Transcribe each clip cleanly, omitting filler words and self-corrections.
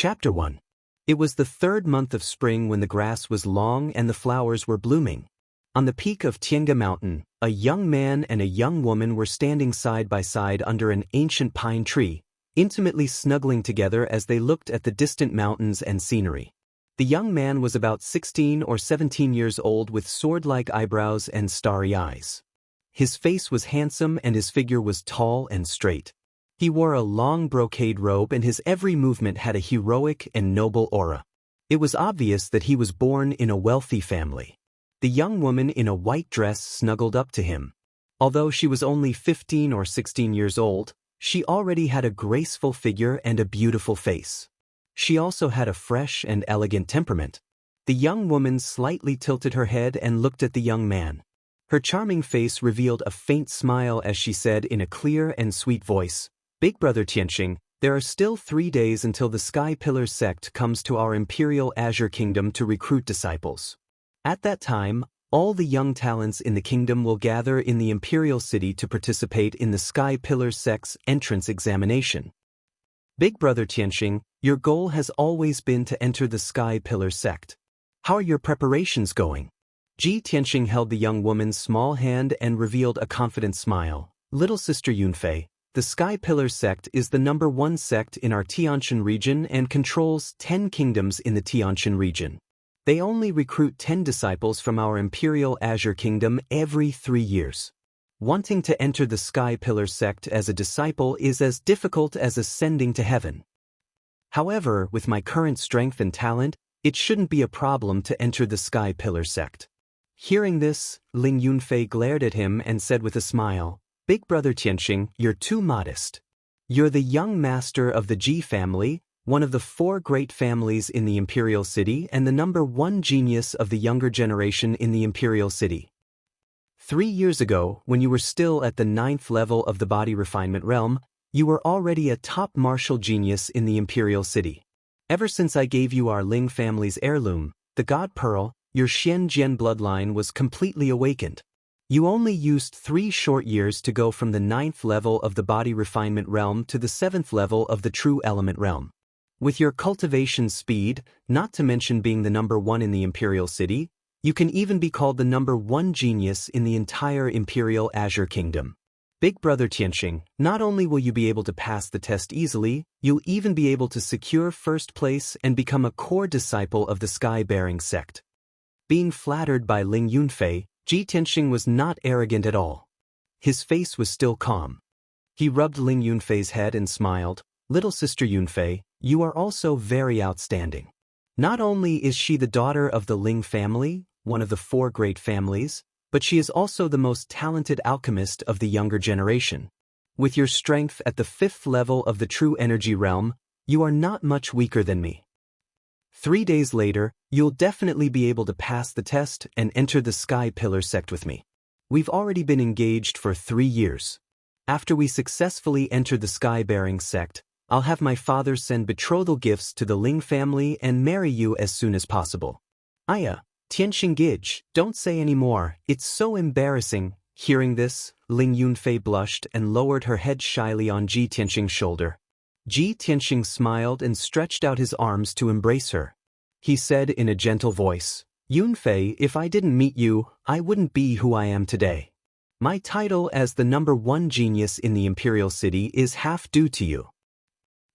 Chapter 1. It was the third month of spring when the grass was long and the flowers were blooming. On the peak of Tienga Mountain, a young man and a young woman were standing side by side under an ancient pine tree, intimately snuggling together as they looked at the distant mountains and scenery. The young man was about 16 or 17 years old with sword-like eyebrows and starry eyes. His face was handsome and his figure was tall and straight. He wore a long brocade robe and his every movement had a heroic and noble aura. It was obvious that he was born in a wealthy family. The young woman in a white dress snuggled up to him. Although she was only 15 or 16 years old, she already had a graceful figure and a beautiful face. She also had a fresh and elegant temperament. The young woman slightly tilted her head and looked at the young man. Her charming face revealed a faint smile as she said in a clear and sweet voice, "Big Brother Tianxing, there are still 3 days until the Sky Pillar sect comes to our Imperial Azure Kingdom to recruit disciples. At that time, all the young talents in the kingdom will gather in the Imperial City to participate in the Sky Pillar sect's entrance examination. Big Brother Tianxing, your goal has always been to enter the Sky Pillar sect. How are your preparations going?" Ji Tianxing held the young woman's small hand and revealed a confident smile. "Little sister Yunfei, the Sky Pillar sect is the #1 sect in our Tianshan region and controls 10 kingdoms in the Tianshan region. They only recruit 10 disciples from our Imperial Azure Kingdom every 3 years. Wanting to enter the Sky Pillar sect as a disciple is as difficult as ascending to heaven. However, with my current strength and talent, it shouldn't be a problem to enter the Sky Pillar sect." Hearing this, Ling Yunfei glared at him and said with a smile, "Big Brother Tianxing, you're too modest. You're the young master of the Ji family, one of the 4 great families in the Imperial City and the #1 genius of the younger generation in the Imperial City. 3 years ago, when you were still at the 9th level of the body refinement realm, you were already a top martial genius in the Imperial City. Ever since I gave you our Ling family's heirloom, the God Pearl, your Xian Jian bloodline was completely awakened. You only used 3 short years to go from the 9th level of the body refinement realm to the 7th level of the true element realm. With your cultivation speed, not to mention being the #1 in the Imperial City, you can even be called the #1 genius in the entire Imperial Azure Kingdom. Big Brother Tianxing, not only will you be able to pass the test easily, you'll even be able to secure first place and become a core disciple of the Sky-bearing sect." Being flattered by Ling Yunfei, Ji Tianxing was not arrogant at all. His face was still calm. He rubbed Ling Yunfei's head and smiled, "Little sister Yunfei, you are also very outstanding. Not only is she the daughter of the Ling family, one of the 4 great families, but she is also the most talented alchemist of the younger generation. With your strength at the 5th level of the true energy realm, you are not much weaker than me. 3 days later, you'll definitely be able to pass the test and enter the Sky Pillar sect with me. We've already been engaged for 3 years. After we successfully enter the Sky-bearing sect, I'll have my father send betrothal gifts to the Ling family and marry you as soon as possible." "Aya, Tianxing Gij, don't say any more, it's so embarrassing." Hearing this, Ling Yunfei blushed and lowered her head shyly on Ji Tianxing's shoulder. Ji Tianxing smiled and stretched out his arms to embrace her. He said in a gentle voice, "Yunfei, if I didn't meet you, I wouldn't be who I am today. My title as the #1 genius in the Imperial City is half due to you.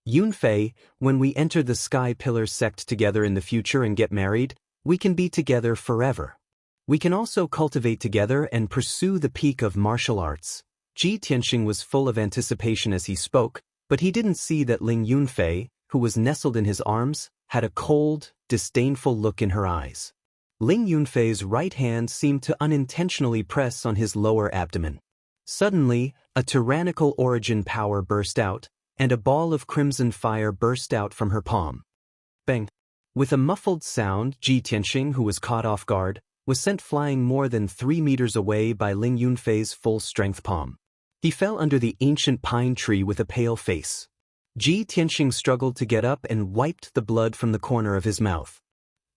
Yunfei, when we enter the Sky Pillar sect together in the future and get married, we can be together forever. We can also cultivate together and pursue the peak of martial arts." Ji Tianxing was full of anticipation as he spoke, but he didn't see that Ling Yunfei, who was nestled in his arms, had a cold, disdainful look in her eyes. Ling Yunfei's right hand seemed to unintentionally press on his lower abdomen. Suddenly, a tyrannical origin power burst out, and a ball of crimson fire burst out from her palm. Bang! With a muffled sound, Ji Tianxing, who was caught off guard, was sent flying more than 3 meters away by Ling Yunfei's full-strength palm. He fell under the ancient pine tree with a pale face. Ji Tianxing struggled to get up and wiped the blood from the corner of his mouth.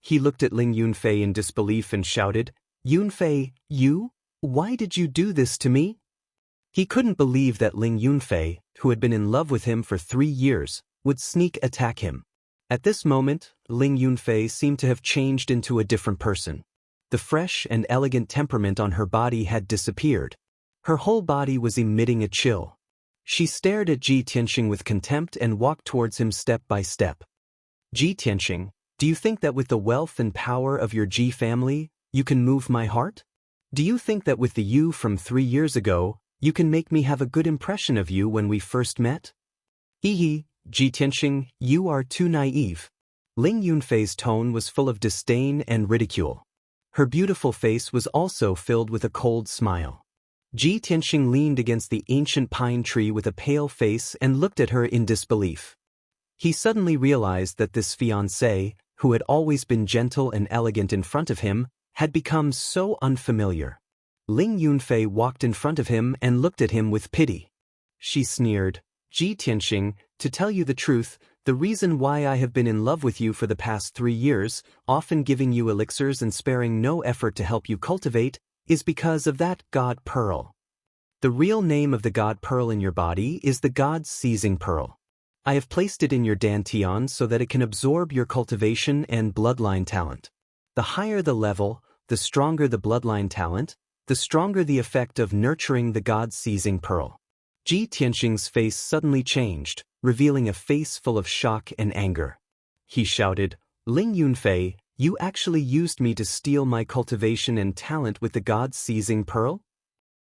He looked at Ling Yunfei in disbelief and shouted, "Yunfei, you? Why did you do this to me?" He couldn't believe that Ling Yunfei, who had been in love with him for 3 years, would sneak attack him. At this moment, Ling Yunfei seemed to have changed into a different person. The fresh and elegant temperament on her body had disappeared. Her whole body was emitting a chill. She stared at Ji Tianxing with contempt and walked towards him step by step. Ji Tianxing, do you think that with the wealth and power of your Ji family, you can move my heart? Do you think that with the you from 3 years ago, you can make me have a good impression of you when we first met? Ji Tianxing, you are too naive. Ling Yunfei's tone was full of disdain and ridicule. Her beautiful face was also filled with a cold smile. Ji Tianxing leaned against the ancient pine tree with a pale face and looked at her in disbelief. He suddenly realized that this fiancée, who had always been gentle and elegant in front of him, had become so unfamiliar. Ling Yunfei walked in front of him and looked at him with pity. She sneered, Ji Tianxing, to tell you the truth, the reason why I have been in love with you for the past 3 years, often giving you elixirs and sparing no effort to help you cultivate, is because of that God pearl. The real name of the God pearl in your body is the God seizing pearl. I have placed it in your dantian so that it can absorb your cultivation and bloodline talent. The higher the level, the stronger the bloodline talent, the stronger the effect of nurturing the God seizing pearl. Ji Tianxing's face suddenly changed, revealing a face full of shock and anger. He shouted, Ling Yunfei, you actually used me to steal my cultivation and talent with the God-seizing pearl?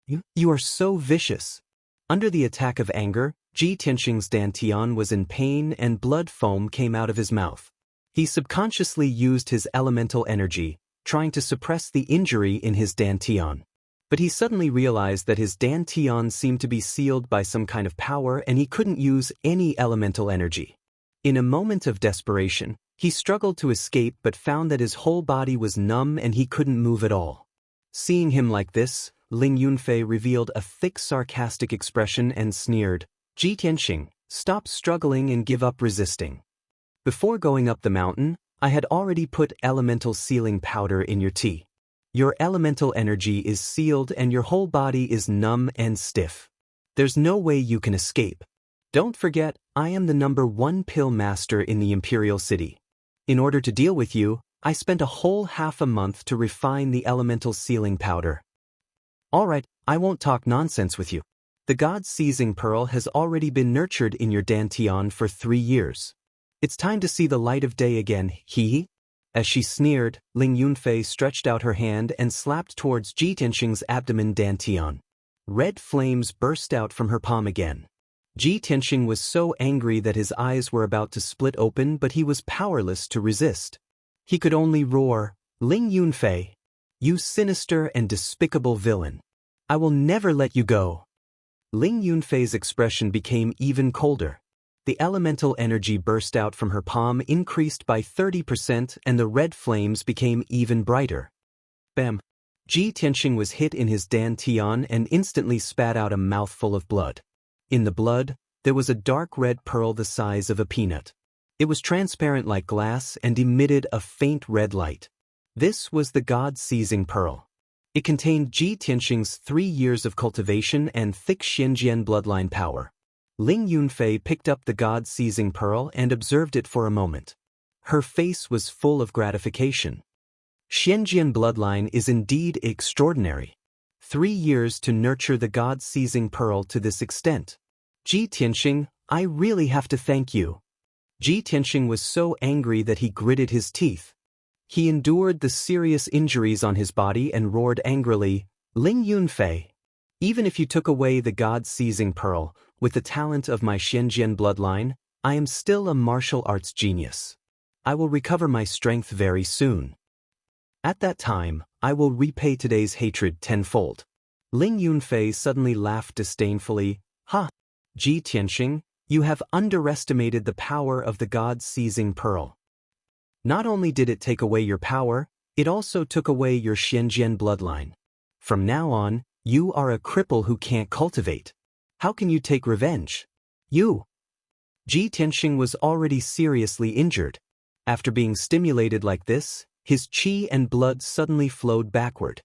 You are so vicious. Under the attack of anger, Ji Tianxing's dantian was in pain and blood foam came out of his mouth. He subconsciously used his elemental energy, trying to suppress the injury in his dantian. But he suddenly realized that his dantian seemed to be sealed by some kind of power and he couldn't use any elemental energy. In a moment of desperation, he struggled to escape but found that his whole body was numb and he couldn't move at all. Seeing him like this, Ling Yunfei revealed a thick sarcastic expression and sneered, Ji Tianxing, stop struggling and give up resisting. Before going up the mountain, I had already put elemental sealing powder in your tea. Your elemental energy is sealed and your whole body is numb and stiff. There's no way you can escape. Don't forget, I am the #1 pill master in the Imperial City. In order to deal with you, I spent a whole half a month to refine the elemental sealing powder. Alright, I won't talk nonsense with you. The God-seizing pearl has already been nurtured in your dantian for 3 years. It's time to see the light of day again, hee. As she sneered, Ling Yunfei stretched out her hand and slapped towards Ji Tianxing's abdomen dantian. Red flames burst out from her palm again. Ji Tianxing was so angry that his eyes were about to split open but he was powerless to resist. He could only roar, Ling Yunfei, you sinister and despicable villain. I will never let you go. Ling Yunfei's expression became even colder. The elemental energy burst out from her palm increased by 30% and the red flames became even brighter. Bam! Ji Tianxing was hit in his dantian and instantly spat out a mouthful of blood. In the blood, there was a dark red pearl the size of a peanut. It was transparent like glass and emitted a faint red light. This was the God-seizing pearl. It contained Ji Tianxing's 3 years of cultivation and thick Xianjian bloodline power. Ling Yunfei picked up the God-seizing pearl and observed it for a moment. Her face was full of gratification. Xianjian bloodline is indeed extraordinary. 3 years to nurture the God-seizing pearl to this extent. Ji Tianxing, I really have to thank you. Ji Tianxing was so angry that he gritted his teeth. He endured the serious injuries on his body and roared angrily, Ling Yunfei, even if you took away the God-seizing pearl, with the talent of my Xianjian bloodline, I am still a martial arts genius. I will recover my strength very soon. At that time, I will repay today's hatred tenfold. Ling Yunfei suddenly laughed disdainfully, Ha! Ji Tianxing, you have underestimated the power of the God-seizing pearl. Not only did it take away your power, it also took away your Xianjian bloodline. From now on, you are a cripple who can't cultivate. How can you take revenge? You! Ji Tianxing was already seriously injured. After being stimulated like this, his qi and blood suddenly flowed backward.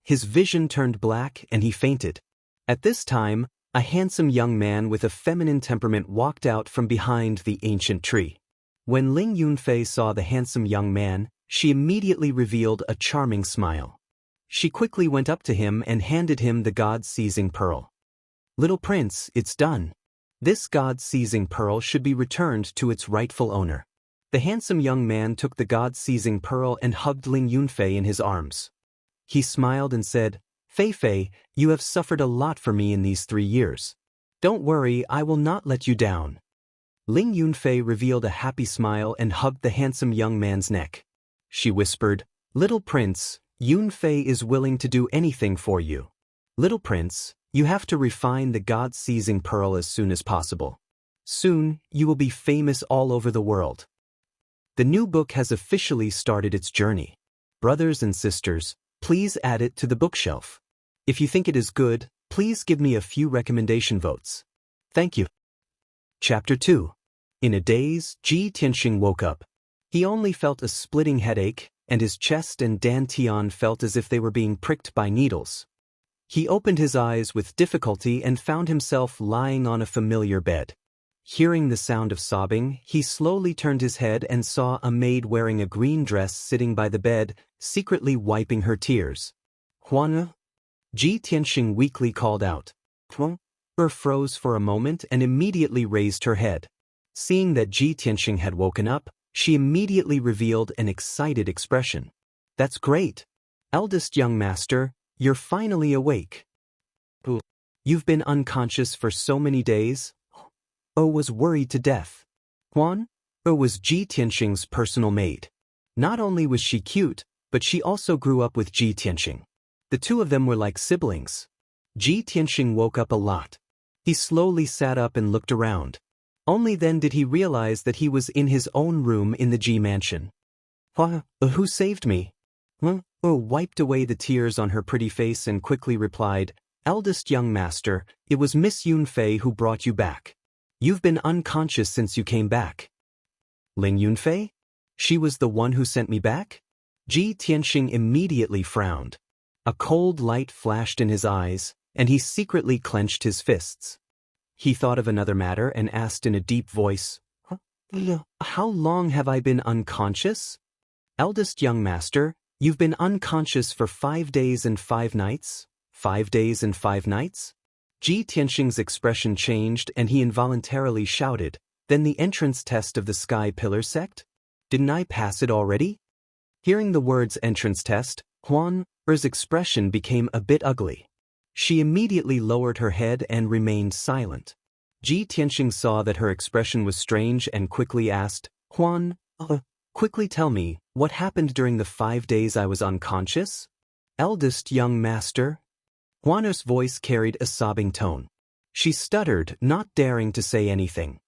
His vision turned black and he fainted. At this time, a handsome young man with a feminine temperament walked out from behind the ancient tree. When Ling Yunfei saw the handsome young man, she immediately revealed a charming smile. She quickly went up to him and handed him the God-seizing pearl. "Little prince, it's done. This God-seizing pearl should be returned to its rightful owner." The handsome young man took the God-seizing pearl and hugged Ling Yunfei in his arms. He smiled and said, "Fei Fei, you have suffered a lot for me in these 3 years. Don't worry, I will not let you down." Ling Yunfei revealed a happy smile and hugged the handsome young man's neck. She whispered, "Little prince, Yunfei is willing to do anything for you. Little prince, you have to refine the God-seizing pearl as soon as possible. Soon, you will be famous all over the world." The new book has officially started its journey. Brothers and sisters, please add it to the bookshelf. If you think it is good, please give me a few recommendation votes. Thank you. Chapter 2. In a daze, Ji Tianxing woke up. He only felt a splitting headache, and his chest and dantian felt as if they were being pricked by needles. He opened his eyes with difficulty and found himself lying on a familiar bed. Hearing the sound of sobbing, he slowly turned his head and saw a maid wearing a green dress sitting by the bed, secretly wiping her tears. "Huan?" Ji Tianxing weakly called out. "Huan?" Her froze for a moment and immediately raised her head. Seeing that Ji Tianxing had woken up, she immediately revealed an excited expression. "That's great. Eldest young master, you're finally awake. You've been unconscious for so many days." Was worried to death. Huan was Ji Tianxing's personal maid. Not only was she cute, but she also grew up with Ji Tianxing. The two of them were like siblings. Ji Tianxing woke up a lot. He slowly sat up and looked around. Only then did he realize that he was in his own room in the Ji mansion. Who saved me?" Wiped away the tears on her pretty face and quickly replied, "Eldest young master, it was Miss Yunfei who brought you back. You've been unconscious since you came back." "Ling Yunfei? She was the one who sent me back?" Ji Tianxing immediately frowned. A cold light flashed in his eyes, and he secretly clenched his fists. He thought of another matter and asked in a deep voice, "How long have I been unconscious?" "Eldest young master, you've been unconscious for 5 days and 5 nights? 5 days and 5 nights? Ji Tianxing's expression changed and he involuntarily shouted, "Then the entrance test of the Sky Pillar sect? Didn't I pass it already?" Hearing the words entrance test, Huan Er's expression became a bit ugly. She immediately lowered her head and remained silent. Ji Tianxing saw that her expression was strange and quickly asked, "Huan, quickly tell me, what happened during the 5 days I was unconscious?" "Eldest young master?" Huan's voice carried a sobbing tone. She stuttered, not daring to say anything.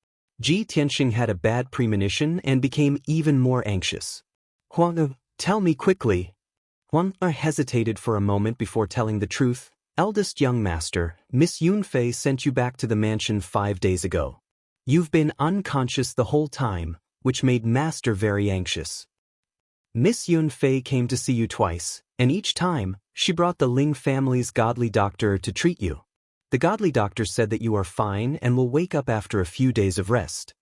Ji Tianxing had a bad premonition and became even more anxious. "Huan, tell me quickly." Huan hesitated for a moment before telling the truth. "Eldest young master, Miss Yunfei sent you back to the mansion 5 days ago. You've been unconscious the whole time, which made master very anxious. Miss Yunfei came to see you twice, and each time, she brought the Ling family's godly doctor to treat you. The godly doctor said that you are fine and will wake up after a few days of rest.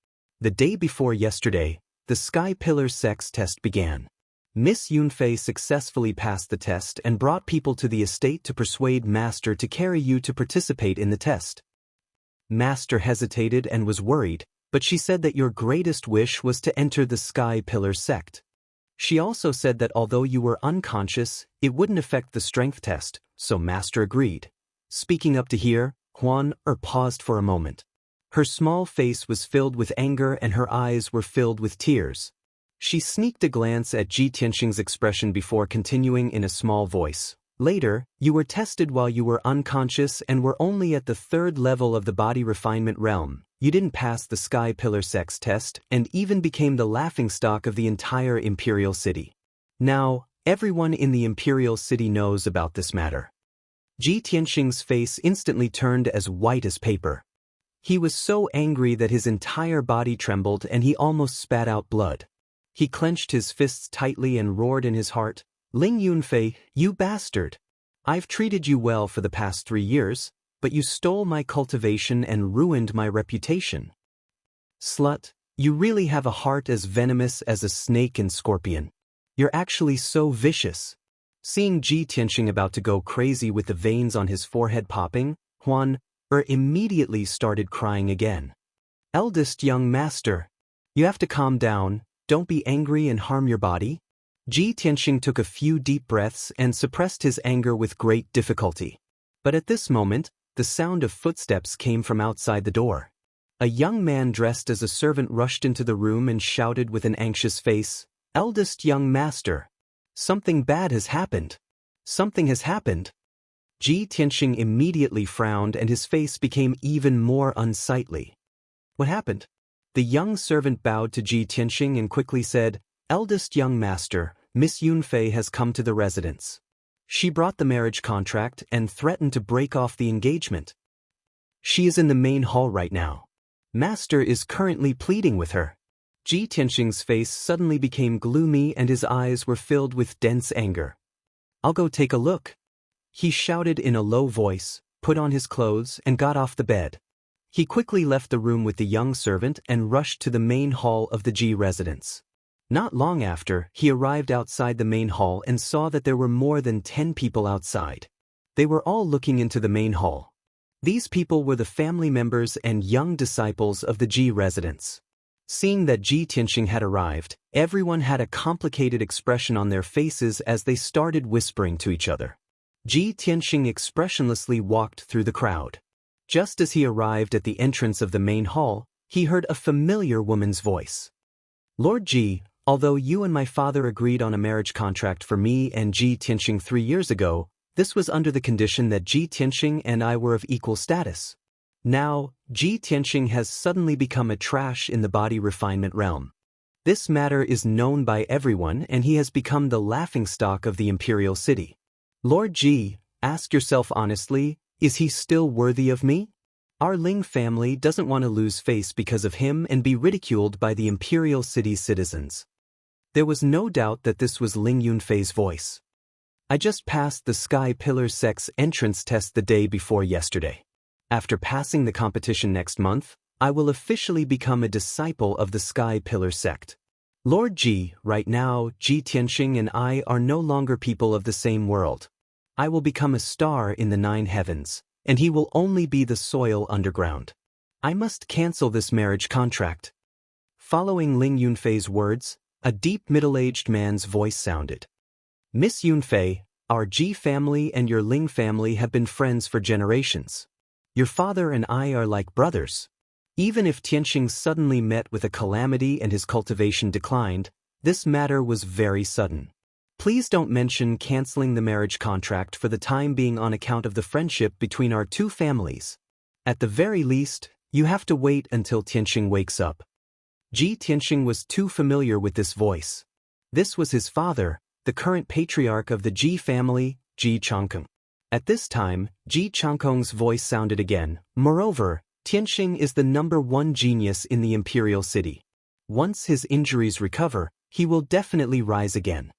The day before yesterday, the Sky Pillar sex test began. Miss Yunfei successfully passed the test and brought people to the estate to persuade Master to carry you to participate in the test. Master hesitated and was worried, but she said that your greatest wish was to enter the Sky Pillar sect. She also said that although you were unconscious, it wouldn't affect the strength test, so Master agreed." Speaking up to here, Huan paused for a moment. Her small face was filled with anger and her eyes were filled with tears. She sneaked a glance at Ji Tianxing's expression before continuing in a small voice. "Later, you were tested while you were unconscious and were only at the 3rd level of the body refinement realm. You didn't pass the Sky Pillar sex test and even became the laughingstock of the entire Imperial City. Now, everyone in the Imperial City knows about this matter." Ji Tianxing's face instantly turned as white as paper. He was so angry that his entire body trembled and he almost spat out blood. He clenched his fists tightly and roared in his heart, "Ling Yunfei, you bastard! I've treated you well for the past 3 years, but you stole my cultivation and ruined my reputation. Slut, You really have a heart as venomous as a snake and scorpion. You're actually so vicious. Seeing Ji Tianxing about to go crazy with the veins on his forehead popping, Huan immediately started crying again. Eldest young master. You have to calm down, don't be angry and harm your body. Ji Tianxing took a few deep breaths and suppressed his anger with great difficulty. But at this moment, the sound of footsteps came from outside the door. A young man dressed as a servant rushed into the room and shouted with an anxious face, "Eldest young master. Something bad has happened. Something has happened." Ji Tianxing immediately frowned and his face became even more unsightly. What happened? The young servant bowed to Ji Tianxing and quickly said, "Eldest young master, Miss Yunfei has come to the residence. She brought the marriage contract and threatened to break off the engagement. She is in the main hall right now. Master is currently pleading with her." Ji Tianxing's face suddenly became gloomy and his eyes were filled with dense anger. "I'll go take a look." He shouted in a low voice, put on his clothes and got off the bed. He quickly left the room with the young servant and rushed to the main hall of the Ji residence. Not long after, he arrived outside the main hall and saw that there were more than 10 people outside. They were all looking into the main hall. These people were the family members and young disciples of the Ji residence. Seeing that Ji Tianxing had arrived, everyone had a complicated expression on their faces as they started whispering to each other. Ji Tianxing expressionlessly walked through the crowd. Just as he arrived at the entrance of the main hall, he heard a familiar woman's voice. "Lord Ji, although you and my father agreed on a marriage contract for me and Ji Tianxing 3 years ago, this was under the condition that Ji Tianxing and I were of equal status. Now, Ji Tianxing has suddenly become a trash in the body refinement realm. This matter is known by everyone and he has become the laughingstock of the imperial city. Lord Ji, ask yourself honestly, is he still worthy of me? Our Ling family doesn't want to lose face because of him and be ridiculed by the imperial city's citizens." There was no doubt that this was Ling Yunfei's voice. "I just passed the Sky Pillar Sect's entrance test the day before yesterday. After passing the competition next month, I will officially become a disciple of the Sky Pillar Sect. Lord Ji, right now, Ji Tianxing and I are no longer people of the same world. I will become a star in the 9 heavens, and he will only be the soil underground. I must cancel this marriage contract." Following Ling Yunfei's words, a deep middle-aged man's voice sounded. "Miss Yunfei, our Ji family and your Ling family have been friends for generations. Your father and I are like brothers. Even if Tianxing suddenly met with a calamity and his cultivation declined, this matter was very sudden. Please don't mention canceling the marriage contract for the time being on account of the friendship between our 2 families. At the very least, you have to wait until Tianxing wakes up." Ji Tianxing was too familiar with this voice. This was his father, the current patriarch of the Ji family, Ji Changkong. At this time, Ji Changkong's voice sounded again. "Moreover, Tianxing is the #1 genius in the imperial city. Once his injuries recover, he will definitely rise again.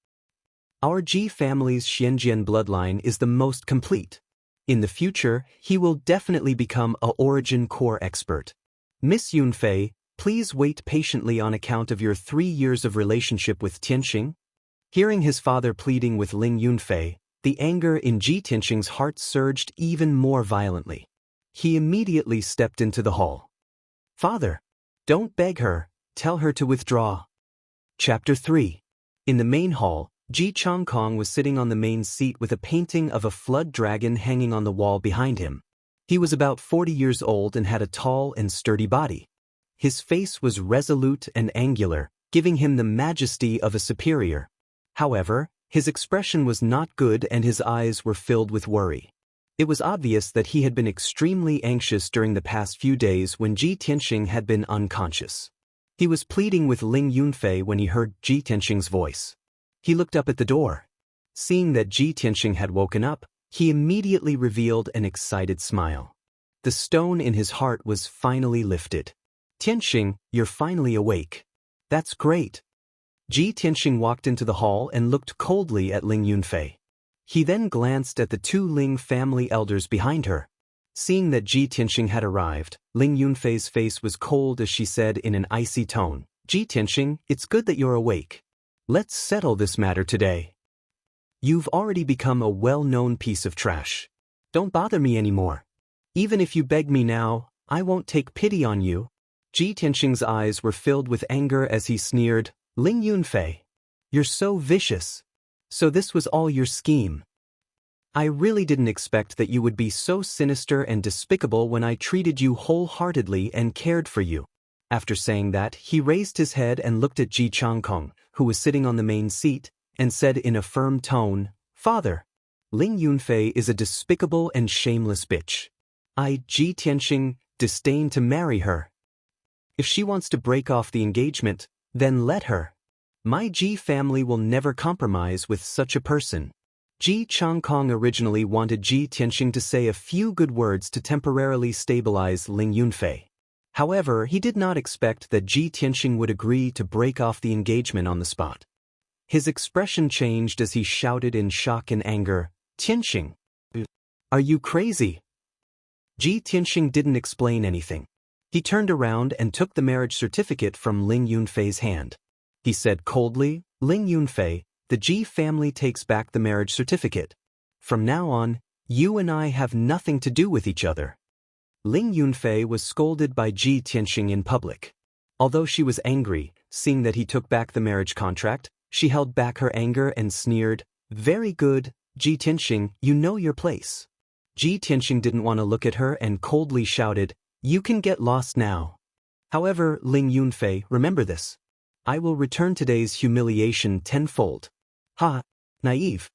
Our Ji family's Xianjian bloodline is the most complete. In the future, he will definitely become a origin core expert. Miss Yunfei, please wait patiently on account of your 3 years of relationship with Tianxing." Hearing his father pleading with Ling Yunfei, the anger in Ji Tianxing's heart surged even more violently. He immediately stepped into the hall. "Father, don't beg her, tell her to withdraw." Chapter 3. In the main hall, Ji Changkong was sitting on the main seat with a painting of a flood dragon hanging on the wall behind him. He was about 40 years old and had a tall and sturdy body. His face was resolute and angular, giving him the majesty of a superior. However, his expression was not good and his eyes were filled with worry. It was obvious that he had been extremely anxious during the past few days when Ji Tianxing had been unconscious. He was pleading with Ling Yunfei when he heard Ji Tianxing's voice. He looked up at the door. Seeing that Ji Tianxing had woken up, he immediately revealed an excited smile. The stone in his heart was finally lifted. "Tianxing, you're finally awake. That's great." Ji Tianxing walked into the hall and looked coldly at Ling Yunfei. He then glanced at the 2 Ling family elders behind her. Seeing that Ji Tianxing had arrived, Ling Yunfei's face was cold as she said in an icy tone, Ji Tianxing, it's good that you're awake. Let's settle this matter today. You've already become a well-known piece of trash. Don't bother me anymore. Even if you beg me now, I won't take pity on you. Ji Tianxing's eyes were filled with anger as he sneered, Ling Yunfei. You're so vicious. So this was all your scheme. I really didn't expect that you would be so sinister and despicable when I treated you wholeheartedly and cared for you. After saying that, he raised his head and looked at Ji Changkong, who was sitting on the main seat, and said in a firm tone, Father, Ling Yunfei is a despicable and shameless bitch. I, Ji Tianxing, disdain to marry her. If she wants to break off the engagement, then let her. My Ji family will never compromise with such a person. Ji Changkong originally wanted Ji Tianxing to say a few good words to temporarily stabilize Ling Yunfei. However, he did not expect that Ji Tianxing would agree to break off the engagement on the spot. His expression changed as he shouted in shock and anger, Tianxing, are you crazy? Ji Tianxing didn't explain anything. He turned around and took the marriage certificate from Ling Yunfei's hand. He said coldly, Ling Yunfei, the Ji family takes back the marriage certificate. From now on, you and I have nothing to do with each other. Ling Yunfei was scolded by Ji Tianxing in public. Although she was angry, seeing that he took back the marriage contract, she held back her anger and sneered, Very good, Ji Tianxing, you know your place. Ji Tianxing didn't want to look at her and coldly shouted, You can get lost now. However, Ling Yunfei, remember this. I will return today's humiliation tenfold. Ha! Naive.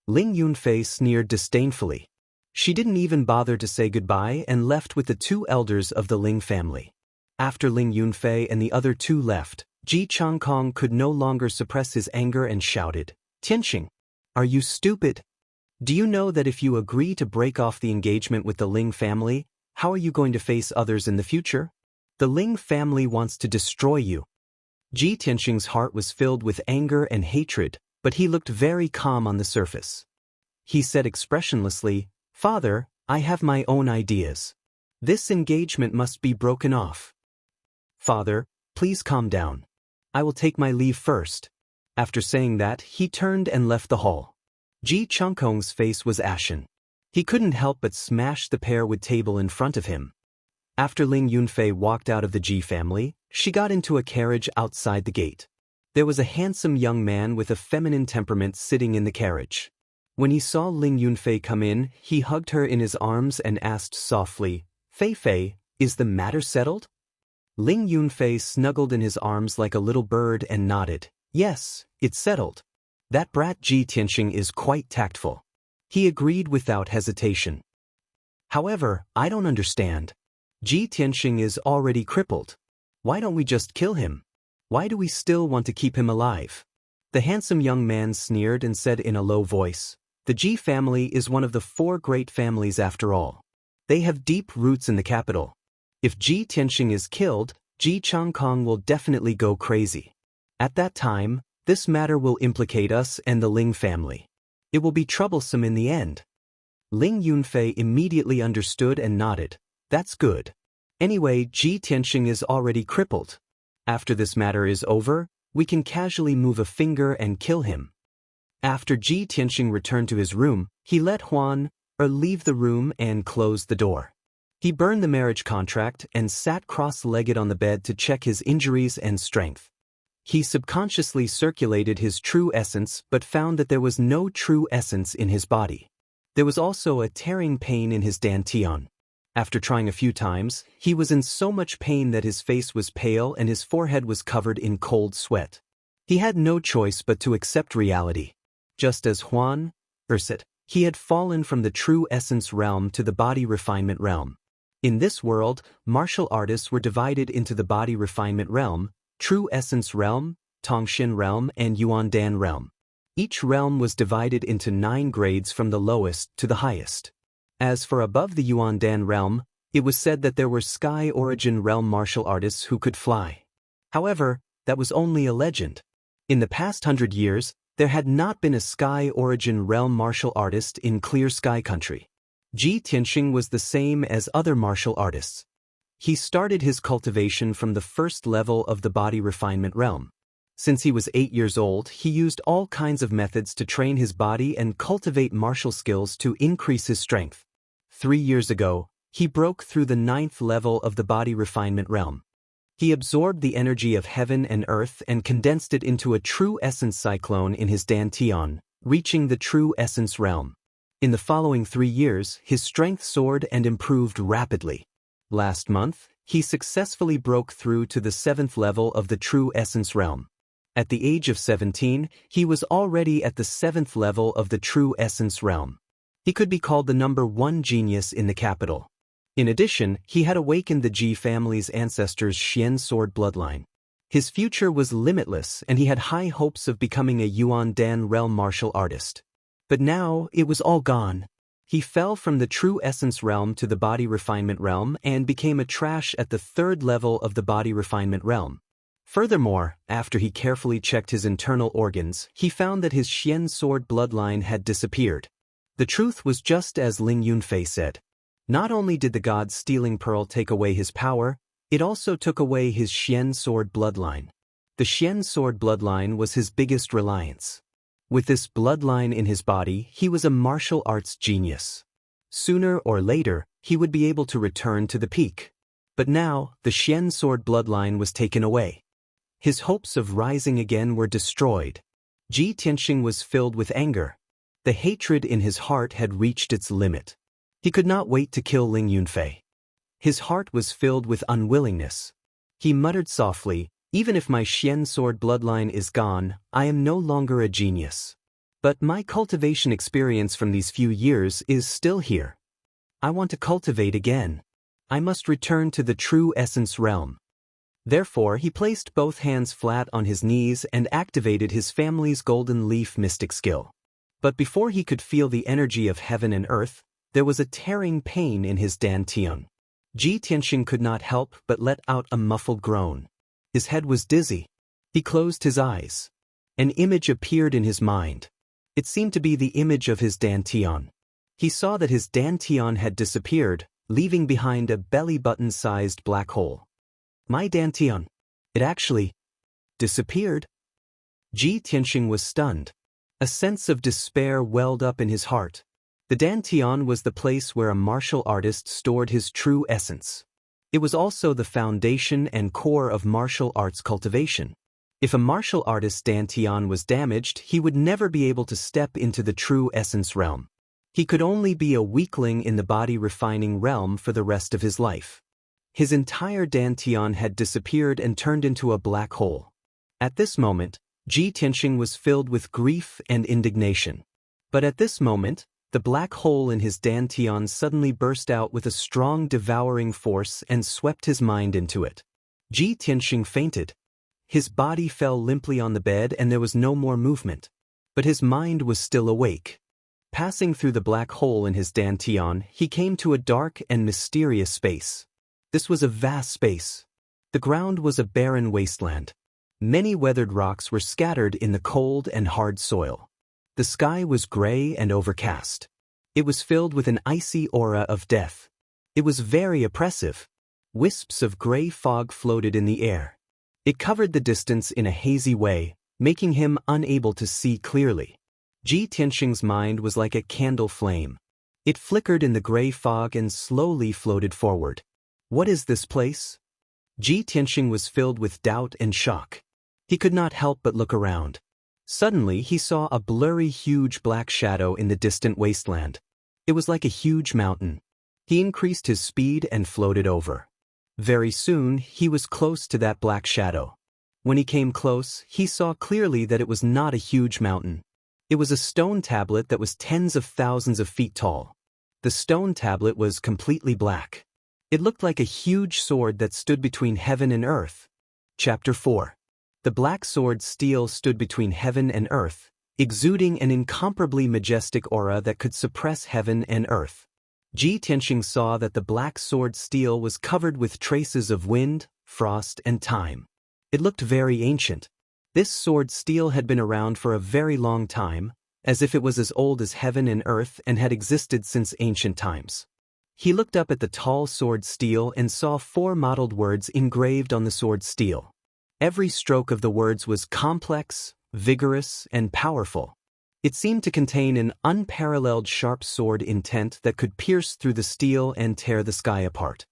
Ling Yunfei sneered disdainfully. She didn't even bother to say goodbye and left with the two elders of the Ling family. After Ling Yunfei and the other two left, Ji Changkong could no longer suppress his anger and shouted, Tianxing, are you stupid? Do you know that if you agree to break off the engagement with the Ling family, how are you going to face others in the future? The Ling family wants to destroy you. Ji Tianxing's heart was filled with anger and hatred, but he looked very calm on the surface. He said expressionlessly, Father, I have my own ideas. This engagement must be broken off. Father, please calm down. I will take my leave first. After saying that, he turned and left the hall. Ji Changkong's face was ashen. He couldn't help but smash the pear-wood table in front of him. After Ling Yunfei walked out of the Ji family, she got into a carriage outside the gate. There was a handsome young man with a feminine temperament sitting in the carriage. When he saw Ling Yunfei come in, he hugged her in his arms and asked softly, Fei Fei, is the matter settled? Ling Yunfei snuggled in his arms like a little bird and nodded, Yes, it's settled. That brat Ji Tianxing is quite tactful. He agreed without hesitation. However, I don't understand. Ji Tianxing is already crippled. Why don't we just kill him? Why do we still want to keep him alive? The handsome young man sneered and said in a low voice, The Ji family is one of the 4 great families after all. They have deep roots in the capital. If Ji Tianxing is killed, Ji Changkong will definitely go crazy. At that time, this matter will implicate us and the Ling family. It will be troublesome in the end. Ling Yunfei immediately understood and nodded. That's good. Anyway, Ji Tianxing is already crippled. After this matter is over, we can casually move a finger and kill him. After Ji Tianxing returned to his room, he let Huan leave the room and closed the door. He burned the marriage contract and sat cross-legged on the bed to check his injuries and strength. He subconsciously circulated his true essence but found that there was no true essence in his body. There was also a tearing pain in his dantian. After trying a few times, he was in so much pain that his face was pale and his forehead was covered in cold sweat. He had no choice but to accept reality. Just as Huan said, he had fallen from the true essence realm to the body refinement realm. In this world, martial artists were divided into the body refinement realm, true essence realm, Tongxin realm, and Yuandan realm. Each realm was divided into 9 grades from the lowest to the highest. As for above the Yuandan realm, it was said that there were sky origin realm martial artists who could fly. However, that was only a legend. In the past 100 years, there had not been a sky origin realm martial artist in Clear Sky Country. Ji Tianxing was the same as other martial artists. He started his cultivation from the first level of the body refinement realm. Since he was 8 years old, he used all kinds of methods to train his body and cultivate martial skills to increase his strength. 3 years ago, he broke through the 9th level of the body refinement realm. He absorbed the energy of heaven and earth and condensed it into a true essence cyclone in his dantian, reaching the true essence realm. In the following 3 years, his strength soared and improved rapidly. Last month, he successfully broke through to the 7th level of the true essence realm. At the age of 17, he was already at the 7th level of the true essence realm. He could be called the #1 genius in the capital. In addition, he had awakened the Ji family's ancestors' Xian sword bloodline. His future was limitless and he had high hopes of becoming a Yuan Dan realm martial artist. But now, it was all gone. He fell from the true essence realm to the body refinement realm and became a trash at the 3rd level of the body refinement realm. Furthermore, after he carefully checked his internal organs, he found that his Xian sword bloodline had disappeared. The truth was just as Ling Yunfei said. Not only did the God-stealing pearl take away his power, it also took away his Xian sword bloodline. The Xian sword bloodline was his biggest reliance. With this bloodline in his body, he was a martial arts genius. Sooner or later, he would be able to return to the peak. But now, the Xian sword bloodline was taken away. His hopes of rising again were destroyed. Ji Tianxing was filled with anger. The hatred in his heart had reached its limit. He could not wait to kill Ling Yunfei. His heart was filled with unwillingness. He muttered softly, "Even if my Xian sword bloodline is gone, I am no longer a genius. But my cultivation experience from these few years is still here. I want to cultivate again. I must return to the true essence realm." Therefore, he placed both hands flat on his knees and activated his family's golden leaf mystic skill. But before he could feel the energy of heaven and earth, there was a tearing pain in his dantian. Ji Tianxing could not help but let out a muffled groan. His head was dizzy. He closed his eyes. An image appeared in his mind. It seemed to be the image of his dantian. He saw that his dantian had disappeared, leaving behind a belly-button-sized black hole. My dantian. It actually disappeared. Ji Tianxing was stunned. A sense of despair welled up in his heart. The dantian was the place where a martial artist stored his true essence. It was also the foundation and core of martial arts cultivation. If a martial artist's dantian was damaged, he would never be able to step into the true essence realm. He could only be a weakling in the body refining realm for the rest of his life. His entire dantian had disappeared and turned into a black hole. At this moment, Ji Tianxing was filled with grief and indignation. But at this moment, the black hole in his dantian suddenly burst out with a strong devouring force and swept his mind into it. Ji Tianxing fainted. His body fell limply on the bed and there was no more movement. But his mind was still awake. Passing through the black hole in his dantian, he came to a dark and mysterious space. This was a vast space. The ground was a barren wasteland. Many weathered rocks were scattered in the cold and hard soil. The sky was gray and overcast. It was filled with an icy aura of death. It was very oppressive. Wisps of gray fog floated in the air. It covered the distance in a hazy way, making him unable to see clearly. Ji Tianxing's mind was like a candle flame. It flickered in the gray fog and slowly floated forward. What is this place? Ji Tianxing was filled with doubt and shock. He could not help but look around. Suddenly, he saw a blurry, huge black shadow in the distant wasteland. It was like a huge mountain. He increased his speed and floated over. Very soon, he was close to that black shadow. When he came close, he saw clearly that it was not a huge mountain. It was a stone tablet that was tens of thousands of feet tall. The stone tablet was completely black. It looked like a huge sword that stood between heaven and earth. Chapter 4. The black sword steel stood between heaven and earth, exuding an incomparably majestic aura that could suppress heaven and earth. Ji Tianxing saw that the black sword steel was covered with traces of wind, frost, and time. It looked very ancient. This sword steel had been around for a very long time, as if it was as old as heaven and earth and had existed since ancient times. He looked up at the tall sword steel and saw 4 mottled words engraved on the sword steel. Every stroke of the words was complex, vigorous, and powerful. It seemed to contain an unparalleled sharp sword intent that could pierce through the steel and tear the sky apart.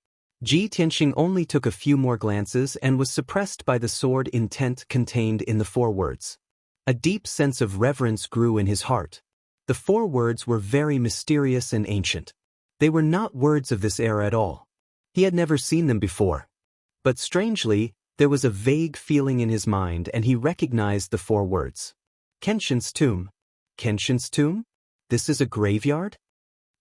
Ji Tianxing only took a few more glances and was suppressed by the sword intent contained in the 4 words. A deep sense of reverence grew in his heart. The 4 words were very mysterious and ancient. They were not words of this era at all. He had never seen them before. But strangely, there was a vague feeling in his mind and he recognized the 4 words. Kenshin's tomb. Kenshin's tomb? This is a graveyard?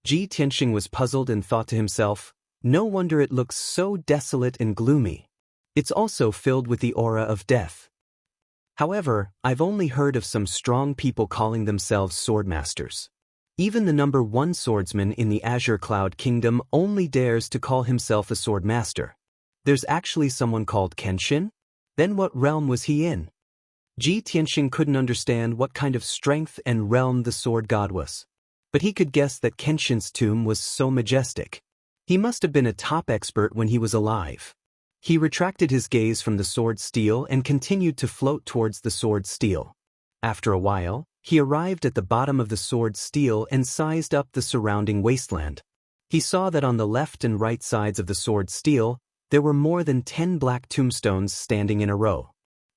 Ji Tianxing was puzzled and thought to himself, no wonder it looks so desolate and gloomy. It's also filled with the aura of death. However, I've only heard of some strong people calling themselves swordmasters. Even the number 1 swordsman in the Azure Cloud Kingdom only dares to call himself a swordmaster. There's actually someone called Kenshin? Then what realm was he in? Ji Tianxing couldn't understand what kind of strength and realm the sword god was. But he could guess that Kenshin's tomb was so majestic. He must have been a top expert when he was alive. He retracted his gaze from the sword steel and continued to float towards the sword steel. After a while, he arrived at the bottom of the sword steel and sized up the surrounding wasteland. He saw that on the left and right sides of the sword steel, there were more than 10 black tombstones standing in a row.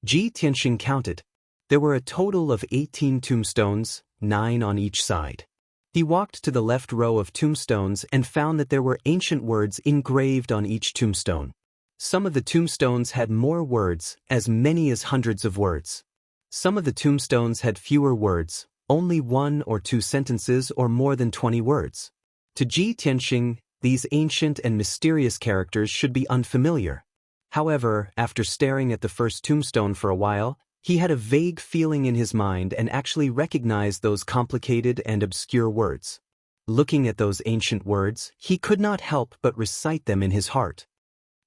Ji Tianxing counted. There were a total of 18 tombstones, 9 on each side. He walked to the left row of tombstones and found that there were ancient words engraved on each tombstone. Some of the tombstones had more words, as many as hundreds of words. Some of the tombstones had fewer words, only 1 or 2 sentences or more than 20 words. To Ji Tianxing, these ancient and mysterious characters should be unfamiliar. However, after staring at the first tombstone for a while, he had a vague feeling in his mind and actually recognized those complicated and obscure words. Looking at those ancient words, he could not help but recite them in his heart.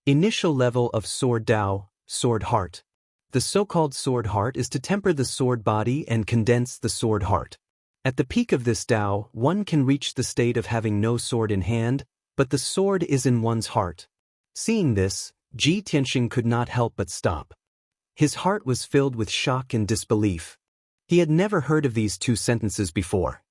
Initial level of Sword Dao, Sword Heart. The so-called Sword Heart is to temper the sword body and condense the sword heart. At the peak of this Dao, one can reach the state of having no sword in hand, but the sword is in one's heart. Seeing this, Ji Tianxing could not help but stop. His heart was filled with shock and disbelief. He had never heard of these 2 sentences before.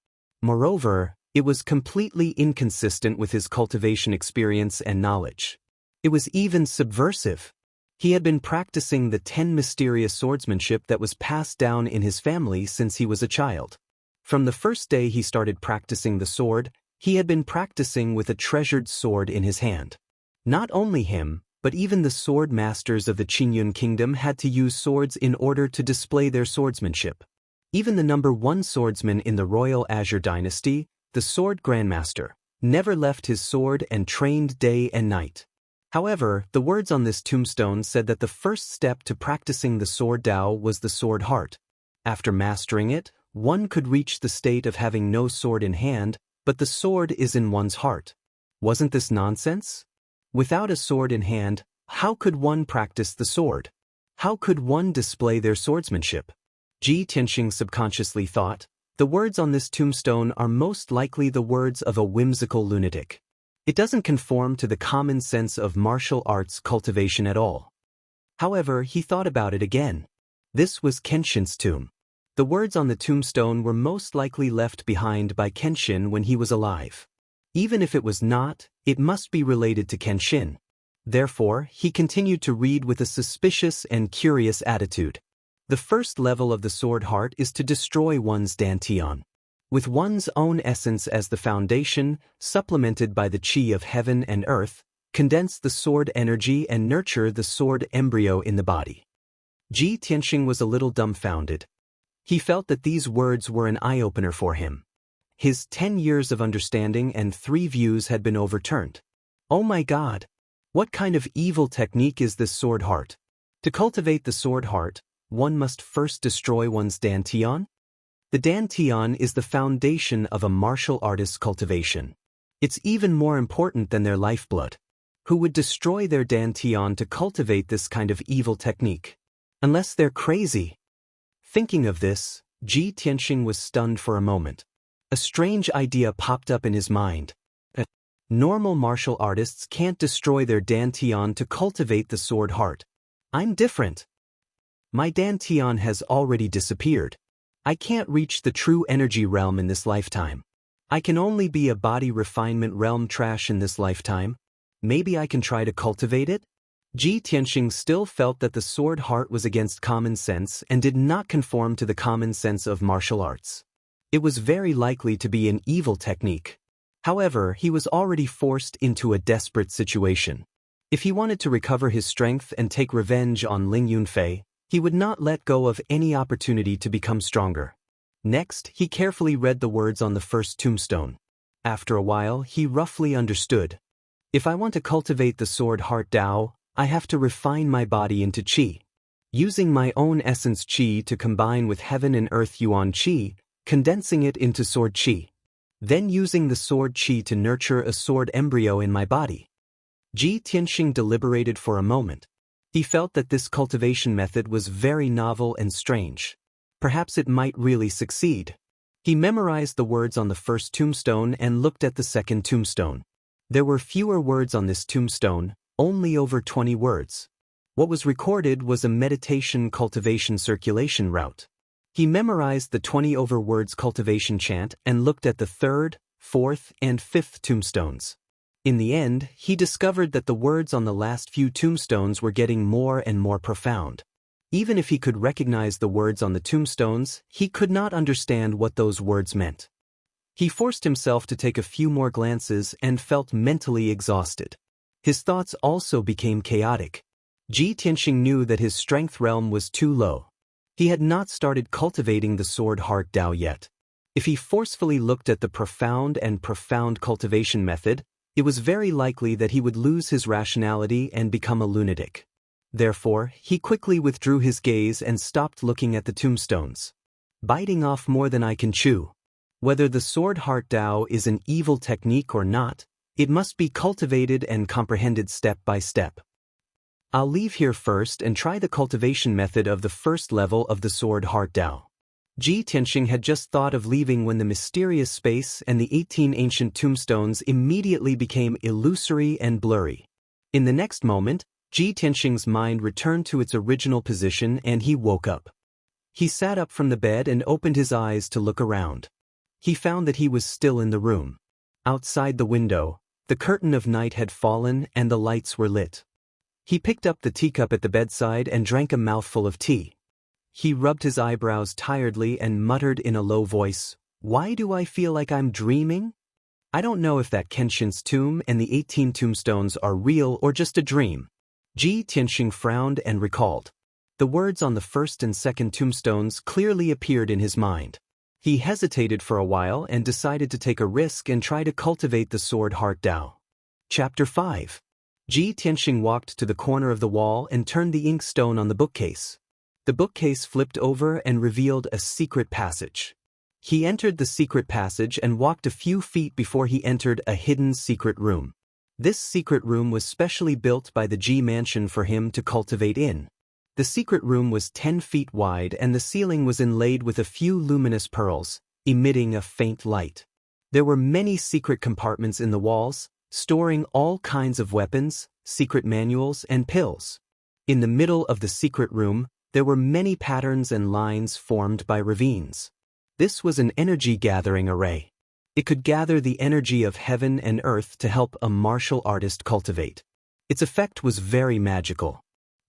Moreover, it was completely inconsistent with his cultivation experience and knowledge. It was even subversive. He had been practicing the 10 mysterious swordsmanship that was passed down in his family since he was a child. From the first day he started practicing the sword, he had been practicing with a treasured sword in his hand. Not only him, but even the sword masters of the Qingyun kingdom had to use swords in order to display their swordsmanship. Even the number 1 swordsman in the royal Azure dynasty, the sword grandmaster, never left his sword and trained day and night. However, the words on this tombstone said that the first step to practicing the sword Dao was the sword heart. After mastering it, one could reach the state of having no sword in hand, but the sword is in one's heart. Wasn't this nonsense? Without a sword in hand, how could one practice the sword? How could one display their swordsmanship? Ji Tianxing subconsciously thought, the words on this tombstone are most likely the words of a whimsical lunatic. It doesn't conform to the common sense of martial arts cultivation at all. However, he thought about it again. This was Kenshin's tomb. The words on the tombstone were most likely left behind by Kenshin when he was alive. Even if it was not, it must be related to Kenshin. Therefore, he continued to read with a suspicious and curious attitude. The first level of the sword heart is to destroy one's dantian. With one's own essence as the foundation, supplemented by the qi of heaven and earth, condense the sword energy and nurture the sword embryo in the body. Ji Tianxing was a little dumbfounded. He felt that these words were an eye-opener for him. His 10 years of understanding and 3 views had been overturned. Oh my God! What kind of evil technique is this sword heart? To cultivate the sword heart, one must first destroy one's dantian? The dantian is the foundation of a martial artist's cultivation. It's even more important than their lifeblood. Who would destroy their dantian to cultivate this kind of evil technique? Unless they're crazy. Thinking of this, Ji Tianxing was stunned for a moment. A strange idea popped up in his mind. Normal martial artists can't destroy their dantian to cultivate the sword heart. I'm different. My dantian has already disappeared. I can't reach the true energy realm in this lifetime. I can only be a body refinement realm trash in this lifetime. Maybe I can try to cultivate it? Ji Tianxing still felt that the sword heart was against common sense and did not conform to the common sense of martial arts. It was very likely to be an evil technique. However, he was already forced into a desperate situation. If he wanted to recover his strength and take revenge on Ling Yunfei, he would not let go of any opportunity to become stronger. Next, he carefully read the words on the first tombstone. After a while, he roughly understood. If I want to cultivate the sword heart Dao, I have to refine my body into qi. Using my own essence qi to combine with heaven and earth yuan qi, condensing it into sword qi. Then using the sword qi to nurture a sword embryo in my body. Ji Tianxing deliberated for a moment. He felt that this cultivation method was very novel and strange. Perhaps it might really succeed. He memorized the words on the first tombstone and looked at the second tombstone. There were fewer words on this tombstone, only over 20 words. What was recorded was a meditation cultivation circulation route. He memorized the 20 over words cultivation chant and looked at the third, fourth, and fifth tombstones. In the end, he discovered that the words on the last few tombstones were getting more and more profound. Even if he could recognize the words on the tombstones, he could not understand what those words meant. He forced himself to take a few more glances and felt mentally exhausted. His thoughts also became chaotic. Ji Tianxing knew that his strength realm was too low. He had not started cultivating the sword heart Dao yet. If he forcefully looked at the profound cultivation method, it was very likely that he would lose his rationality and become a lunatic. Therefore, he quickly withdrew his gaze and stopped looking at the tombstones. Biting off more than I can chew. Whether the sword heart Dao is an evil technique or not, it must be cultivated and comprehended step by step. I'll leave here first and try the cultivation method of the first level of the sword heart Dao. Ji Tianxing had just thought of leaving when the mysterious space and the 18 ancient tombstones immediately became illusory and blurry. In the next moment, Ji Tianxing's mind returned to its original position and he woke up. He sat up from the bed and opened his eyes to look around. He found that he was still in the room. Outside the window, the curtain of night had fallen and the lights were lit. He picked up the teacup at the bedside and drank a mouthful of tea. He rubbed his eyebrows tiredly and muttered in a low voice, "Why do I feel like I'm dreaming? I don't know if that Kenshin's tomb and the 18 tombstones are real or just a dream." Ji Tianxing frowned and recalled. The words on the first and second tombstones clearly appeared in his mind. He hesitated for a while and decided to take a risk and try to cultivate the sword heart Dao. Chapter 5. Ji Tianxing walked to the corner of the wall and turned the inkstone on the bookcase. The bookcase flipped over and revealed a secret passage. He entered the secret passage and walked a few feet before he entered a hidden secret room. This secret room was specially built by the Ji mansion for him to cultivate in. The secret room was 10 feet wide and the ceiling was inlaid with a few luminous pearls, emitting a faint light. There were many secret compartments in the walls, storing all kinds of weapons, secret manuals, and pills. In the middle of the secret room, there were many patterns and lines formed by ravines. This was an energy-gathering array. It could gather the energy of heaven and earth to help a martial artist cultivate. Its effect was very magical.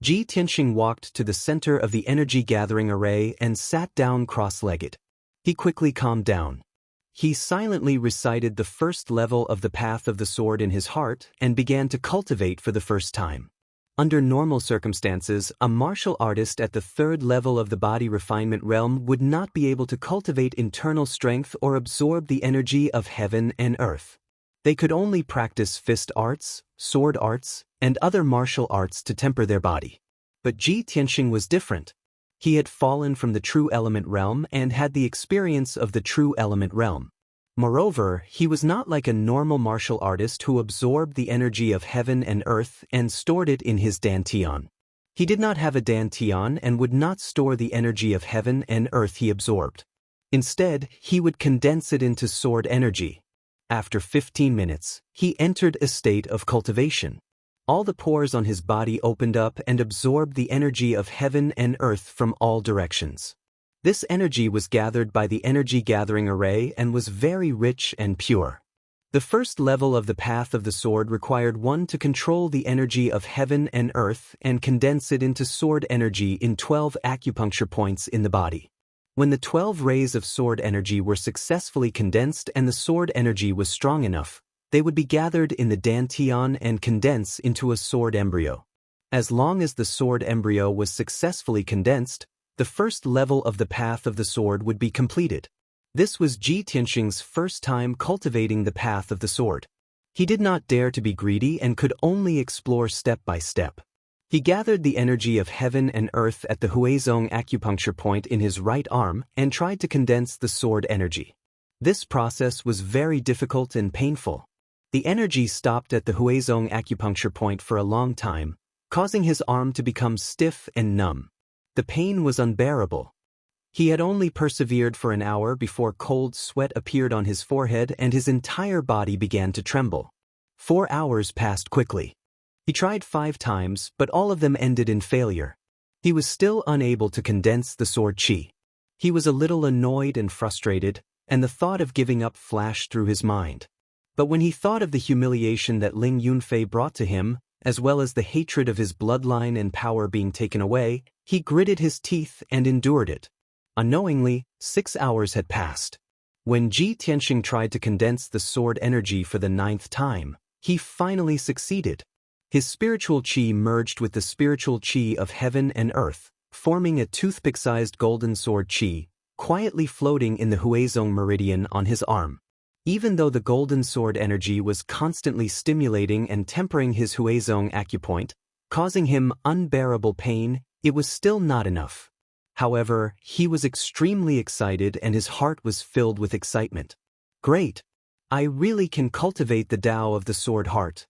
Ji Tianxing walked to the center of the energy-gathering array and sat down cross-legged. He quickly calmed down. He silently recited the first level of the path of the sword in his heart and began to cultivate for the first time. Under normal circumstances, a martial artist at the third level of the body refinement realm would not be able to cultivate internal strength or absorb the energy of heaven and earth. They could only practice fist arts, sword arts, and other martial arts to temper their body. But Ji Tianxing was different. He had fallen from the true element realm and had the experience of the true element realm. Moreover, he was not like a normal martial artist who absorbed the energy of heaven and earth and stored it in his dantian. He did not have a dantian and would not store the energy of heaven and earth he absorbed. Instead, he would condense it into sword energy. After 15 minutes, he entered a state of cultivation. All the pores on his body opened up and absorbed the energy of heaven and earth from all directions. This energy was gathered by the energy gathering array and was very rich and pure. The first level of the path of the sword required one to control the energy of heaven and earth and condense it into sword energy in 12 acupuncture points in the body. When the 12 rays of sword energy were successfully condensed and the sword energy was strong enough, they would be gathered in the dantian and condense into a sword embryo. As long as the sword embryo was successfully condensed, the first level of the path of the sword would be completed. This was Ji Tianxing's first time cultivating the path of the sword. He did not dare to be greedy and could only explore step by step. He gathered the energy of heaven and earth at the Huizong acupuncture point in his right arm and tried to condense the sword energy. This process was very difficult and painful. The energy stopped at the Huizong acupuncture point for a long time, causing his arm to become stiff and numb. The pain was unbearable. He had only persevered for an hour before cold sweat appeared on his forehead and his entire body began to tremble. 4 hours passed quickly. He tried 5 times, but all of them ended in failure. He was still unable to condense the sword qi. He was a little annoyed and frustrated, and the thought of giving up flashed through his mind. But when he thought of the humiliation that Ling Yunfei brought to him, as well as the hatred of his bloodline and power being taken away, he gritted his teeth and endured it. Unknowingly, 6 hours had passed. When Ji Tianxing tried to condense the sword energy for the 9th time, he finally succeeded. His spiritual qi merged with the spiritual qi of heaven and earth, forming a toothpick-sized golden sword qi, quietly floating in the Huizong meridian on his arm. Even though the golden sword energy was constantly stimulating and tempering his Huizong acupoint, causing him unbearable pain, it was still not enough. However, he was extremely excited and his heart was filled with excitement. Great! I really can cultivate the Tao of the sword heart.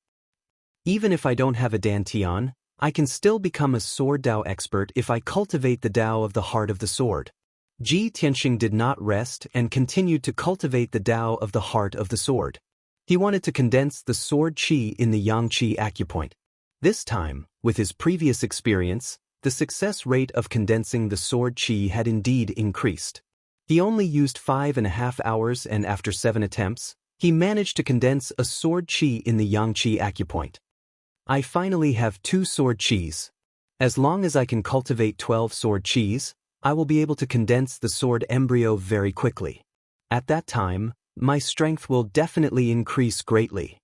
Even if I don't have a dantian, I can still become a sword Tao expert if I cultivate the Tao of the heart of the sword. Ji Tianxing did not rest and continued to cultivate the Tao of the heart of the sword. He wanted to condense the sword qi in the yang qi acupoint. This time, with his previous experience, the success rate of condensing the sword qi had indeed increased. He only used 5.5 hours and after 7 attempts, he managed to condense a sword qi in the yang qi acupoint. I finally have 2 sword qis. As long as I can cultivate 12 sword qis, I will be able to condense the sword embryo very quickly. At that time, my strength will definitely increase greatly.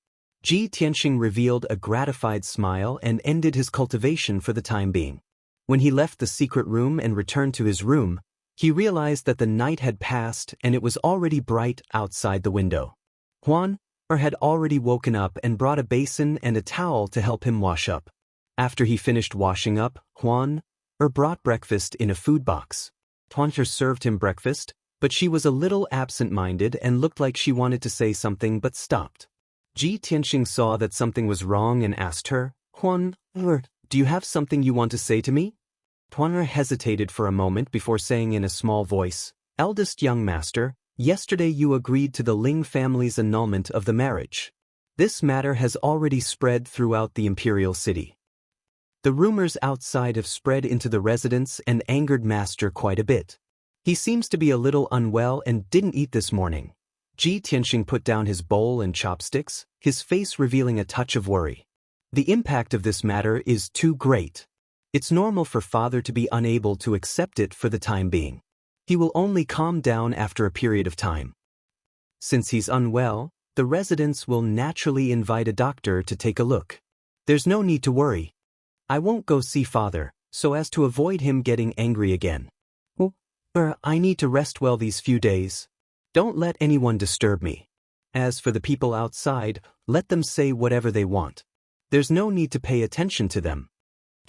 Ji Tianxing revealed a gratified smile and ended his cultivation for the time being. When he left the secret room and returned to his room, he realized that the night had passed and it was already bright outside the window. Huan had already woken up and brought a basin and a towel to help him wash up. After he finished washing up, Huan brought breakfast in a food box. Huan served him breakfast, but she was a little absent-minded and looked like she wanted to say something but stopped. Ji Tianxing saw that something was wrong and asked her, Huan, do you have something you want to say to me? Huan hesitated for a moment before saying in a small voice, Eldest young master, yesterday you agreed to the Ling family's annulment of the marriage. This matter has already spread throughout the imperial city. The rumors outside have spread into the residence and angered master quite a bit. He seems to be a little unwell and didn't eat this morning. Ji Tianxing put down his bowl and chopsticks, his face revealing a touch of worry. The impact of this matter is too great. It's normal for father to be unable to accept it for the time being. He will only calm down after a period of time. Since he's unwell, the residents will naturally invite a doctor to take a look. There's no need to worry. I won't go see father, so as to avoid him getting angry again. I need to rest well these few days. Don't let anyone disturb me. As for the people outside, let them say whatever they want. There's no need to pay attention to them.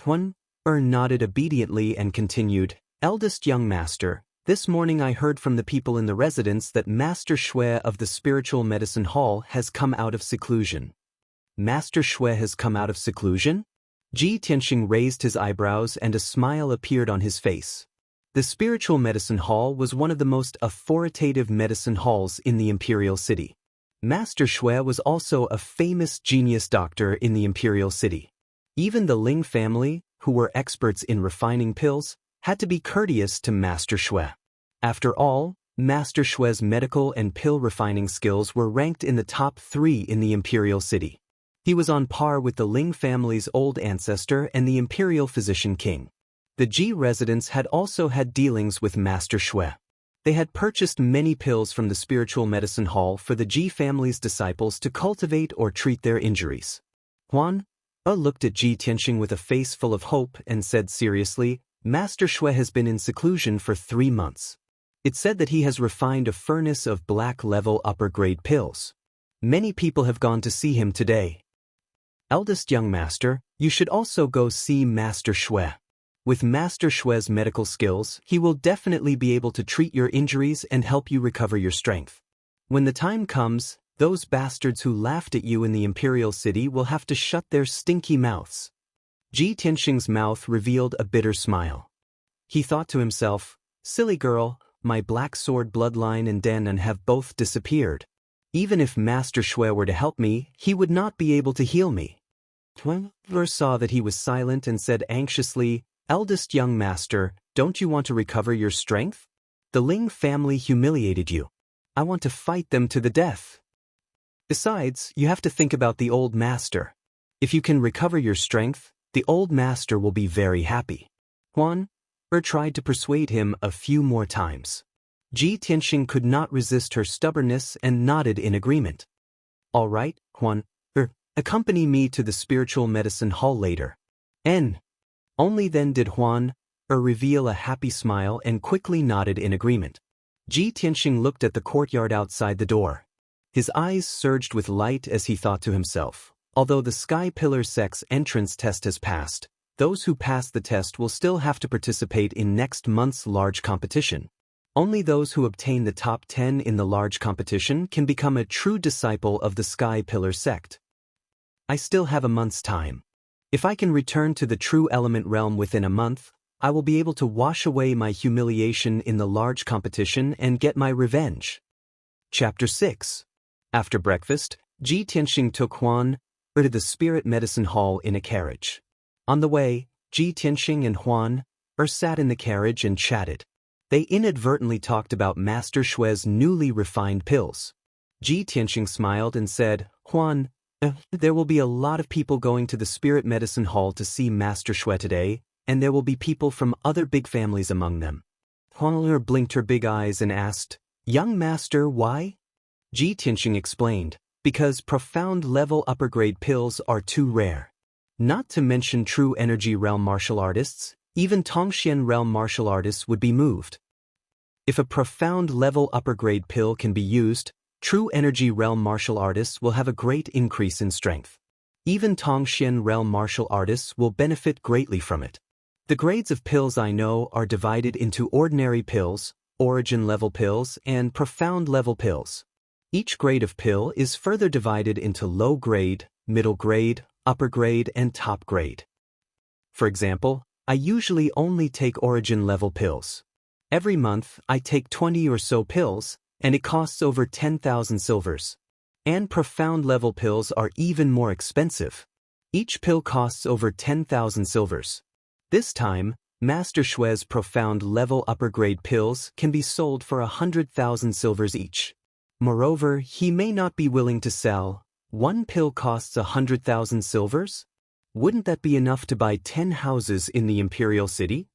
Huan nodded obediently and continued, Eldest young master, this morning I heard from the people in the residence that Master Shui of the Spiritual Medicine Hall has come out of seclusion. Master Shui has come out of seclusion? Ji Tianxing raised his eyebrows and a smile appeared on his face. The spiritual medicine hall was one of the most authoritative medicine halls in the imperial city. Master Shui was also a famous genius doctor in the imperial city. Even the Ling family, who were experts in refining pills, had to be courteous to Master Shui. After all, Master Shui's medical and pill refining skills were ranked in the top 3 in the imperial city. He was on par with the Ling family's old ancestor and the imperial physician king. The Ji residents had also had dealings with Master Shui. They had purchased many pills from the spiritual medicine hall for the Ji family's disciples to cultivate or treat their injuries. Huan looked at Ji Tianxing with a face full of hope and said seriously, Master Shui has been in seclusion for 3 months. It's said that he has refined a furnace of black-level upper-grade pills. Many people have gone to see him today. Eldest young master, you should also go see Master Shui. With Master Shui's medical skills, he will definitely be able to treat your injuries and help you recover your strength. When the time comes, those bastards who laughed at you in the imperial city will have to shut their stinky mouths. Ji Tianxing's mouth revealed a bitter smile. He thought to himself, silly girl, my black sword bloodline and Danan have both disappeared. Even if Master Shui were to help me, he would not be able to heal me. Tuan saw that he was silent and said anxiously, Eldest young master, don't you want to recover your strength? The Ling family humiliated you. I want to fight them to the death. Besides, you have to think about the old master. If you can recover your strength, the old master will be very happy. Huan tried to persuade him a few more times. Ji Tianxing could not resist her stubbornness and nodded in agreement. All right, Huan, accompany me to the spiritual medicine hall later. Only then did Huan reveal a happy smile and quickly nodded in agreement. Ji Tianxing looked at the courtyard outside the door. His eyes surged with light as he thought to himself, although the Sky Pillar Sect's entrance test has passed, those who pass the test will still have to participate in next month's large competition. Only those who obtain the top 10 in the large competition can become a true disciple of the Sky Pillar Sect. I still have a month's time. If I can return to the true element realm within a month, I will be able to wash away my humiliation in the large competition and get my revenge. Chapter 6. After breakfast, Ji Tianxing took Huan to the spirit medicine hall in a carriage. On the way, Ji Tianxing and Huan sat in the carriage and chatted. They inadvertently talked about Master Shui's newly refined pills. Ji Tianxing smiled and said, Huan, there will be a lot of people going to the spirit medicine hall to see Master Shui today, and there will be people from other big families among them. Huan blinked her big eyes and asked, Young master, why? Ji Tianxing explained, because profound level upper grade pills are too rare. Not to mention true energy realm martial artists, even Tongxian realm martial artists would be moved. If a profound level upper grade pill can be used, true energy realm martial artists will have a great increase in strength. Even Tongxian realm martial artists will benefit greatly from it. The grades of pills I know are divided into ordinary pills, origin level pills, and profound level pills. Each grade of pill is further divided into low grade, middle grade, upper grade, and top grade. For example, I usually only take origin level pills. Every month, I take 20 or so pills, and it costs over 10,000 silvers. And profound level pills are even more expensive. Each pill costs over 10,000 silvers. This time, Master Shui's profound level upper grade pills can be sold for 100,000 silvers each. Moreover, he may not be willing to sell. One pill costs 100,000 silvers? Wouldn't that be enough to buy 10 houses in the imperial city?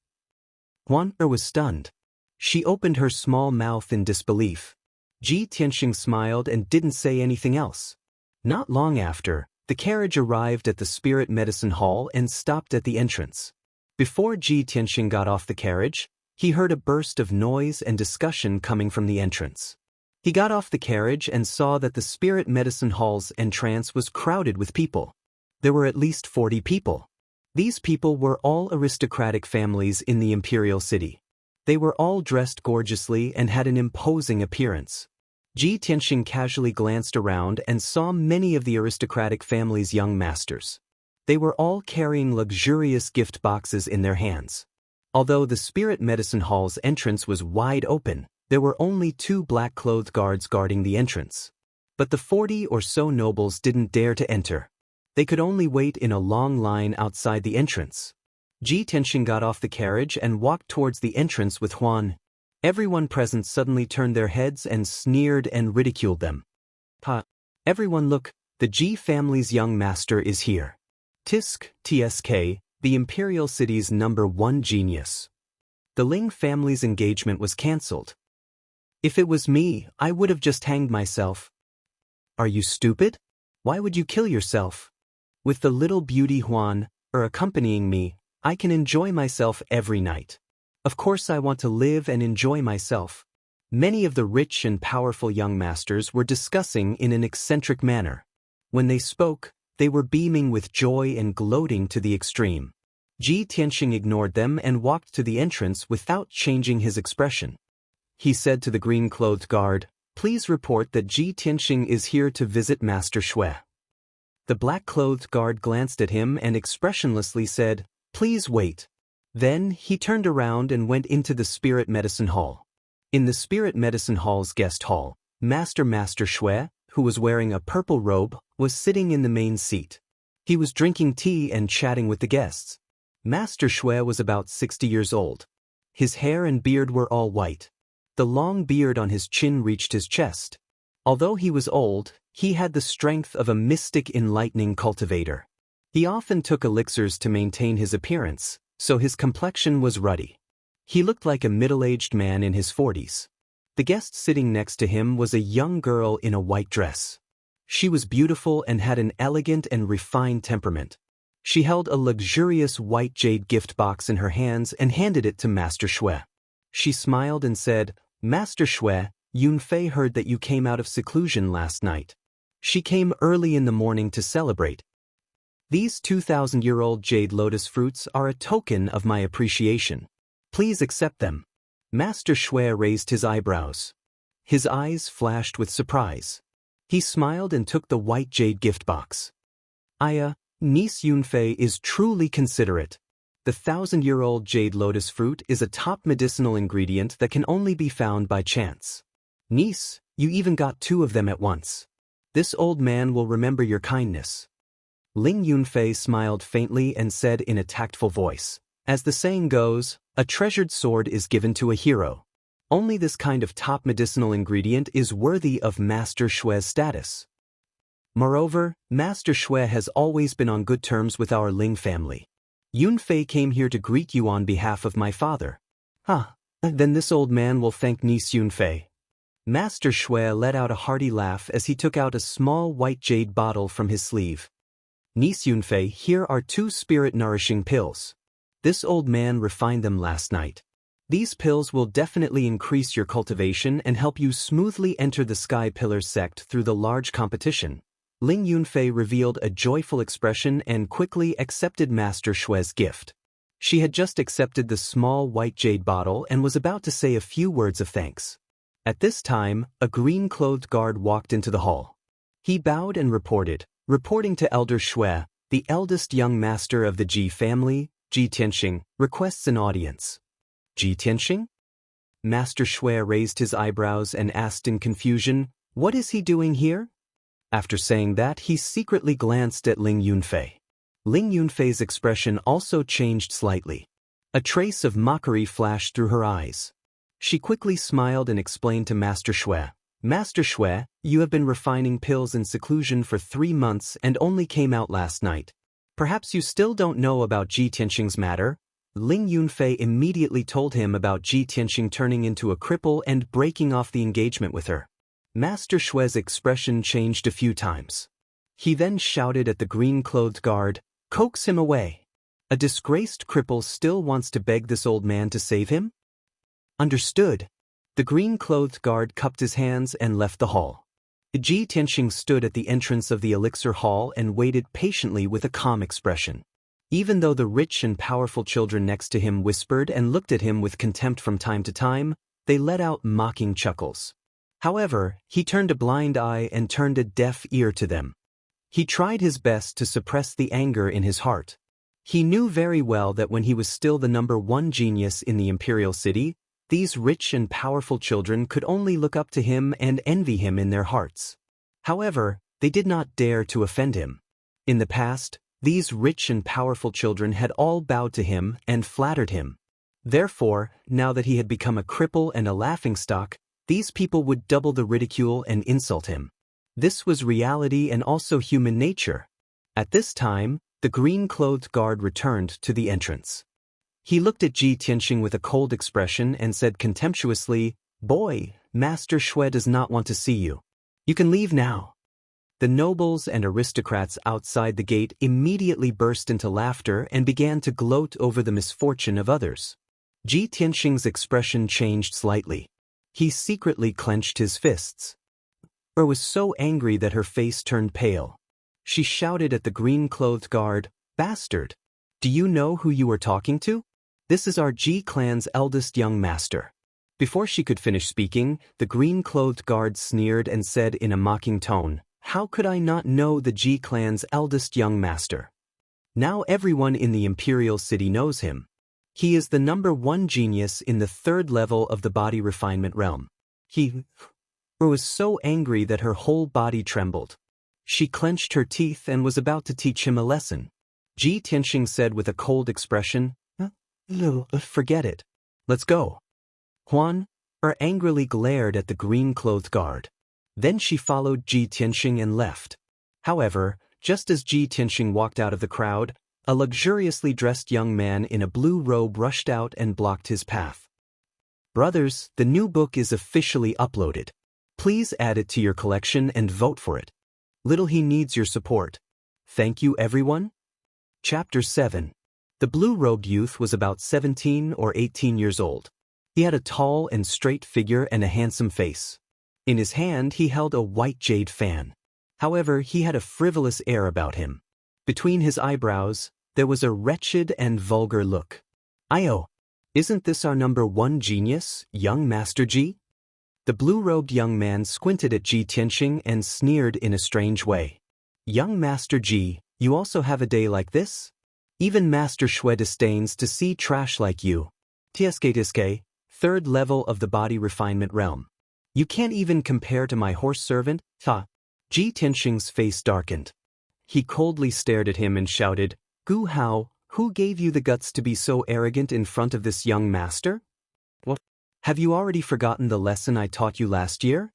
Huan was stunned. She opened her small mouth in disbelief. Ji Tianxing smiled and didn't say anything else. Not long after, the carriage arrived at the spirit medicine hall and stopped at the entrance. Before Ji Tianxing got off the carriage, he heard a burst of noise and discussion coming from the entrance. He got off the carriage and saw that the spirit medicine hall's entrance was crowded with people. There were at least 40 people. These people were all aristocratic families in the imperial city. They were all dressed gorgeously and had an imposing appearance. Ji Tianxing casually glanced around and saw many of the aristocratic family's young masters. They were all carrying luxurious gift boxes in their hands. Although the spirit medicine hall's entrance was wide open, there were only 2 black-clothed guards guarding the entrance. But the 40 or so nobles didn't dare to enter. They could only wait in a long line outside the entrance. Ji Tianxing got off the carriage and walked towards the entrance with Huan. Everyone present suddenly turned their heads and sneered and ridiculed them. "Ha! Everyone look, the Ji family's young master is here. TSK, the imperial city's #1 genius." The Ling family's engagement was cancelled. "If it was me, I would have just hanged myself." "Are you stupid? Why would you kill yourself? With the little beauty Huan, accompanying me, I can enjoy myself every night. Of course I want to live and enjoy myself." Many of the rich and powerful young masters were discussing in an eccentric manner. When they spoke, they were beaming with joy and gloating to the extreme. Ji Tianxing ignored them and walked to the entrance without changing his expression. He said to the green-clothed guard, "Please report that Ji Tianxing is here to visit Master Shui." The black-clothed guard glanced at him and expressionlessly said, "Please wait." Then he turned around and went into the spirit medicine hall. In the spirit medicine hall's guest hall, Master Shui, who was wearing a purple robe, was sitting in the main seat. He was drinking tea and chatting with the guests. Master Shui was about 60 years old. His hair and beard were all white. The long beard on his chin reached his chest. Although he was old, he had the strength of a mystic enlightening cultivator. He often took elixirs to maintain his appearance, so his complexion was ruddy. He looked like a middle-aged man in his 40s. The guest sitting next to him was a young girl in a white dress. She was beautiful and had an elegant and refined temperament. She held a luxurious white jade gift box in her hands and handed it to Master Shui. She smiled and said, "Master Shui, Yunfei heard that you came out of seclusion last night. She came early in the morning to celebrate. These 2,000-year-old jade lotus fruits are a token of my appreciation. Please accept them." Master Shui raised his eyebrows. His eyes flashed with surprise. He smiled and took the white jade gift box. Niece Yunfei is truly considerate. The 1,000-year-old jade lotus fruit is a top medicinal ingredient that can only be found by chance. Niece, you even got 2 of them at once. This old man will remember your kindness. Ling Yunfei smiled faintly and said in a tactful voice, "As the saying goes, a treasured sword is given to a hero. Only this kind of top medicinal ingredient is worthy of Master Shui's status. Moreover, Master Shui has always been on good terms with our Ling family. Yunfei came here to greet you on behalf of my father." Then this old man will thank niece Yunfei." Master Shui let out a hearty laugh as he took out a small white jade bottle from his sleeve. "Niece Yunfei, here are 2 spirit-nourishing pills. This old man refined them last night. These pills will definitely increase your cultivation and help you smoothly enter the Sky Pillar sect through the large competition." Ling Yunfei revealed a joyful expression and quickly accepted Master Shui's gift. She had just accepted the small white jade bottle and was about to say a few words of thanks. At this time, a green-clothed guard walked into the hall. He bowed and reporting to Elder Shui, the eldest young master of the Ji family, Ji Tianxing, requests an audience. Ji Tianxing? Master Shui raised his eyebrows and asked in confusion, "What is he doing here?" After saying that, he secretly glanced at Ling Yunfei. Ling Yunfei's expression also changed slightly. A trace of mockery flashed through her eyes. She quickly smiled and explained to Master Shui, "Master Shui, you have been refining pills in seclusion for 3 months and only came out last night. Perhaps you still don't know about Ji Tianxing's matter?" Ling Yunfei immediately told him about Ji Tianxing turning into a cripple and breaking off the engagement with her. Master Shui's expression changed a few times. He then shouted at the green-clothed guard, "Coax him away. A disgraced cripple still wants to beg this old man to save him?" "Understood." The green-clothed guard cupped his hands and left the hall. Ji Tianxing stood at the entrance of the elixir hall and waited patiently with a calm expression. Even though the rich and powerful children next to him whispered and looked at him with contempt from time to time, they let out mocking chuckles. However, he turned a blind eye and turned a deaf ear to them. He tried his best to suppress the anger in his heart. He knew very well that when he was still the #1 genius in the imperial city, these rich and powerful children could only look up to him and envy him in their hearts. However, they did not dare to offend him. In the past, these rich and powerful children had all bowed to him and flattered him. Therefore, now that he had become a cripple and a laughingstock, these people would double the ridicule and insult him. This was reality and also human nature. At this time, the green-clothed guard returned to the entrance. He looked at Ji Tianxing with a cold expression and said contemptuously, "Boy, Master Shui does not want to see you. You can leave now." The nobles and aristocrats outside the gate immediately burst into laughter and began to gloat over the misfortune of others. Ji Tianxing's expression changed slightly. He secretly clenched his fists. Her was so angry that her face turned pale. She shouted at the green-clothed guard, "Bastard! Do you know who you are talking to? This is our Ji clan's eldest young master." Before she could finish speaking, the green-clothed guard sneered and said in a mocking tone, "How could I not know the Ji clan's eldest young master? Now everyone in the imperial city knows him. He is the #1 genius in the 3rd level of the body refinement realm." Her was so angry that her whole body trembled. She clenched her teeth and was about to teach him a lesson. Ji Tianxing said with a cold expression, "Forget it. Let's go." Huan angrily glared at the green-clothed guard. Then she followed Ji Tianxing and left. However, just as Ji Tianxing walked out of the crowd, a luxuriously dressed young man in a blue robe rushed out and blocked his path. "Brothers, the new book is officially uploaded. Please add it to your collection and vote for it. Little he needs your support. Thank you, everyone." Chapter 7. The blue-robed youth was about 17 or 18 years old. He had a tall and straight figure and a handsome face. In his hand he held a white jade fan. However, he had a frivolous air about him. Between his eyebrows, there was a wretched and vulgar look. "Io, isn't this our #1 genius, young Master Ji?" The blue-robed young man squinted at Ji Tianxing and sneered in a strange way. "Young Master Ji, you also have a day like this? Even Master Shui disdains to see trash like you. Tiske, 3rd level of the body refinement realm. You can't even compare to my horse servant, Ta." Ji Tianxing's face darkened. He coldly stared at him and shouted, "Gu Hao, who gave you the guts to be so arrogant in front of this young master? What? Have you already forgotten the lesson I taught you last year?"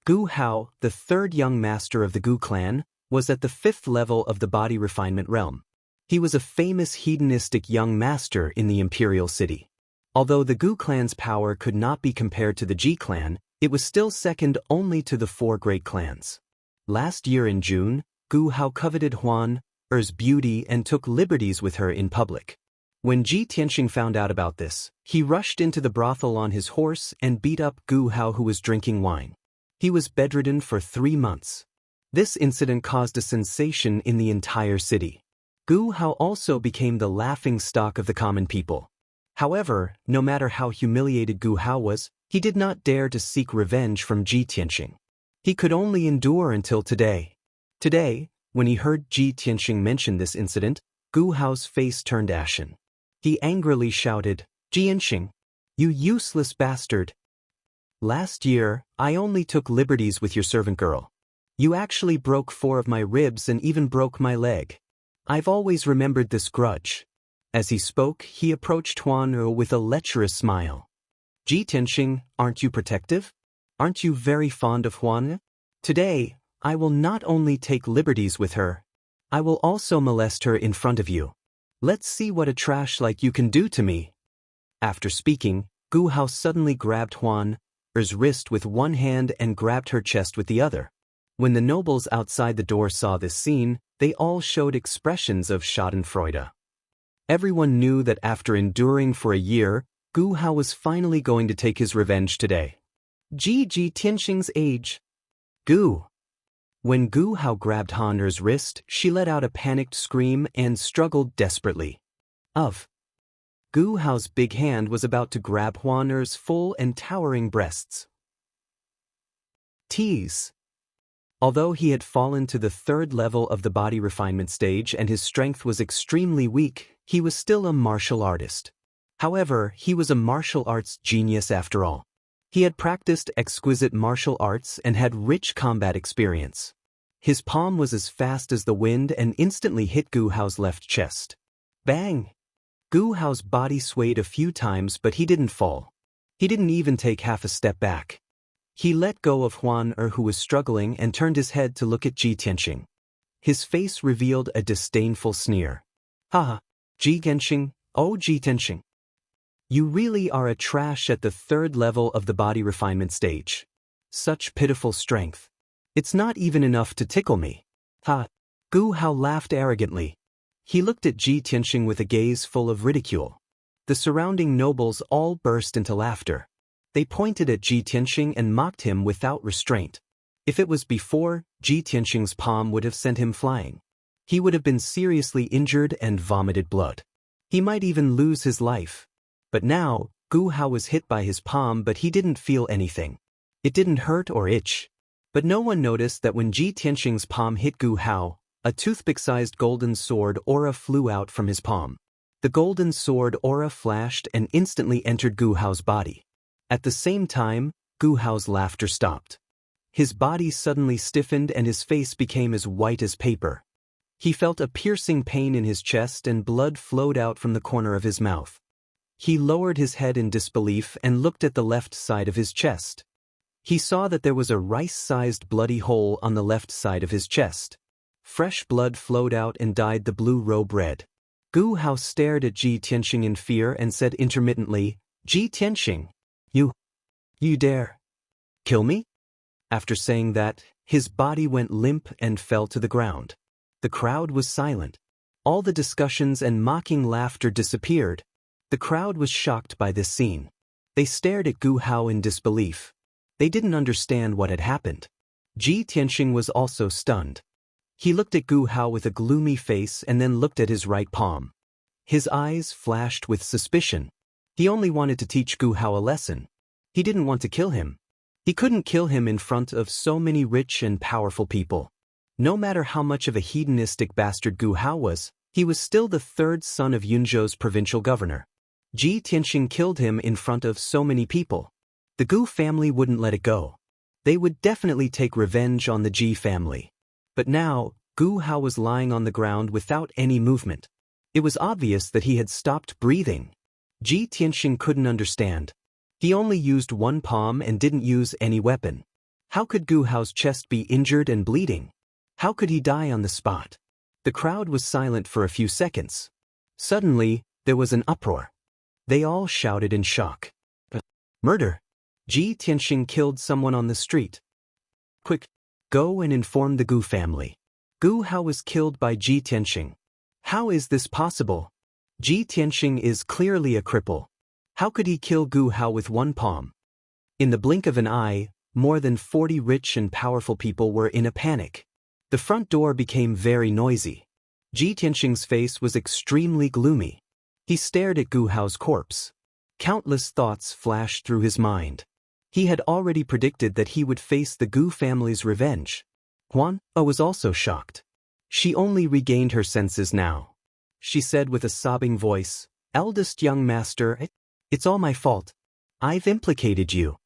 Gu Hao, the 3rd young master of the Gu clan, was at the 5th level of the body refinement realm. He was a famous hedonistic young master in the imperial city. Although the Gu clan's power could not be compared to the Ji clan, it was still second only to the 4 great clans. Last year in June, Gu Hao coveted Huan's beauty and took liberties with her in public. When Ji Tianxing found out about this, he rushed into the brothel on his horse and beat up Gu Hao, who was drinking wine. He was bedridden for 3 months. This incident caused a sensation in the entire city. Gu Hao also became the laughing stock of the common people. However, no matter how humiliated Gu Hao was, he did not dare to seek revenge from Ji Tianxing. He could only endure until today. Today, when he heard Ji Tianxing mention this incident, Gu Hao's face turned ashen. He angrily shouted, "Ji Tianxing, you useless bastard! Last year, I only took liberties with your servant girl. You actually broke 4 of my ribs and even broke my leg. I've always remembered this grudge." As he spoke, he approached Huan with a lecherous smile. "Ji Tianxing, aren't you protective? Aren't you very fond of Huan? Today, I will not only take liberties with her, I will also molest her in front of you. Let's see what a trash like you can do to me." After speaking, Gu Hao suddenly grabbed Huan's wrist with one hand and grabbed her chest with the other. When the nobles outside the door saw this scene, they all showed expressions of schadenfreude. Everyone knew that after enduring for a year, Gu Hao was finally going to take his revenge today. Ji Tianxing's age. Gu. When Gu Hao grabbed Huan's wrist, she let out a panicked scream and struggled desperately. Gu Hao's big hand was about to grab Huan's full and towering breasts. Tease. Although he had fallen to the third level of the body refinement stage and his strength was extremely weak, he was still a martial artist. However, he was a martial arts genius after all. He had practiced exquisite martial arts and had rich combat experience. His palm was as fast as the wind and instantly hit Gu Hao's left chest. Bang! Gu Hao's body swayed a few times but he didn't fall. He didn't even take half a step back. He let go of Huan who was struggling and turned his head to look at Ji Tianxing. His face revealed a disdainful sneer. Haha, Ji Tianxing, oh Ji Tianxing. You really are a trash at the third level of the body refinement stage. Such pitiful strength. It's not even enough to tickle me. Ha! Gu Hao laughed arrogantly. He looked at Ji Tianxing with a gaze full of ridicule. The surrounding nobles all burst into laughter. They pointed at Ji Tianxing and mocked him without restraint. If it was before, Ji Tianxing's palm would have sent him flying. He would have been seriously injured and vomited blood. He might even lose his life. But now, Gu Hao was hit by his palm but he didn't feel anything. It didn't hurt or itch. But no one noticed that when Ji Tianxing's palm hit Gu Hao, a toothpick-sized golden sword aura flew out from his palm. The golden sword aura flashed and instantly entered Gu Hao's body. At the same time, Gu Hao's laughter stopped. His body suddenly stiffened and his face became as white as paper. He felt a piercing pain in his chest and blood flowed out from the corner of his mouth. He lowered his head in disbelief and looked at the left side of his chest. He saw that there was a rice-sized bloody hole on the left side of his chest. Fresh blood flowed out and dyed the blue robe red. Gu Hao stared at Ji Tianxing in fear and said intermittently, Ji Tianxing, you dare kill me? After saying that, his body went limp and fell to the ground. The crowd was silent. All the discussions and mocking laughter disappeared. The crowd was shocked by this scene. They stared at Gu Hao in disbelief. They didn't understand what had happened. Ji Tianxing was also stunned. He looked at Gu Hao with a gloomy face and then looked at his right palm. His eyes flashed with suspicion. He only wanted to teach Gu Hao a lesson. He didn't want to kill him. He couldn't kill him in front of so many rich and powerful people. No matter how much of a hedonistic bastard Gu Hao was, he was still the third son of Yunzhou's provincial governor. Ji Tianxing killed him in front of so many people. The Gu family wouldn't let it go. They would definitely take revenge on the Ji family. But now, Gu Hao was lying on the ground without any movement. It was obvious that he had stopped breathing. Ji Tianxing couldn't understand. He only used one palm and didn't use any weapon. How could Gu Hao's chest be injured and bleeding? How could he die on the spot? The crowd was silent for a few seconds. Suddenly, there was an uproar. They all shouted in shock. Murder! Ji Tianxing killed someone on the street. Quick, go and inform the Gu family. Gu Hao was killed by Ji Tianxing. How is this possible? Ji Tianxing is clearly a cripple. How could he kill Gu Hao with one palm? In the blink of an eye, more than 40 rich and powerful people were in a panic. The front door became very noisy. Ji Tianxing's face was extremely gloomy. He stared at Gu Hao's corpse. Countless thoughts flashed through his mind. He had already predicted that he would face the Gu family's revenge. Huan was also shocked. She only regained her senses now. She said with a sobbing voice, Eldest young master, it's all my fault. I've implicated you.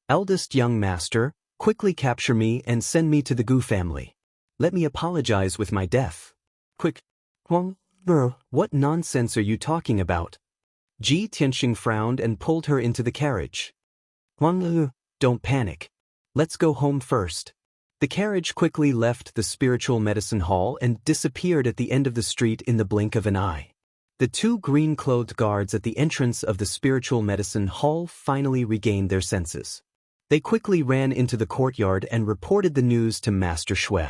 Eldest young master, quickly capture me and send me to the Gu family. Let me apologize with my death. Quick, Huang, what nonsense are you talking about? Ji Tianxing frowned and pulled her into the carriage. Huang, don't panic. Let's go home first. The carriage quickly left the spiritual medicine hall and disappeared at the end of the street in the blink of an eye. The two green-clothed guards at the entrance of the spiritual medicine hall finally regained their senses. They quickly ran into the courtyard and reported the news to Master Shui.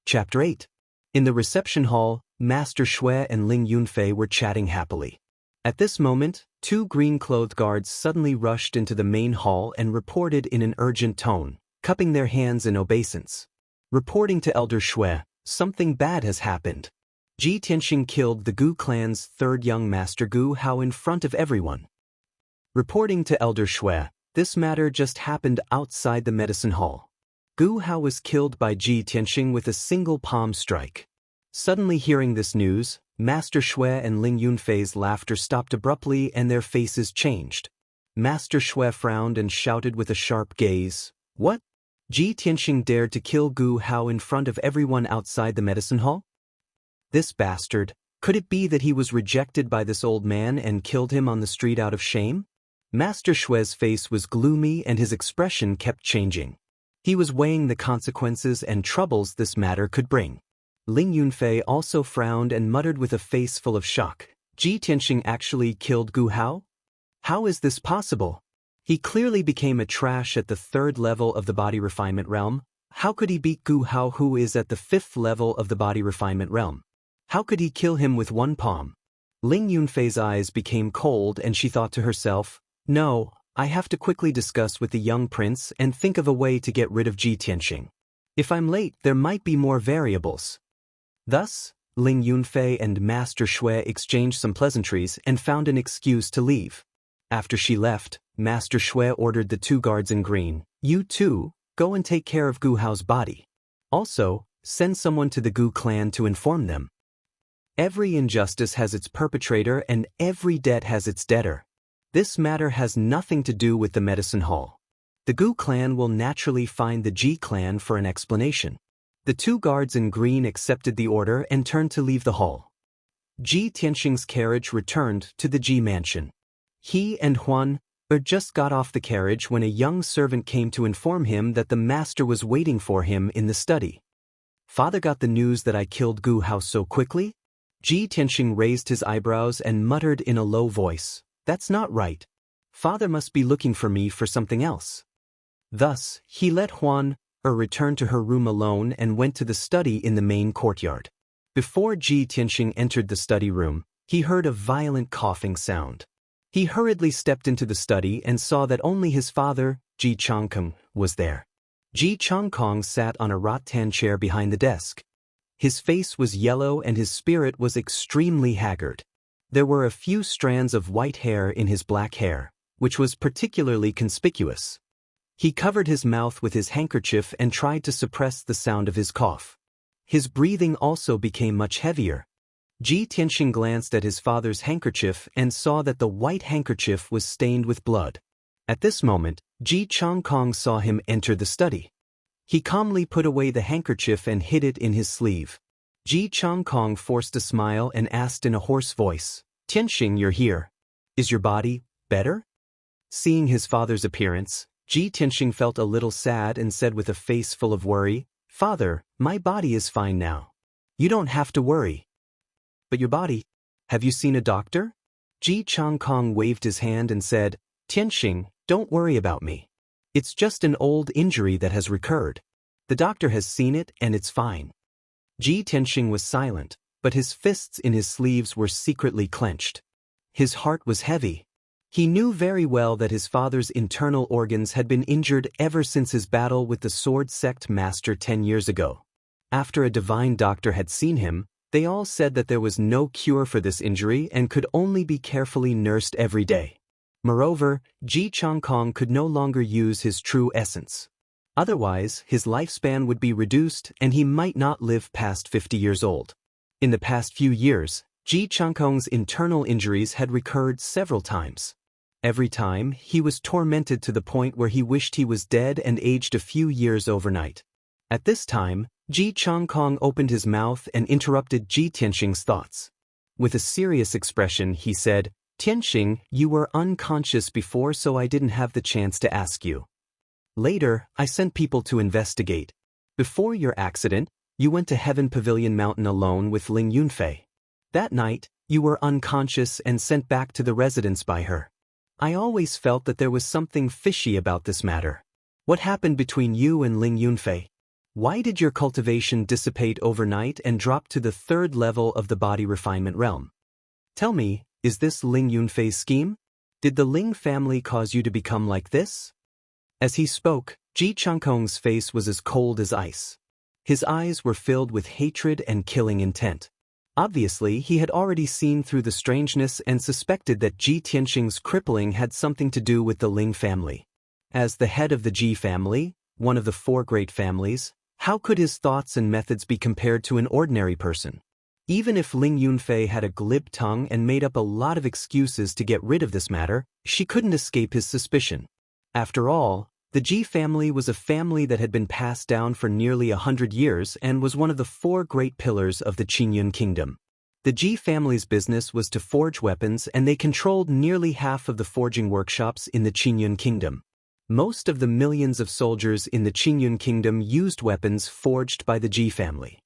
Chapter 8. In the reception hall, Master Shui and Ling Yunfei were chatting happily. At this moment, two green-clothed guards suddenly rushed into the main hall and reported in an urgent tone, cupping their hands in obeisance. Reporting to Elder Shui, something bad has happened. Ji Tianxing killed the Gu clan's third young master Gu Hao in front of everyone. Reporting to Elder Shui, this matter just happened outside the medicine hall. Gu Hao was killed by Ji Tianxing with a single palm strike. Suddenly hearing this news, Master Shui and Ling Yunfei's laughter stopped abruptly and their faces changed. Master Shui frowned and shouted with a sharp gaze, "What? Ji Tianxing dared to kill Gu Hao in front of everyone outside the medicine hall? This bastard, could it be that he was rejected by this old man and killed him on the street out of shame?" Master Shui's face was gloomy and his expression kept changing. He was weighing the consequences and troubles this matter could bring. Ling Yunfei also frowned and muttered with a face full of shock, "Ji Tianxing actually killed Gu Hao? How is this possible? He clearly became a trash at the 3rd level of the body refinement realm. How could he beat Gu Hao, who is at the 5th level of the body refinement realm? How could he kill him with one palm?" Ling Yunfei's eyes became cold and she thought to herself, "No, I have to quickly discuss with the young prince and think of a way to get rid of Ji Tianxing. If I'm late, there might be more variables." Thus, Ling Yunfei and Master Shui exchanged some pleasantries and found an excuse to leave. After she left, Master Shui ordered the 2 guards in green, "You two, go and take care of Gu Hao's body. Also, send someone to the Gu clan to inform them. Every injustice has its perpetrator and every debt has its debtor. This matter has nothing to do with the medicine hall. The Gu clan will naturally find the Ji clan for an explanation." The 2 guards in green accepted the order and turned to leave the hall. Ji Tianxing's carriage returned to the Ji mansion. He and Huan just got off the carriage when a young servant came to inform him that the master was waiting for him in the study. "Father got the news that I killed Gu Hao so quickly?" Ji Tianxing raised his eyebrows and muttered in a low voice, "That's not right. Father must be looking for me for something else." Thus, he let Huan return to her room alone and went to the study in the main courtyard. Before Ji Tianxing entered the study room, he heard a violent coughing sound. He hurriedly stepped into the study and saw that only his father, Ji Changkong, was there. Ji Changkong sat on a rattan chair behind the desk. His face was yellow and his spirit was extremely haggard. There were a few strands of white hair in his black hair, which was particularly conspicuous. He covered his mouth with his handkerchief and tried to suppress the sound of his cough. His breathing also became much heavier. Ji Tianxing glanced at his father's handkerchief and saw that the white handkerchief was stained with blood. At this moment, Ji Changkong saw him enter the study. He calmly put away the handkerchief and hid it in his sleeve. Ji Changkong forced a smile and asked in a hoarse voice, "Tianxing, you're here. Is your body better?" Seeing his father's appearance, Ji Tianxing felt a little sad and said with a face full of worry, "Father, my body is fine now. You don't have to worry." "But your body? Have you seen a doctor?" Ji Changkong waved his hand and said, "Tianxing, don't worry about me. It's just an old injury that has recurred. The doctor has seen it and it's fine." Ji Tianxing was silent, but his fists in his sleeves were secretly clenched. His heart was heavy. He knew very well that his father's internal organs had been injured ever since his battle with the sword sect master 10 years ago. After a divine doctor had seen him, they all said that there was no cure for this injury and could only be carefully nursed every day. Moreover, Ji Changkong could no longer use his true essence. Otherwise, his lifespan would be reduced and he might not live past 50 years old. In the past few years, Ji Changkong's internal injuries had recurred several times. Every time, he was tormented to the point where he wished he was dead and aged a few years overnight. At this time, Ji Changkong opened his mouth and interrupted Ji Tianxing's thoughts. With a serious expression, he said, "Tianxing, you were unconscious before, so I didn't have the chance to ask you. Later, I sent people to investigate. Before your accident, you went to Heaven Pavilion Mountain alone with Ling Yunfei. That night, you were unconscious and sent back to the residence by her. I always felt that there was something fishy about this matter. What happened between you and Ling Yunfei? Why did your cultivation dissipate overnight and drop to the 3rd level of the body refinement realm? Tell me, is this Ling Yunfei's scheme? Did the Ling family cause you to become like this?" As he spoke, Ji Changkong's face was as cold as ice. His eyes were filled with hatred and killing intent. Obviously, he had already seen through the strangeness and suspected that Ji Tianxing's crippling had something to do with the Ling family. As the head of the Ji family, one of the four great families, how could his thoughts and methods be compared to an ordinary person? Even if Ling Yunfei had a glib tongue and made up a lot of excuses to get rid of this matter, she couldn't escape his suspicion. After all, the Ji family was a family that had been passed down for nearly 100 years and was one of the four great pillars of the Qingyun kingdom. The Ji family's business was to forge weapons, and they controlled nearly half of the forging workshops in the Qingyun kingdom. Most of the millions of soldiers in the Qingyun kingdom used weapons forged by the Ji family.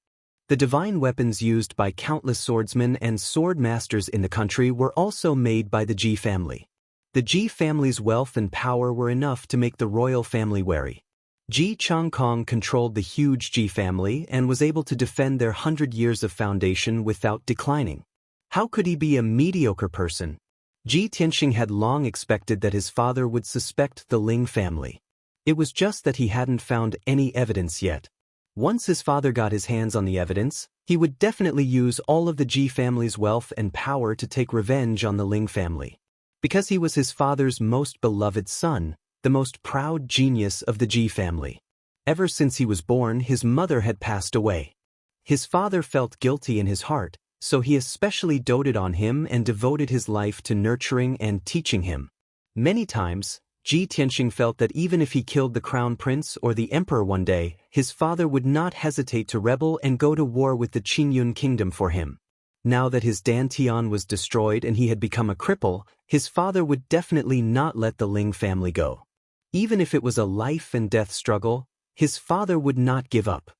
The divine weapons used by countless swordsmen and sword masters in the country were also made by the Ji family. The Ji family's wealth and power were enough to make the royal family wary. Ji Changkong controlled the huge Ji family and was able to defend their 100 years of foundation without declining. How could he be a mediocre person? Ji Tianxing had long expected that his father would suspect the Ling family. It was just that he hadn't found any evidence yet. Once his father got his hands on the evidence, he would definitely use all of the Ji family's wealth and power to take revenge on the Ling family. Because he was his father's most beloved son, the most proud genius of the Ji family. Ever since he was born, his mother had passed away. His father felt guilty in his heart, so he especially doted on him and devoted his life to nurturing and teaching him. Many times, Ji Tianxing felt that even if he killed the crown prince or the emperor one day, his father would not hesitate to rebel and go to war with the Qingyun kingdom for him. Now that his dantian was destroyed and he had become a cripple, his father would definitely not let the Ling family go. Even if it was a life and death struggle, his father would not give up.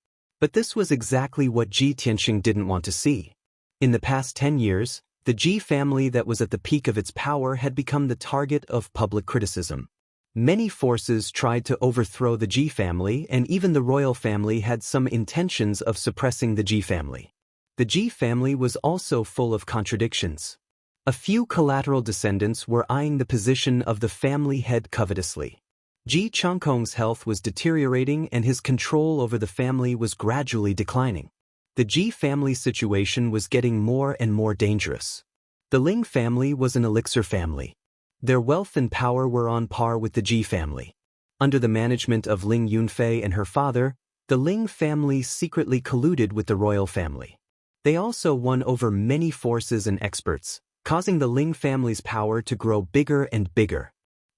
But this was exactly what Ji Tianxing didn't want to see. In the past 10 years, the Ji family that was at the peak of its power had become the target of public criticism. Many forces tried to overthrow the Ji family, and even the royal family had some intentions of suppressing the Ji family. The Ji family was also full of contradictions. A few collateral descendants were eyeing the position of the family head covetously. Ji Changkong's health was deteriorating and his control over the family was gradually declining. The Ji family situation was getting more and more dangerous. The Ling family was an elixir family. Their wealth and power were on par with the Ji family. Under the management of Ling Yunfei and her father, the Ling family secretly colluded with the royal family. They also won over many forces and experts, causing the Ling family's power to grow bigger and bigger.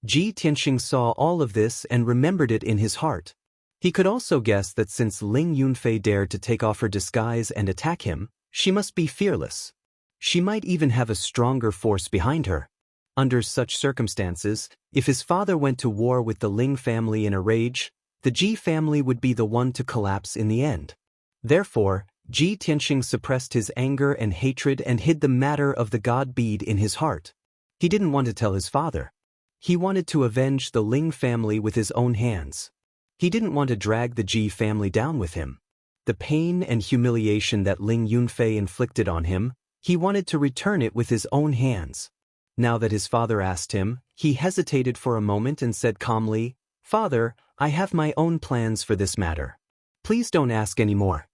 Ji Tianxing saw all of this and remembered it in his heart. He could also guess that since Ling Yunfei dared to take off her disguise and attack him, she must be fearless. She might even have a stronger force behind her. Under such circumstances, if his father went to war with the Ling family in a rage, the Ji family would be the one to collapse in the end. Therefore, Ji Tianxing suppressed his anger and hatred and hid the matter of the god bead in his heart. He didn't want to tell his father. He wanted to avenge the Ling family with his own hands. He didn't want to drag the Ji family down with him. The pain and humiliation that Ling Yunfei inflicted on him, he wanted to return it with his own hands. Now that his father asked him, he hesitated for a moment and said calmly, "Father, I have my own plans for this matter. Please don't ask any more.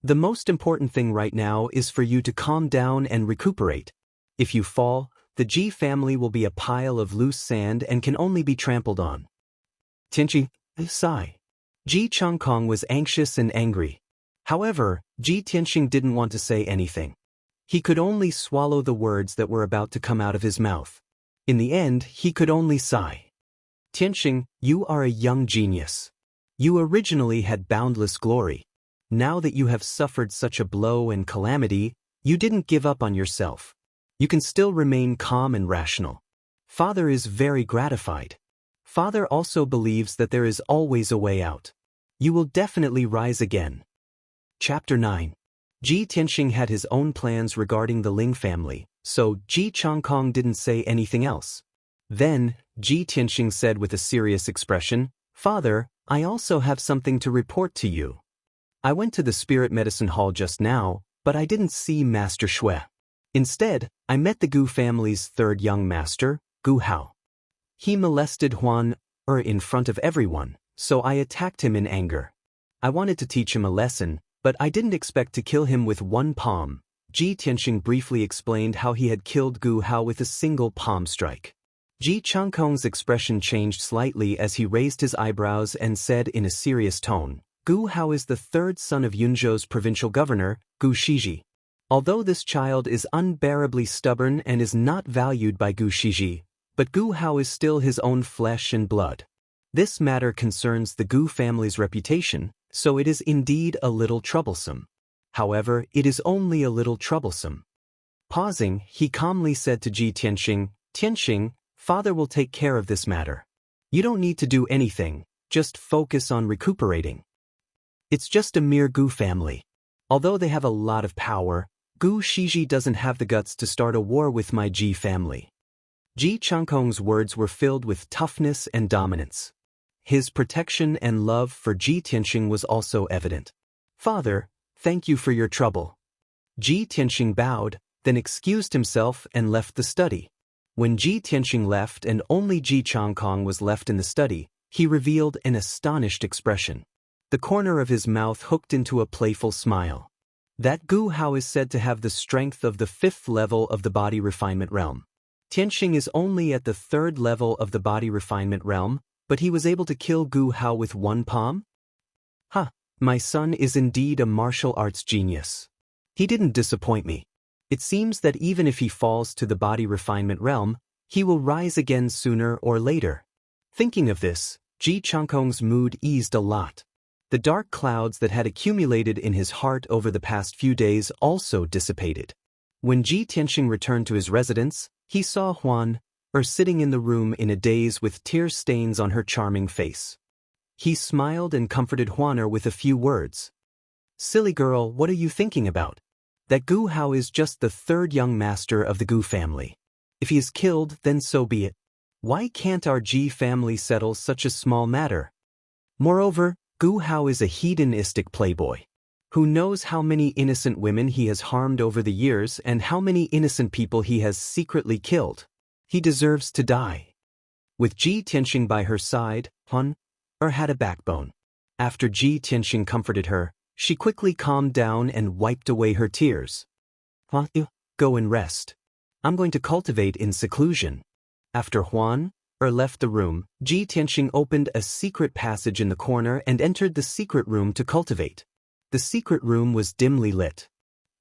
The most important thing right now is for you to calm down and recuperate. If you fall, the Ji family will be a pile of loose sand and can only be trampled on." Tianxing, sigh. Ji Changkong was anxious and angry. However, Ji Tianxing didn't want to say anything. He could only swallow the words that were about to come out of his mouth. In the end, he could only sigh. Tianxing, you are a young genius. You originally had boundless glory. Now that you have suffered such a blow and calamity, you didn't give up on yourself. You can still remain calm and rational. Father is very gratified. Father also believes that there is always a way out. You will definitely rise again. Chapter 9. Ji Tianxing had his own plans regarding the Ling family, so Ji Changkong didn't say anything else. Then, Ji Tianxing said with a serious expression, "Father, I also have something to report to you. I went to the spirit medicine hall just now, but I didn't see Master Shui. Instead, I met the Gu family's third young master, Gu Hao. He molested Huan in front of everyone, so I attacked him in anger. I wanted to teach him a lesson, but I didn't expect to kill him with one palm." Ji Tianxing briefly explained how he had killed Gu Hao with a single palm strike. Ji Changkong's expression changed slightly as he raised his eyebrows and said in a serious tone, Gu Hao is the third son of Yunzhou's provincial governor, Gu Shiji. Although this child is unbearably stubborn and is not valued by Gu Shiji, but Gu Hao is still his own flesh and blood. This matter concerns the Gu family's reputation, so it is indeed a little troublesome. However, it is only a little troublesome. Pausing, he calmly said to Ji Tianxing, Tianxing, father will take care of this matter. You don't need to do anything, just focus on recuperating. It's just a mere Gu family. Although they have a lot of power, Gu Shiji doesn't have the guts to start a war with my Ji family. Ji Changkong's words were filled with toughness and dominance. His protection and love for Ji Tianxing was also evident. Father, thank you for your trouble. Ji Tianxing bowed, then excused himself and left the study. When Ji Tianxing left and only Ji Changkong was left in the study, he revealed an astonished expression. The corner of his mouth hooked into a playful smile. That Gu Hao is said to have the strength of the 5th level of the body refinement realm. Tianxing is only at the 3rd level of the body refinement realm, but he was able to kill Gu Hao with one palm? My son is indeed a martial arts genius. He didn't disappoint me. It seems that even if he falls to the body refinement realm, he will rise again sooner or later. Thinking of this, Ji Changkong's mood eased a lot. The dark clouds that had accumulated in his heart over the past few days also dissipated. When Ji Tianxing returned to his residence, he saw Huan sitting in the room in a daze with tear stains on her charming face. He smiled and comforted Huaner with a few words. Silly girl, what are you thinking about? That Gu Hao is just the 3rd young master of the Gu family. If he is killed, then so be it. Why can't our Ji family settle such a small matter? Moreover, Gu Hao is a hedonistic playboy. Who knows how many innocent women he has harmed over the years and how many innocent people he has secretly killed. He deserves to die. With Ji Tianxing by her side, Huan had a backbone. After Ji Tianxing comforted her, she quickly calmed down and wiped away her tears. Go and rest. I'm going to cultivate in seclusion. After Huan left the room, Ji Tianxing opened a secret passage in the corner and entered the secret room to cultivate. The secret room was dimly lit.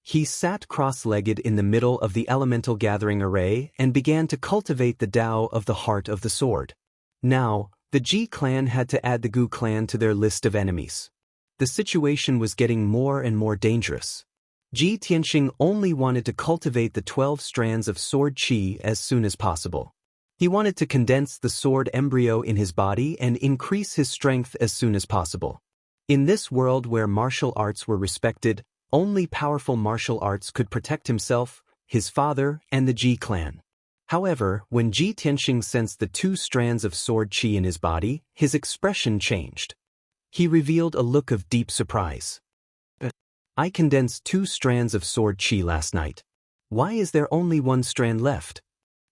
He sat cross-legged in the middle of the elemental gathering array and began to cultivate the Tao of the heart of the sword. Now, the Ji clan had to add the Gu clan to their list of enemies. The situation was getting more and more dangerous. Ji Tianxing only wanted to cultivate the 12 strands of sword qi as soon as possible. He wanted to condense the sword embryo in his body and increase his strength as soon as possible. In this world where martial arts were respected, only powerful martial arts could protect himself, his father, and the Ji clan. However, when Ji Tianxing sensed the 2 strands of sword qi in his body, his expression changed. He revealed a look of deep surprise. I condensed 2 strands of sword qi last night. Why is there only 1 strand left?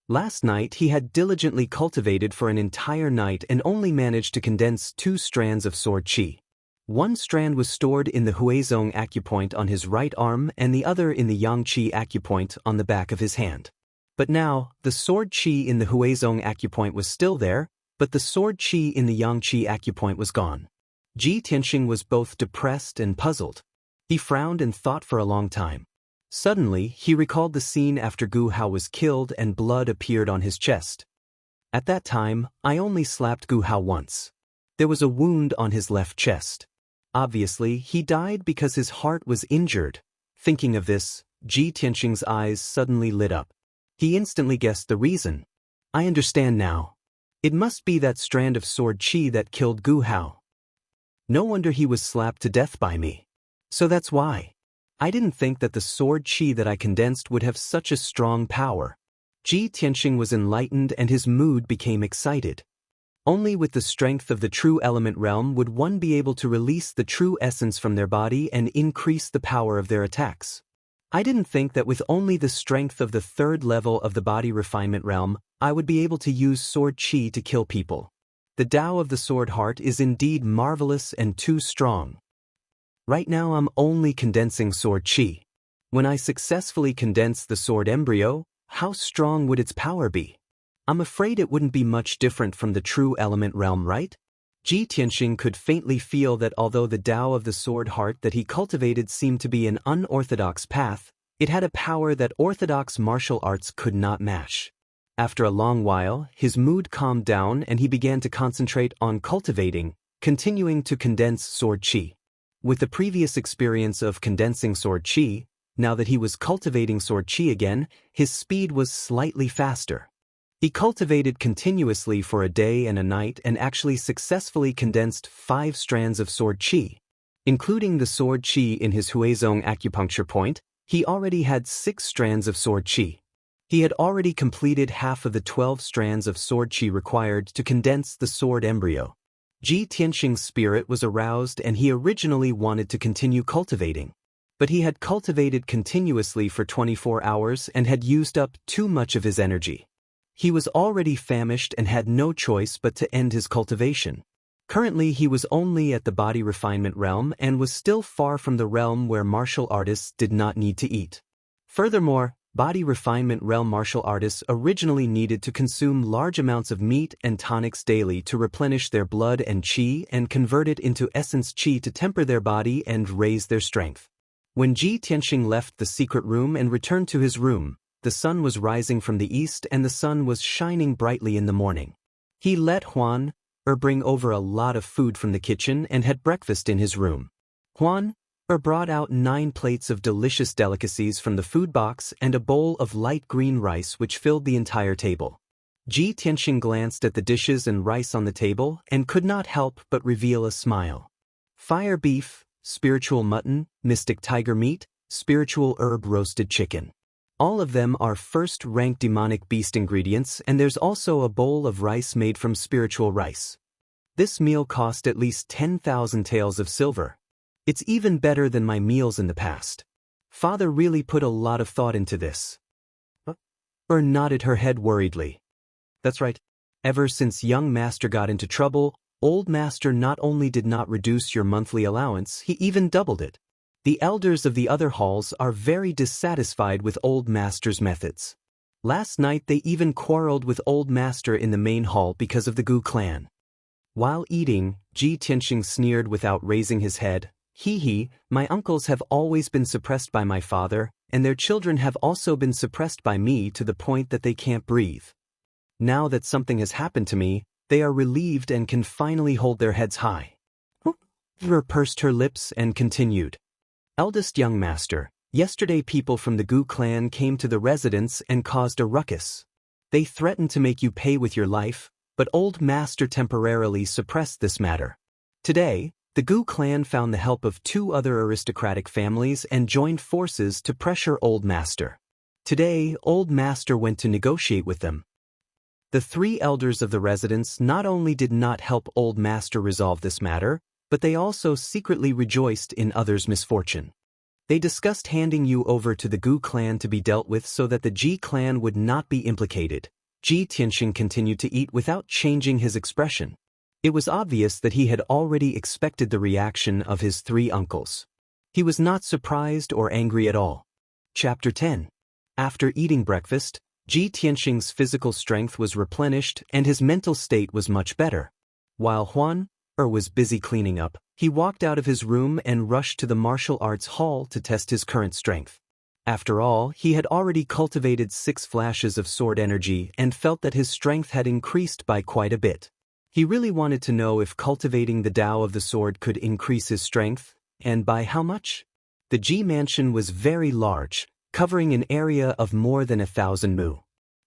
Last night he had diligently cultivated for an entire night and only managed to condense 2 strands of sword qi. 1 strand was stored in the Huizong acupoint on his right arm and the other in the Yangqi acupoint on the back of his hand. But now, the sword qi in the Huizong acupoint was still there, but the sword qi in the Yangqi acupoint was gone. Ji Tianxing was both depressed and puzzled. He frowned and thought for a long time. Suddenly, he recalled the scene after Gu Hao was killed and blood appeared on his chest. At that time, I only slapped Gu Hao once. There was a wound on his left chest. Obviously, he died because his heart was injured. Thinking of this, Ji Tianxing's eyes suddenly lit up. He instantly guessed the reason. I understand now. It must be that strand of sword qi that killed Gu Hao. No wonder he was slapped to death by me. So that's why. I didn't think that the sword qi that I condensed would have such a strong power. Ji Tianxing was enlightened and his mood became excited. Only with the strength of the true element realm would one be able to release the true essence from their body and increase the power of their attacks. I didn't think that with only the strength of the 3rd level of the body refinement realm, I would be able to use sword qi to kill people. The Tao of the sword heart is indeed marvelous and too strong. Right now I'm only condensing sword qi. When I successfully condense the sword embryo, how strong would its power be? I'm afraid it wouldn't be much different from the true element realm, right? Ji Tianxing could faintly feel that although the Tao of the sword heart that he cultivated seemed to be an unorthodox path, it had a power that orthodox martial arts could not match. After a long while, his mood calmed down and he began to concentrate on cultivating, continuing to condense sword qi. With the previous experience of condensing sword qi, now that he was cultivating sword qi again, his speed was slightly faster. He cultivated continuously for a day and a night and actually successfully condensed 5 strands of sword qi. Including the sword qi in his Huizong acupuncture point, he already had 6 strands of sword qi. He had already completed half of the 12 strands of sword qi required to condense the sword embryo. Ji Tianxing's spirit was aroused and he originally wanted to continue cultivating. But he had cultivated continuously for 24 hours and had used up too much of his energy. He was already famished and had no choice but to end his cultivation. Currently he was only at the body refinement realm and was still far from the realm where martial artists did not need to eat. Furthermore, body refinement realm martial artists originally needed to consume large amounts of meat and tonics daily to replenish their blood and qi and convert it into essence qi to temper their body and raise their strength. When Ji Tianxing left the secret room and returned to his room, the sun was rising from the east and the sun was shining brightly in the morning. He let Huan bring over a lot of food from the kitchen and had breakfast in his room. Huan brought out 9 plates of delicious delicacies from the food box and a bowl of light green rice which filled the entire table. Ji Tianxing glanced at the dishes and rice on the table and could not help but reveal a smile. Fire beef, spiritual mutton, mystic tiger meat, spiritual herb roasted chicken. All of them are first-rank demonic beast ingredients, and there's also a bowl of rice made from spiritual rice. This meal cost at least 10,000 taels of silver. It's even better than my meals in the past. Father really put a lot of thought into this. Nodded her head worriedly. That's right. Ever since young master got into trouble, old master not only did not reduce your monthly allowance, he even doubled it. The elders of the other halls are very dissatisfied with old master's methods. Last night they even quarreled with old master in the main hall because of the Gu clan. While eating, Ji Tianxing sneered without raising his head. Hee, my uncles have always been suppressed by my father, and their children have also been suppressed by me to the point that they can't breathe. Now that something has happened to me, they are relieved and can finally hold their heads high. Pursed her lips and continued. Eldest young master, yesterday people from the Gu clan came to the residence and caused a ruckus. They threatened to make you pay with your life, but old master temporarily suppressed this matter. Today, the Gu clan found the help of 2 other aristocratic families and joined forces to pressure old master. Today, old master went to negotiate with them. The 3 elders of the residence not only did not help old master resolve this matter, but they also secretly rejoiced in others' misfortune. They discussed handing you over to the Gu clan to be dealt with so that the Ji clan would not be implicated. Ji Tianxing continued to eat without changing his expression. It was obvious that he had already expected the reaction of his 3 uncles. He was not surprised or angry at all. Chapter 10. After eating breakfast, Ji Tianxing's physical strength was replenished and his mental state was much better. While Huan was busy cleaning up, he walked out of his room and rushed to the martial arts hall to test his current strength. After all, he had already cultivated 6 flashes of sword energy and felt that his strength had increased by quite a bit. He really wanted to know if cultivating the Tao of the sword could increase his strength, and by how much? The Ji mansion was very large, covering an area of more than 1,000 mu.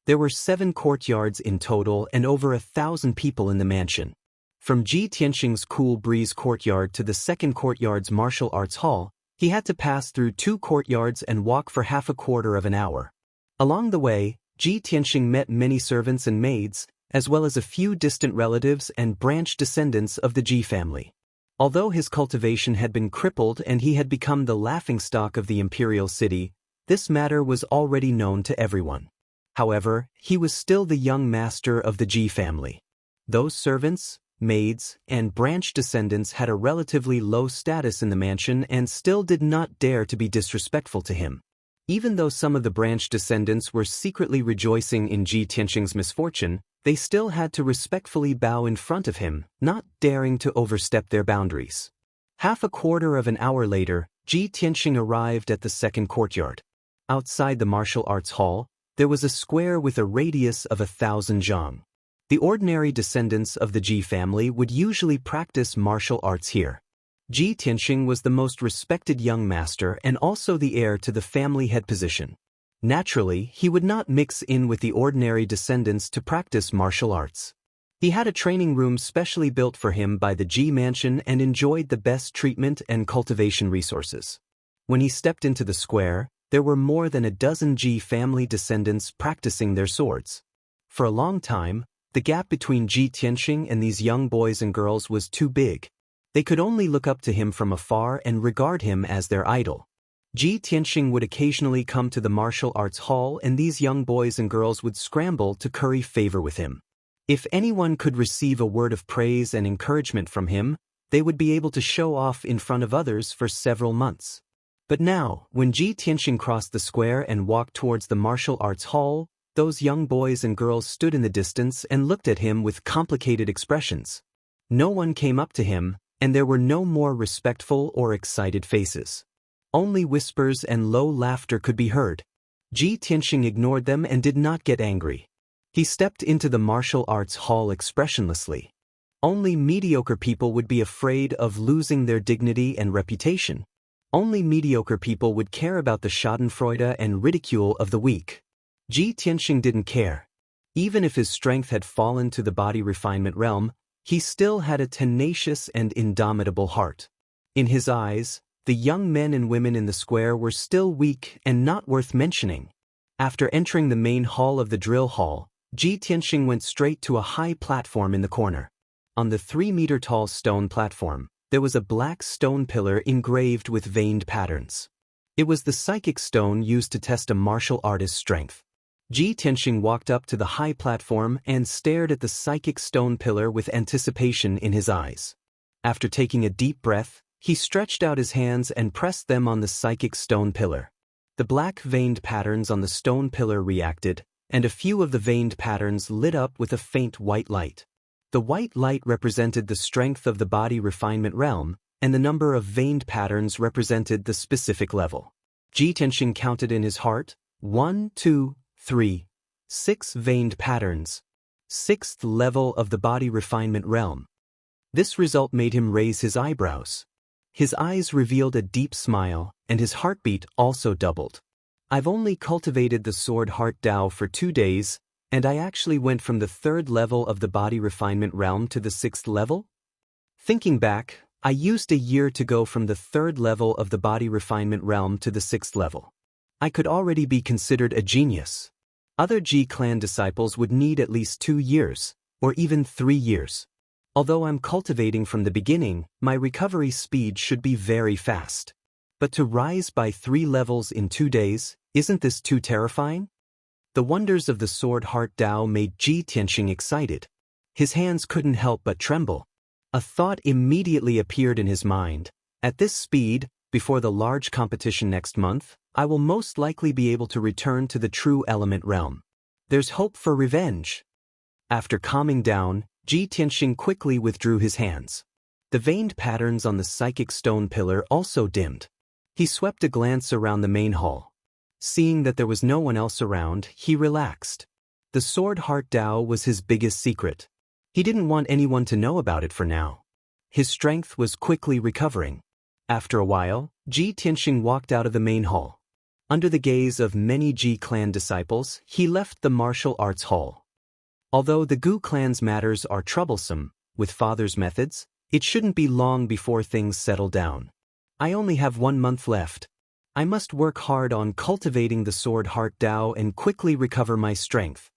There were 7 courtyards in total and over 1,000 people in the mansion. From Ji Tianxing's cool breeze courtyard to the second courtyard's martial arts hall, he had to pass through 2 courtyards and walk for half a quarter of an hour. Along the way, Ji Tianxing met many servants and maids, as well as a few distant relatives and branch descendants of the Ji family. Although his cultivation had been crippled and he had become the laughingstock of the imperial city, this matter was already known to everyone. However, he was still the young master of the Ji family. Those servants, maids, and branch descendants had a relatively low status in the mansion and still did not dare to be disrespectful to him. Even though some of the branch descendants were secretly rejoicing in Ji Tianxing's misfortune, they still had to respectfully bow in front of him, not daring to overstep their boundaries. Half a quarter of an hour later, Ji Tianxing arrived at the second courtyard. Outside the martial arts hall, there was a square with a radius of 1,000 zhang. The ordinary descendants of the Ji family would usually practice martial arts here. Ji Tianxing was the most respected young master and also the heir to the family head position. Naturally, he would not mix in with the ordinary descendants to practice martial arts. He had a training room specially built for him by the Ji mansion and enjoyed the best treatment and cultivation resources. When he stepped into the square, there were more than a dozen Ji family descendants practicing their swords. For a long time, the gap between Ji Tianxing and these young boys and girls was too big. They could only look up to him from afar and regard him as their idol. Ji Tianxing would occasionally come to the martial arts hall and these young boys and girls would scramble to curry favor with him. If anyone could receive a word of praise and encouragement from him, they would be able to show off in front of others for several months. But now, when Ji Tianxing crossed the square and walked towards the martial arts hall, those young boys and girls stood in the distance and looked at him with complicated expressions. No one came up to him, and there were no more respectful or excited faces. Only whispers and low laughter could be heard. Ji Tianxing ignored them and did not get angry. He stepped into the martial arts hall expressionlessly. Only mediocre people would be afraid of losing their dignity and reputation. Only mediocre people would care about the schadenfreude and ridicule of the weak. Ji Tianxing didn't care. Even if his strength had fallen to the body refinement realm, he still had a tenacious and indomitable heart. In his eyes, the young men and women in the square were still weak and not worth mentioning. After entering the main hall of the drill hall, Ji Tianxing went straight to a high platform in the corner. On the 3-meter-tall stone platform, there was a black stone pillar engraved with veined patterns. It was the psychic stone used to test a martial artist's strength. Ji Tianxing walked up to the high platform and stared at the psychic stone pillar with anticipation in his eyes. After taking a deep breath, he stretched out his hands and pressed them on the psychic stone pillar. The black veined patterns on the stone pillar reacted, and a few of the veined patterns lit up with a faint white light. The white light represented the strength of the body refinement realm, and the number of veined patterns represented the specific level. Ji Tianxing counted in his heart, 1, 2, 3, 6 veined patterns, 6th level of the body refinement realm. This result made him raise his eyebrows. His eyes revealed a deep smile, and his heartbeat also doubled. I've only cultivated the sword heart Dao for 2 days, and I actually went from the 3rd level of the body refinement realm to the 6th level? Thinking back, I used a year to go from the 3rd level of the body refinement realm to the 6th level. I could already be considered a genius. Other Ji clan disciples would need at least 2 years, or even 3 years. Although I'm cultivating from the beginning, my recovery speed should be very fast. But to rise by 3 levels in 2 days, isn't this too terrifying? The wonders of the sword heart Dao made Ji Tianxing excited. His hands couldn't help but tremble. A thought immediately appeared in his mind. At this speed, before the large competition next month, I will most likely be able to return to the true element realm. There's hope for revenge. After calming down, Ji Tianxing quickly withdrew his hands. The veined patterns on the psychic stone pillar also dimmed. He swept a glance around the main hall. Seeing that there was no one else around, he relaxed. The sword heart Dao was his biggest secret. He didn't want anyone to know about it for now. His strength was quickly recovering. After a while, Ji Tianxing walked out of the main hall. Under the gaze of many Ji clan disciples, he left the martial arts hall. Although the Gu clan's matters are troublesome, with father's methods, it shouldn't be long before things settle down. I only have 1 month left. I must work hard on cultivating the sword heart Dao and quickly recover my strength.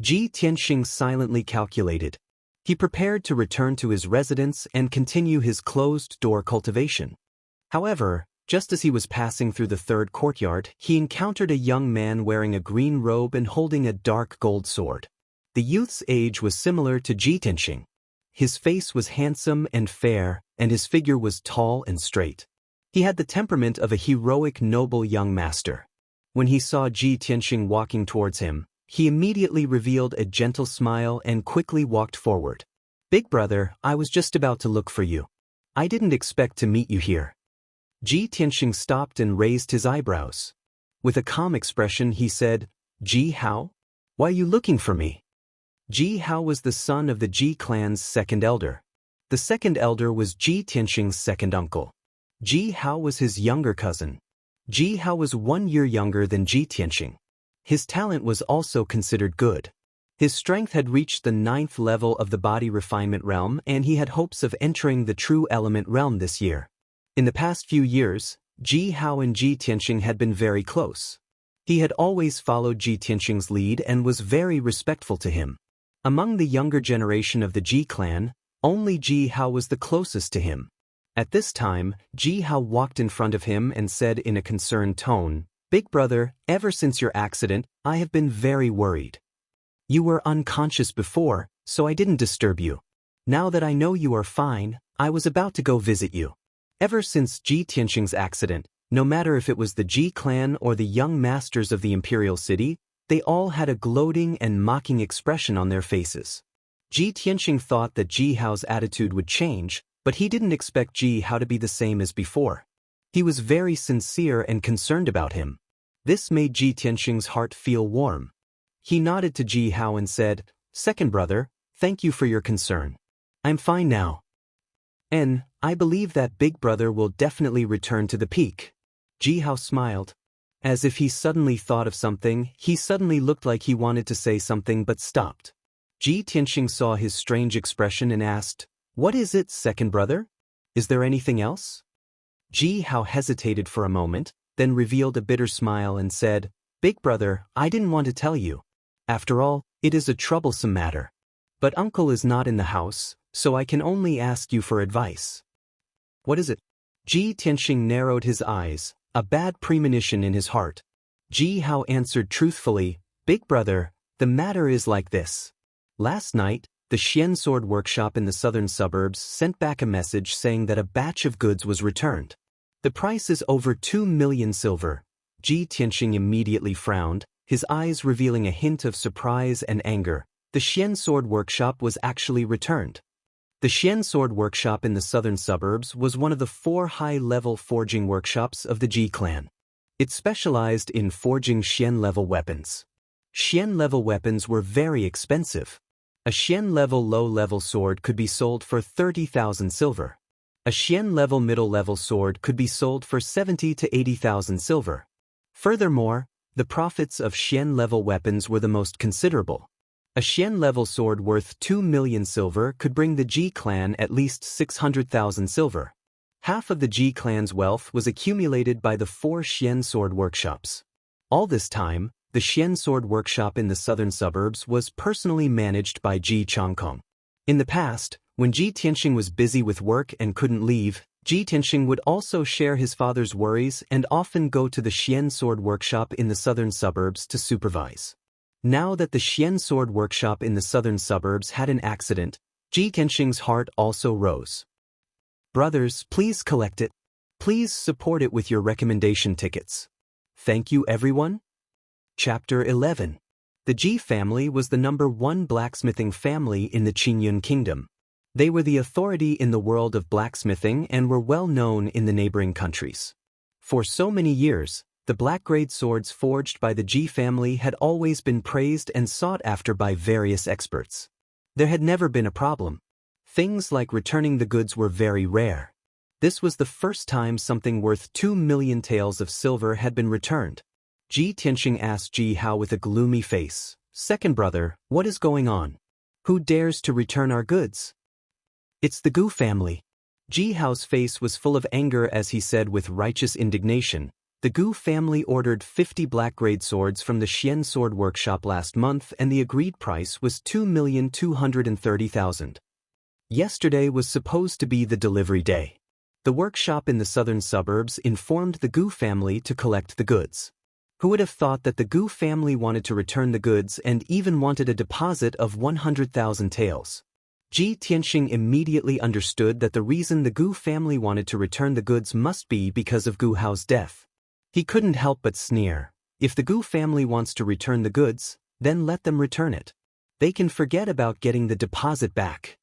Ji Tianxing silently calculated. He prepared to return to his residence and continue his closed-door cultivation. However, just as he was passing through the 3rd courtyard, he encountered a young man wearing a green robe and holding a dark gold sword. The youth's age was similar to Ji Tianxing. His face was handsome and fair, and his figure was tall and straight. He had the temperament of a heroic noble young master. When he saw Ji Tianxing walking towards him, he immediately revealed a gentle smile and quickly walked forward. "Big brother, I was just about to look for you. I didn't expect to meet you here." Ji Tianxing stopped and raised his eyebrows. With a calm expression he said, "Ji Hao? Why are you looking for me?" Ji Hao was the son of the Ji clan's second elder. The second elder was Ji Tianxing's second uncle. Ji Hao was his younger cousin. Ji Hao was 1 year younger than Ji Tianxing. His talent was also considered good. His strength had reached the 9th level of the body refinement realm, and he had hopes of entering the true element realm this year. In the past few years, Ji Hao and Ji Tianxing had been very close. He had always followed Ji Tianxing's lead and was very respectful to him. Among the younger generation of the Ji clan, only Ji Hao was the closest to him. At this time, Ji Hao walked in front of him and said in a concerned tone, "Big brother, ever since your accident, I have been very worried. You were unconscious before, so I didn't disturb you. Now that I know you are fine, I was about to go visit you." Ever since Ji Tianxing's accident, no matter if it was the Ji clan or the young masters of the imperial city, they all had a gloating and mocking expression on their faces. Ji Tianxing thought that Ji Hao's attitude would change, but he didn't expect Ji Hao to be the same as before. He was very sincere and concerned about him. This made Ji Tianxing's heart feel warm. He nodded to Ji Hao and said, "Second brother, thank you for your concern. I'm fine now. And I believe that big brother will definitely return to the peak." Ji Hao smiled. As if he suddenly thought of something, he suddenly looked like he wanted to say something but stopped. Ji Tianxing saw his strange expression and asked, "What is it, second brother? Is there anything else?" Ji Hao hesitated for a moment, then revealed a bitter smile and said, "Big brother, I didn't want to tell you. After all, it is a troublesome matter. But uncle is not in the house, so I can only ask you for advice." "What is it?" Ji Tianxing narrowed his eyes, a bad premonition in his heart. Ji Hao answered truthfully, "Big brother, the matter is like this. Last night, the Xian Sword Workshop in the southern suburbs sent back a message saying that a batch of goods was returned. The price is over 2 million silver." Ji Tianxing immediately frowned, his eyes revealing a hint of surprise and anger. The Xian Sword Workshop was actually returned. The Xian Sword Workshop in the southern suburbs was one of the 4 high-level forging workshops of the Ji clan. It specialized in forging Xian-level weapons. Xian-level weapons were very expensive. A Xian-level low-level sword could be sold for 30,000 silver. A Xian-level middle-level sword could be sold for 70 to 80,000 silver. Furthermore, the profits of Xian-level weapons were the most considerable. A Xian-level sword worth 2 million silver could bring the Ji clan at least 600,000 silver. Half of the Ji clan's wealth was accumulated by the 4 Xian sword workshops. All this time, the Xian Sword Workshop in the southern suburbs was personally managed by Ji Changkong. In the past, when Ji Tianxing was busy with work and couldn't leave, Ji Tianxing would also share his father's worries and often go to the Xian Sword Workshop in the southern suburbs to supervise. Now that the Xian Sword Workshop in the southern suburbs had an accident, Ji Tianxing's heart also rose. "Brothers, please collect it. Please support it with your recommendation tickets. Thank you, everyone." Chapter 11. The Ji family was the #1 blacksmithing family in the Qingyun Kingdom. They were the authority in the world of blacksmithing and were well known in the neighboring countries. For so many years, the black-grade swords forged by the Ji family had always been praised and sought after by various experts. There had never been a problem. Things like returning the goods were very rare. This was the first time something worth 2 million taels of silver had been returned. Ji Tianxing asked Ji Hao with a gloomy face, "Second brother, what is going on? Who dares to return our goods?" "It's the Gu family." Ji Hao's face was full of anger as he said with righteous indignation, "The Gu family ordered 50 black-grade swords from the Xian Sword Workshop last month and the agreed price was 2,230,000. Yesterday was supposed to be the delivery day. The workshop in the southern suburbs informed the Gu family to collect the goods. Who would have thought that the Gu family wanted to return the goods and even wanted a deposit of 100,000 taels? Ji Tianxing immediately understood that the reason the Gu family wanted to return the goods must be because of Gu Hao's death. He couldn't help but sneer. If the Gu family wants to return the goods, then let them return it. They can forget about getting the deposit back.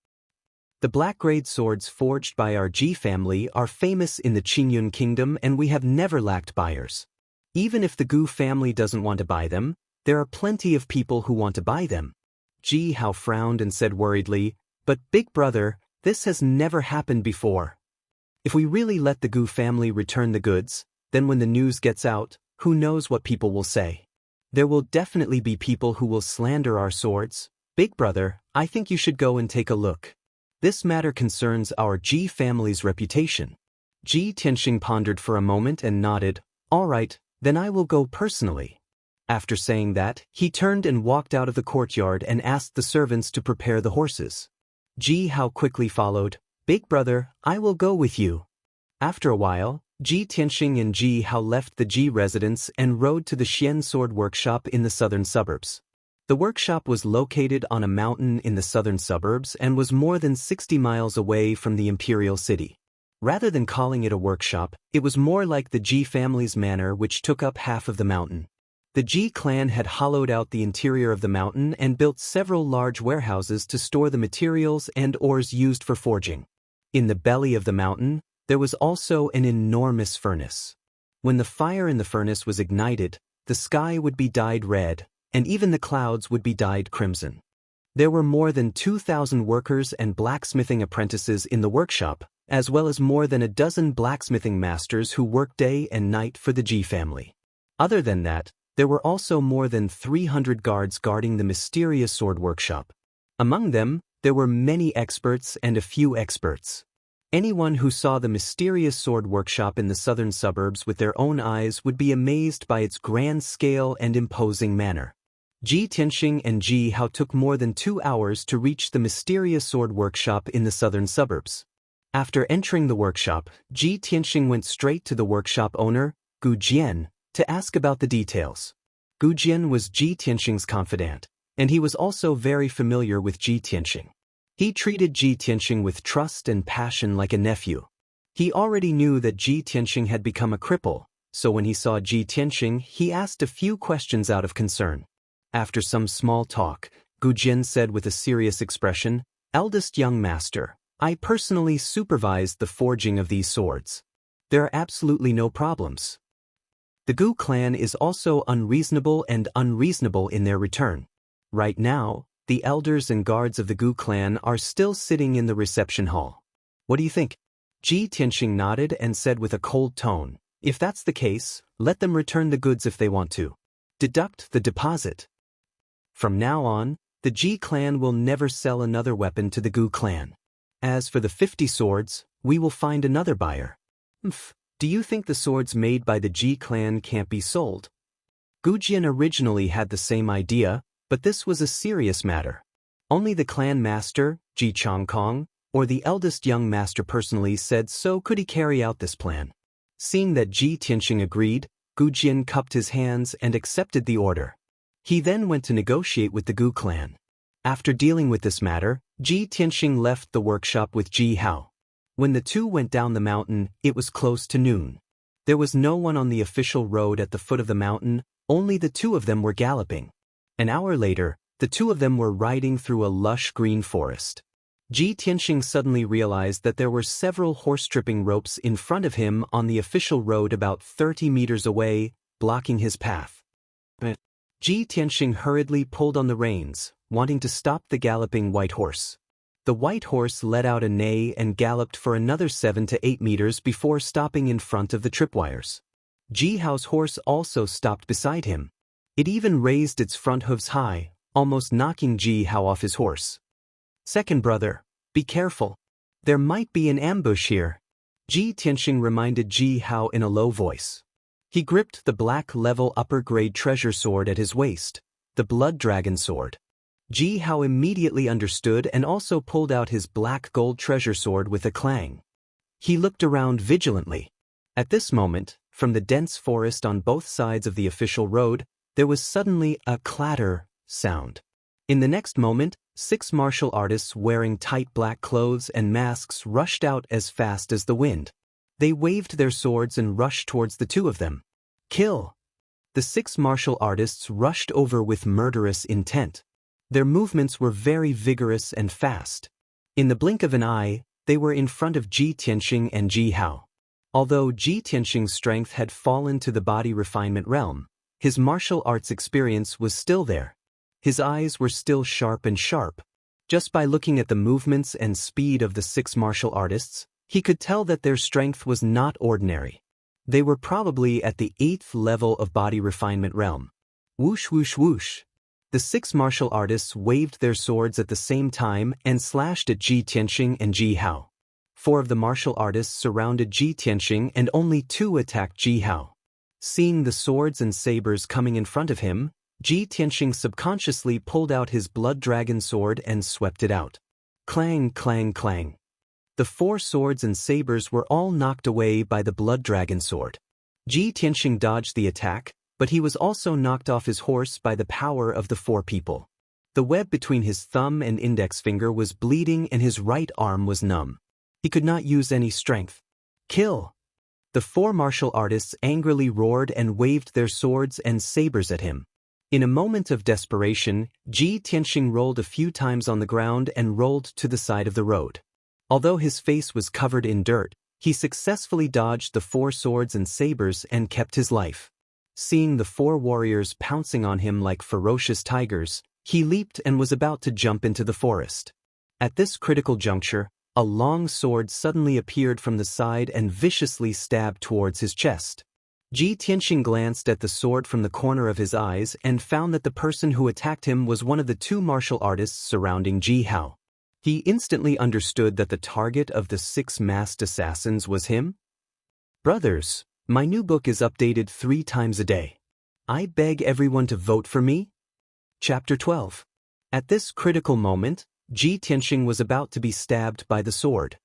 The black-grade swords forged by our Ji family are famous in the Qingyun kingdom, and we have never lacked buyers. Even if the Gu family doesn't want to buy them, there are plenty of people who want to buy them. Ji Hao frowned and said worriedly, "But big brother, this has never happened before. If we really let the Gu family return the goods, then when the news gets out, who knows what people will say? There will definitely be people who will slander our swords. Big brother, I think you should go and take a look. This matter concerns our Ji family's reputation." Ji Tianxing pondered for a moment and nodded. "All right, then I will go personally." After saying that, he turned and walked out of the courtyard and asked the servants to prepare the horses. Ji Hao quickly followed. "Big brother, I will go with you." After a while, Ji Tianxing and Ji Hao left the Ji residence and rode to the Xian sword workshop in the southern suburbs. The workshop was located on a mountain in the southern suburbs and was more than 60 miles away from the imperial city. Rather than calling it a workshop, it was more like the Ji family's manor, which took up half of the mountain. The Ji clan had hollowed out the interior of the mountain and built several large warehouses to store the materials and ores used for forging. In the belly of the mountain, there was also an enormous furnace. When the fire in the furnace was ignited, the sky would be dyed red, and even the clouds would be dyed crimson. There were more than 2,000 workers and blacksmithing apprentices in the workshop, as well as more than a dozen blacksmithing masters who worked day and night for the Ji family. Other than that, there were also more than 300 guards guarding the mysterious sword workshop. Among them, there were many experts and a few experts. Anyone who saw the mysterious sword workshop in the southern suburbs with their own eyes would be amazed by its grand scale and imposing manner. Ji Tianxing and Ji Hao took more than 2 hours to reach the mysterious sword workshop in the southern suburbs. After entering the workshop, Ji Tianxing went straight to the workshop owner, Gu Jian, to ask about the details. Gu Jian was Ji Tianxing's confidant, and he was also very familiar with Ji Tianxing. He treated Ji Tianxing with trust and passion like a nephew. He already knew that Ji Tianxing had become a cripple, so when he saw Ji Tianxing, he asked a few questions out of concern. After some small talk, Gu Jian said with a serious expression, "Eldest young master, I personally supervised the forging of these swords. There are absolutely no problems. The Gu clan is also unreasonable in their return. Right now, the elders and guards of the Gu clan are still sitting in the reception hall. What do you think?" Ji Tianxing nodded and said with a cold tone, "If that's the case, let them return the goods if they want to. Deduct the deposit. From now on, the Ji clan will never sell another weapon to the Gu clan. As for the 50 swords, we will find another buyer." "Do you think the swords made by the Ji clan can't be sold?" Gu Jian originally had the same idea, but this was a serious matter. Only the clan master, Ji Chongkong, or the eldest young master personally said so could he carry out this plan. Seeing that Ji Tianxing agreed, Gu Jian cupped his hands and accepted the order. He then went to negotiate with the Gu clan. After dealing with this matter, Ji Tianxing left the workshop with Ji Hao. When the two went down the mountain, it was close to noon. There was no one on the official road at the foot of the mountain, only the two of them were galloping. An hour later, the two of them were riding through a lush green forest. Ji Tianxing suddenly realized that there were several horse-tripping ropes in front of him on the official road about 30 meters away, blocking his path. Ji Tianxing hurriedly pulled on the reins, wanting to stop the galloping white horse. The white horse let out a neigh and galloped for another 7 to 8 meters before stopping in front of the tripwires. Ji Hao's horse also stopped beside him. It even raised its front hooves high, almost knocking Ji Hao off his horse. "Second brother, be careful. There might be an ambush here," Ji Tianxing reminded Ji Hao in a low voice. He gripped the black level upper-grade treasure sword at his waist, the Blood Dragon sword. Ji Hao immediately understood and also pulled out his black gold treasure sword with a clang. He looked around vigilantly. At this moment, from the dense forest on both sides of the official road, there was suddenly a clatter sound. In the next moment, 6 martial artists wearing tight black clothes and masks rushed out as fast as the wind. They waved their swords and rushed towards the two of them. "Kill!" The 6 martial artists rushed over with murderous intent. Their movements were very vigorous and fast. In the blink of an eye, they were in front of Ji Tianxing and Ji Hao. Although Ji Tianxing's strength had fallen to the body refinement realm, his martial arts experience was still there. His eyes were still sharp and sharp. Just by looking at the movements and speed of the 6 martial artists, he could tell that their strength was not ordinary. They were probably at the 8th level of body refinement realm. Whoosh whoosh whoosh. The 6 martial artists waved their swords at the same time and slashed at Ji Tianxing and Ji Hao. 4 of the martial artists surrounded Ji Tianxing and only 2 attacked Ji Hao. Seeing the swords and sabers coming in front of him, Ji Tianxing subconsciously pulled out his blood dragon sword and swept it out. Clang, clang, clang. The 4 swords and sabers were all knocked away by the blood dragon sword. Ji Tianxing dodged the attack, but he was also knocked off his horse by the power of the 4 people. The web between his thumb and index finger was bleeding and his right arm was numb. He could not use any strength. Kill! The 4 martial artists angrily roared and waved their swords and sabers at him. In a moment of desperation, Ji Tianxing rolled a few times on the ground and rolled to the side of the road. Although his face was covered in dirt, he successfully dodged the 4 swords and sabers and kept his life. Seeing the 4 warriors pouncing on him like ferocious tigers, he leaped and was about to jump into the forest. At this critical juncture, a long sword suddenly appeared from the side and viciously stabbed towards his chest. Ji Tianxing glanced at the sword from the corner of his eyes and found that the person who attacked him was one of the 2 martial artists surrounding Ji Hao. He instantly understood that the target of the 6 masked assassins was him. Brothers, my new book is updated 3 times a day. I beg everyone to vote for me. Chapter 12. At this critical moment, Ji Tianxing was about to be stabbed by the sword.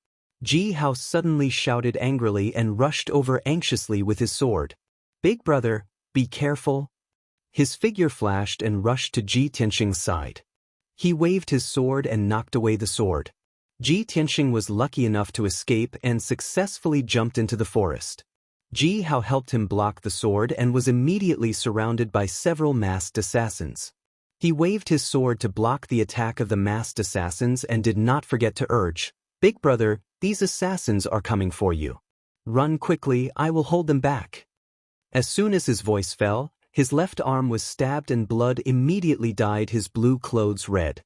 Ji Hao suddenly shouted angrily and rushed over anxiously with his sword. Big brother, be careful. His figure flashed and rushed to Ji Tianxing's side. He waved his sword and knocked away the sword. Ji Tianxing was lucky enough to escape and successfully jumped into the forest. Ji Hao helped him block the sword and was immediately surrounded by several masked assassins. He waved his sword to block the attack of the masked assassins and did not forget to urge, Big brother, these assassins are coming for you. Run quickly, I will hold them back. As soon as his voice fell, his left arm was stabbed and blood immediately dyed his blue clothes red.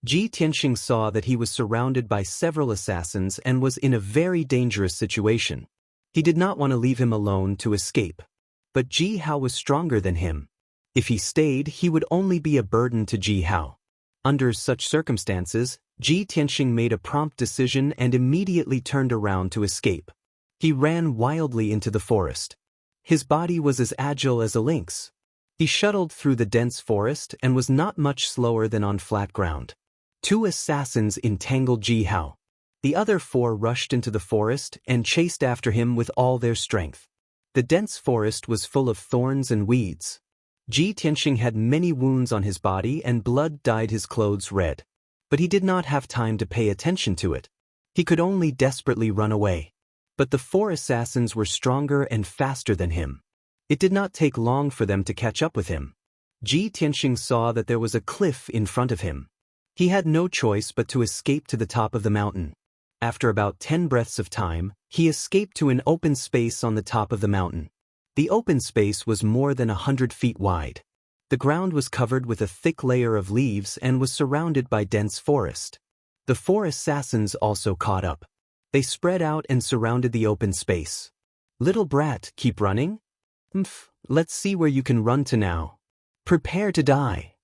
Ji Tianxing saw that he was surrounded by several assassins and was in a very dangerous situation. He did not want to leave him alone to escape. But Ji Hao was stronger than him. If he stayed, he would only be a burden to Ji Hao. Under such circumstances, Ji Tianxing made a prompt decision and immediately turned around to escape. He ran wildly into the forest. His body was as agile as a lynx. He shuttled through the dense forest and was not much slower than on flat ground. 2 assassins entangled Ji Hao. The other 4 rushed into the forest and chased after him with all their strength. The dense forest was full of thorns and weeds. Ji Tianxing had many wounds on his body and blood dyed his clothes red. But he did not have time to pay attention to it. He could only desperately run away. But the 4 assassins were stronger and faster than him. It did not take long for them to catch up with him. Ji Tianxing saw that there was a cliff in front of him. He had no choice but to escape to the top of the mountain. After about 10 breaths of time, he escaped to an open space on the top of the mountain. The open space was more than 100 feet wide. The ground was covered with a thick layer of leaves and was surrounded by dense forest. The 4 assassins also caught up. They spread out and surrounded the open space. Little brat, keep running? Let's see where you can run to now. Prepare to die.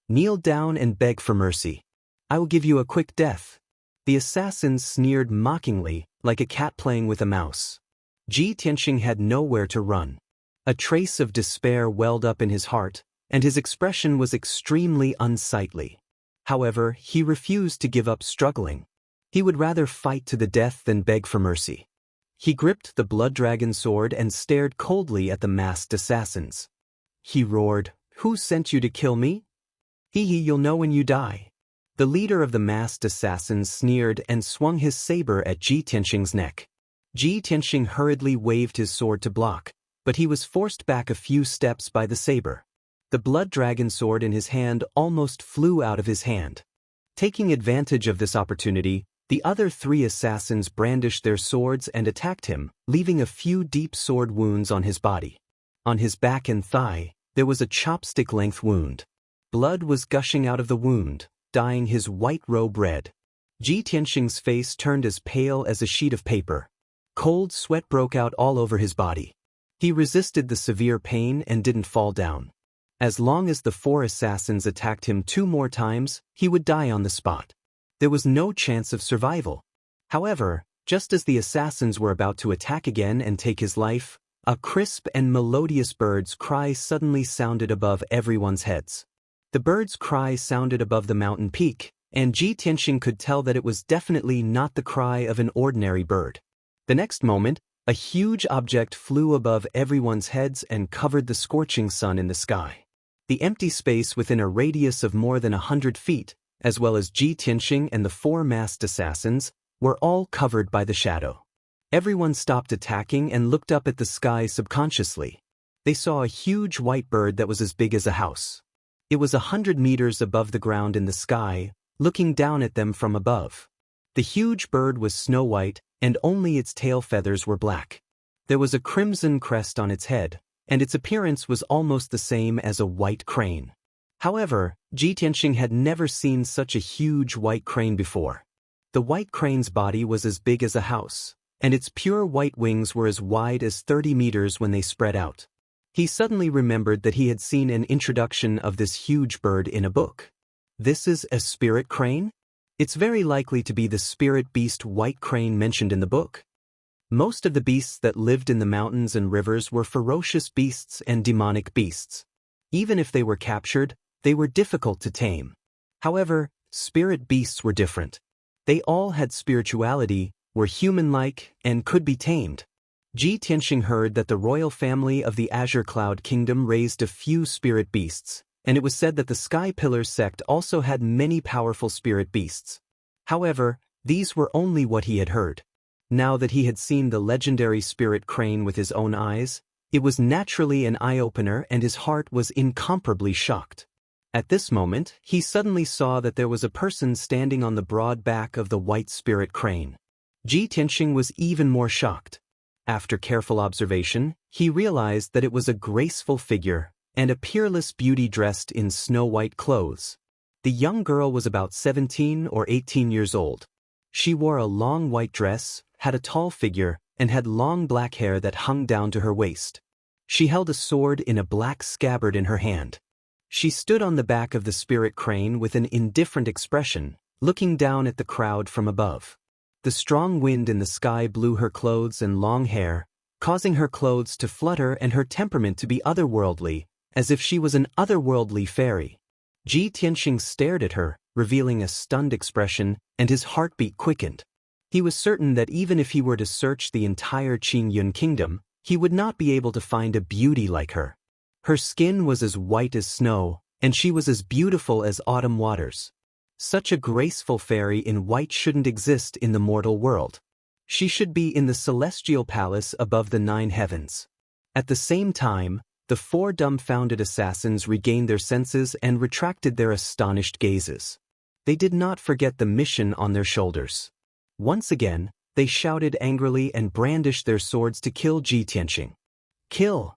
Kneel down and beg for mercy. I will give you a quick death. The assassins sneered mockingly, like a cat playing with a mouse. Ji Tianxing had nowhere to run. A trace of despair welled up in his heart, and his expression was extremely unsightly. However, he refused to give up struggling. He would rather fight to the death than beg for mercy. He gripped the blood dragon sword and stared coldly at the masked assassins. He roared, "Who sent you to kill me? Hee, you'll know when you die." The leader of the masked assassins sneered and swung his saber at Ji Tianxing's neck. Ji Tianxing hurriedly waved his sword to block, but he was forced back a few steps by the saber. The blood dragon sword in his hand almost flew out of his hand. Taking advantage of this opportunity, the other 3 assassins brandished their swords and attacked him, leaving a few deep sword wounds on his body. On his back and thigh, there was a chopstick-length wound. Blood was gushing out of the wound, dyeing his white robe red. Ji Tianxing's face turned as pale as a sheet of paper. Cold sweat broke out all over his body. He resisted the severe pain and didn't fall down. As long as the 4 assassins attacked him 2 more times, he would die on the spot. There was no chance of survival. However, just as the assassins were about to attack again and take his life, a crisp and melodious bird's cry suddenly sounded above everyone's heads. The bird's cry sounded above the mountain peak, and Ji Tianxing could tell that it was definitely not the cry of an ordinary bird. The next moment, a huge object flew above everyone's heads and covered the scorching sun in the sky. The empty space within a radius of more than 100 feet, as well as Ji Tianxing and the 4 masked assassins, were all covered by the shadow. Everyone stopped attacking and looked up at the sky subconsciously. They saw a huge white bird that was as big as a house. It was 100 meters above the ground in the sky, looking down at them from above. The huge bird was snow white, and only its tail feathers were black. There was a crimson crest on its head, and its appearance was almost the same as a white crane. However, Ji Tianxing had never seen such a huge white crane before. The white crane's body was as big as a house, and its pure white wings were as wide as 30 meters when they spread out. He suddenly remembered that he had seen an introduction of this huge bird in a book. This is a spirit crane? It's very likely to be the spirit beast white crane mentioned in the book. Most of the beasts that lived in the mountains and rivers were ferocious beasts and demonic beasts. Even if they were captured, they were difficult to tame. However, spirit beasts were different. They all had spirituality, were human-like, and could be tamed. Ji Tianxing heard that the royal family of the Azure Cloud Kingdom raised a few spirit beasts, and it was said that the Sky Pillar sect also had many powerful spirit beasts. However, these were only what he had heard. Now that he had seen the legendary spirit crane with his own eyes, it was naturally an eye-opener and his heart was incomparably shocked. At this moment, he suddenly saw that there was a person standing on the broad back of the white spirit crane. Ji Tianxing was even more shocked. After careful observation, he realized that it was a graceful figure and a peerless beauty dressed in snow-white clothes. The young girl was about 17 or 18 years old. She wore a long white dress, had a tall figure, and had long black hair that hung down to her waist. She held a sword in a black scabbard in her hand. She stood on the back of the spirit crane with an indifferent expression, looking down at the crowd from above. The strong wind in the sky blew her clothes and long hair, causing her clothes to flutter and her temperament to be otherworldly, as if she was an otherworldly fairy. Ji Tianxing stared at her, revealing a stunned expression, and his heartbeat quickened. He was certain that even if he were to search the entire Qingyun kingdom, he would not be able to find a beauty like her. Her skin was as white as snow, and she was as beautiful as autumn waters. Such a graceful fairy in white shouldn't exist in the mortal world. She should be in the celestial palace above the 9 heavens. At the same time, the 4 dumbfounded assassins regained their senses and retracted their astonished gazes. They did not forget the mission on their shoulders. Once again, they shouted angrily and brandished their swords to kill Ji Tianxing. Kill!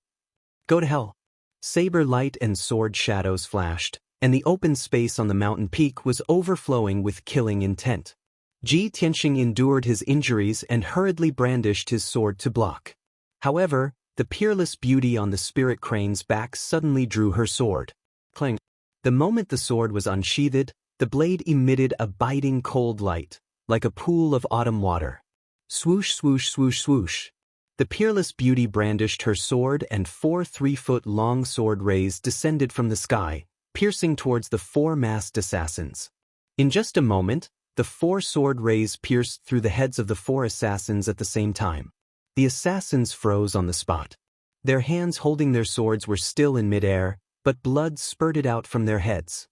Go to hell! Saber light and sword shadows flashed, and the open space on the mountain peak was overflowing with killing intent. Ji Tianxing endured his injuries and hurriedly brandished his sword to block. However, the peerless beauty on the spirit crane's back suddenly drew her sword. Clang! The moment the sword was unsheathed, the blade emitted a biting cold light, like a pool of autumn water. Swoosh, swoosh, swoosh, swoosh. The peerless beauty brandished her sword and 4 3-foot-long sword rays descended from the sky, piercing towards the 4 masked assassins. In just a moment, the 4 sword rays pierced through the heads of the 4 assassins at the same time. The assassins froze on the spot. Their hands holding their swords were still in midair, but blood spurted out from their heads.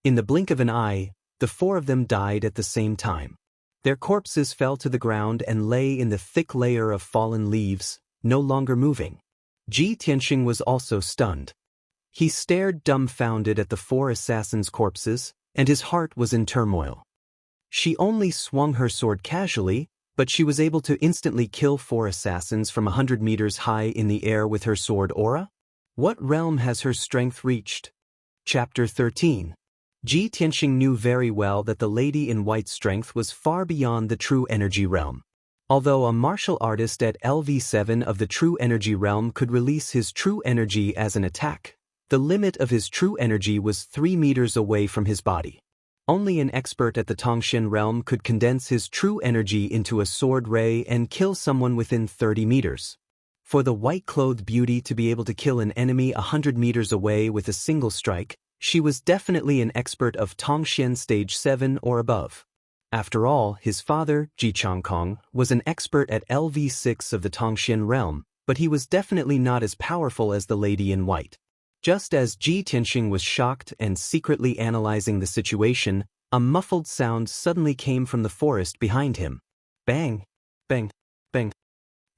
In the blink of an eye, the 4 of them died at the same time. Their corpses fell to the ground and lay in the thick layer of fallen leaves, no longer moving. Ji Tianxing was also stunned. He stared dumbfounded at the 4 assassins' corpses, and his heart was in turmoil. She only swung her sword casually, but she was able to instantly kill 4 assassins from 100 meters high in the air with her sword aura? What realm has her strength reached? Chapter 13. Ji Tianxing knew very well that the lady in white's strength was far beyond the true energy realm. Although a martial artist at LV7 of the true energy realm could release his true energy as an attack, the limit of his true energy was 3 meters away from his body. Only an expert at the Tongxian realm could condense his true energy into a sword ray and kill someone within 30 meters. For the white-clothed beauty to be able to kill an enemy 100 meters away with a single strike, she was definitely an expert of Tongxian stage 7 or above. After all, his father, Ji Changkong, was an expert at LV6 of the Tongxian realm, but he was definitely not as powerful as the lady in white. Just as Ji Tianxing was shocked and secretly analyzing the situation, a muffled sound suddenly came from the forest behind him. Bang! Bang! Bang!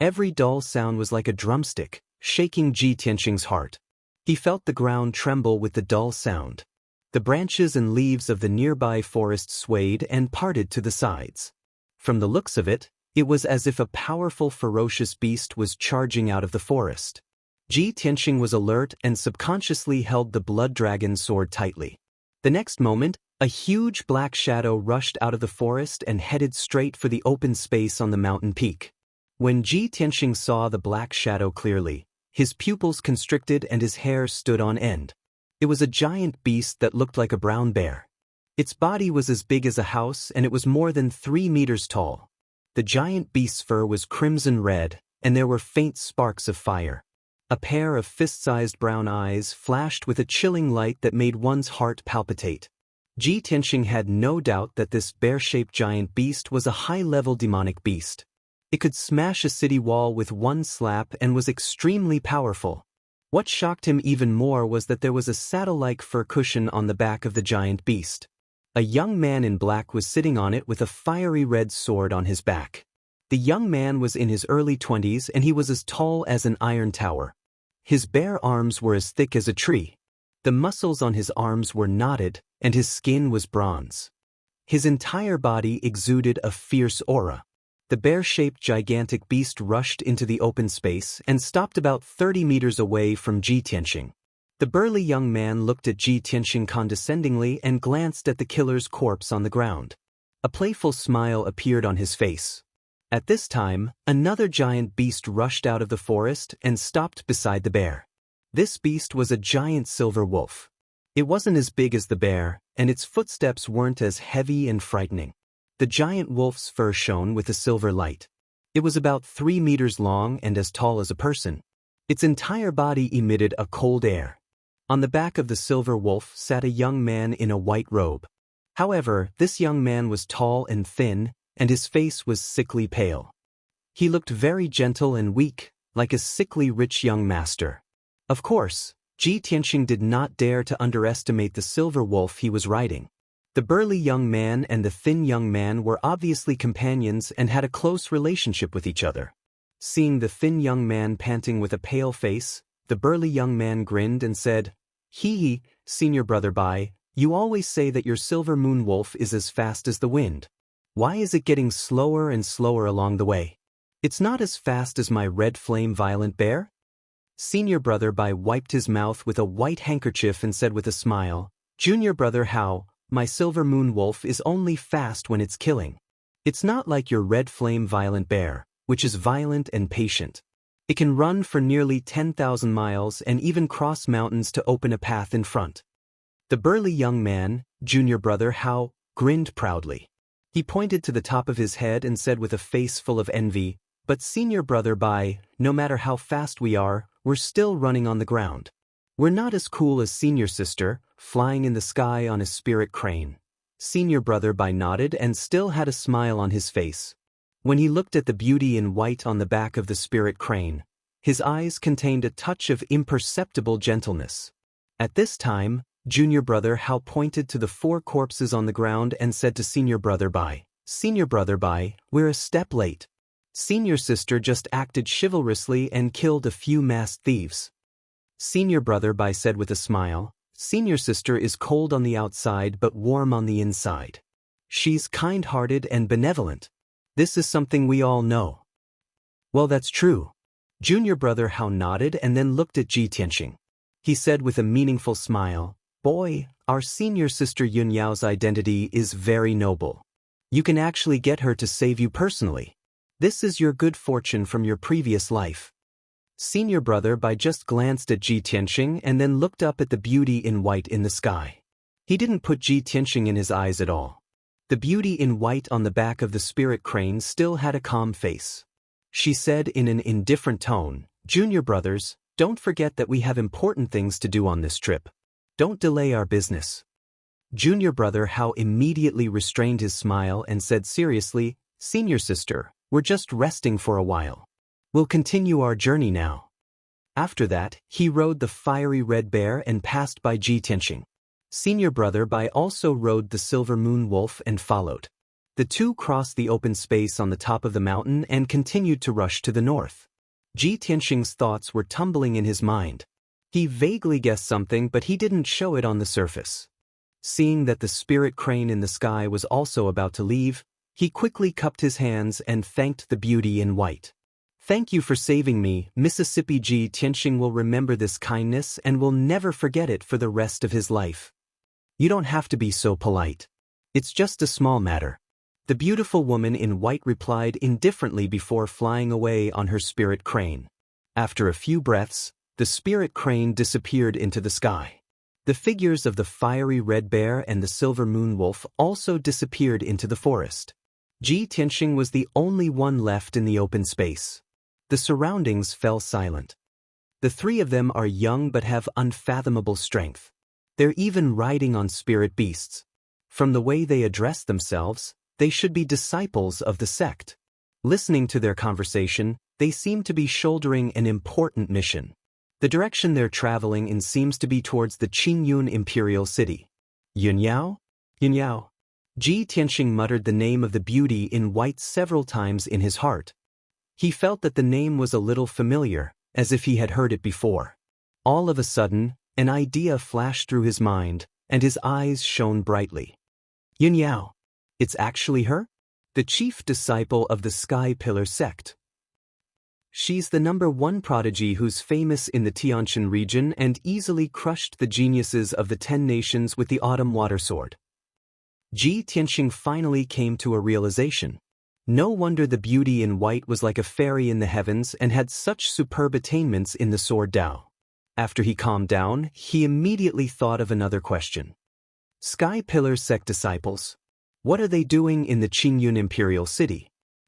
Every dull sound was like a drumstick, shaking Ji Tianxing's heart. He felt the ground tremble with the dull sound. The branches and leaves of the nearby forest swayed and parted to the sides. From the looks of it, it was as if a powerful ferocious beast was charging out of the forest. Ji Tianxing was alert and subconsciously held the blood dragon sword tightly. The next moment, a huge black shadow rushed out of the forest and headed straight for the open space on the mountain peak. When Ji Tianxing saw the black shadow clearly, his pupils constricted and his hair stood on end. It was a giant beast that looked like a brown bear. Its body was as big as a house and it was more than 3 meters tall. The giant beast's fur was crimson red, and there were faint sparks of fire. A pair of fist-sized brown eyes flashed with a chilling light that made one's heart palpitate. Ji Tianxing had no doubt that this bear-shaped giant beast was a high-level demonic beast. It could smash a city wall with one slap and was extremely powerful. What shocked him even more was that there was a saddle-like fur cushion on the back of the giant beast. A young man in black was sitting on it with a fiery red sword on his back. The young man was in his early 20s and he was as tall as an iron tower. His bare arms were as thick as a tree. The muscles on his arms were knotted, and his skin was bronze. His entire body exuded a fierce aura. The bear-shaped gigantic beast rushed into the open space and stopped about 30 meters away from Ji Tianxing. The burly young man looked at Ji Tianxing condescendingly and glanced at the killer's corpse on the ground. A playful smile appeared on his face. At this time, another giant beast rushed out of the forest and stopped beside the bear. This beast was a giant silver wolf. It wasn't as big as the bear, and its footsteps weren't as heavy and frightening. The giant wolf's fur shone with a silver light. It was about 3 meters long and as tall as a person. Its entire body emitted a cold air. On the back of the silver wolf sat a young man in a white robe. However, this young man was tall and thin, and his face was sickly pale. He looked very gentle and weak, like a sickly rich young master. Of course, Ji Tianxing did not dare to underestimate the silver wolf he was riding. The burly young man and the thin young man were obviously companions and had a close relationship with each other. Seeing the thin young man panting with a pale face, the burly young man grinned and said, "Hee, senior brother Bai, you always say that your silver moon wolf is as fast as the wind. Why is it getting slower and slower along the way? It's not as fast as my red flame violent bear?" Senior brother Bai wiped his mouth with a white handkerchief and said with a smile, "Junior brother Hao, my silver moon wolf is only fast when it's killing. It's not like your red flame violent bear, which is violent and patient. It can run for nearly 10,000 miles and even cross mountains to open a path in front." The burly young man, junior brother Hao, grinned proudly. He pointed to the top of his head and said with a face full of envy, "But senior brother Bai, no matter how fast we are, we're still running on the ground. We're not as cool as senior sister, flying in the sky on a spirit crane." Senior brother Bai nodded and still had a smile on his face. When he looked at the beauty in white on the back of the spirit crane, his eyes contained a touch of imperceptible gentleness. At this time, junior brother Hao pointed to the 4 corpses on the ground and said to senior brother Bai, "Senior brother Bai, we're a step late. Senior sister just acted chivalrously and killed a few masked thieves. Senior brother Bai said with a smile, senior sister is cold on the outside but warm on the inside. She's kind-hearted and benevolent. This is something we all know. Well, that's true. Junior brother Hao nodded and then looked at Ji Tianxing. He said with a meaningful smile, boy, our senior sister Yun Yao's identity is very noble. You can actually get her to save you personally. This is your good fortune from your previous life. Senior brother Bai just glanced at Ji Tianxing and then looked up at the beauty in white in the sky. He didn't put Ji Tianxing in his eyes at all. The beauty in white on the back of the spirit crane still had a calm face. She said in an indifferent tone, Junior brothers, don't forget that we have important things to do on this trip. Don't delay our business. Junior brother Hao immediately restrained his smile and said seriously, Senior sister, we're just resting for a while. We'll continue our journey now. After that, he rode the fiery red bear and passed by Ji Tianxing. Senior brother Bai also rode the silver moon wolf and followed. The two crossed the open space on the top of the mountain and continued to rush to the north. Ji Tianxing's thoughts were tumbling in his mind. He vaguely guessed something, but he didn't show it on the surface. Seeing that the spirit crane in the sky was also about to leave, he quickly cupped his hands and thanked the beauty in white. Thank you for saving me, Mississippi. Ji Tianxing will remember this kindness and will never forget it for the rest of his life. You don't have to be so polite. It's just a small matter. The beautiful woman in white replied indifferently before flying away on her spirit crane. After a few breaths, the spirit crane disappeared into the sky. The figures of the fiery red bear and the silver moon wolf also disappeared into the forest. Ji Tianxing was the only one left in the open space. The surroundings fell silent. The three of them are young but have unfathomable strength. They're even riding on spirit beasts. From the way they address themselves, they should be disciples of the sect. Listening to their conversation, they seem to be shouldering an important mission. The direction they're traveling in seems to be towards the Qingyun Imperial City. Yun Yao? Yun Yao. Ji Tianxing muttered the name of the beauty in white several times in his heart. He felt that the name was a little familiar, as if he had heard it before. All of a sudden, an idea flashed through his mind, and his eyes shone brightly. Yun Yao. It's actually her? The chief disciple of the Sky Pillar sect. She's the #1 prodigy who's famous in the Tianshan region and easily crushed the geniuses of the 10 nations with the Autumn Water Sword. Ji Tianxing finally came to a realization. No wonder the beauty in white was like a fairy in the heavens and had such superb attainments in the Sword Dao. After he calmed down, he immediately thought of another question. Sky Pillar sect disciples. What are they doing in the Qingyun Imperial City?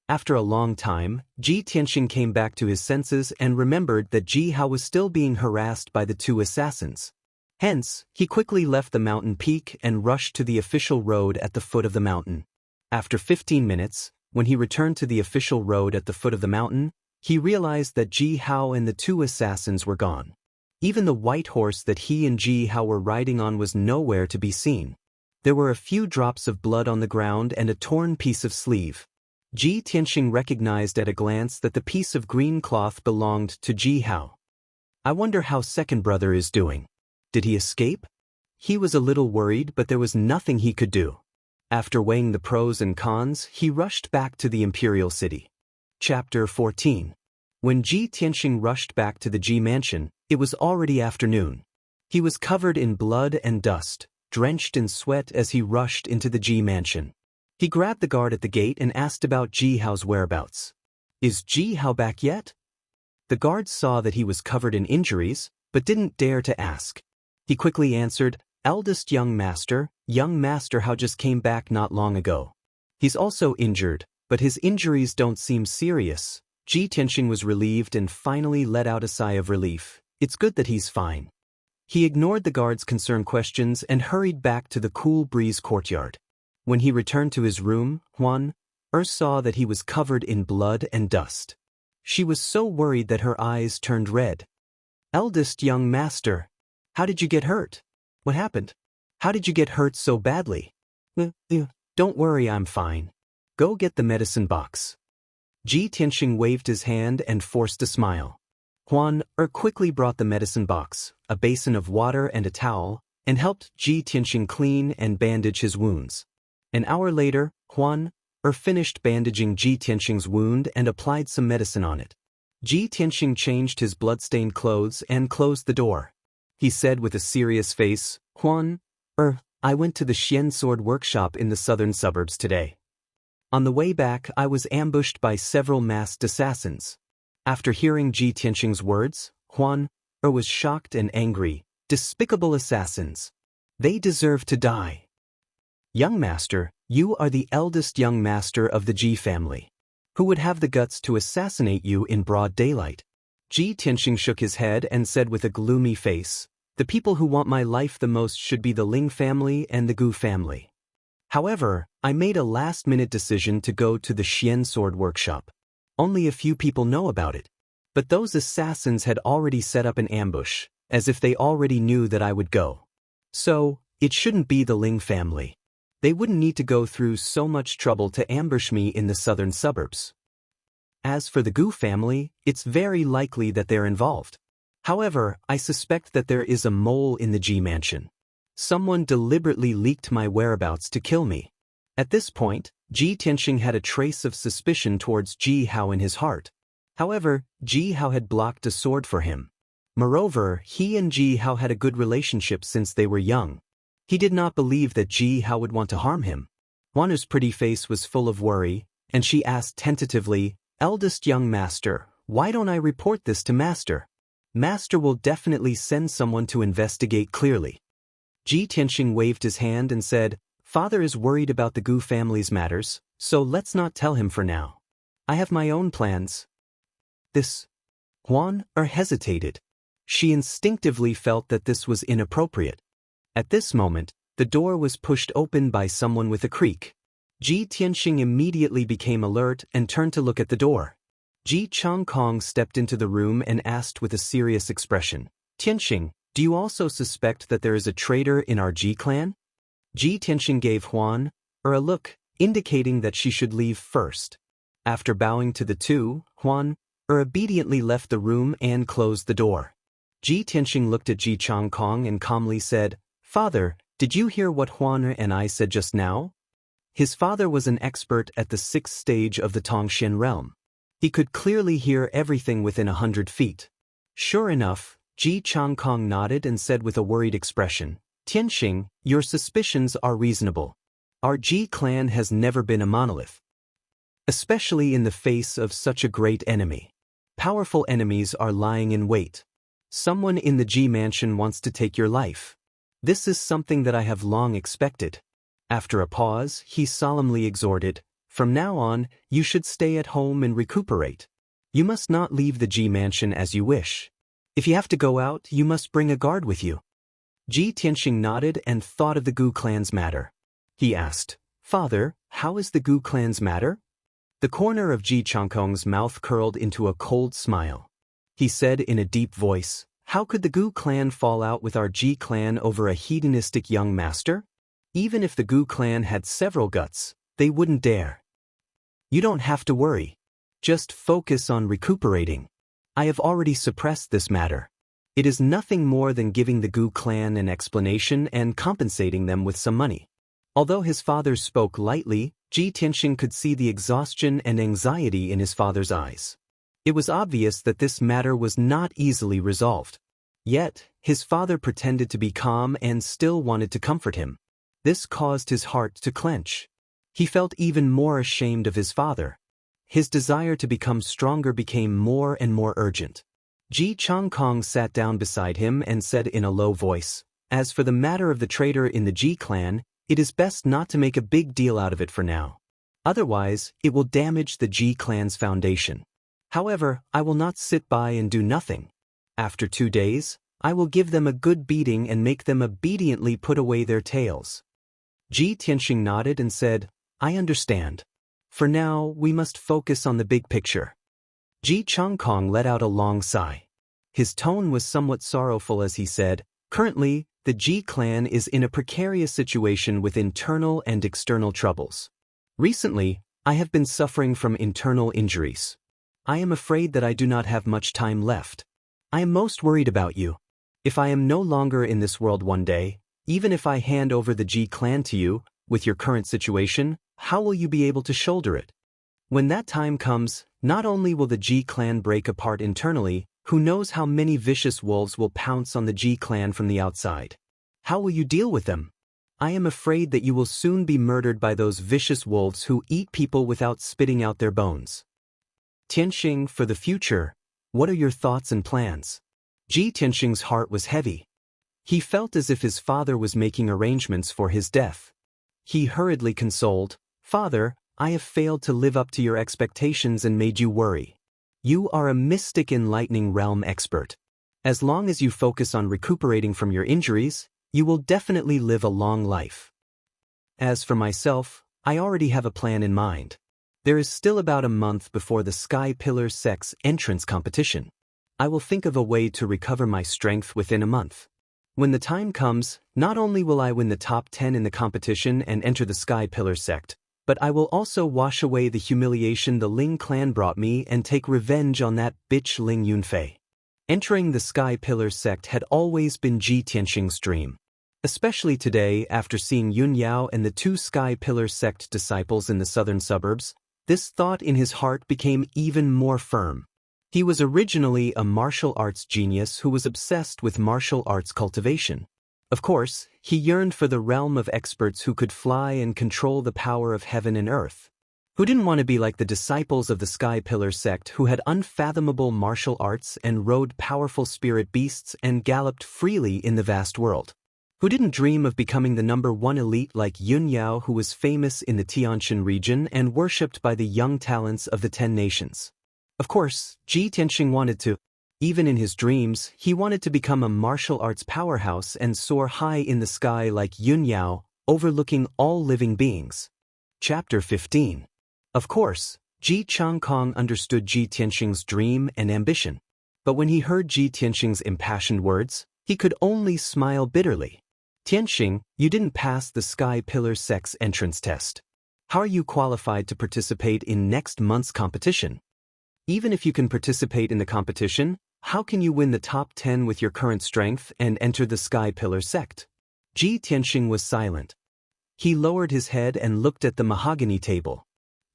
After a long time, Ji Tianxing came back to his senses and remembered that Ji Hao was still being harassed by the 2 assassins. Hence, he quickly left the mountain peak and rushed to the official road at the foot of the mountain. After 15 minutes, when he returned to the official road at the foot of the mountain, he realized that Ji Hao and the 2 assassins were gone. Even the white horse that he and Ji Hao were riding on was nowhere to be seen. There were a few drops of blood on the ground and a torn piece of sleeve. Ji Tianxing recognized at a glance that the piece of green cloth belonged to Ji Hao. I wonder how second brother is doing. Did he escape? He was a little worried, but there was nothing he could do. After weighing the pros and cons, he rushed back to the Imperial City. Chapter 14. When Ji Tianxing rushed back to the Ji Mansion, it was already afternoon. He was covered in blood and dust, drenched in sweat as he rushed into the Ji Mansion. He grabbed the guard at the gate and asked about Ji Hao's whereabouts. Is Ji Hao back yet? The guard saw that he was covered in injuries, but didn't dare to ask. He quickly answered, Eldest young master Hao just came back not long ago. He's also injured, but his injuries don't seem serious. Ji Tianxing was relieved and finally let out a sigh of relief. It's good that he's fine. He ignored the guard's concerned questions and hurried back to the cool breeze courtyard. When he returned to his room, Huan Er saw that he was covered in blood and dust. She was so worried that her eyes turned red. Eldest young master, how did you get hurt? What happened? How did you get hurt so badly? Don't worry, I'm fine. Go get the medicine box. Ji Tianxing waved his hand and forced a smile. Huan quickly brought the medicine box, a basin of water and a towel, and helped Ji Tianxing clean and bandage his wounds. An hour later, Huan finished bandaging Ji Tianxing's wound and applied some medicine on it. Ji Tianxing changed his blood-stained clothes and closed the door. He said with a serious face, Huan, I went to the Xian sword workshop in the southern suburbs today. On the way back, I was ambushed by several masked assassins. After hearing Ji Tianxing's words, Huan was shocked and angry. Despicable assassins. They deserve to die. Young master, you are the eldest young master of the Ji family. Who would have the guts to assassinate you in broad daylight? Ji Tianxing shook his head and said with a gloomy face, the people who want my life the most should be the Ling family and the Gu family. However, I made a last-minute decision to go to the Xian sword workshop. Only a few people know about it. But those assassins had already set up an ambush, as if they already knew that I would go. So, it shouldn't be the Ling family. They wouldn't need to go through so much trouble to ambush me in the southern suburbs. As for the Gu family, it's very likely that they're involved. However, I suspect that there is a mole in the Ji mansion. Someone deliberately leaked my whereabouts to kill me. At this point, Ji Tianxing had a trace of suspicion towards Ji Hao in his heart. However, Ji Hao had blocked a sword for him. Moreover, he and Ji Hao had a good relationship since they were young. He did not believe that Ji Hao would want to harm him. Huan's pretty face was full of worry, and she asked tentatively, Eldest young master, why don't I report this to master? Master will definitely send someone to investigate clearly. Ji Tianxing waved his hand and said, Father is worried about the Gu family's matters, so let's not tell him for now. I have my own plans. Huan hesitated. She instinctively felt that this was inappropriate. At this moment, the door was pushed open by someone with a creak. Ji Tianxing immediately became alert and turned to look at the door. Ji Changkong stepped into the room and asked with a serious expression, Tianxing, do you also suspect that there is a traitor in our Ji clan? Ji Tianxing gave Huan a look, indicating that she should leave first. After bowing to the two, Huan obediently left the room and closed the door. Ji Tianxing looked at Ji Changkong and calmly said, Father, did you hear what Huan and I said just now? His father was an expert at the 6th stage of the Tongxian realm. He could clearly hear everything within 100 feet. Sure enough, Ji Changkong nodded and said with a worried expression, Tianxing, your suspicions are reasonable. Our Ji clan has never been a monolith. Especially in the face of such a great enemy. Powerful enemies are lying in wait. Someone in the Ji mansion wants to take your life. This is something that I have long expected. After a pause, he solemnly exhorted, From now on, you should stay at home and recuperate. You must not leave the Ji mansion as you wish. If you have to go out, you must bring a guard with you. Ji Tianxing nodded and thought of the Gu clan's matter. He asked, Father, how is the Gu clan's matter? The corner of Ji Changkong's mouth curled into a cold smile. He said in a deep voice, How could the Gu clan fall out with our Ji clan over a hedonistic young master? Even if the Gu clan had several guts, they wouldn't dare. You don't have to worry. Just focus on recuperating. I have already suppressed this matter. It is nothing more than giving the Gu clan an explanation and compensating them with some money. Although his father spoke lightly, Ji Tianxing could see the exhaustion and anxiety in his father's eyes. It was obvious that this matter was not easily resolved. Yet, his father pretended to be calm and still wanted to comfort him. This caused his heart to clench. He felt even more ashamed of his father. His desire to become stronger became more and more urgent. Ji Changkong sat down beside him and said in a low voice, As for the matter of the traitor in the Ji clan, it is best not to make a big deal out of it for now. Otherwise, it will damage the Ji clan's foundation. However, I will not sit by and do nothing. After 2 days, I will give them a good beating and make them obediently put away their tails. Ji Tianxing nodded and said, I understand. For now, we must focus on the big picture. Ji Changkong let out a long sigh. His tone was somewhat sorrowful as he said, Currently, the Ji clan is in a precarious situation with internal and external troubles. Recently, I have been suffering from internal injuries. I am afraid that I do not have much time left. I am most worried about you. If I am no longer in this world one day, even if I hand over the Ji clan to you, with your current situation, how will you be able to shoulder it? When that time comes, not only will the Ji clan break apart internally, who knows how many vicious wolves will pounce on the Ji clan from the outside. How will you deal with them? I am afraid that you will soon be murdered by those vicious wolves who eat people without spitting out their bones. Tianxing, for the future, what are your thoughts and plans? Ji Tianxing's heart was heavy. He felt as if his father was making arrangements for his death. He hurriedly consoled, "Father, I have failed to live up to your expectations and made you worry. You are a mystic enlightening realm expert. As long as you focus on recuperating from your injuries, you will definitely live a long life. As for myself, I already have a plan in mind. There is still about a month before the Sky Pillar Sex entrance competition. I will think of a way to recover my strength within a month. When the time comes, not only will I win the top 10 in the competition and enter the Sky Pillar sect, but I will also wash away the humiliation the Ling clan brought me and take revenge on that bitch Ling Yunfei." Entering the Sky Pillar sect had always been Ji Tianxing's dream. Especially today, after seeing Yun Yao and the 2 Sky Pillar sect disciples in the southern suburbs, this thought in his heart became even more firm. He was originally a martial arts genius who was obsessed with martial arts cultivation. Of course, he yearned for the realm of experts who could fly and control the power of heaven and earth. Who didn't want to be like the disciples of the Sky Pillar sect who had unfathomable martial arts and rode powerful spirit beasts and galloped freely in the vast world? Who didn't dream of becoming the #1 elite like Yun Yao, who was famous in the Tianshan region and worshipped by the young talents of the 10 nations? Of course, Ji Tianxing wanted to. Even in his dreams, he wanted to become a martial arts powerhouse and soar high in the sky like Yun Yao, overlooking all living beings. Chapter 15. Of course, Ji Changkong understood Ji Tianxing's dream and ambition. But when he heard Ji Tianxing's impassioned words, he could only smile bitterly. "Tianxing, you didn't pass the Sky Pillar Sex entrance test. How are you qualified to participate in next month's competition? Even if you can participate in the competition, how can you win the top 10 with your current strength and enter the Sky Pillar sect?" Ji Tianxing was silent. He lowered his head and looked at the mahogany table.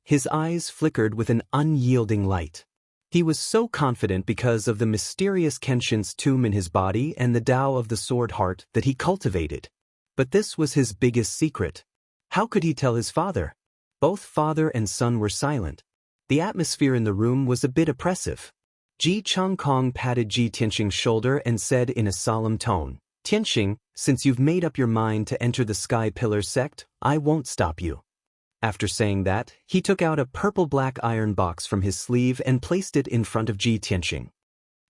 His eyes flickered with an unyielding light. He was so confident because of the mysterious Kenshin's tomb in his body and the Tao of the sword heart that he cultivated. But this was his biggest secret. How could he tell his father? Both father and son were silent. The atmosphere in the room was a bit oppressive. Ji Changkong patted Ji Tianxing's shoulder and said in a solemn tone, "Tianxing, since you've made up your mind to enter the Sky Pillar sect, I won't stop you." After saying that, he took out a purple-black iron box from his sleeve and placed it in front of Ji Tianxing.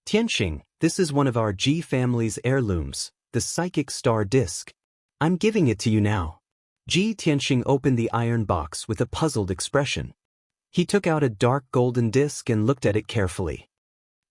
"Tianxing, this is one of our Ji family's heirlooms, the Psychic Star Disc. I'm giving it to you now." Ji Tianxing opened the iron box with a puzzled expression. He took out a dark golden disc and looked at it carefully.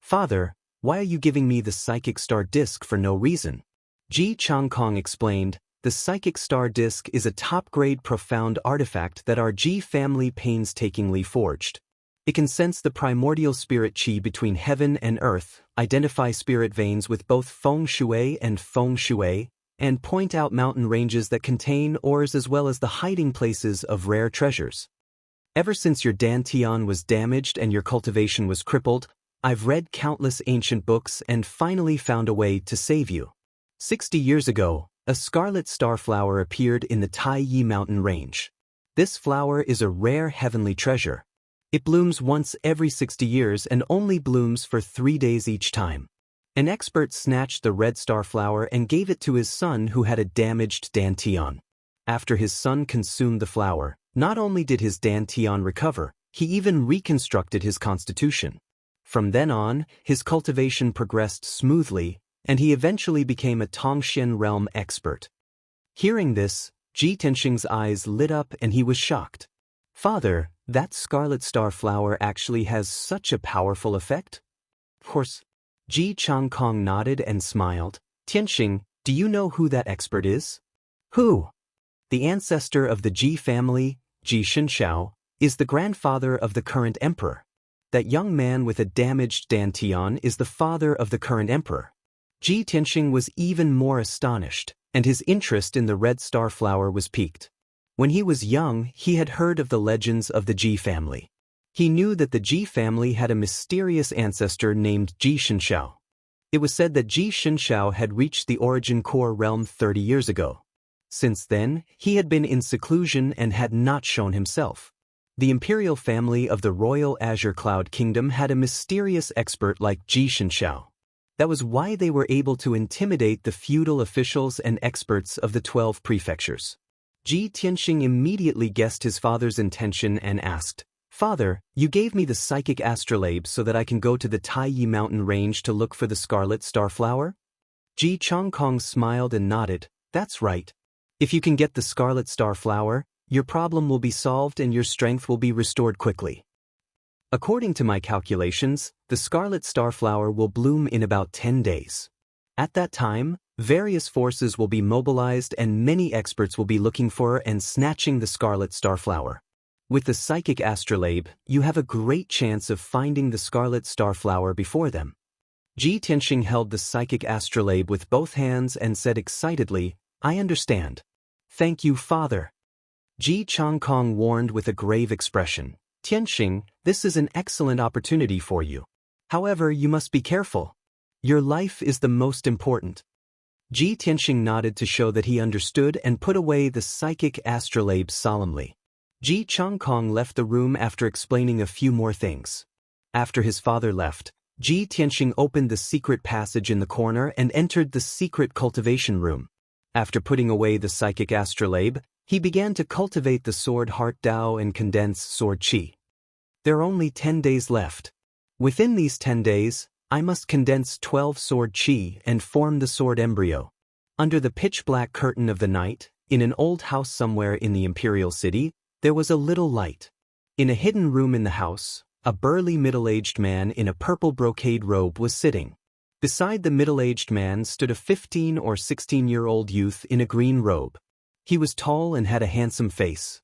"Father, why are you giving me the Psychic Star Disc for no reason?" Ji Changkong explained, "The Psychic Star Disc is a top-grade profound artifact that our Ji family painstakingly forged. It can sense the primordial spirit qi between heaven and earth, identify spirit veins with both feng shui and feng shui, and point out mountain ranges that contain ores as well as the hiding places of rare treasures. Ever since your dantian was damaged and your cultivation was crippled, I've read countless ancient books and finally found a way to save you. 60 years ago, a scarlet starflower appeared in the Taiyi mountain range. This flower is a rare heavenly treasure. It blooms once every 60 years and only blooms for 3 days each time. An expert snatched the red starflower and gave it to his son who had a damaged dantian. After his son consumed the flower, not only did his dantian recover, he even reconstructed his constitution. From then on, his cultivation progressed smoothly, and he eventually became a Tongxian realm expert." Hearing this, Ji Tianxing's eyes lit up and he was shocked. "Father, that scarlet star flower actually has such a powerful effect?" "Of course." Ji Changkong nodded and smiled. "Tianxing, do you know who that expert is?" "Who?" "The ancestor of the Ji family, Ji Shenshao, is the grandfather of the current emperor. That young man with a damaged dantian is the father of the current emperor. Ji Tianxing was even more astonished, and his interest in the red star flower was piqued. When he was young, he had heard of the legends of the Ji family. He knew that the Ji family had a mysterious ancestor named Ji Shenxiao. It was said that Ji Shenxiao had reached the origin core realm 30 years ago. Since then, he had been in seclusion and had not shown himself. The imperial family of the Royal Azure Cloud Kingdom had a mysterious expert like Ji Shenxiao. That was why they were able to intimidate the feudal officials and experts of the 12 prefectures. Ji Tianxing immediately guessed his father's intention and asked, "Father, you gave me the psychic astrolabe so that I can go to the Taiyi mountain range to look for the scarlet starflower?" Ji Changkong smiled and nodded, "That's right. If you can get the scarlet starflower, your problem will be solved and your strength will be restored quickly. According to my calculations, the scarlet starflower will bloom in about 10 days. At that time, various forces will be mobilized and many experts will be looking for and snatching the scarlet starflower. With the psychic astrolabe, you have a great chance of finding the scarlet starflower before them." Ji Tianxing held the psychic astrolabe with both hands and said excitedly, "I understand. Thank you, father." Ji Changkong warned with a grave expression, "Tianxing, this is an excellent opportunity for you. However, you must be careful. Your life is the most important." Ji Tianxing nodded to show that he understood and put away the psychic astrolabe solemnly. Ji Changkong left the room after explaining a few more things. After his father left, Ji Tianxing opened the secret passage in the corner and entered the secret cultivation room. After putting away the psychic astrolabe, he began to cultivate the sword heart Dao and condense sword qi. There are only 10 days left. Within these 10 days, I must condense 12 sword qi and form the sword embryo. Under the pitch-black curtain of the night, in an old house somewhere in the imperial city, there was a little light. In a hidden room in the house, a burly middle-aged man in a purple brocade robe was sitting. Beside the middle-aged man stood a 15 or 16-year-old youth in a green robe. He was tall and had a handsome face.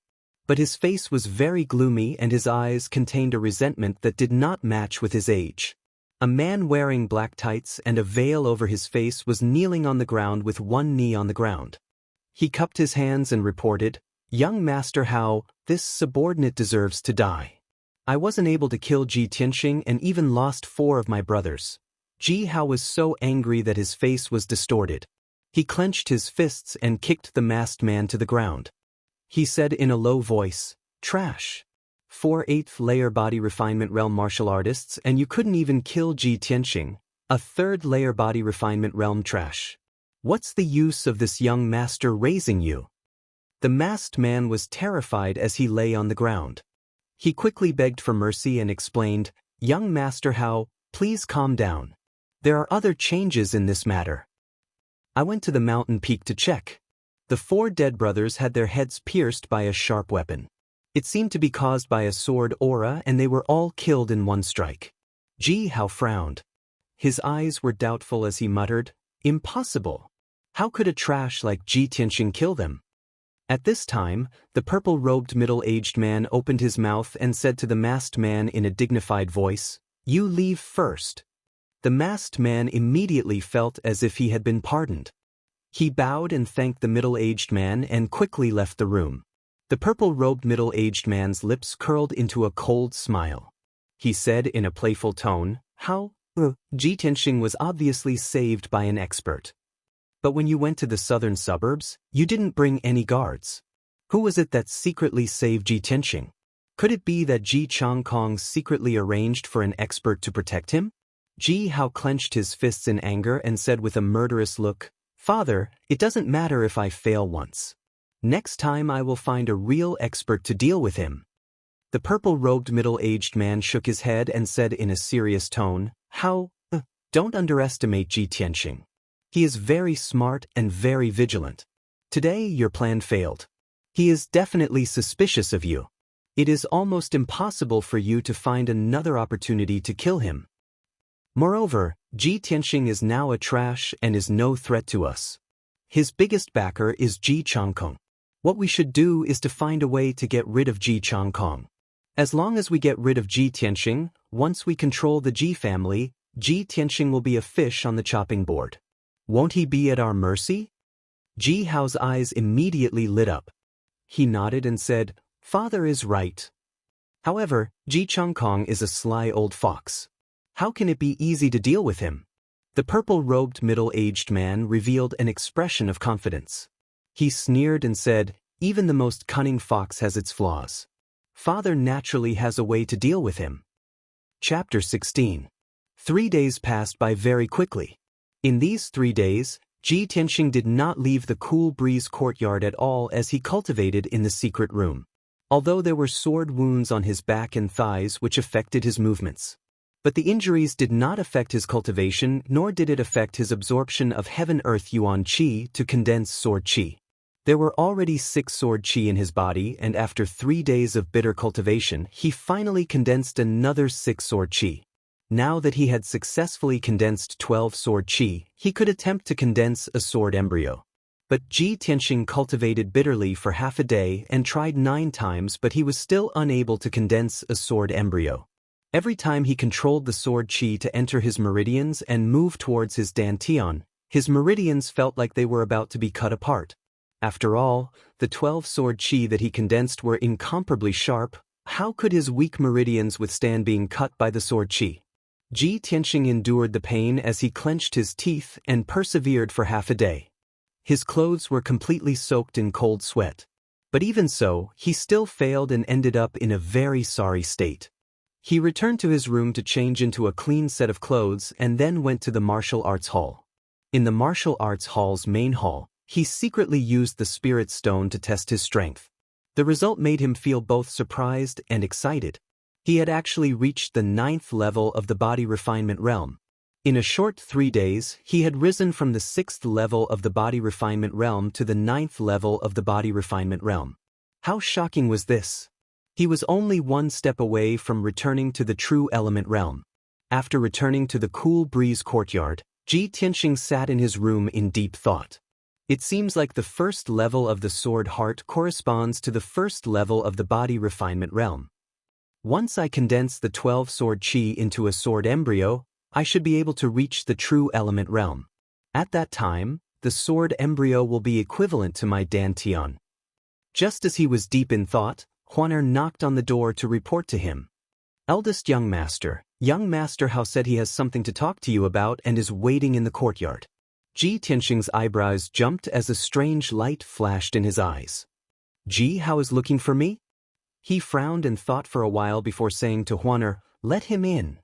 But his face was very gloomy and his eyes contained a resentment that did not match with his age. A man wearing black tights and a veil over his face was kneeling on the ground with one knee on the ground. He cupped his hands and reported, "Young Master Hao, this subordinate deserves to die. I wasn't able to kill Ji Tianxing and even lost 4 of my brothers." Ji Hao was so angry that his face was distorted. He clenched his fists and kicked the masked man to the ground. He said in a low voice, "Trash. 4 8th layer body refinement realm martial artists and you couldn't even kill Ji Tianxing, a 3rd layer body refinement realm trash. What's the use of this young master raising you?" The masked man was terrified as he lay on the ground. He quickly begged for mercy and explained, "Young Master Hao, please calm down. There are other changes in this matter. I went to the mountain peak to check. The 4 dead brothers had their heads pierced by a sharp weapon. It seemed to be caused by a sword aura and they were all killed in one strike." Ji Hao frowned. His eyes were doubtful as he muttered, "Impossible. How could a trash like Ji Tianxing kill them?" At this time, the purple-robed middle-aged man opened his mouth and said to the masked man in a dignified voice, "You leave first." The masked man immediately felt as if he had been pardoned. He bowed and thanked the middle-aged man and quickly left the room. The purple-robed middle-aged man's lips curled into a cold smile. He said in a playful tone, "How? Ji Tianxing was obviously saved by an expert. But when you went to the southern suburbs, you didn't bring any guards. Who was it that secretly saved Ji Tianxing? Could it be that Ji Changkong secretly arranged for an expert to protect him?" Ji Hao clenched his fists in anger and said with a murderous look, "Father, it doesn't matter if I fail once. Next time I will find a real expert to deal with him." The purple-robed middle-aged man shook his head and said in a serious tone, "How? Don't underestimate Ji Tianxing. He is very smart and very vigilant. Today your plan failed. He is definitely suspicious of you. It is almost impossible for you to find another opportunity to kill him. Moreover, Ji Tianxing is now a trash and is no threat to us. His biggest backer is Ji Changkong. What we should do is to find a way to get rid of Ji Changkong." As long as we get rid of Ji Tianxing, once we control the Ji family, Ji Tianxing will be a fish on the chopping board. Won't he be at our mercy? Ji Hao's eyes immediately lit up. He nodded and said, "Father is right." However, Ji Chongkong is a sly old fox. How can it be easy to deal with him? The purple-robed middle-aged man revealed an expression of confidence. He sneered and said, "Even the most cunning fox has its flaws. Father naturally has a way to deal with him." Chapter 16. 3 days passed by very quickly. In these 3 days, Ji Tianxing did not leave the cool breeze courtyard at all as he cultivated in the secret room. Although there were sword wounds on his back and thighs which affected his movements. But the injuries did not affect his cultivation, nor did it affect his absorption of heaven-earth yuan qi to condense sword qi. There were already 6 sword qi in his body, and after 3 days of bitter cultivation, he finally condensed another 6 sword qi. Now that he had successfully condensed 12 sword qi, he could attempt to condense a sword embryo. But Ji Tianxing cultivated bitterly for half a day and tried 9 times, but he was still unable to condense a sword embryo. Every time he controlled the sword qi to enter his meridians and move towards his dantian, his meridians felt like they were about to be cut apart. After all, the 12 sword qi that he condensed were incomparably sharp. How could his weak meridians withstand being cut by the sword qi? Ji Tianxing endured the pain as he clenched his teeth and persevered for half a day. His clothes were completely soaked in cold sweat. But even so, he still failed and ended up in a very sorry state. He returned to his room to change into a clean set of clothes and then went to the martial arts hall. In the martial arts hall's main hall, he secretly used the spirit stone to test his strength. The result made him feel both surprised and excited. He had actually reached the 9th level of the body refinement realm. In a short 3 days, he had risen from the 6th level of the body refinement realm to the 9th level of the body refinement realm. How shocking was this? He was only 1 step away from returning to the true element realm. After returning to the cool breeze courtyard, Ji Tianxing sat in his room in deep thought. It seems like the first level of the sword heart corresponds to the first level of the body refinement realm. Once I condense the 12 sword qi into a sword embryo, I should be able to reach the true element realm. At that time, the sword embryo will be equivalent to my dantian. Just as he was deep in thought, Huaner knocked on the door to report to him. "Eldest young master Hao said he has something to talk to you about and is waiting in the courtyard." Ji Tianxing's eyebrows jumped as a strange light flashed in his eyes. "Ji Hao is looking for me?" He frowned and thought for a while before saying to Huaner, "Let him in."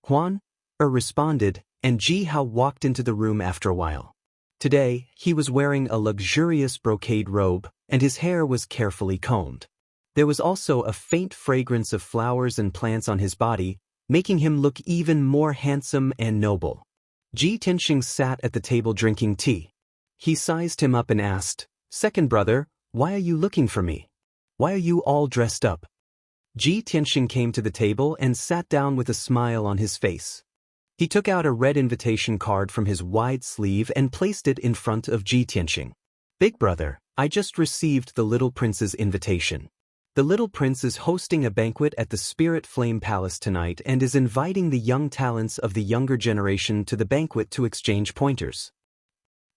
Huaner responded, and Ji Hao walked into the room after a while. Today, he was wearing a luxurious brocade robe, and his hair was carefully combed. There was also a faint fragrance of flowers and plants on his body, making him look even more handsome and noble. Ji Tianxing sat at the table drinking tea. He sized him up and asked, "Second brother, why are you looking for me? Why are you all dressed up?" Ji Tianxing came to the table and sat down with a smile on his face. He took out a red invitation card from his wide sleeve and placed it in front of Ji Tianxing. "Big brother, I just received the little prince's invitation. The little prince is hosting a banquet at the Spirit Flame Palace tonight and is inviting the young talents of the younger generation to the banquet to exchange pointers.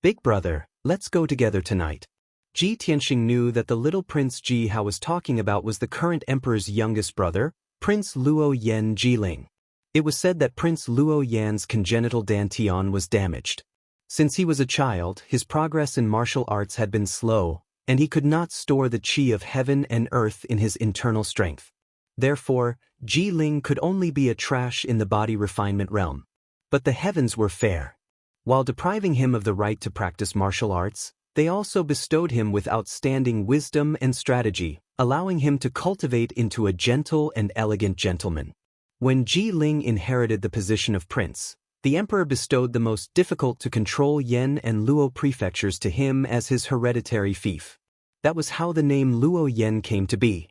Big brother, let's go together tonight." Ji Tianxing knew that the little Prince Ji Hao was talking about was the current emperor's youngest brother, Prince Luo Yan Jiling. It was said that Prince Luo Yan's congenital dantian was damaged. Since he was a child, his progress in martial arts had been slow, and he could not store the qi of heaven and earth in his internal strength. Therefore, Ji Ling could only be a trash in the body refinement realm. But the heavens were fair. While depriving him of the right to practice martial arts, they also bestowed him with outstanding wisdom and strategy, allowing him to cultivate into a gentle and elegant gentleman. When Ji Ling inherited the position of prince, the emperor bestowed the most difficult-to-control Yan and Luo prefectures to him as his hereditary fief. That was how the name Luo Yan came to be.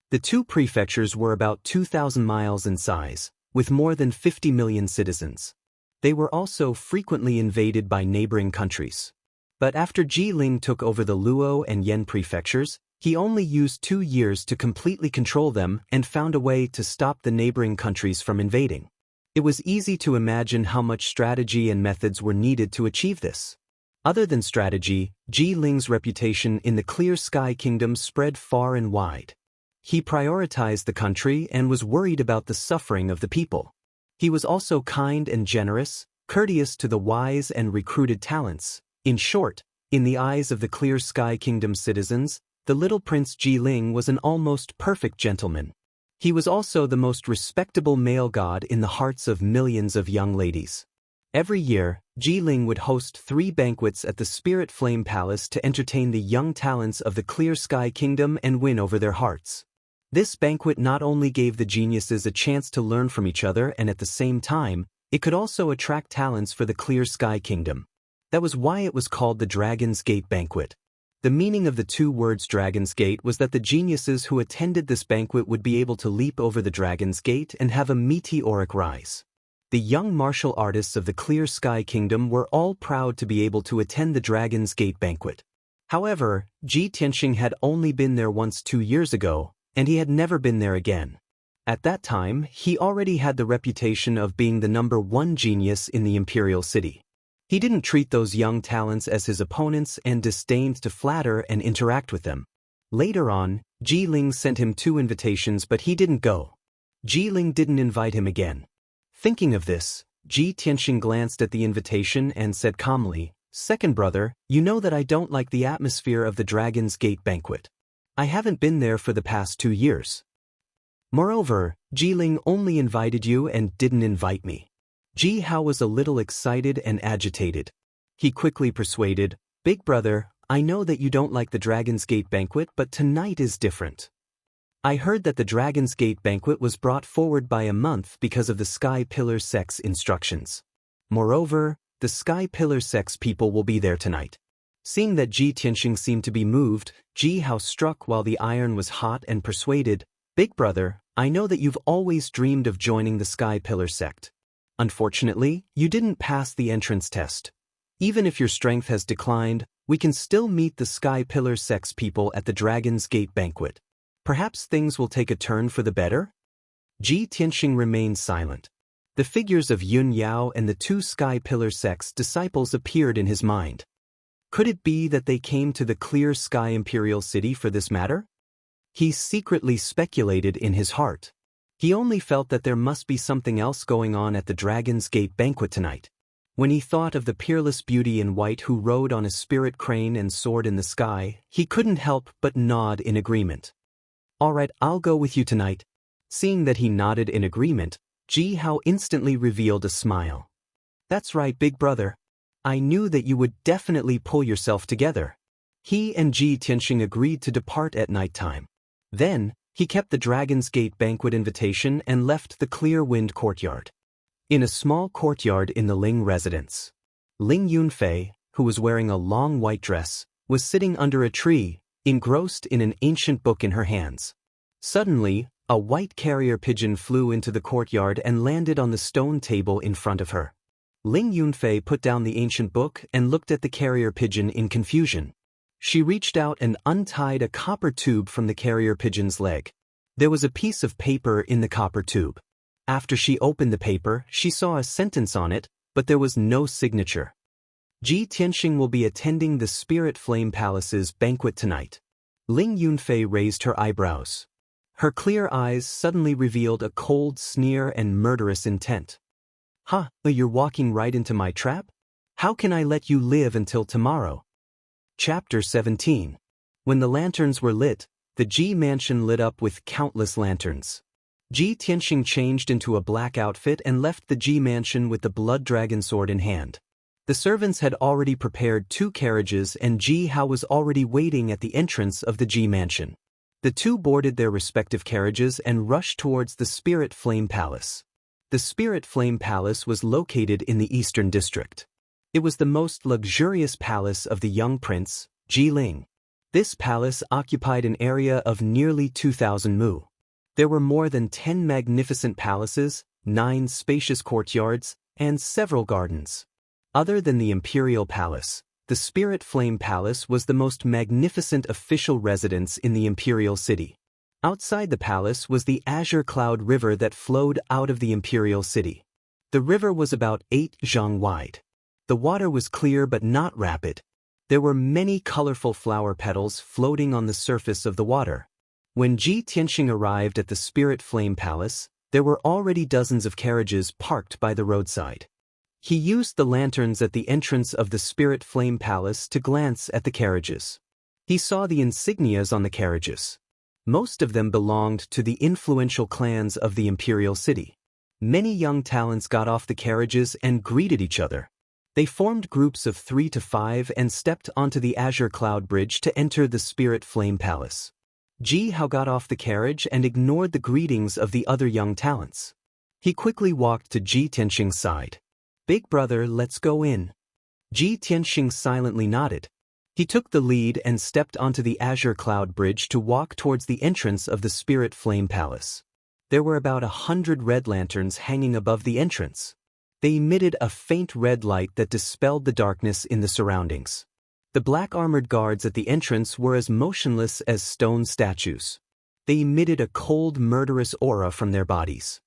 The 2 prefectures were about 2,000 miles in size, with more than 50 million citizens. They were also frequently invaded by neighboring countries. But after Ji Ling took over the Luo and Yan prefectures, He only used 2 years to completely control them and found a way to stop the neighboring countries from invading. It was easy to imagine how much strategy and methods were needed to achieve this. Other than strategy, Ji Ling's reputation in the Clear Sky Kingdom spread far and wide. He prioritized the country and was worried about the suffering of the people. He was also kind and generous, courteous to the wise and recruited talents. In short, in the eyes of the Clear Sky Kingdom citizens, the little Prince Ji Ling was an almost perfect gentleman. He was also the most respectable male god in the hearts of millions of young ladies. Every year, Ji Ling would host 3 banquets at the Spirit Flame Palace to entertain the young talents of the Clear Sky Kingdom and win over their hearts. This banquet not only gave the geniuses a chance to learn from each other and at the same time, it could also attract talents for the Clear Sky Kingdom. That was why it was called the Dragon's Gate Banquet. The meaning of the 2 words Dragon's Gate was that the geniuses who attended this banquet would be able to leap over the Dragon's Gate and have a meteoric rise. The young martial artists of the Clear Sky Kingdom were all proud to be able to attend the Dragon's Gate Banquet. However, Ji Tianxing had only been there once 2 years ago, and he had never been there again. At that time, he already had the reputation of being the #1 genius in the imperial city. He didn't treat those young talents as his opponents and disdained to flatter and interact with them. Later on, Ji Ling sent him 2 invitations but he didn't go. Ji Ling didn't invite him again. Thinking of this, Ji Tianxing glanced at the invitation and said calmly, "Second brother, you know that I don't like the atmosphere of the Dragon's Gate Banquet. I haven't been there for the past 2 years. Moreover, Ji Ling only invited you and didn't invite me." Ji Hao was a little excited and agitated. He quickly persuaded, "Big brother, I know that you don't like the Dragon's Gate Banquet but tonight is different. I heard that the Dragon's Gate Banquet was brought forward by a month because of the Sky Pillar Sect's instructions. Moreover, the Sky Pillar Sect's people will be there tonight." Seeing that Ji Tianxing seemed to be moved, Ji Hao struck while the iron was hot and persuaded, "Big brother, I know that you've always dreamed of joining the Sky Pillar Sect. Unfortunately, you didn't pass the entrance test. Even if your strength has declined, we can still meet the Sky Pillar Sect's people at the Dragon's Gate Banquet. Perhaps things will take a turn for the better?" Ji Tianxing remained silent. The figures of Yun Yao and the 2 Sky Pillar Sect's disciples appeared in his mind. Could it be that they came to the Clear Sky Imperial City for this matter? He secretly speculated in his heart. He only felt that there must be something else going on at the Dragon's Gate Banquet tonight. When he thought of the peerless beauty in white who rode on a spirit crane and soared in the sky, he couldn't help but nod in agreement. "All right, I'll go with you tonight." Seeing that he nodded in agreement, Ji Hao instantly revealed a smile. "That's right, big brother. I knew that you would definitely pull yourself together." He and Ji Tianxing agreed to depart at nighttime. Then, he kept the Dragon's Gate Banquet invitation and left the Clear Wind Courtyard. In a small courtyard in the Ling residence, Ling Yunfei, who was wearing a long white dress, was sitting under a tree, engrossed in an ancient book in her hands. Suddenly, a white carrier pigeon flew into the courtyard and landed on the stone table in front of her. Ling Yunfei put down the ancient book and looked at the carrier pigeon in confusion. She reached out and untied a copper tube from the carrier pigeon's leg. There was a piece of paper in the copper tube. After she opened the paper, she saw a sentence on it, but there was no signature. "Ji Tianxing will be attending the Spirit Flame Palace's banquet tonight." Ling Yunfei raised her eyebrows. Her clear eyes suddenly revealed a cold sneer and murderous intent. "Huh, you're walking right into my trap? How can I let you live until tomorrow?" Chapter 17. When the lanterns were lit, the Ji mansion lit up with countless lanterns. Ji Tianxing changed into a black outfit and left the Ji mansion with the blood dragon sword in hand. The servants had already prepared 2 carriages and Ji Hao was already waiting at the entrance of the Ji mansion. The 2 boarded their respective carriages and rushed towards the Spirit Flame Palace. The Spirit Flame Palace was located in the Eastern District. It was the most luxurious palace of the young prince, Ji Ling. This palace occupied an area of nearly 2,000 mu. There were more than 10 magnificent palaces, 9 spacious courtyards, and several gardens. Other than the imperial palace, The Spirit Flame Palace was the most magnificent official residence in the imperial city. Outside the palace was the Azure Cloud River that flowed out of the imperial city. The river was about 8 zhang wide. The water was clear but not rapid. There were many colorful flower petals floating on the surface of the water. When Ji Tianxing arrived at the Spirit Flame Palace, there were already dozens of carriages parked by the roadside. He used the lanterns at the entrance of the Spirit Flame Palace to glance at the carriages. He saw the insignias on the carriages. Most of them belonged to the influential clans of the imperial city. Many young talents got off the carriages and greeted each other. They formed groups of 3 to 5 and stepped onto the Azure Cloud Bridge to enter the Spirit Flame Palace. Ji Hao got off the carriage and ignored the greetings of the other young talents. He quickly walked to Ji Tianxing's side. "Big brother, let's go in." Ji Tianxing silently nodded. He took the lead and stepped onto the Azure Cloud Bridge to walk towards the entrance of the Spirit Flame Palace. There were about 100 red lanterns hanging above the entrance. They emitted a faint red light that dispelled the darkness in the surroundings. The black armored guards at the entrance were as motionless as stone statues. They emitted a cold, murderous aura from their bodies.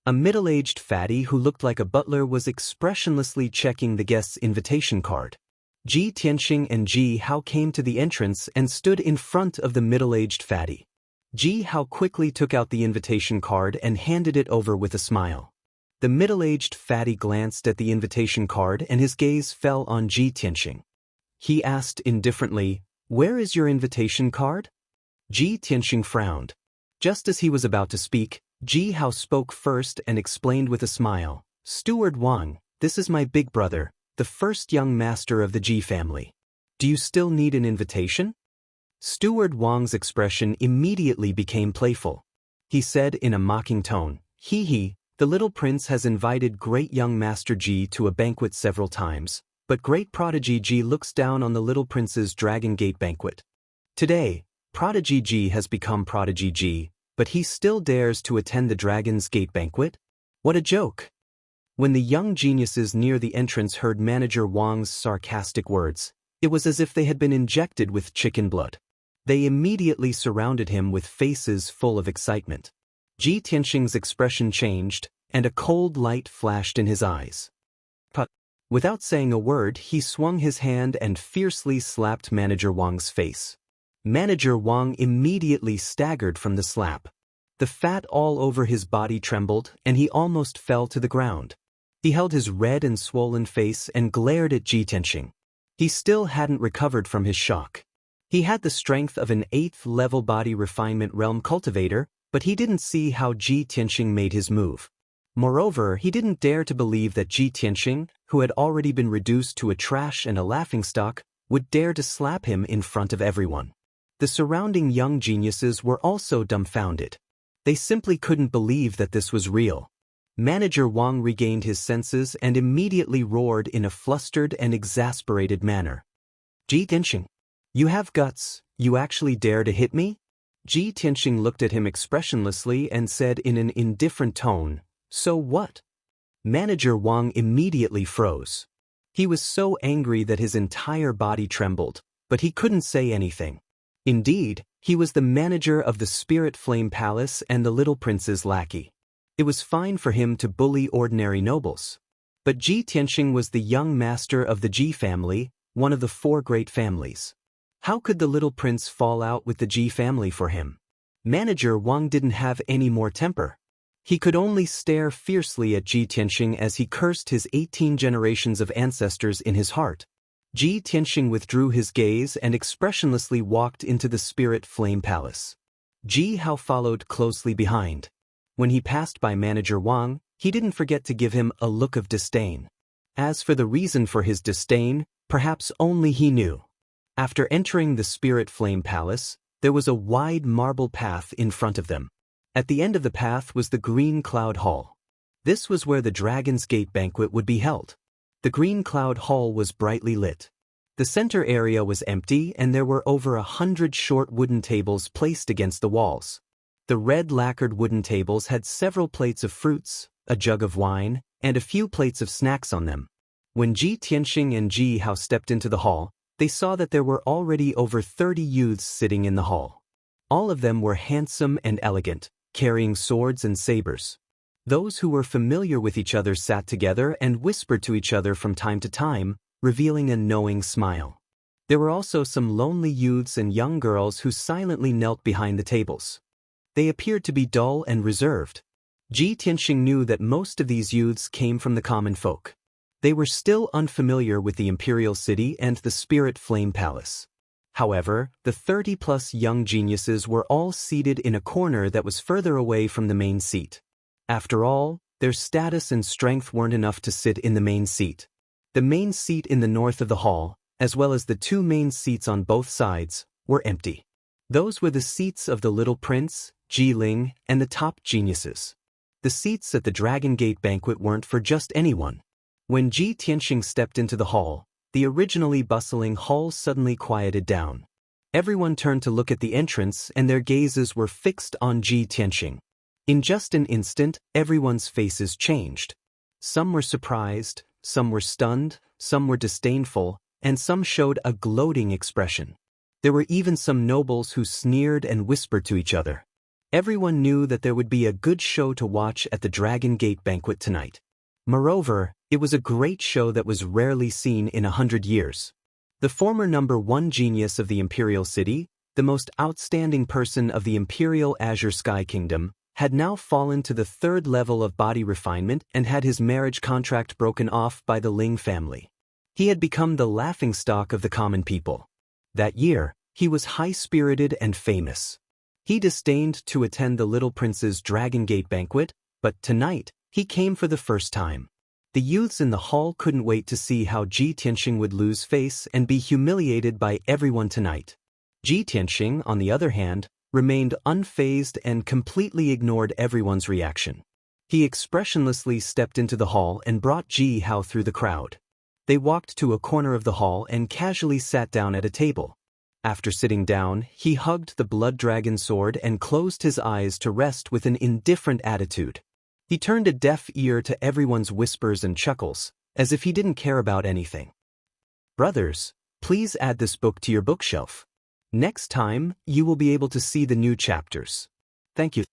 A middle-aged fatty who looked like a butler was expressionlessly checking the guest's invitation card. Ji Tianxing and Ji Hao came to the entrance and stood in front of the middle-aged fatty. Ji Hao quickly took out the invitation card and handed it over with a smile. The middle-aged fatty glanced at the invitation card and his gaze fell on Ji Tianxing. He asked indifferently, "Where is your invitation card?" Ji Tianxing frowned. Just as he was about to speak, Ji Hao spoke first and explained with a smile, "Steward Wang, this is my big brother, the first young master of the Ji family. Do you still need an invitation?" Steward Wang's expression immediately became playful. He said in a mocking tone, "Hee, the little prince has invited great young Master Ji to a banquet several times, but great prodigy Ji looks down on the little prince's Dragon Gate banquet. Today, prodigy Ji has become prodigy Ji, but he still dares to attend the Dragon's Gate banquet? What a joke!" When the young geniuses near the entrance heard Manager Wang's sarcastic words, it was as if they had been injected with chicken blood. They immediately surrounded him with faces full of excitement. Ji Tianxing's expression changed, and a cold light flashed in his eyes. But, without saying a word, he swung his hand and fiercely slapped Manager Wang's face. Manager Wang immediately staggered from the slap. The fat all over his body trembled, and he almost fell to the ground. He held his red and swollen face and glared at Ji Tianxing. He still hadn't recovered from his shock. He had the strength of an 8th-level body refinement realm cultivator, but he didn't see how Ji Tianxing made his move. Moreover, he didn't dare to believe that Ji Tianxing, who had already been reduced to a trash and a laughingstock, would dare to slap him in front of everyone. The surrounding young geniuses were also dumbfounded. They simply couldn't believe that this was real. Manager Wang regained his senses and immediately roared in a flustered and exasperated manner. "Ji Tianxing, you have guts, you actually dare to hit me?" Ji Tianxing looked at him expressionlessly and said in an indifferent tone, "So what?" Manager Wang immediately froze. He was so angry that his entire body trembled, but he couldn't say anything. Indeed, he was the manager of the Spirit Flame Palace and the little prince's lackey. It was fine for him to bully ordinary nobles. But Ji Tianxing was the young master of the Ji family, one of the 4 great families. How could the little prince fall out with the Ji family for him? Manager Wang didn't have any more temper. He could only stare fiercely at Ji Tianxing as he cursed his 18 generations of ancestors in his heart. Ji Tianxing withdrew his gaze and expressionlessly walked into the Spirit Flame Palace. Ji Hao followed closely behind. When he passed by Manager Wang, he didn't forget to give him a look of disdain. As for the reason for his disdain, perhaps only he knew. After entering the Spirit Flame Palace, there was a wide marble path in front of them. At the end of the path was the Green Cloud Hall. This was where the Dragon's Gate banquet would be held. The Green Cloud Hall was brightly lit. The center area was empty and there were over 100 short wooden tables placed against the walls. The red lacquered wooden tables had several plates of fruits, a jug of wine, and a few plates of snacks on them. When Ji Tianxing and Ji Hao stepped into the hall, they saw that there were already over 30 youths sitting in the hall. All of them were handsome and elegant, carrying swords and sabers. Those who were familiar with each other sat together and whispered to each other from time to time, revealing a knowing smile. There were also some lonely youths and young girls who silently knelt behind the tables. They appeared to be dull and reserved. Ji Tianxing knew that most of these youths came from the common folk. They were still unfamiliar with the imperial city and the spirit flame palace. However, the 30-plus young geniuses were all seated in a corner that was further away from the main seat. After all, their status and strength weren't enough to sit in the main seat. The main seat in the north of the hall, as well as the two main seats on both sides, were empty. Those were the seats of the little prince, Ji Ling, and the top geniuses. The seats at the Dragon Gate banquet weren't for just anyone. When Ji Tianxing stepped into the hall, the originally bustling hall suddenly quieted down. Everyone turned to look at the entrance and their gazes were fixed on Ji Tianxing. In just an instant, everyone's faces changed. Some were surprised, some were stunned, some were disdainful, and some showed a gloating expression. There were even some nobles who sneered and whispered to each other. Everyone knew that there would be a good show to watch at the Dragon Gate banquet tonight. Moreover, it was a great show that was rarely seen in 100 years. The former #1 genius of the Imperial City, the most outstanding person of the Imperial Azure Sky Kingdom, had now fallen to the 3rd level of body refinement and had his marriage contract broken off by the Ling family. He had become the laughingstock of the common people. That year, he was high-spirited and famous. He disdained to attend the little prince's Dragon Gate banquet, but tonight, he came for the first time. The youths in the hall couldn't wait to see how Ji Tianxing would lose face and be humiliated by everyone tonight. Ji Tianxing, on the other hand, remained unfazed and completely ignored everyone's reaction. He expressionlessly stepped into the hall and brought Ji Hao through the crowd. They walked to a corner of the hall and casually sat down at a table. After sitting down, he hugged the blood dragon sword and closed his eyes to rest with an indifferent attitude. He turned a deaf ear to everyone's whispers and chuckles, as if he didn't care about anything. Brothers, please add this book to your bookshelf. Next time, you will be able to see the new chapters. Thank you.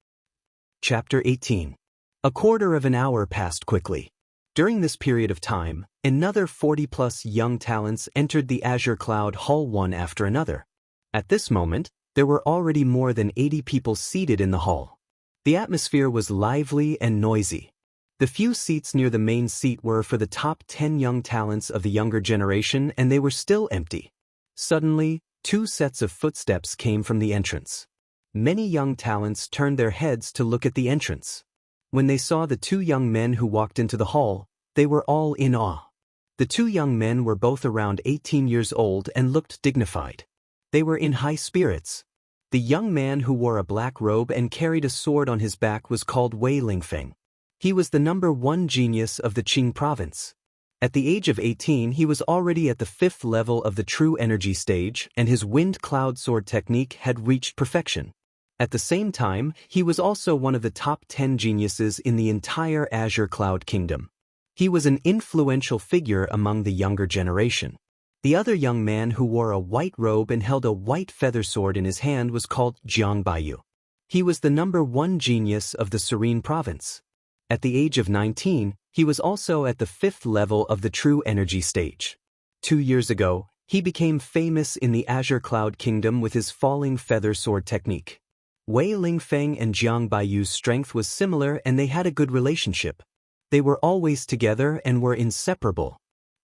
Chapter 18. A quarter of an hour passed quickly. During this period of time, another 40-plus young talents entered the Azure Cloud Hall one after another. At this moment, there were already more than 80 people seated in the hall. The atmosphere was lively and noisy. The few seats near the main seat were for the top 10 young talents of the younger generation and they were still empty. Suddenly, 2 sets of footsteps came from the entrance. Many young talents turned their heads to look at the entrance. When they saw the 2 young men who walked into the hall, they were all in awe. The 2 young men were both around 18 years old and looked dignified. They were in high spirits. The young man who wore a black robe and carried a sword on his back was called Wei Lingfeng. He was the #1 genius of the Qing province. At the age of 18, he was already at the 5th level of the true energy stage, and his wind cloud sword technique had reached perfection. At the same time, he was also one of the top 10 geniuses in the entire Azure Cloud Kingdom. He was an influential figure among the younger generation. The other young man who wore a white robe and held a white feather sword in his hand was called Jiang Baiyu. He was the #1 genius of the Serene province. At the age of 19, he was also at the 5th level of the true energy stage. 2 years ago, he became famous in the Azure Cloud Kingdom with his falling feather sword technique. Wei Lingfeng and Jiang Baiyu's strength was similar and they had a good relationship. They were always together and were inseparable.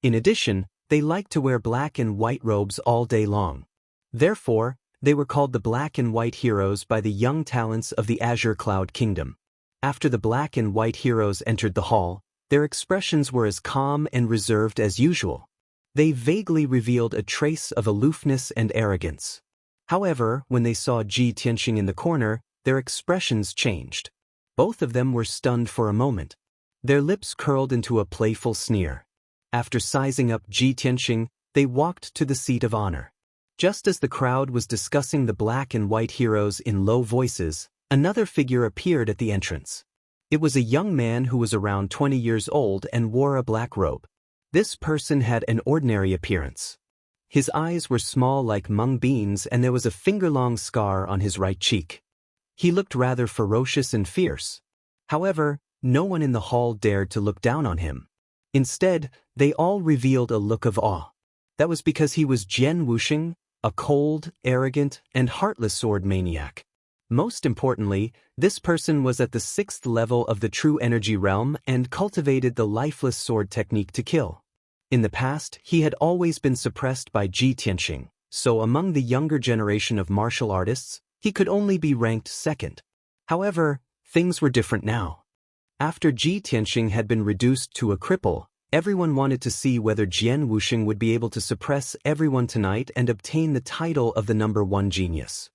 In addition, they liked to wear black and white robes all day long. Therefore, they were called the Black and White Heroes by the young talents of the Azure Cloud Kingdom. After the Black and White Heroes entered the hall, their expressions were as calm and reserved as usual. They vaguely revealed a trace of aloofness and arrogance. However, when they saw Ji Tianxing in the corner, their expressions changed. Both of them were stunned for a moment. Their lips curled into a playful sneer. After sizing up Ji Tianxing, they walked to the seat of honor. Just as the crowd was discussing the Black and White Heroes in low voices, another figure appeared at the entrance. It was a young man who was around 20 years old and wore a black robe. This person had an ordinary appearance. His eyes were small like mung beans and there was a finger-long scar on his right cheek. He looked rather ferocious and fierce. However, no one in the hall dared to look down on him. Instead, they all revealed a look of awe. That was because he was Jian Wuxing, a cold, arrogant, and heartless sword maniac. Most importantly, this person was at the 6th level of the true energy realm and cultivated the lifeless sword technique to kill. In the past, he had always been suppressed by Ji Tianxing, so among the younger generation of martial artists, he could only be ranked 2nd. However, things were different now. After Ji Tianxing had been reduced to a cripple, everyone wanted to see whether Jian Wuxing would be able to suppress everyone tonight and obtain the title of the #1 genius.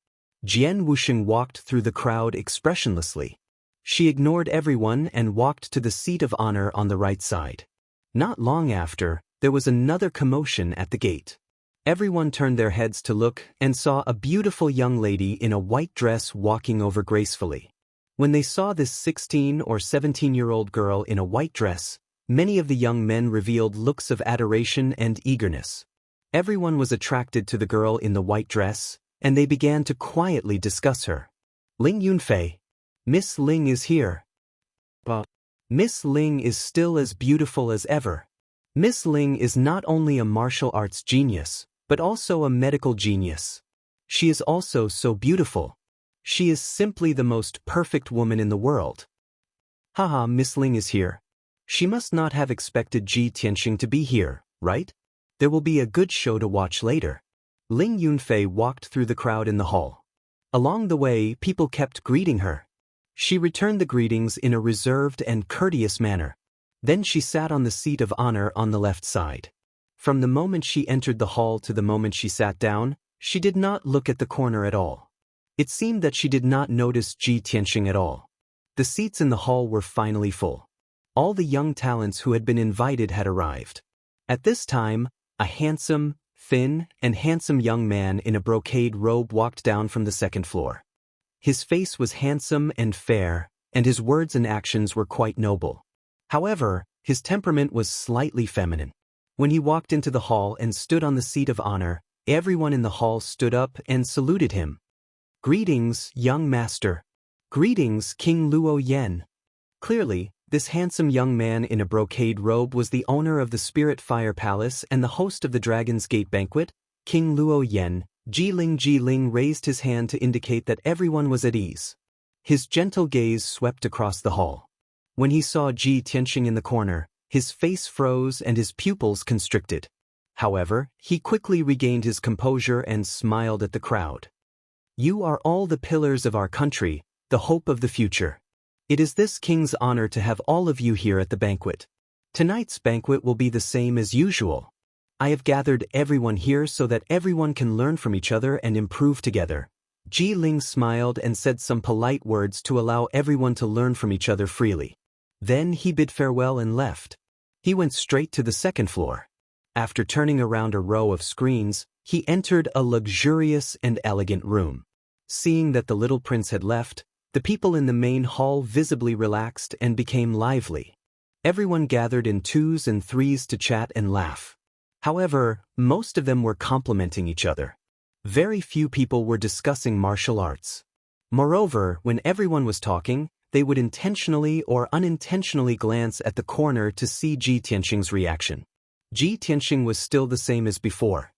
Jian Wuxing walked through the crowd expressionlessly. She ignored everyone and walked to the seat of honor on the right side. Not long after, there was another commotion at the gate. Everyone turned their heads to look and saw a beautiful young lady in a white dress walking over gracefully. When they saw this 16 or 17-year-old girl in a white dress, many of the young men revealed looks of adoration and eagerness. Everyone was attracted to the girl in the white dress, and they began to quietly discuss her. Ling Yunfei. Miss Ling is here. But Miss Ling is still as beautiful as ever. Miss Ling is not only a martial arts genius, but also a medical genius. She is also so beautiful. She is simply the most perfect woman in the world. Haha, Miss Ling is here. She must not have expected Ji Tianxing to be here, right? There will be a good show to watch later. Ling Yunfei walked through the crowd in the hall. Along the way, people kept greeting her. She returned the greetings in a reserved and courteous manner. Then she sat on the seat of honor on the left side. From the moment she entered the hall to the moment she sat down, she did not look at the corner at all. It seemed that she did not notice Ji Tianxing at all. The seats in the hall were finally full. All the young talents who had been invited had arrived. At this time, a handsome, thin, and handsome young man in a brocade robe walked down from the 2nd floor. His face was handsome and fair, and his words and actions were quite noble. However, his temperament was slightly feminine. When he walked into the hall and stood on the seat of honor, everyone in the hall stood up and saluted him. Greetings, young master. Greetings, King Luo Yen. Clearly, this handsome young man in a brocade robe was the owner of the Spirit Fire Palace and the host of the Dragon's Gate banquet, King Luo Yen. Ji Ling raised his hand to indicate that everyone was at ease. His gentle gaze swept across the hall. When he saw Ji Tianxing in the corner, his face froze and his pupils constricted. However, he quickly regained his composure and smiled at the crowd. You are all the pillars of our country, the hope of the future. It is this king's honor to have all of you here at the banquet. Tonight's banquet will be the same as usual. I have gathered everyone here so that everyone can learn from each other and improve together. Ji Ling smiled and said some polite words to allow everyone to learn from each other freely. Then he bid farewell and left. He went straight to the 2nd floor. After turning around a row of screens, he entered a luxurious and elegant room. Seeing that the little prince had left, the people in the main hall visibly relaxed and became lively. Everyone gathered in 2s and 3s to chat and laugh. However, most of them were complimenting each other. Very few people were discussing martial arts. Moreover, when everyone was talking, they would intentionally or unintentionally glance at the corner to see Ji Tianxing's reaction. Ji Tianxing was still the same as before.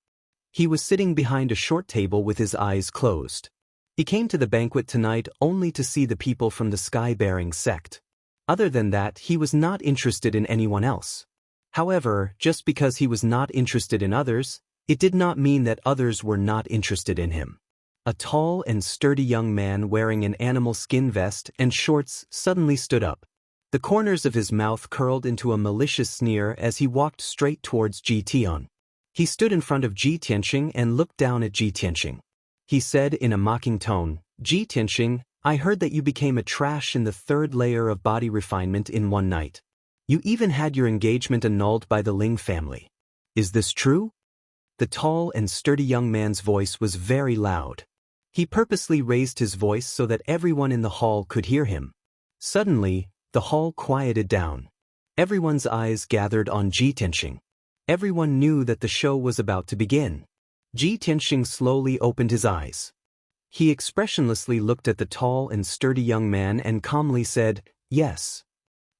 He was sitting behind a short table with his eyes closed. He came to the banquet tonight only to see the people from the sky-bearing sect. Other than that, he was not interested in anyone else. However, just because he was not interested in others, it did not mean that others were not interested in him. A tall and sturdy young man wearing an animal skin vest and shorts suddenly stood up. The corners of his mouth curled into a malicious sneer as he walked straight towards Ji Tian. He stood in front of Ji Tianxing and looked down at Ji Tianxing. He said in a mocking tone, Ji Tianxing, I heard that you became a trash in the 3rd layer of body refinement in one night. You even had your engagement annulled by the Ling family. Is this true? The tall and sturdy young man's voice was very loud. He purposely raised his voice so that everyone in the hall could hear him. Suddenly, the hall quieted down. Everyone's eyes gathered on Ji Tianxing. Everyone knew that the show was about to begin. Ji Tianxing slowly opened his eyes. He expressionlessly looked at the tall and sturdy young man and calmly said, "Yes."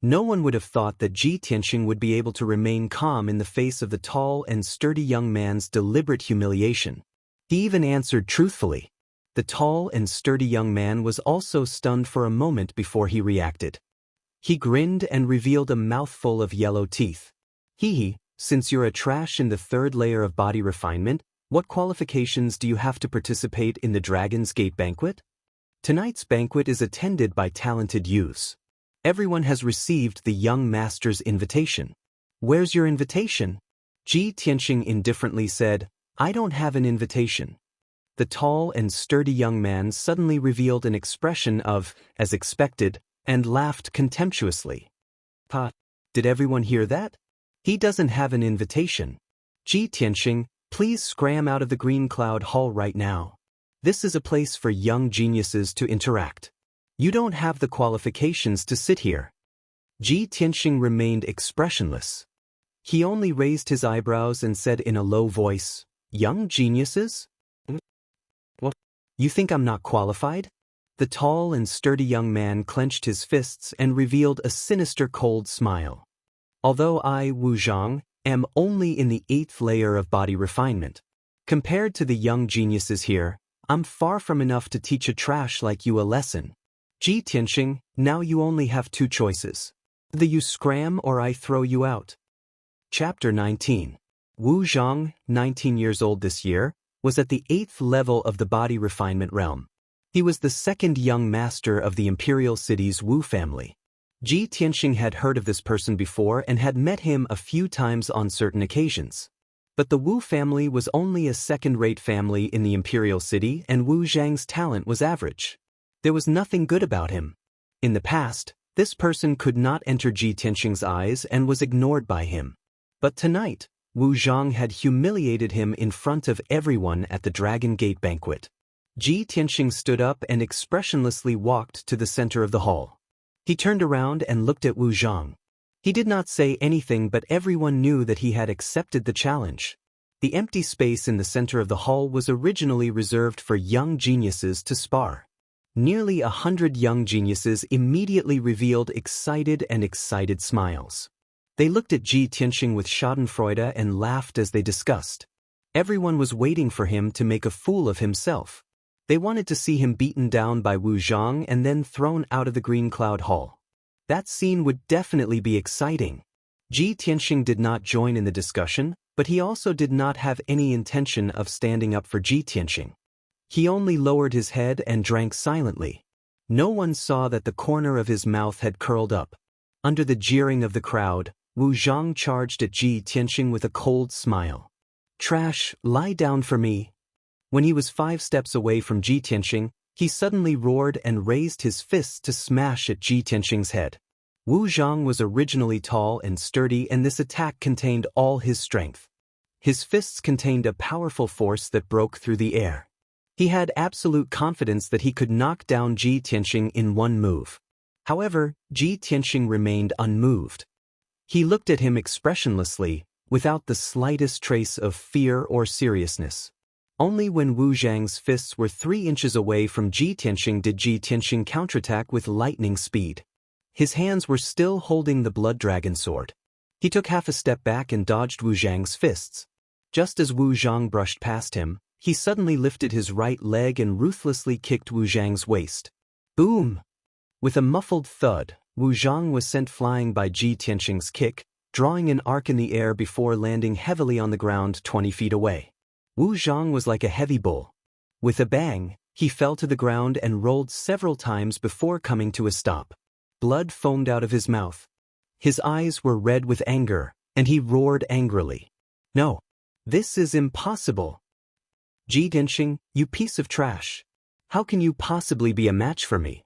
No one would have thought that Ji Tianxing would be able to remain calm in the face of the tall and sturdy young man's deliberate humiliation. He even answered truthfully. The tall and sturdy young man was also stunned for a moment before he reacted. He grinned and revealed a mouthful of yellow teeth. "Hee, since you're a trash in the third layer of body refinement, what qualifications do you have to participate in the Dragon's Gate banquet? Tonight's banquet is attended by talented youths. Everyone has received the young master's invitation. Where's your invitation?" Ji Tianxing indifferently said, "I don't have an invitation." The tall and sturdy young man suddenly revealed an expression of, as expected, and laughed contemptuously. "Pa, did everyone hear that? He doesn't have an invitation. Ji Tianxing, please scram out of the Green Cloud Hall right now. This is a place for young geniuses to interact. You don't have the qualifications to sit here." Ji Tianxing remained expressionless. He only raised his eyebrows and said in a low voice, "Young geniuses? What? You think I'm not qualified?" The tall and sturdy young man clenched his fists and revealed a sinister cold smile. "Although I, Wu Zhang, am only in the 8th layer of body refinement, compared to the young geniuses here, I'm far from enough to teach a trash like you a lesson. Ji Tianxing, now you only have 2 choices. Either you scram or I throw you out." Chapter 19. Wu Zhang, 19 years old this year, was at the 8th level of the body refinement realm. He was the 2nd young master of the imperial city's Wu family. Ji Tianxing had heard of this person before and had met him a few times on certain occasions. But the Wu family was only a second-rate family in the imperial city, and Wu Zhang's talent was average. There was nothing good about him. In the past, this person could not enter Ji Tianxing's eyes and was ignored by him. But tonight, Wu Zhang had humiliated him in front of everyone at the Dragon Gate banquet. Ji Tianxing stood up and expressionlessly walked to the center of the hall. He turned around and looked at Wu Zhang. He did not say anything, but everyone knew that he had accepted the challenge. The empty space in the center of the hall was originally reserved for young geniuses to spar. Nearly 100 young geniuses immediately revealed excited smiles. They looked at Ji Tianxing with schadenfreude and laughed as they discussed. Everyone was waiting for him to make a fool of himself. They wanted to see him beaten down by Wu Zhang and then thrown out of the Green Cloud Hall. That scene would definitely be exciting. Ji Tianxing did not join in the discussion, but he also did not have any intention of standing up for Ji Tianxing. He only lowered his head and drank silently. No one saw that the corner of his mouth had curled up. Under the jeering of the crowd, Wu Zhang charged at Ji Tianxing with a cold smile. "Trash, lie down for me." When he was 5 steps away from Ji Tianxing, he suddenly roared and raised his fists to smash at Ji Tianxing's head. Wu Zhang was originally tall and sturdy, and this attack contained all his strength. His fists contained a powerful force that broke through the air. He had absolute confidence that he could knock down Ji Tianxing in one move. However, Ji Tianxing remained unmoved. He looked at him expressionlessly, without the slightest trace of fear or seriousness. Only when Wu Zhang's fists were 3 inches away from Ji Tianxing did Ji Tianxing counterattack with lightning speed. His hands were still holding the blood dragon sword. He took half a step back and dodged Wu Zhang's fists. Just as Wu Zhang brushed past him, he suddenly lifted his right leg and ruthlessly kicked Wu Zhang's waist. Boom! With a muffled thud, Wu Zhang was sent flying by Ji Tianxing's kick, drawing an arc in the air before landing heavily on the ground 20 feet away. Wu Zhang was like a heavy bull. With a bang, he fell to the ground and rolled several times before coming to a stop. Blood foamed out of his mouth. His eyes were red with anger, and he roared angrily. "No! This is impossible! Ji Tianxing, you piece of trash! How can you possibly be a match for me?"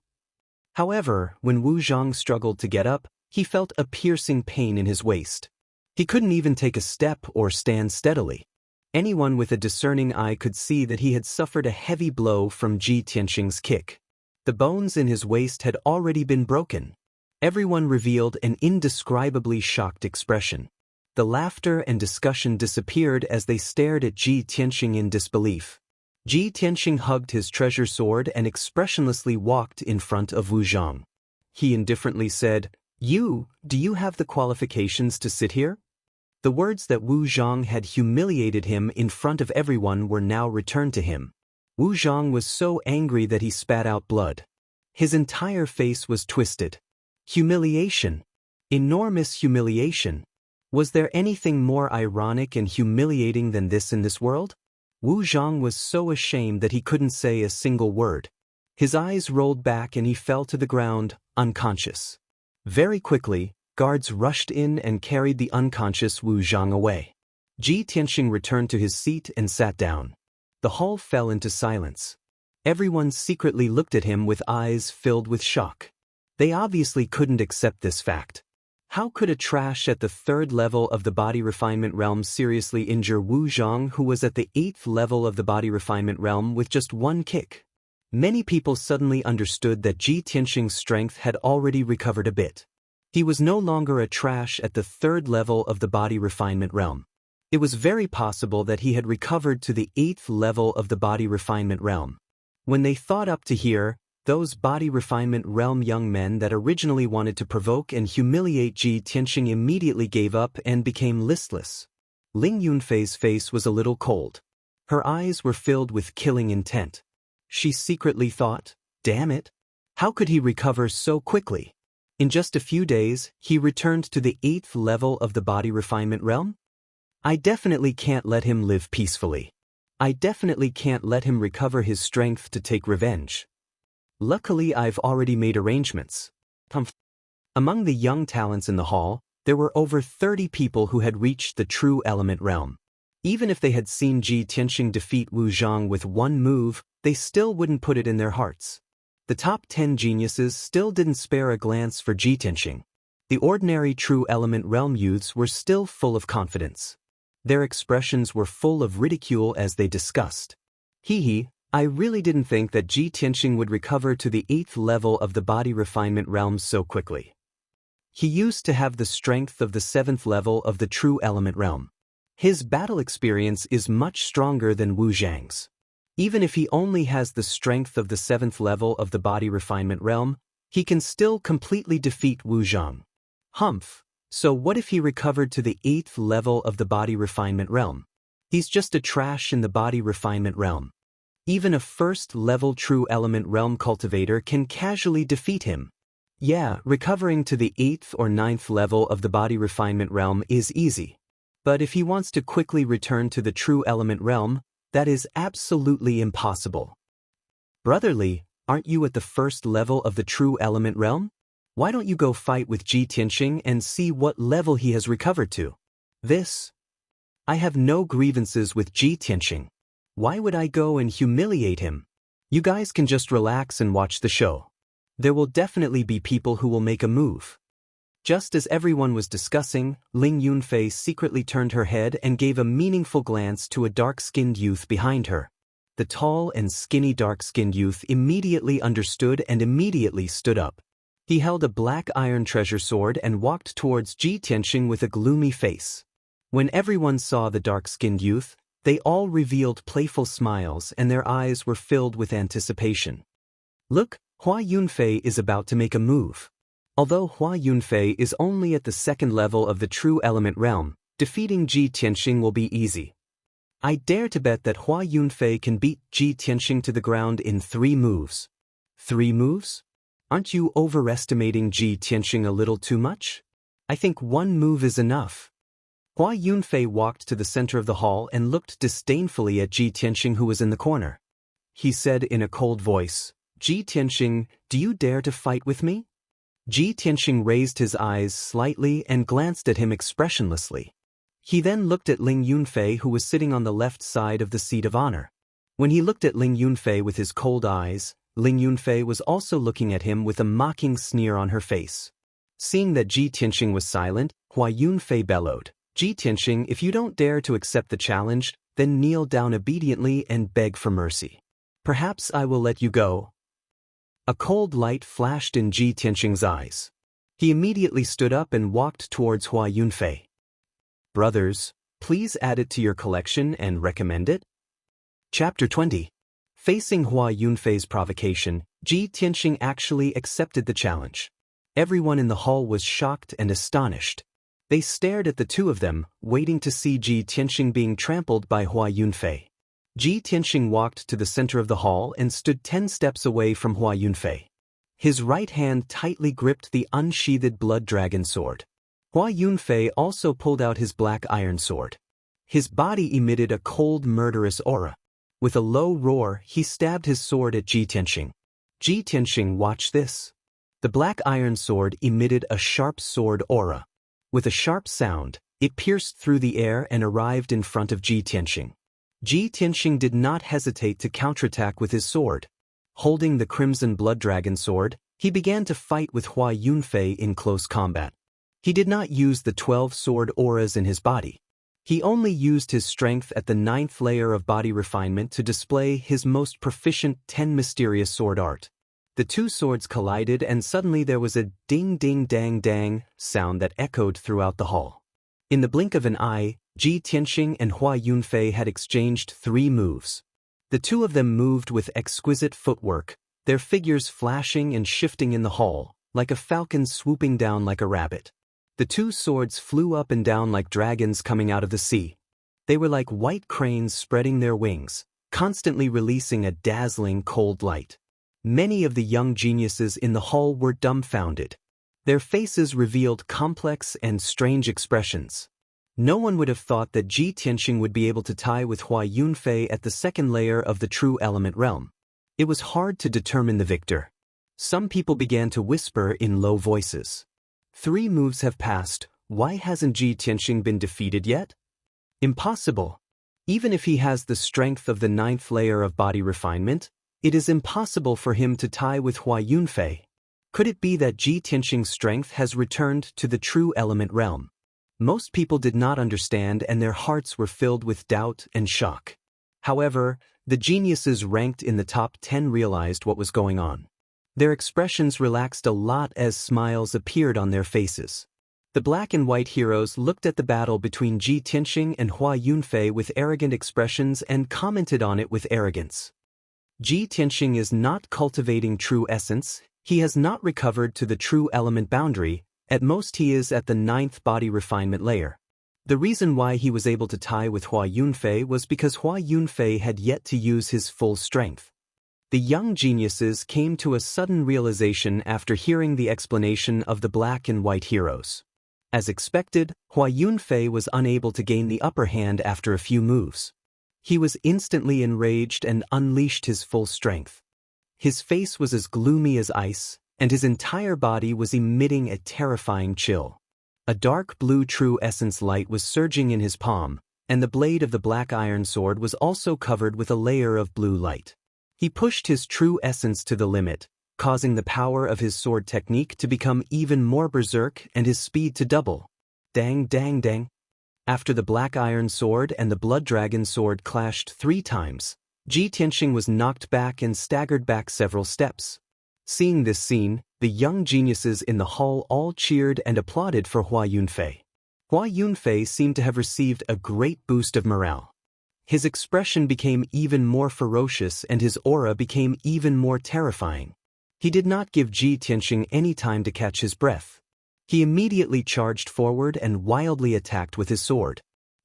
However, when Wu Zhang struggled to get up, he felt a piercing pain in his waist. He couldn't even take a step or stand steadily. Anyone with a discerning eye could see that he had suffered a heavy blow from Ji Tianxing's kick. The bones in his waist had already been broken. Everyone revealed an indescribably shocked expression. The laughter and discussion disappeared as they stared at Ji Tianxing in disbelief. Ji Tianxing hugged his treasure sword and expressionlessly walked in front of Wu Zhang. He indifferently said, "Do you have the qualifications to sit here?" The words that Wu Zhang had humiliated him in front of everyone were now returned to him. Wu Zhang was so angry that he spat out blood. His entire face was twisted. Humiliation. Enormous humiliation. Was there anything more ironic and humiliating than this in this world? Wu Zhang was so ashamed that he couldn't say a single word. His eyes rolled back and he fell to the ground, unconscious. Very quickly, guards rushed in and carried the unconscious Wu Zhang away. Ji Tianxing returned to his seat and sat down. The hall fell into silence. Everyone secretly looked at him with eyes filled with shock. They obviously couldn't accept this fact. How could a trash at the 3rd level of the body refinement realm seriously injure Wu Zhang, who was at the 8th level of the body refinement realm, with just one kick? Many people suddenly understood that Ji Tianxing's strength had already recovered a bit. He was no longer a trash at the 3rd level of the body refinement realm. It was very possible that he had recovered to the 8th level of the body refinement realm. When they thought up to here, those body refinement realm young men that originally wanted to provoke and humiliate Ji Tianxing immediately gave up and became listless. Ling Yunfei's face was a little cold. Her eyes were filled with killing intent. She secretly thought, damn it, how could he recover so quickly? In just a few days, he returned to the 8th level of the body refinement realm? I definitely can't let him live peacefully. I definitely can't let him recover his strength to take revenge. Luckily, I've already made arrangements. Among the young talents in the hall, there were over 30 people who had reached the true element realm. Even if they had seen Ji Tianxing defeat Wu Zhang with one move, they still wouldn't put it in their hearts. The top 10 geniuses still didn't spare a glance for Ji Tianxing. The ordinary true element realm youths were still full of confidence. Their expressions were full of ridicule as they discussed. I really didn't think that Ji Tianxing would recover to the 8th level of the body refinement realm so quickly. He used to have the strength of the 7th level of the true element realm. His battle experience is much stronger than Wu Zhang's. Even if he only has the strength of the 7th level of the body refinement realm, he can still completely defeat Wu Zhang. So what if he recovered to the 8th level of the body refinement realm? He's just a trash in the body refinement realm. Even a 1st level true element realm cultivator can casually defeat him. Yeah, recovering to the 8th or 9th level of the body refinement realm is easy. But if he wants to quickly return to the true element realm, that is absolutely impossible. Brotherly, aren't you at the 1st level of the true element realm? Why don't you go fight with Ji Tianxing and see what level he has recovered to? I have no grievances with Ji Tianxing. Why would I go and humiliate him? You guys can just relax and watch the show. There will definitely be people who will make a move. Just as everyone was discussing, Ling Yunfei secretly turned her head and gave a meaningful glance to a dark-skinned youth behind her. The tall and skinny dark-skinned youth immediately understood and immediately stood up. He held a black iron treasure sword and walked towards Ji Tianxing with a gloomy face. When everyone saw the dark-skinned youth, they all revealed playful smiles and their eyes were filled with anticipation. Look, Hua Yunfei is about to make a move. Although Hua Yunfei is only at the 2nd level of the true element realm, defeating Ji Tianxing will be easy. I dare to bet that Hua Yunfei can beat Ji Tianxing to the ground in 3 moves. 3 moves? Aren't you overestimating Ji Tianxing a little too much? I think 1 move is enough. Hua Yunfei walked to the center of the hall and looked disdainfully at Ji Tianxing, who was in the corner. He said in a cold voice, Ji Tianxing, do you dare to fight with me? Ji Tianxing raised his eyes slightly and glanced at him expressionlessly. He then looked at Ling Yunfei, who was sitting on the left side of the seat of honor. When he looked at Ling Yunfei with his cold eyes, Ling Yunfei was also looking at him with a mocking sneer on her face. Seeing that Ji Tianxing was silent, Hua Yunfei bellowed, Ji Tianxing, if you don't dare to accept the challenge, then kneel down obediently and beg for mercy. Perhaps I will let you go. A cold light flashed in Ji Tianxing's eyes. He immediately stood up and walked towards Hua Yunfei. Brothers, please add it to your collection and recommend it. Chapter 20. Facing Hua Yunfei's provocation, Ji Tianxing actually accepted the challenge. Everyone in the hall was shocked and astonished. They stared at the two of them, waiting to see Ji Tianxing being trampled by Hua Yunfei. Ji Tianxing walked to the center of the hall and stood 10 steps away from Hua Yunfei. His right hand tightly gripped the unsheathed blood dragon sword. Hua Yunfei also pulled out his black iron sword. His body emitted a cold, murderous aura. With a low roar, he stabbed his sword at Ji Tianxing. Ji Tianxing watched this. The black iron sword emitted a sharp sword aura. With a sharp sound, it pierced through the air and arrived in front of Ji Tianxing. Ji Tianxing did not hesitate to counterattack with his sword. Holding the crimson blood dragon sword, he began to fight with Hua Yunfei in close combat. He did not use the 12 sword auras in his body. He only used his strength at the 9th layer of body refinement to display his most proficient 10 mysterious sword art. The two swords collided and suddenly there was a ding-ding-dang-dang sound that echoed throughout the hall. In the blink of an eye, Ji Tianxing and Hua Yunfei had exchanged 3 moves. The two of them moved with exquisite footwork, their figures flashing and shifting in the hall, like a falcon swooping down like a rabbit. The two swords flew up and down like dragons coming out of the sea. They were like white cranes spreading their wings, constantly releasing a dazzling cold light. Many of the young geniuses in the hall were dumbfounded. Their faces revealed complex and strange expressions. No one would have thought that Ji Tianxing would be able to tie with Hua Yunfei at the 2nd layer of the true element realm. It was hard to determine the victor. Some people began to whisper in low voices. 3 moves have passed, why hasn't Ji Tianxing been defeated yet? Impossible. Even if he has the strength of the 9th layer of body refinement, it is impossible for him to tie with Hua Yunfei. Could it be that Ji Tianxing's strength has returned to the true element realm? Most people did not understand and their hearts were filled with doubt and shock. However, the geniuses ranked in the top 10 realized what was going on. Their expressions relaxed a lot as smiles appeared on their faces. The black and white heroes looked at the battle between Ji Tianxing and Hua Yunfei with arrogant expressions and commented on it with arrogance. Ji Tianxing is not cultivating true essence, he has not recovered to the true element boundary. At most he is at the 9th body refinement layer. The reason why he was able to tie with Hua Yunfei was because Hua Yunfei had yet to use his full strength. The young geniuses came to a sudden realization after hearing the explanation of the black and white heroes. As expected, Hua Yunfei was unable to gain the upper hand after a few moves. He was instantly enraged and unleashed his full strength. His face was as gloomy as ice, and his entire body was emitting a terrifying chill. A dark blue true essence light was surging in his palm, and the blade of the black iron sword was also covered with a layer of blue light. He pushed his true essence to the limit, causing the power of his sword technique to become even more berserk and his speed to double. Dang dang dang. After the black iron sword and the blood dragon sword clashed 3 times, Ji Tianxing was knocked back and staggered back several steps. Seeing this scene, the young geniuses in the hall all cheered and applauded for Hua Yunfei. Hua Yunfei seemed to have received a great boost of morale. His expression became even more ferocious and his aura became even more terrifying. He did not give Ji Tianxing any time to catch his breath. He immediately charged forward and wildly attacked with his sword.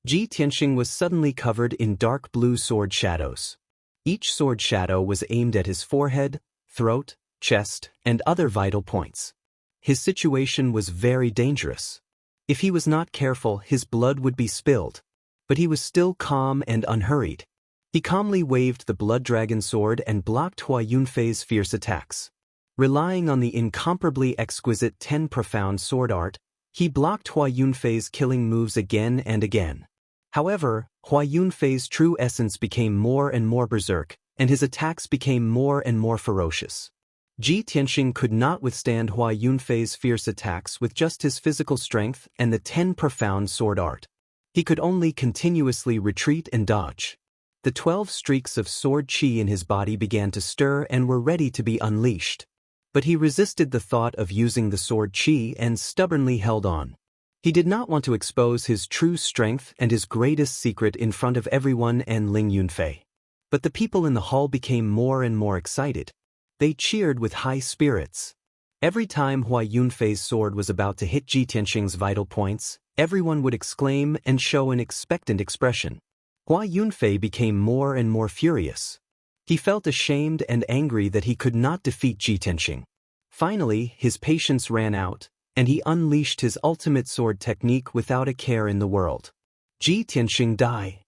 Ji Tianxing was suddenly covered in dark blue sword shadows. Each sword shadow was aimed at his forehead, throat, chest, and other vital points. His situation was very dangerous. If he was not careful, his blood would be spilled. But he was still calm and unhurried. He calmly waved the blood dragon sword and blocked Hua Yunfei's fierce attacks. Relying on the incomparably exquisite 10 profound sword art, he blocked Hua Yunfei's killing moves again and again. However, Hua Yunfei's true essence became more and more berserk, and his attacks became more and more ferocious. Ji Tianxing could not withstand Hua Yunfei's fierce attacks with just his physical strength and the 10 profound sword art. He could only continuously retreat and dodge. The 12 streaks of sword qi in his body began to stir and were ready to be unleashed. But he resisted the thought of using the sword qi and stubbornly held on. He did not want to expose his true strength and his greatest secret in front of everyone and Ling Yunfei. But the people in the hall became more and more excited. They cheered with high spirits. Every time Hua Yunfei's sword was about to hit Ji Tianxing's vital points, everyone would exclaim and show an expectant expression. Hua Yunfei became more and more furious. He felt ashamed and angry that he could not defeat Ji Tianxing. Finally, his patience ran out, and he unleashed his ultimate sword technique without a care in the world. Ji Tianxing die.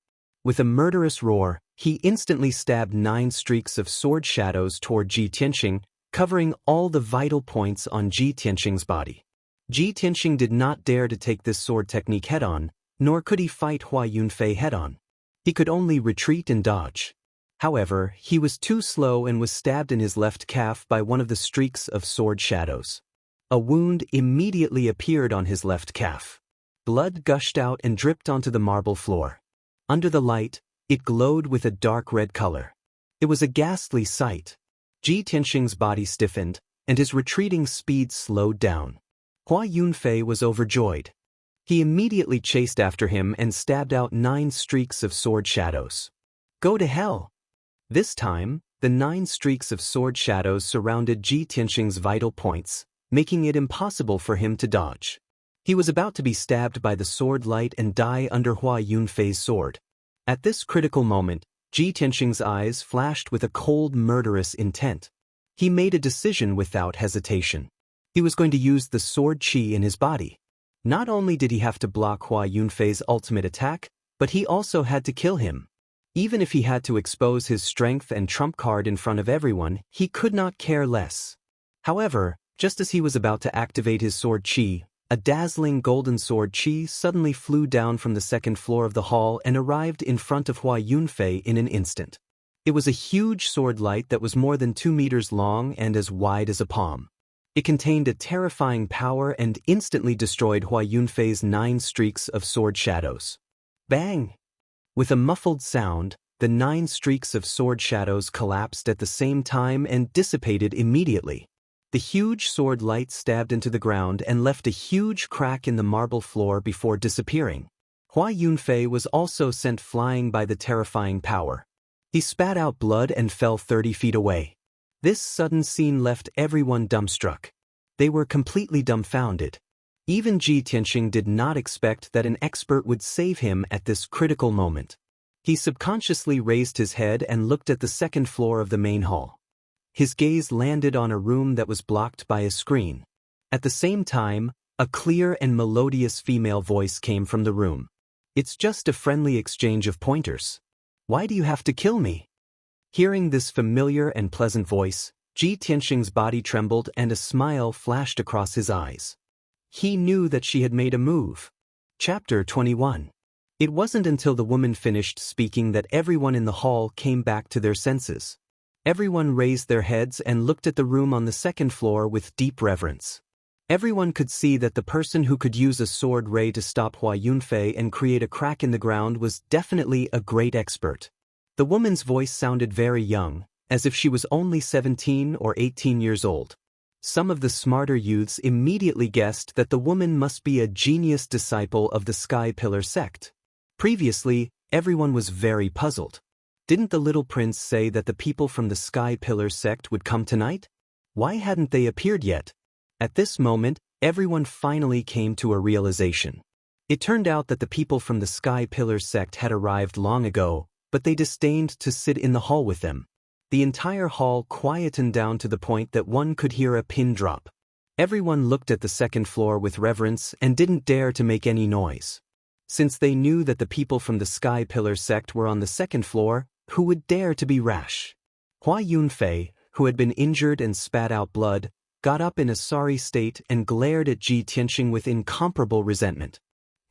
With a murderous roar, he instantly stabbed 9 streaks of sword shadows toward Ji Tianxing, covering all the vital points on Ji Tianxing's body. Ji Tianxing did not dare to take this sword technique head-on, nor could he fight Hua Yunfei head-on. He could only retreat and dodge. However, he was too slow and was stabbed in his left calf by one of the streaks of sword shadows. A wound immediately appeared on his left calf. Blood gushed out and dripped onto the marble floor. Under the light, it glowed with a dark red color. It was a ghastly sight. Ji Tianxing's body stiffened, and his retreating speed slowed down. Hua Yunfei was overjoyed. He immediately chased after him and stabbed out 9 streaks of sword shadows. Go to hell! This time, the 9 streaks of sword shadows surrounded Ji Tianxing's vital points, making it impossible for him to dodge. He was about to be stabbed by the sword light and die under Hua Yunfei's sword. At this critical moment, Ji Tianxing's eyes flashed with a cold, murderous intent. He made a decision without hesitation. He was going to use the sword qi in his body. Not only did he have to block Hua Yunfei's ultimate attack, but he also had to kill him. Even if he had to expose his strength and trump card in front of everyone, he could not care less. However, just as he was about to activate his sword qi, a dazzling golden sword qi suddenly flew down from the 2nd floor of the hall and arrived in front of Hua Yunfei in an instant. It was a huge sword light that was more than 2 meters long and as wide as a palm. It contained a terrifying power and instantly destroyed Hua Yunfei's 9 streaks of sword shadows. Bang! With a muffled sound, the 9 streaks of sword shadows collapsed at the same time and dissipated immediately. The huge sword light stabbed into the ground and left a huge crack in the marble floor before disappearing. Hua Yunfei was also sent flying by the terrifying power. He spat out blood and fell 30 feet away. This sudden scene left everyone dumbstruck. They were completely dumbfounded. Even Ji Tianxing did not expect that an expert would save him at this critical moment. He subconsciously raised his head and looked at the 2nd floor of the main hall. His gaze landed on a room that was blocked by a screen. At the same time, a clear and melodious female voice came from the room. It's just a friendly exchange of pointers. Why do you have to kill me? Hearing this familiar and pleasant voice, Ji Tianxing's body trembled and a smile flashed across his eyes. He knew that she had made a move. Chapter 21. It wasn't until the woman finished speaking that everyone in the hall came back to their senses. Everyone raised their heads and looked at the room on the 2nd floor with deep reverence. Everyone could see that the person who could use a sword ray to stop Hua Yunfei and create a crack in the ground was definitely a great expert. The woman's voice sounded very young, as if she was only 17 or 18 years old. Some of the smarter youths immediately guessed that the woman must be a genius disciple of the Sky Pillar sect. Previously, everyone was very puzzled. Didn't the little prince say that the people from the Sky Pillar sect would come tonight? Why hadn't they appeared yet? At this moment, everyone finally came to a realization. It turned out that the people from the Sky Pillar sect had arrived long ago, but they disdained to sit in the hall with them. The entire hall quietened down to the point that one could hear a pin drop. Everyone looked at the 2nd floor with reverence and didn't dare to make any noise. Since they knew that the people from the Sky Pillar sect were on the 2nd floor, who would dare to be rash? Hua Yunfei, who had been injured and spat out blood, got up in a sorry state and glared at Ji Tianxing with incomparable resentment.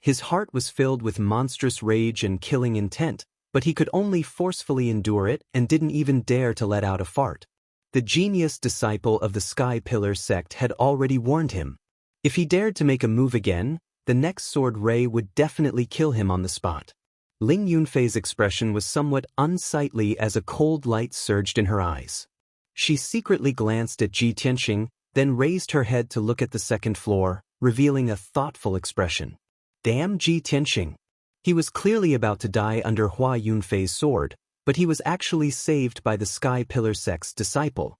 His heart was filled with monstrous rage and killing intent, but he could only forcefully endure it and didn't even dare to let out a fart. The genius disciple of the Sky Pillar sect had already warned him. If he dared to make a move again, the next sword ray would definitely kill him on the spot. Ling Yunfei's expression was somewhat unsightly as a cold light surged in her eyes. She secretly glanced at Ji Tianxing, then raised her head to look at the 2nd floor, revealing a thoughtful expression. Damn Ji Tianqing. He was clearly about to die under Hua Yunfei's sword, but he was actually saved by the Sky Pillar sect's disciple.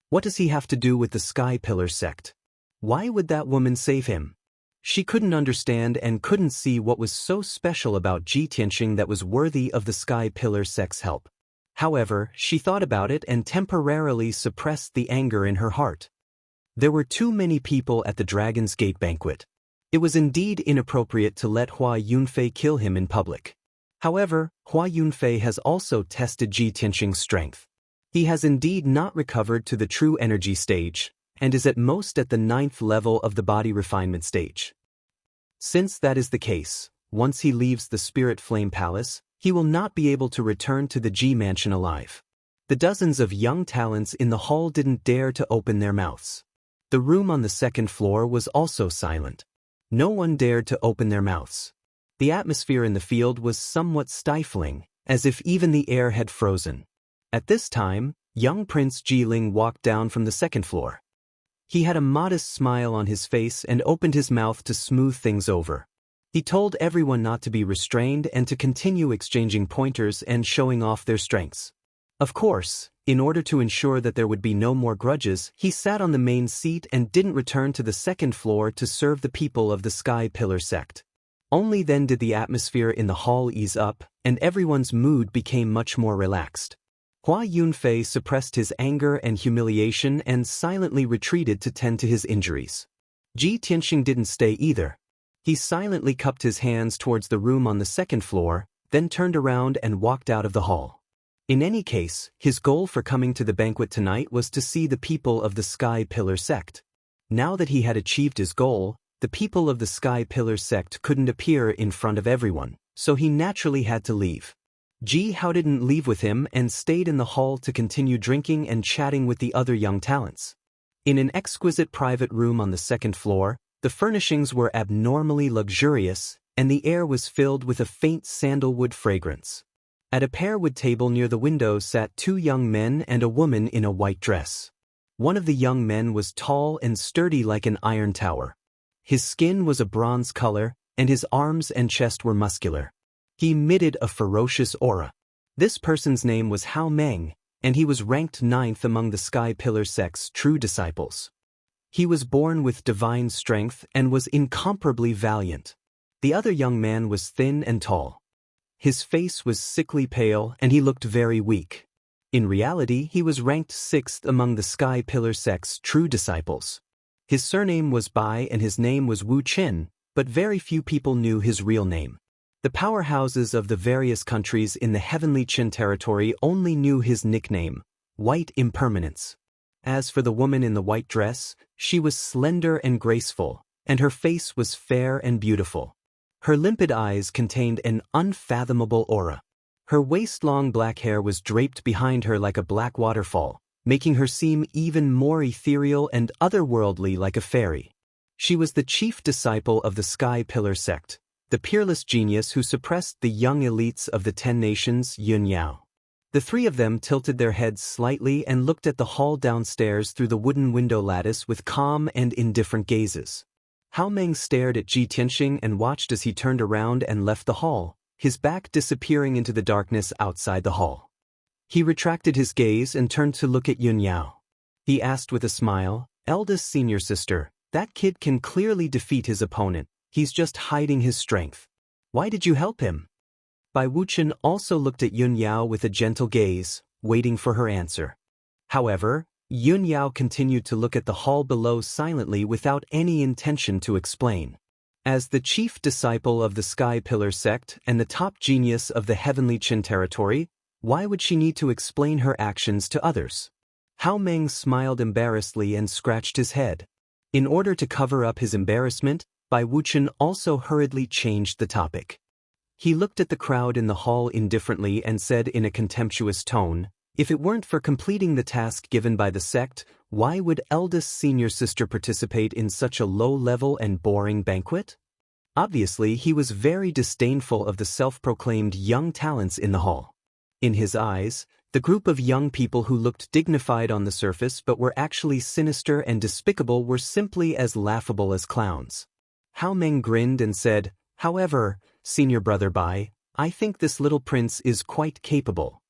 What does he have to do with the Sky Pillar sect? Why would that woman save him? She couldn't understand and couldn't see what was so special about Ji Tianqing that was worthy of the Sky Pillar sect's help. However, she thought about it and temporarily suppressed the anger in her heart. There were too many people at the Dragon's Gate banquet. It was indeed inappropriate to let Hua Yunfei kill him in public. However, Hua Yunfei has also tested Ji Tianqing's strength. He has indeed not recovered to the true energy stage, and is at most at the 9th level of the body refinement stage. Since that is the case, once he leaves the Spirit Flame Palace, he will not be able to return to the Ji Mansion alive. The dozens of young talents in the hall didn't dare to open their mouths. The room on the 2nd floor was also silent. No one dared to open their mouths. The atmosphere in the field was somewhat stifling, as if even the air had frozen. At this time, young Prince Jiling walked down from the 2nd floor. He had a modest smile on his face and opened his mouth to smooth things over. He told everyone not to be restrained and to continue exchanging pointers and showing off their strengths. Of course, in order to ensure that there would be no more grudges, he sat on the main seat and didn't return to the 2nd floor to serve the people of the Sky Pillar sect. Only then did the atmosphere in the hall ease up, and everyone's mood became much more relaxed. Hua Yunfei suppressed his anger and humiliation and silently retreated to tend to his injuries. Ji Tianqing didn't stay either. He silently cupped his hands towards the room on the 2nd floor, then turned around and walked out of the hall. In any case, his goal for coming to the banquet tonight was to see the people of the Sky Pillar sect. Now that he had achieved his goal, the people of the Sky Pillar sect couldn't appear in front of everyone, so he naturally had to leave. Ji Hao didn't leave with him and stayed in the hall to continue drinking and chatting with the other young talents. In an exquisite private room on the 2nd floor, the furnishings were abnormally luxurious, and the air was filled with a faint sandalwood fragrance. At a pearwood table near the window sat 2 young men and a woman in a white dress. One of the young men was tall and sturdy like an iron tower. His skin was a bronze color, and his arms and chest were muscular. He emitted a ferocious aura. This person's name was Hao Meng, and he was ranked 9th among the Sky Pillar sect's true disciples. He was born with divine strength and was incomparably valiant. The other young man was thin and tall. His face was sickly pale and he looked very weak. In reality, he was ranked 6th among the Sky Pillar sect's true disciples. His surname was Bai and his name was Wu Qin, but very few people knew his real name. The powerhouses of the various countries in the Heavenly Qin territory only knew his nickname, White Impermanence. As for the woman in the white dress, she was slender and graceful, and her face was fair and beautiful. Her limpid eyes contained an unfathomable aura. Her waist-long black hair was draped behind her like a black waterfall, making her seem even more ethereal and otherworldly like a fairy. She was the chief disciple of the Sky Pillar sect, the peerless genius who suppressed the young elites of the 10 nations, Yun Yao. The 3 of them tilted their heads slightly and looked at the hall downstairs through the wooden window lattice with calm and indifferent gazes. Hao Meng stared at Ji Tianqing and watched as he turned around and left the hall, his back disappearing into the darkness outside the hall. He retracted his gaze and turned to look at Yun Yao. He asked with a smile, "Eldest senior sister, that kid can clearly defeat his opponent. He's just hiding his strength. Why did you help him?" Bai Wuchen also looked at Yun Yao with a gentle gaze, waiting for her answer. However, Yun Yao continued to look at the hall below silently without any intention to explain. As the chief disciple of the Sky Pillar sect and the top genius of the Heavenly Qin territory, why would she need to explain her actions to others? Hao Meng smiled embarrassedly and scratched his head. In order to cover up his embarrassment, Bai Wuchen also hurriedly changed the topic. He looked at the crowd in the hall indifferently and said in a contemptuous tone, "If it weren't for completing the task given by the sect, why would eldest senior sister participate in such a low-level and boring banquet?" Obviously, he was very disdainful of the self-proclaimed young talents in the hall. In his eyes, The group of young people who looked dignified on the surface but were actually sinister and despicable were simply as laughable as clowns. Hao Meng grinned and said, "However, Senior Brother Bai, I think this little prince is quite capable.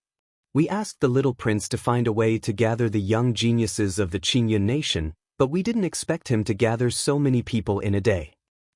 We asked the little prince to find a way to gather the young geniuses of the Qingyun nation, but we didn't expect him to gather so many people in a day."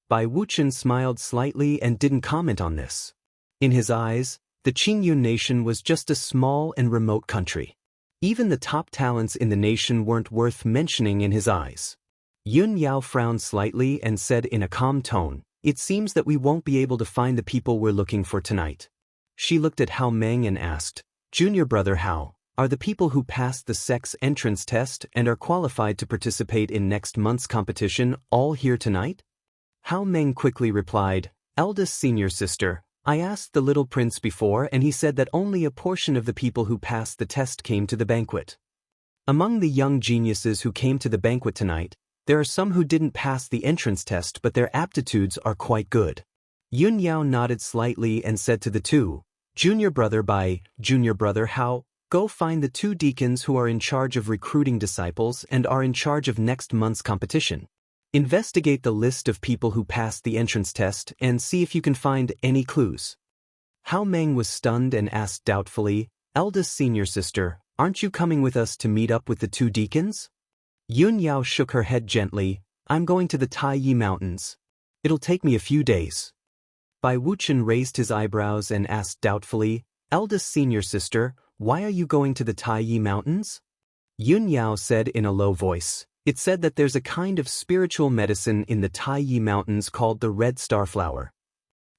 Bai Wuchen smiled slightly and didn't comment on this. In his eyes, the Qingyun nation was just a small and remote country. Even the top talents in the nation weren't worth mentioning in his eyes. Yun Yao frowned slightly and said in a calm tone, "It seems that we won't be able to find the people we're looking for tonight." She looked at Hao Meng and asked, "Junior Brother Hao, are the people who passed the sex entrance test and are qualified to participate in next month's competition all here tonight?" Hao Meng quickly replied, "Eldest senior sister, I asked the little prince before and he said that only a portion of the people who passed the test came to the banquet. Among the young geniuses who came to the banquet tonight, there are some who didn't pass the entrance test but their aptitudes are quite good." Yun Yao nodded slightly and said to the two, "Junior Brother Bai, Junior Brother Hao, go find the two deacons who are in charge of recruiting disciples and are in charge of next month's competition. Investigate the list of people who passed the entrance test and see if you can find any clues." Hao Meng was stunned and asked doubtfully, "Eldest senior sister, aren't you coming with us to meet up with the two deacons?" Yun Yao shook her head gently, "I'm going to the Taiyi Mountains. It'll take me a few days." Bai Wuchen raised his eyebrows and asked doubtfully, "Eldest senior sister, why are you going to the Taiyi Mountains?" Yun Yao said in a low voice, "It's said that there's a kind of spiritual medicine in the Taiyi Mountains called the red star flower.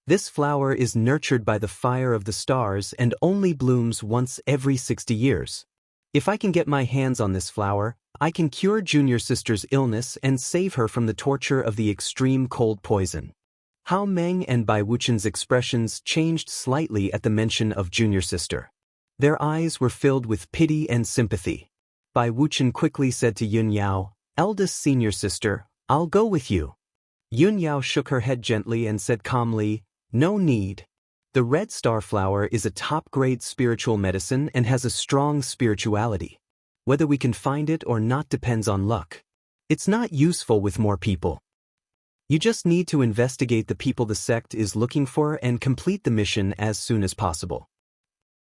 This flower is nurtured by the fire of the stars and only blooms once every 60 years. If I can get my hands on this flower, I can cure junior sister's illness and save her from the torture of the extreme cold poison." Hao Meng and Bai Wuchen's expressions changed slightly at the mention of junior sister. Their eyes were filled with pity and sympathy. Bai Wuchen quickly said to Yun Yao, "Eldest senior sister, I'll go with you." Yun Yao shook her head gently and said calmly, "No need. The red star flower is a top-grade spiritual medicine and has a strong spirituality. Whether we can find it or not depends on luck. It's not useful with more people. You just need to investigate the people the sect is looking for and complete the mission as soon as possible."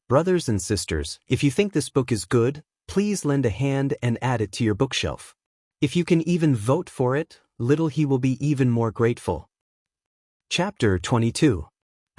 Brothers and sisters, if you think this book is good, please lend a hand and add it to your bookshelf. If you can even vote for it, little he will be even more grateful. Chapter 22.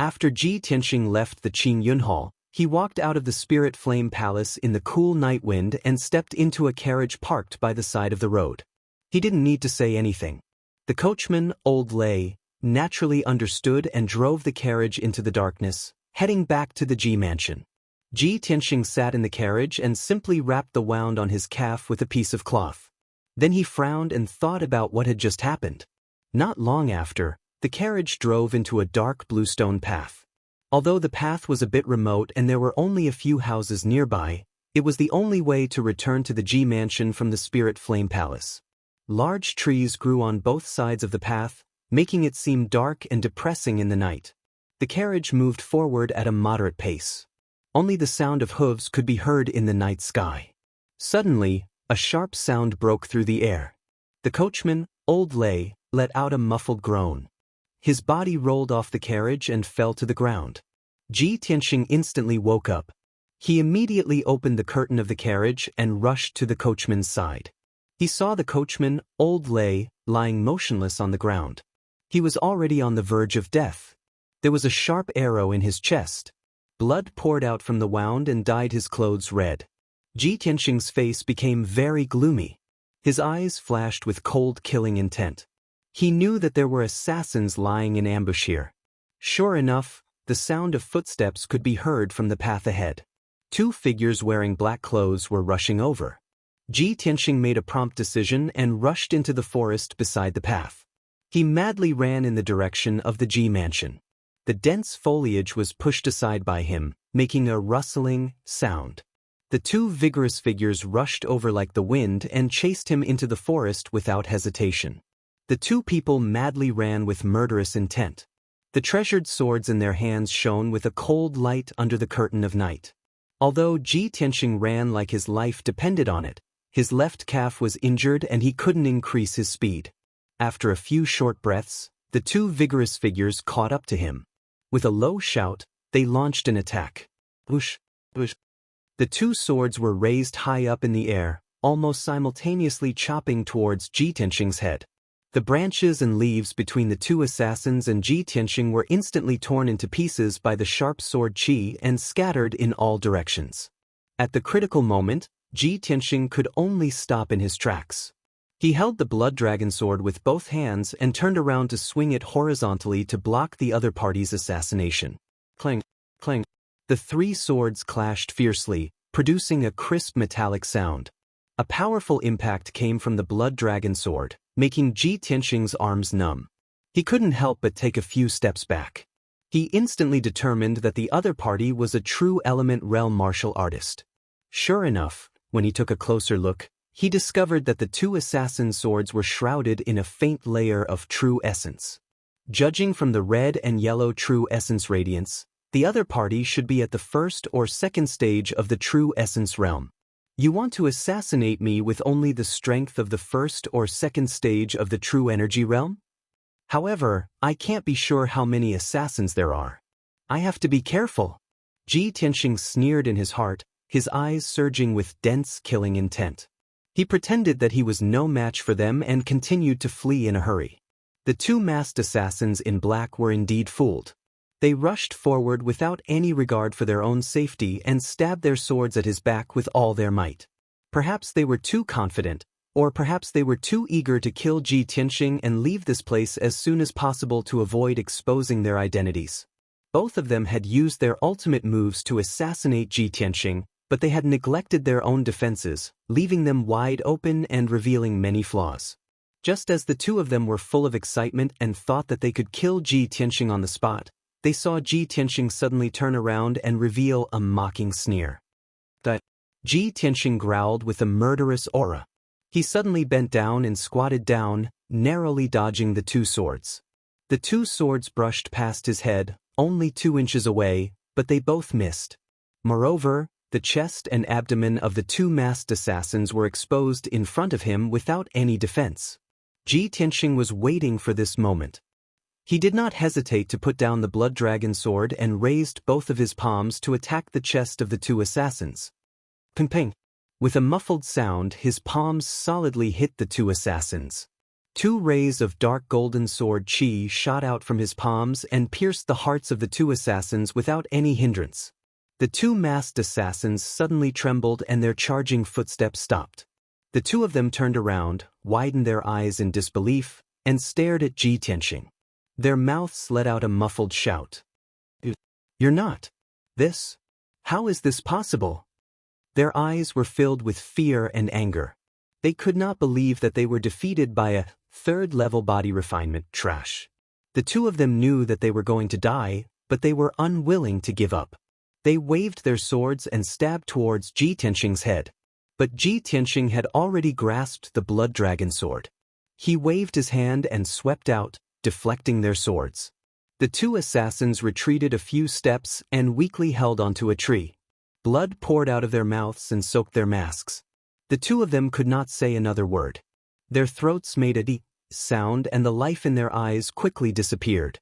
After Ji Tianxing left the Qingyun Hall, he walked out of the Spirit Flame Palace in the cool night wind and stepped into a carriage parked by the side of the road. He didn't need to say anything. The coachman, Old Lei, naturally understood and drove the carriage into the darkness, heading back to the Ji mansion. Ji Tianxing sat in the carriage and simply wrapped the wound on his calf with a piece of cloth. Then he frowned and thought about what had just happened. Not long after, the carriage drove into a dark bluestone path. Although the path was a bit remote and there were only a few houses nearby, it was the only way to return to the Ji mansion from the Spirit Flame Palace. Large trees grew on both sides of the path, making it seem dark and depressing in the night. The carriage moved forward at a moderate pace. Only the sound of hooves could be heard in the night sky. Suddenly, a sharp sound broke through the air. The coachman, Old Lei, let out a muffled groan. His body rolled off the carriage and fell to the ground. Ji Tianxing instantly woke up. He immediately opened the curtain of the carriage and rushed to the coachman's side. He saw the coachman, Old Lei, lying motionless on the ground. He was already on the verge of death. There was a sharp arrow in his chest. Blood poured out from the wound and dyed his clothes red. Ji Tianxing's face became very gloomy. His eyes flashed with cold, killing intent. He knew that there were assassins lying in ambush here. Sure enough, the sound of footsteps could be heard from the path ahead. Two figures wearing black clothes were rushing over. Ji Tianxing made a prompt decision and rushed into the forest beside the path. He madly ran in the direction of the Ji mansion. The dense foliage was pushed aside by him, making a rustling sound. The two vigorous figures rushed over like the wind and chased him into the forest without hesitation. The two people madly ran with murderous intent. The treasured swords in their hands shone with a cold light under the curtain of night. Although Ji Tianxing ran like his life depended on it, his left calf was injured and he couldn't increase his speed. After a few short breaths, the two vigorous figures caught up to him. With a low shout, they launched an attack. Whoosh, whoosh. The two swords were raised high up in the air, almost simultaneously chopping towards Ji Tianxing's head. The branches and leaves between the two assassins and Ji Tianxing were instantly torn into pieces by the sharp sword qi and scattered in all directions. At the critical moment, Ji Tianxing could only stop in his tracks. He held the blood dragon sword with both hands and turned around to swing it horizontally to block the other party's assassination. Clang, clang. The three swords clashed fiercely, producing a crisp metallic sound. A powerful impact came from the blood dragon sword, making Ji Tianxing's arms numb. He couldn't help but take a few steps back. He instantly determined that the other party was a true element realm martial artist. Sure enough, when he took a closer look, he discovered that the two assassin swords were shrouded in a faint layer of true essence. Judging from the red and yellow true essence radiance, the other party should be at the first or second stage of the true essence realm. You want to assassinate me with only the strength of the first or second stage of the true energy realm? However, I can't be sure how many assassins there are. I have to be careful. Ji Tianxing sneered in his heart, his eyes surging with dense killing intent. He pretended that he was no match for them and continued to flee in a hurry. The two masked assassins in black were indeed fooled. They rushed forward without any regard for their own safety and stabbed their swords at his back with all their might. Perhaps they were too confident, or perhaps they were too eager to kill Ji Tianxing and leave this place as soon as possible to avoid exposing their identities. Both of them had used their ultimate moves to assassinate Ji Tianxing, but they had neglected their own defenses, leaving them wide open and revealing many flaws. Just as the two of them were full of excitement and thought that they could kill Ji Tianxing on the spot, they saw Ji Tianxing suddenly turn around and reveal a mocking sneer. Ji Tianxing growled with a murderous aura. He suddenly bent down and squatted down, narrowly dodging the two swords. The two swords brushed past his head, only 2 inches away, but they both missed. Moreover, the chest and abdomen of the two masked assassins were exposed in front of him without any defense. Ji Tianxing was waiting for this moment. He did not hesitate to put down the blood dragon sword and raised both of his palms to attack the chest of the two assassins. Ping ping. With a muffled sound, his palms solidly hit the two assassins. 2 rays of dark golden sword qi shot out from his palms and pierced the hearts of the two assassins without any hindrance. The two masked assassins suddenly trembled and their charging footsteps stopped. The two of them turned around, widened their eyes in disbelief, and stared at Ji Tianxing. Their mouths let out a muffled shout. "You're not. This? How is this possible?" Their eyes were filled with fear and anger. They could not believe that they were defeated by a third-level body refinement trash. The two of them knew that they were going to die, but they were unwilling to give up. They waved their swords and stabbed towards Ji Tianxing's head. But Ji Tianxing had already grasped the blood dragon sword. He waved his hand and swept out, deflecting their swords. The two assassins retreated a few steps and weakly held onto a tree. Blood poured out of their mouths and soaked their masks. The two of them could not say another word. Their throats made a deep sound and the life in their eyes quickly disappeared.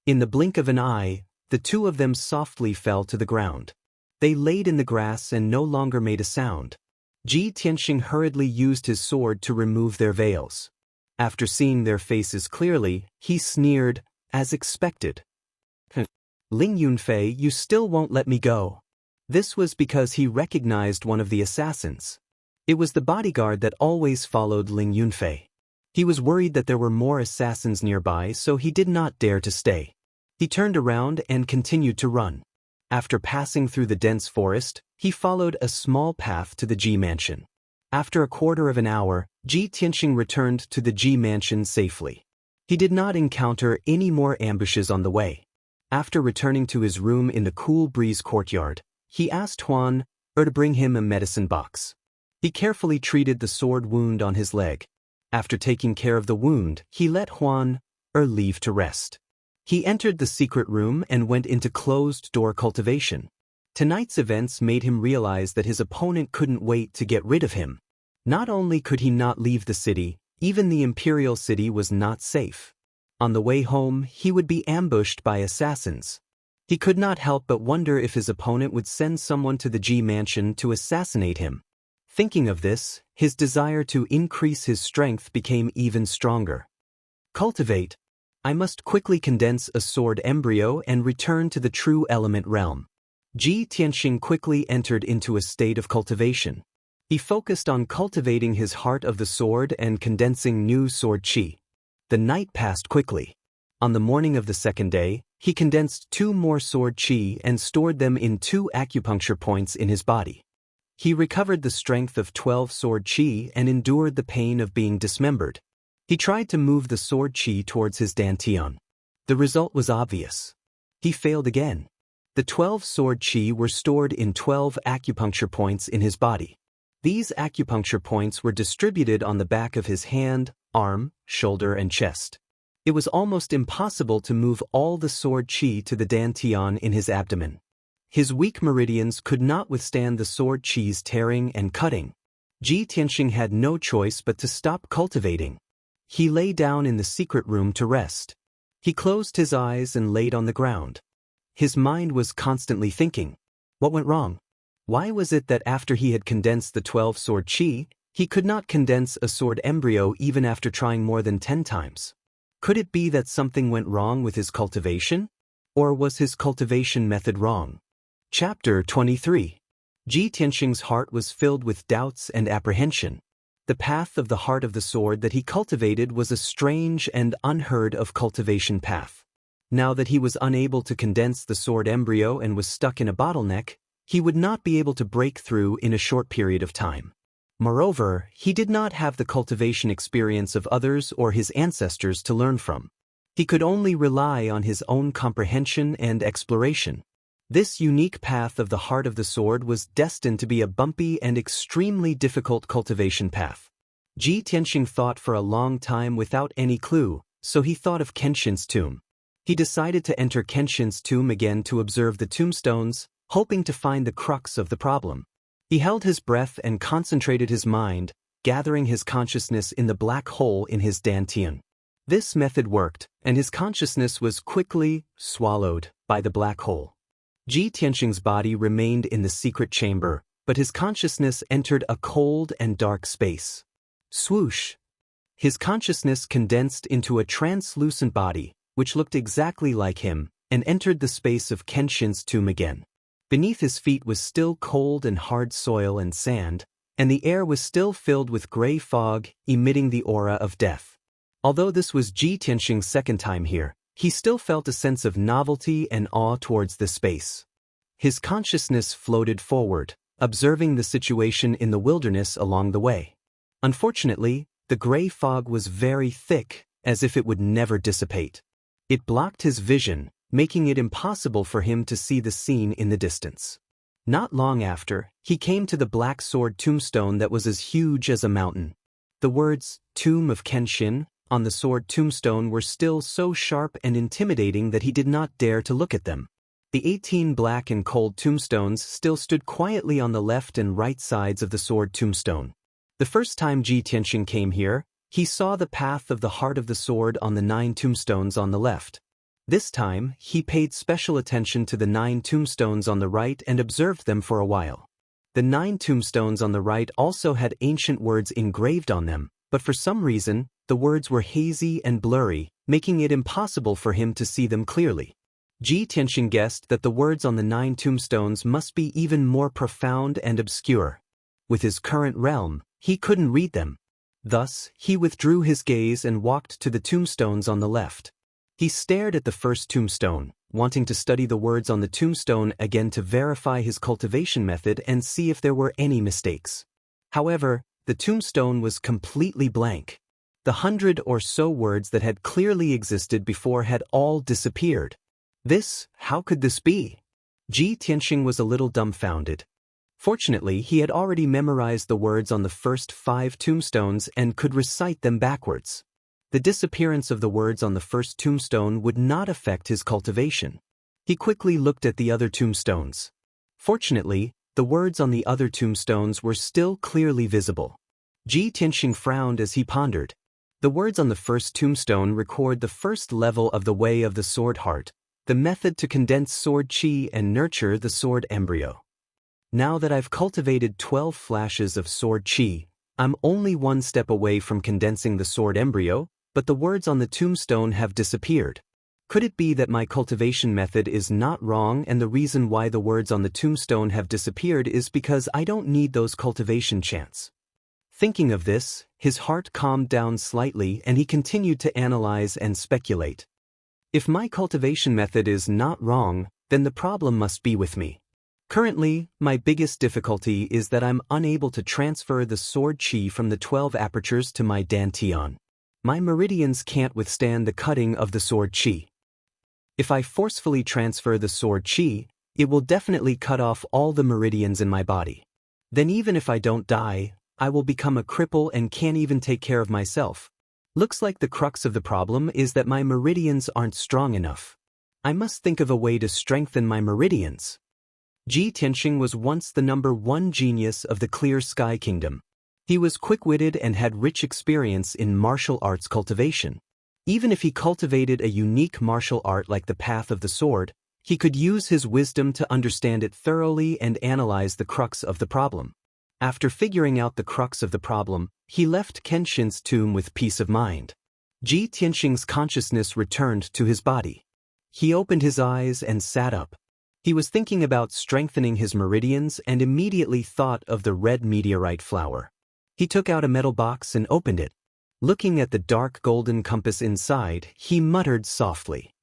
In the blink of an eye, the two of them softly fell to the ground. They laid in the grass and no longer made a sound. Ji Tianxing hurriedly used his sword to remove their veils. After seeing their faces clearly, he sneered, as expected. "Ling Yunfei, you still won't let me go." This was because he recognized one of the assassins. It was the bodyguard that always followed Ling Yunfei. He was worried that there were more assassins nearby, so he did not dare to stay. He turned around and continued to run. After passing through the dense forest, he followed a small path to the Ji mansion. After a quarter of an hour, Ji Tianxing returned to the Ji mansion safely. He did not encounter any more ambushes on the way. After returning to his room in the cool breeze courtyard, he asked Huan to bring him a medicine box. He carefully treated the sword wound on his leg. After taking care of the wound, he let Huan leave to rest. He entered the secret room and went into closed-door cultivation. Tonight's events made him realize that his opponent couldn't wait to get rid of him. Not only could he not leave the city, even the imperial city was not safe. On the way home, he would be ambushed by assassins. He could not help but wonder if his opponent would send someone to the G mansion to assassinate him. Thinking of this, his desire to increase his strength became even stronger. Cultivate. I must quickly condense a sword embryo and return to the true element realm. Ji Tianxing quickly entered into a state of cultivation. He focused on cultivating his heart of the sword and condensing new sword qi. The night passed quickly. On the morning of the second day, he condensed 2 more sword qi and stored them in 2 acupuncture points in his body. He recovered the strength of 12 sword qi and endured the pain of being dismembered. He tried to move the sword qi towards his dantian. The result was obvious. He failed again. The 12 sword qi were stored in 12 acupuncture points in his body. These acupuncture points were distributed on the back of his hand, arm, shoulder and chest. It was almost impossible to move all the sword qi to the dantian in his abdomen. His weak meridians could not withstand the sword qi's tearing and cutting. Ji Tianxing had no choice but to stop cultivating. He lay down in the secret room to rest. He closed his eyes and laid on the ground. His mind was constantly thinking. What went wrong? Why was it that after he had condensed the 12 sword qi, he could not condense a sword embryo even after trying more than 10 times? Could it be that something went wrong with his cultivation? Or was his cultivation method wrong? Chapter 23. Ji Tianxing's heart was filled with doubts and apprehension. The path of the heart of the sword that he cultivated was a strange and unheard of cultivation path. Now that he was unable to condense the sword embryo and was stuck in a bottleneck, he would not be able to break through in a short period of time. Moreover, he did not have the cultivation experience of others or his ancestors to learn from. He could only rely on his own comprehension and exploration. This unique path of the heart of the sword was destined to be a bumpy and extremely difficult cultivation path. Ji Tianxing thought for a long time without any clue, so he thought of Kenshin's tomb. He decided to enter Kenshin's tomb again to observe the tombstones, hoping to find the crux of the problem. He held his breath and concentrated his mind, gathering his consciousness in the black hole in his dantian. This method worked, and his consciousness was quickly swallowed by the black hole. Ji Tianxing's body remained in the secret chamber, but his consciousness entered a cold and dark space. Swoosh! His consciousness condensed into a translucent body, which looked exactly like him, and entered the space of Kenshin's tomb again. Beneath his feet was still cold and hard soil and sand, and the air was still filled with gray fog, emitting the aura of death. Although this was Ji Tianxing's second time here, he still felt a sense of novelty and awe towards this space. His consciousness floated forward, observing the situation in the wilderness along the way. Unfortunately, the gray fog was very thick, as if it would never dissipate. It blocked his vision, making it impossible for him to see the scene in the distance. Not long after, he came to the black sword tombstone that was as huge as a mountain. The words, "Tomb of Kenshin," on the sword tombstone were still so sharp and intimidating that he did not dare to look at them. The 18 black and cold tombstones still stood quietly on the left and right sides of the sword tombstone. The first time Ji Tianxing came here, he saw the path of the heart of the sword on the 9 tombstones on the left. This time, he paid special attention to the 9 tombstones on the right and observed them for a while. The 9 tombstones on the right also had ancient words engraved on them, but for some reason, the words were hazy and blurry, making it impossible for him to see them clearly. Ji Tianxing guessed that the words on the 9 tombstones must be even more profound and obscure. With his current realm, he couldn't read them. Thus, he withdrew his gaze and walked to the tombstones on the left. He stared at the first tombstone, wanting to study the words on the tombstone again to verify his cultivation method and see if there were any mistakes. However, the tombstone was completely blank. The 100 or so words that had clearly existed before had all disappeared. How could this be? Ji Tianxing was a little dumbfounded. Fortunately, he had already memorized the words on the first 5 tombstones and could recite them backwards. The disappearance of the words on the first tombstone would not affect his cultivation. He quickly looked at the other tombstones. Fortunately, the words on the other tombstones were still clearly visible. Ji Tianxing frowned as he pondered. The words on the first tombstone record the first level of the way of the sword heart, the method to condense sword qi and nurture the sword embryo. Now that I've cultivated 12 flashes of sword qi, I'm only one step away from condensing the sword embryo, but the words on the tombstone have disappeared. Could it be that my cultivation method is not wrong and the reason why the words on the tombstone have disappeared is because I don't need those cultivation chants? Thinking of this, his heart calmed down slightly and he continued to analyze and speculate. If my cultivation method is not wrong, then the problem must be with me. Currently, my biggest difficulty is that I'm unable to transfer the sword qi from the 12 apertures to my dantian. My meridians can't withstand the cutting of the sword qi. If I forcefully transfer the sword qi, it will definitely cut off all the meridians in my body. Then even if I don't die, I will become a cripple and can't even take care of myself. Looks like the crux of the problem is that my meridians aren't strong enough. I must think of a way to strengthen my meridians. Ji Tianxing was once the #1 genius of the Clear Sky Kingdom. He was quick-witted and had rich experience in martial arts cultivation. Even if he cultivated a unique martial art like the path of the sword, he could use his wisdom to understand it thoroughly and analyze the crux of the problem. After figuring out the crux of the problem, he left Kenshin's tomb with peace of mind. Ji Tianxing's consciousness returned to his body. He opened his eyes and sat up. He was thinking about strengthening his meridians and immediately thought of the red meteorite flower. He took out a metal box and opened it. Looking at the dark golden compass inside, he muttered softly.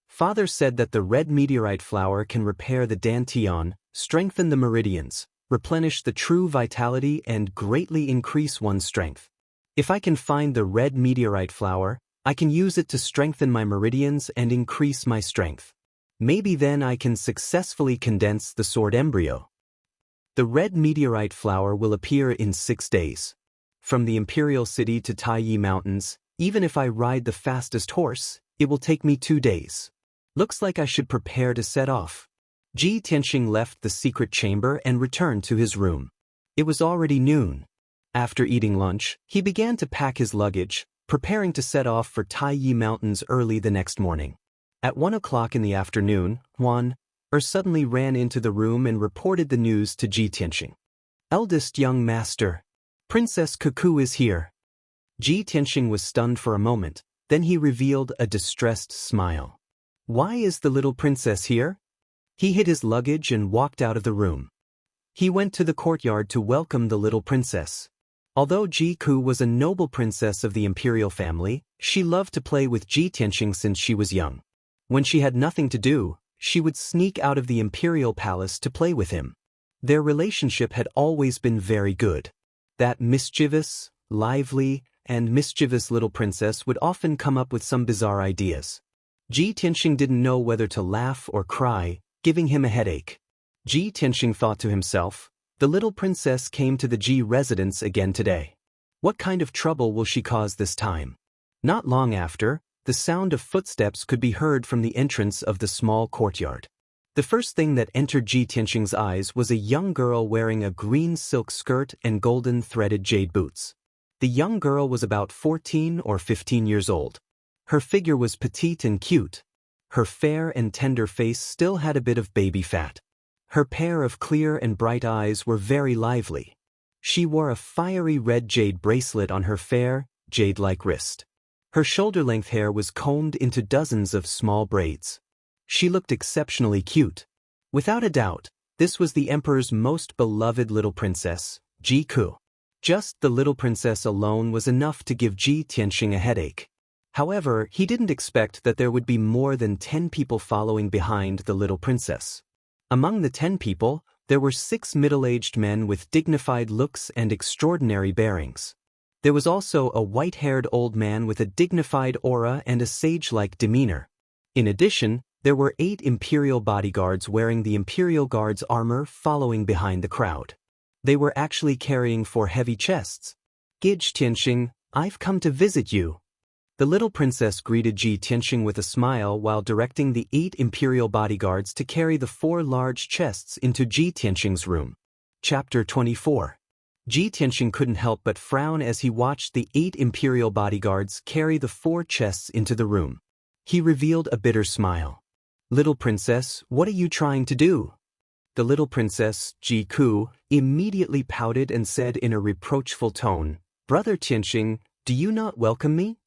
Father said that the red meteorite flower can repair the dantian, strengthen the meridians, replenish the true vitality and greatly increase one's strength. If I can find the red meteorite flower, I can use it to strengthen my meridians and increase my strength. Maybe then I can successfully condense the sword embryo. The red meteorite flower will appear in 6 days. From the Imperial City to Taiyi Mountains, even if I ride the fastest horse, it will take me 2 days. Looks like I should prepare to set off. Ji Tianxing left the secret chamber and returned to his room. It was already noon. After eating lunch, he began to pack his luggage, preparing to set off for Taiyi Mountains early the next morning. At 1 o'clock in the afternoon, Huan suddenly ran into the room and reported the news to Ji Tianxing. Eldest young master, Princess Cuckoo is here. Ji Tianxing was stunned for a moment, then he revealed a distressed smile. Why is the little princess here? He hid his luggage and walked out of the room. He went to the courtyard to welcome the little princess. Although Ji Ku was a noble princess of the imperial family, she loved to play with Ji Tianxing since she was young. When she had nothing to do, she would sneak out of the imperial palace to play with him. Their relationship had always been very good. That mischievous, lively, and mischievous little princess would often come up with some bizarre ideas. Ji Tianxing didn't know whether to laugh or cry, giving him a headache. Ji Tianxing thought to himself, the little princess came to the Ji residence again today. What kind of trouble will she cause this time? Not long after, the sound of footsteps could be heard from the entrance of the small courtyard. The first thing that entered Ji Tianxing's eyes was a young girl wearing a green silk skirt and golden threaded jade boots. The young girl was about 14 or 15 years old. Her figure was petite and cute. Her fair and tender face still had a bit of baby fat. Her pair of clear and bright eyes were very lively. She wore a fiery red jade bracelet on her fair, jade-like wrist. Her shoulder-length hair was combed into dozens of small braids. She looked exceptionally cute. Without a doubt, this was the emperor's most beloved little princess, Ji Ku. Just the little princess alone was enough to give Ji Tianxing a headache. However, he didn't expect that there would be more than 10 people following behind the little princess. Among the 10 people, there were 6 middle-aged men with dignified looks and extraordinary bearings. There was also a white-haired old man with a dignified aura and a sage-like demeanor. In addition, there were 8 imperial bodyguards wearing the imperial guard's armor following behind the crowd. They were actually carrying 4 heavy chests. Ji Tianxing, I've come to visit you. The little princess greeted Ji Tianxing with a smile while directing the 8 imperial bodyguards to carry the 4 large chests into Ji Tianxing's room. Chapter 24. Ji Tianxing couldn't help but frown as he watched the 8 imperial bodyguards carry the 4 chests into the room. He revealed a bitter smile. "Little princess, what are you trying to do?" The little princess, Ji Ku, immediately pouted and said in a reproachful tone, "Brother Tianxing, do you not welcome me?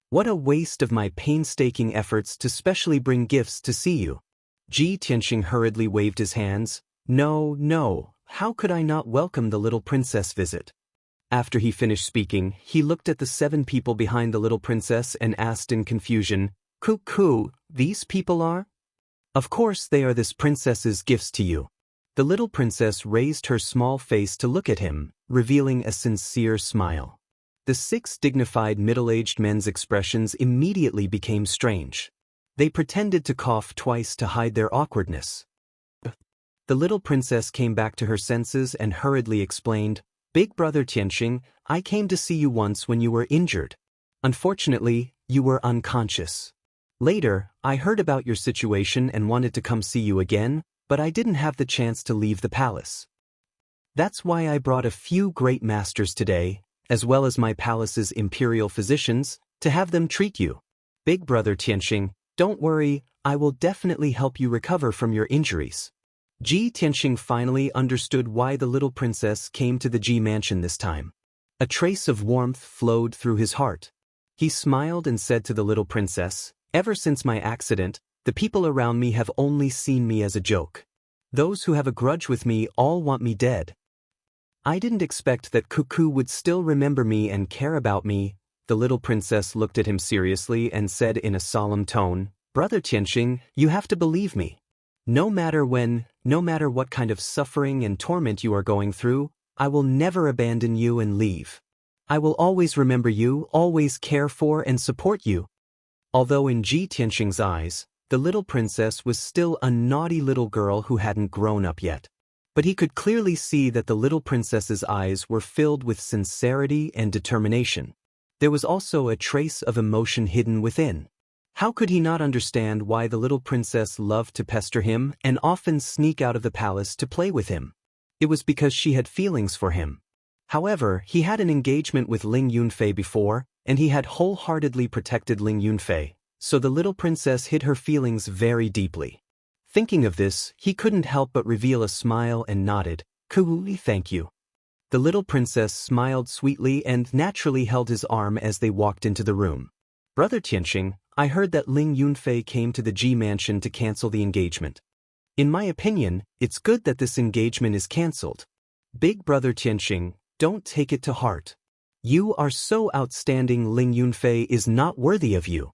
What a waste of my painstaking efforts to specially bring gifts to see you." Ji Tianxing hurriedly waved his hands. No, how could I not welcome the little princess visit? After he finished speaking, he looked at the 7 people behind the little princess and asked in confusion, Ku, these people are? Of course they are this princess's gifts to you." The little princess raised her small face to look at him, revealing a sincere smile. The 6 dignified middle-aged men's expressions immediately became strange. They pretended to cough twice to hide their awkwardness. The little princess came back to her senses and hurriedly explained, "Big brother Tianxing, I came to see you once when you were injured. Unfortunately, you were unconscious. Later, I heard about your situation and wanted to come see you again, but I didn't have the chance to leave the palace. That's why I brought a few great masters today, as well as my palace's imperial physicians, to have them treat you. Big brother Tianxing, don't worry, I will definitely help you recover from your injuries." Ji Tianxing finally understood why the little princess came to the Ji mansion this time. A trace of warmth flowed through his heart. He smiled and said to the little princess, "Ever since my accident, the people around me have only seen me as a joke. Those who have a grudge with me all want me dead. I didn't expect that Cuckoo would still remember me and care about me." The little princess looked at him seriously and said in a solemn tone, "Brother Tianxing, you have to believe me. No matter what kind of suffering and torment you are going through, I will never abandon you and leave. I will always remember you, always care for and support you." Although in Ji Tianxing's eyes, the little princess was still a naughty little girl who hadn't grown up yet. But he could clearly see that the little princess's eyes were filled with sincerity and determination. There was also a trace of emotion hidden within. How could he not understand why the little princess loved to pester him and often sneak out of the palace to play with him? It was because she had feelings for him. However, he had an engagement with Ling Yunfei before, and he had wholeheartedly protected Ling Yunfei, so the little princess hid her feelings very deeply. Thinking of this, he couldn't help but reveal a smile and nodded, "Coolly, thank you." The little princess smiled sweetly and naturally held his arm as they walked into the room. "Brother Tianxing, I heard that Ling Yunfei came to the Ji mansion to cancel the engagement. In my opinion, it's good that this engagement is cancelled. Big brother Tianxing, don't take it to heart. You are so outstanding. Ling Yunfei is not worthy of you."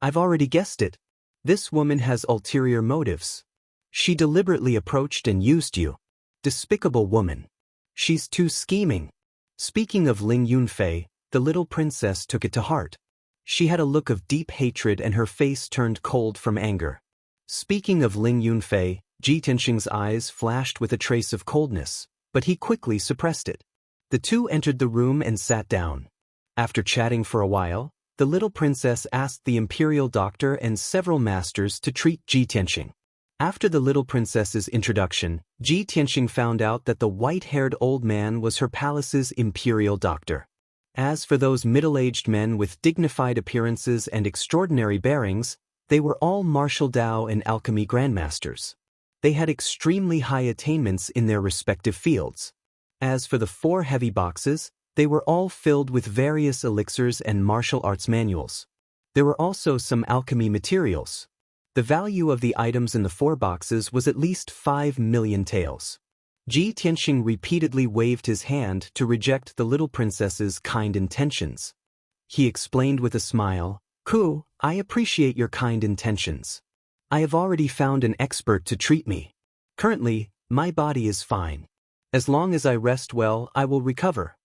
"I've already guessed it. This woman has ulterior motives. She deliberately approached and used you. Despicable woman. She's too scheming." Speaking of Ling Yunfei, the little princess took it to heart. She had a look of deep hatred and her face turned cold from anger. Speaking of Ling Yunfei, Ji Tianxing's eyes flashed with a trace of coldness, but he quickly suppressed it. The two entered the room and sat down. After chatting for a while, the little princess asked the imperial doctor and several masters to treat Ji Tianxing. After the little princess's introduction, Ji Tianxing found out that the white-haired old man was her palace's imperial doctor. As for those middle-aged men with dignified appearances and extraordinary bearings, they were all martial Dao and alchemy grandmasters. They had extremely high attainments in their respective fields. As for the 4 heavy boxes, they were all filled with various elixirs and martial arts manuals. There were also some alchemy materials. The value of the items in the 4 boxes was at least 5 million taels. Ji Tianxing repeatedly waved his hand to reject the little princess's kind intentions. He explained with a smile, "Ku, I appreciate your kind intentions. I have already found an expert to treat me. Currently, my body is fine. As long as I rest well, I will recover."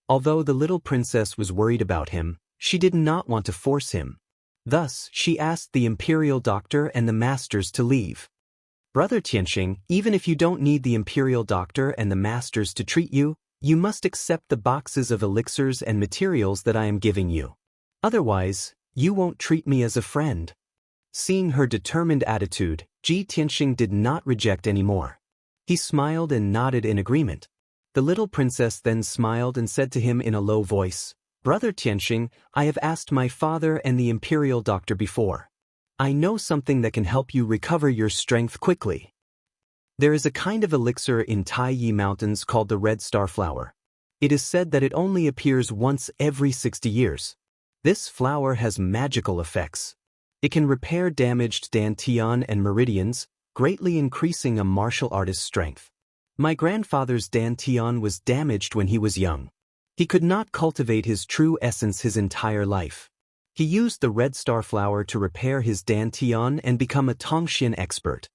Although the little princess was worried about him, she did not want to force him. Thus, she asked the imperial doctor and the masters to leave. "Brother Tianxing, even if you don't need the imperial doctor and the masters to treat you, you must accept the boxes of elixirs and materials that I am giving you. Otherwise, you won't treat me as a friend. Seeing her determined attitude, Ji Tianxing did not reject anymore. He smiled and nodded in agreement. The little princess then smiled and said to him in a low voice, "Brother Tianxing, I have asked my father and the imperial doctor before. I know something that can help you recover your strength quickly. There is a kind of elixir in Taiyi Mountains called the red star flower. It is said that it only appears once every 60 years. This flower has magical effects. It can repair damaged dantian and meridians, greatly increasing a martial artist's strength. My grandfather's dantian was damaged when he was young. He could not cultivate his true essence his entire life. He used the red star flower to repair his dantian and become a Tongxian expert.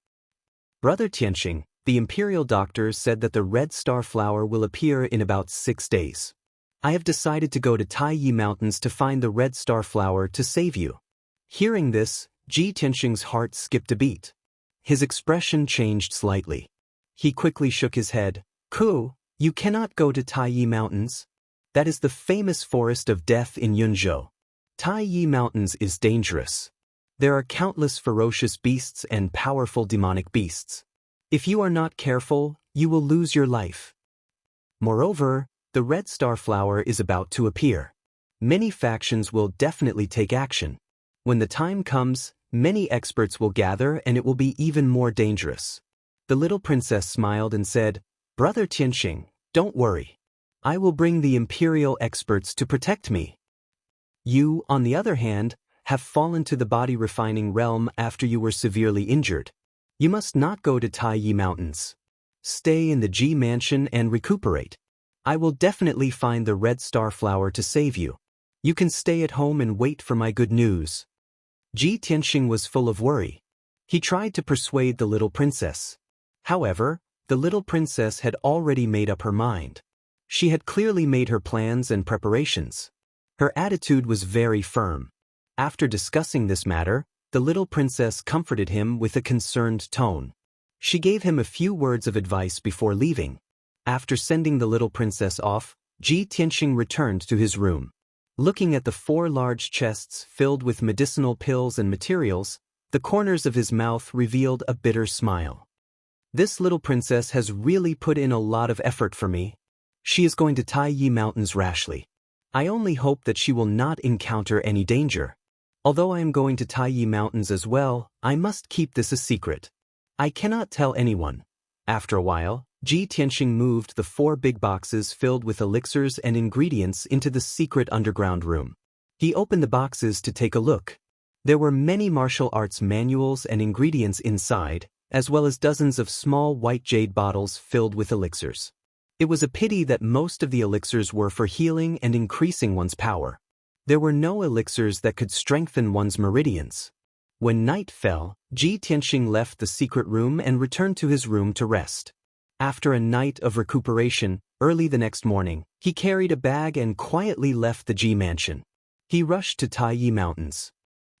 Brother Tianxing, the imperial doctor said that the red star flower will appear in about 6 days. I have decided to go to Taiyi Mountains to find the red star flower to save you." Hearing this, Ji Tianxing's heart skipped a beat. His expression changed slightly. He quickly shook his head. "Ku, you cannot go to Taiyi Mountains. That is the famous forest of death in Yunzhou. Taiyi Mountains is dangerous. There are countless ferocious beasts and powerful demonic beasts. If you are not careful, you will lose your life. Moreover, the red star flower is about to appear. Many factions will definitely take action. When the time comes, many experts will gather and it will be even more dangerous." The little princess smiled and said, "Brother Tianxing, don't worry. I will bring the imperial experts to protect me. You, on the other hand, have fallen to the body refining realm after you were severely injured. You must not go to Taiyi Mountains. Stay in the Ji Mansion and recuperate. I will definitely find the red star flower to save you. You can stay at home and wait for my good news." Ji Tianxing was full of worry. He tried to persuade the little princess. However, the little princess had already made up her mind. She had clearly made her plans and preparations. Her attitude was very firm. After discussing this matter, the little princess comforted him with a concerned tone. She gave him a few words of advice before leaving. After sending the little princess off, Ji Tianxing returned to his room. Looking at the 4 large chests filled with medicinal pills and materials, the corners of his mouth revealed a bitter smile. This little princess has really put in a lot of effort for me. She is going to Taiyi Mountains rashly. I only hope that she will not encounter any danger. Although I am going to Taiyi Mountains as well, I must keep this a secret. I cannot tell anyone." After a while, Ji Tianxing moved the 4 big boxes filled with elixirs and ingredients into the secret underground room. He opened the boxes to take a look. There were many martial arts manuals and ingredients inside, as well as dozens of small white jade bottles filled with elixirs. It was a pity that most of the elixirs were for healing and increasing one's power. There were no elixirs that could strengthen one's meridians. When night fell, Ji Tianxing left the secret room and returned to his room to rest. After a night of recuperation, early the next morning, he carried a bag and quietly left the Ji Mansion. He rushed to Taiyi Mountains.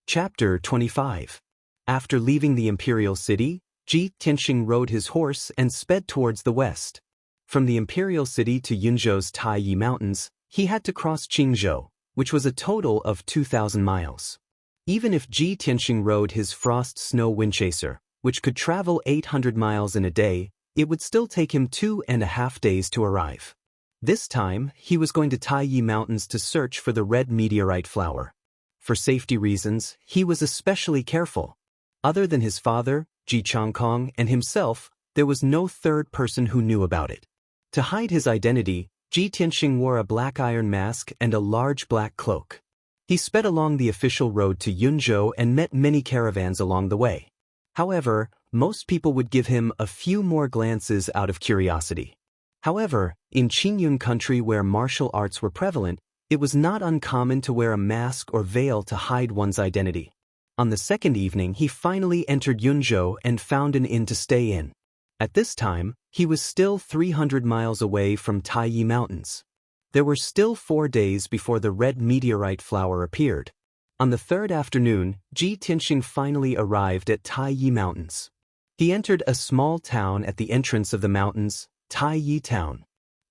Chapter 25. After leaving the imperial city, Ji Tianxing rode his horse and sped towards the west. From the imperial city to Yunzhou's Taiyi Mountains, he had to cross Qingzhou, which was a total of 2,000 miles. Even if Ji Tianxing rode his frost snow windchaser, which could travel 800 miles in a day, it would still take him 2.5 days to arrive. This time, he was going to Taiyi Mountains to search for the red meteorite flower. For safety reasons, he was especially careful. Other than his father, Ji Changkong, and himself, there was no third person who knew about it. To hide his identity, Ji Tianxing wore a black iron mask and a large black cloak. He sped along the official road to Yunzhou and met many caravans along the way. However, most people would give him a few more glances out of curiosity. However, in Qingyun country where martial arts were prevalent, it was not uncommon to wear a mask or veil to hide one's identity. On the second evening, he finally entered Yunzhou and found an inn to stay in. At this time, he was still 300 miles away from Taiyi Mountains. There were still 4 days before the red meteorite flower appeared. On the third afternoon, Ji Tianxing finally arrived at Taiyi Mountains. He entered a small town at the entrance of the mountains, Taiyi Town.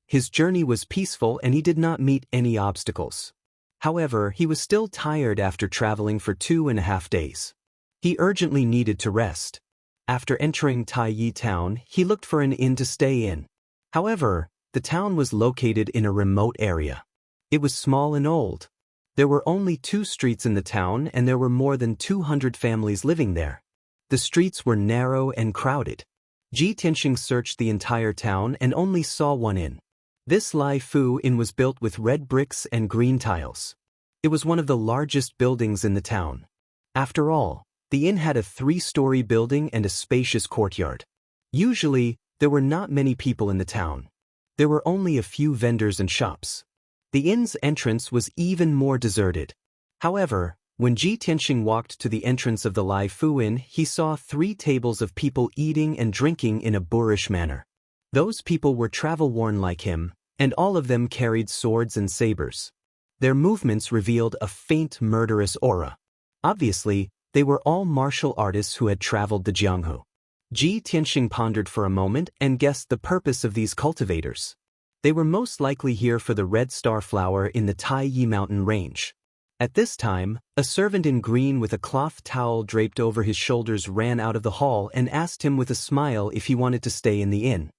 His journey was peaceful and he did not meet any obstacles. However, he was still tired after traveling for 2.5 days. He urgently needed to rest. After entering Taiyi town, he looked for an inn to stay in. However, the town was located in a remote area. It was small and old. There were only 2 streets in the town and there were more than 200 families living there. The streets were narrow and crowded. Ji Tianxing searched the entire town and only saw one inn. This Lai Fu Inn was built with red bricks and green tiles. It was one of the largest buildings in the town. After all, the inn had a 3-story building and a spacious courtyard. Usually, there were not many people in the town. There were only a few vendors and shops. The inn's entrance was even more deserted. However, when Ji Tianxing walked to the entrance of the Lai Fu Inn, he saw 3 tables of people eating and drinking in a boorish manner. Those people were travel-worn like him, and all of them carried swords and sabers. Their movements revealed a faint murderous aura. Obviously, they were all martial artists who had traveled to Jianghu. Ji Tianxing pondered for a moment and guessed the purpose of these cultivators. They were most likely here for the red star flower in the Taiyi mountain range. At this time, a servant in green with a cloth towel draped over his shoulders ran out of the hall and asked him with a smile if he wanted to stay in the inn.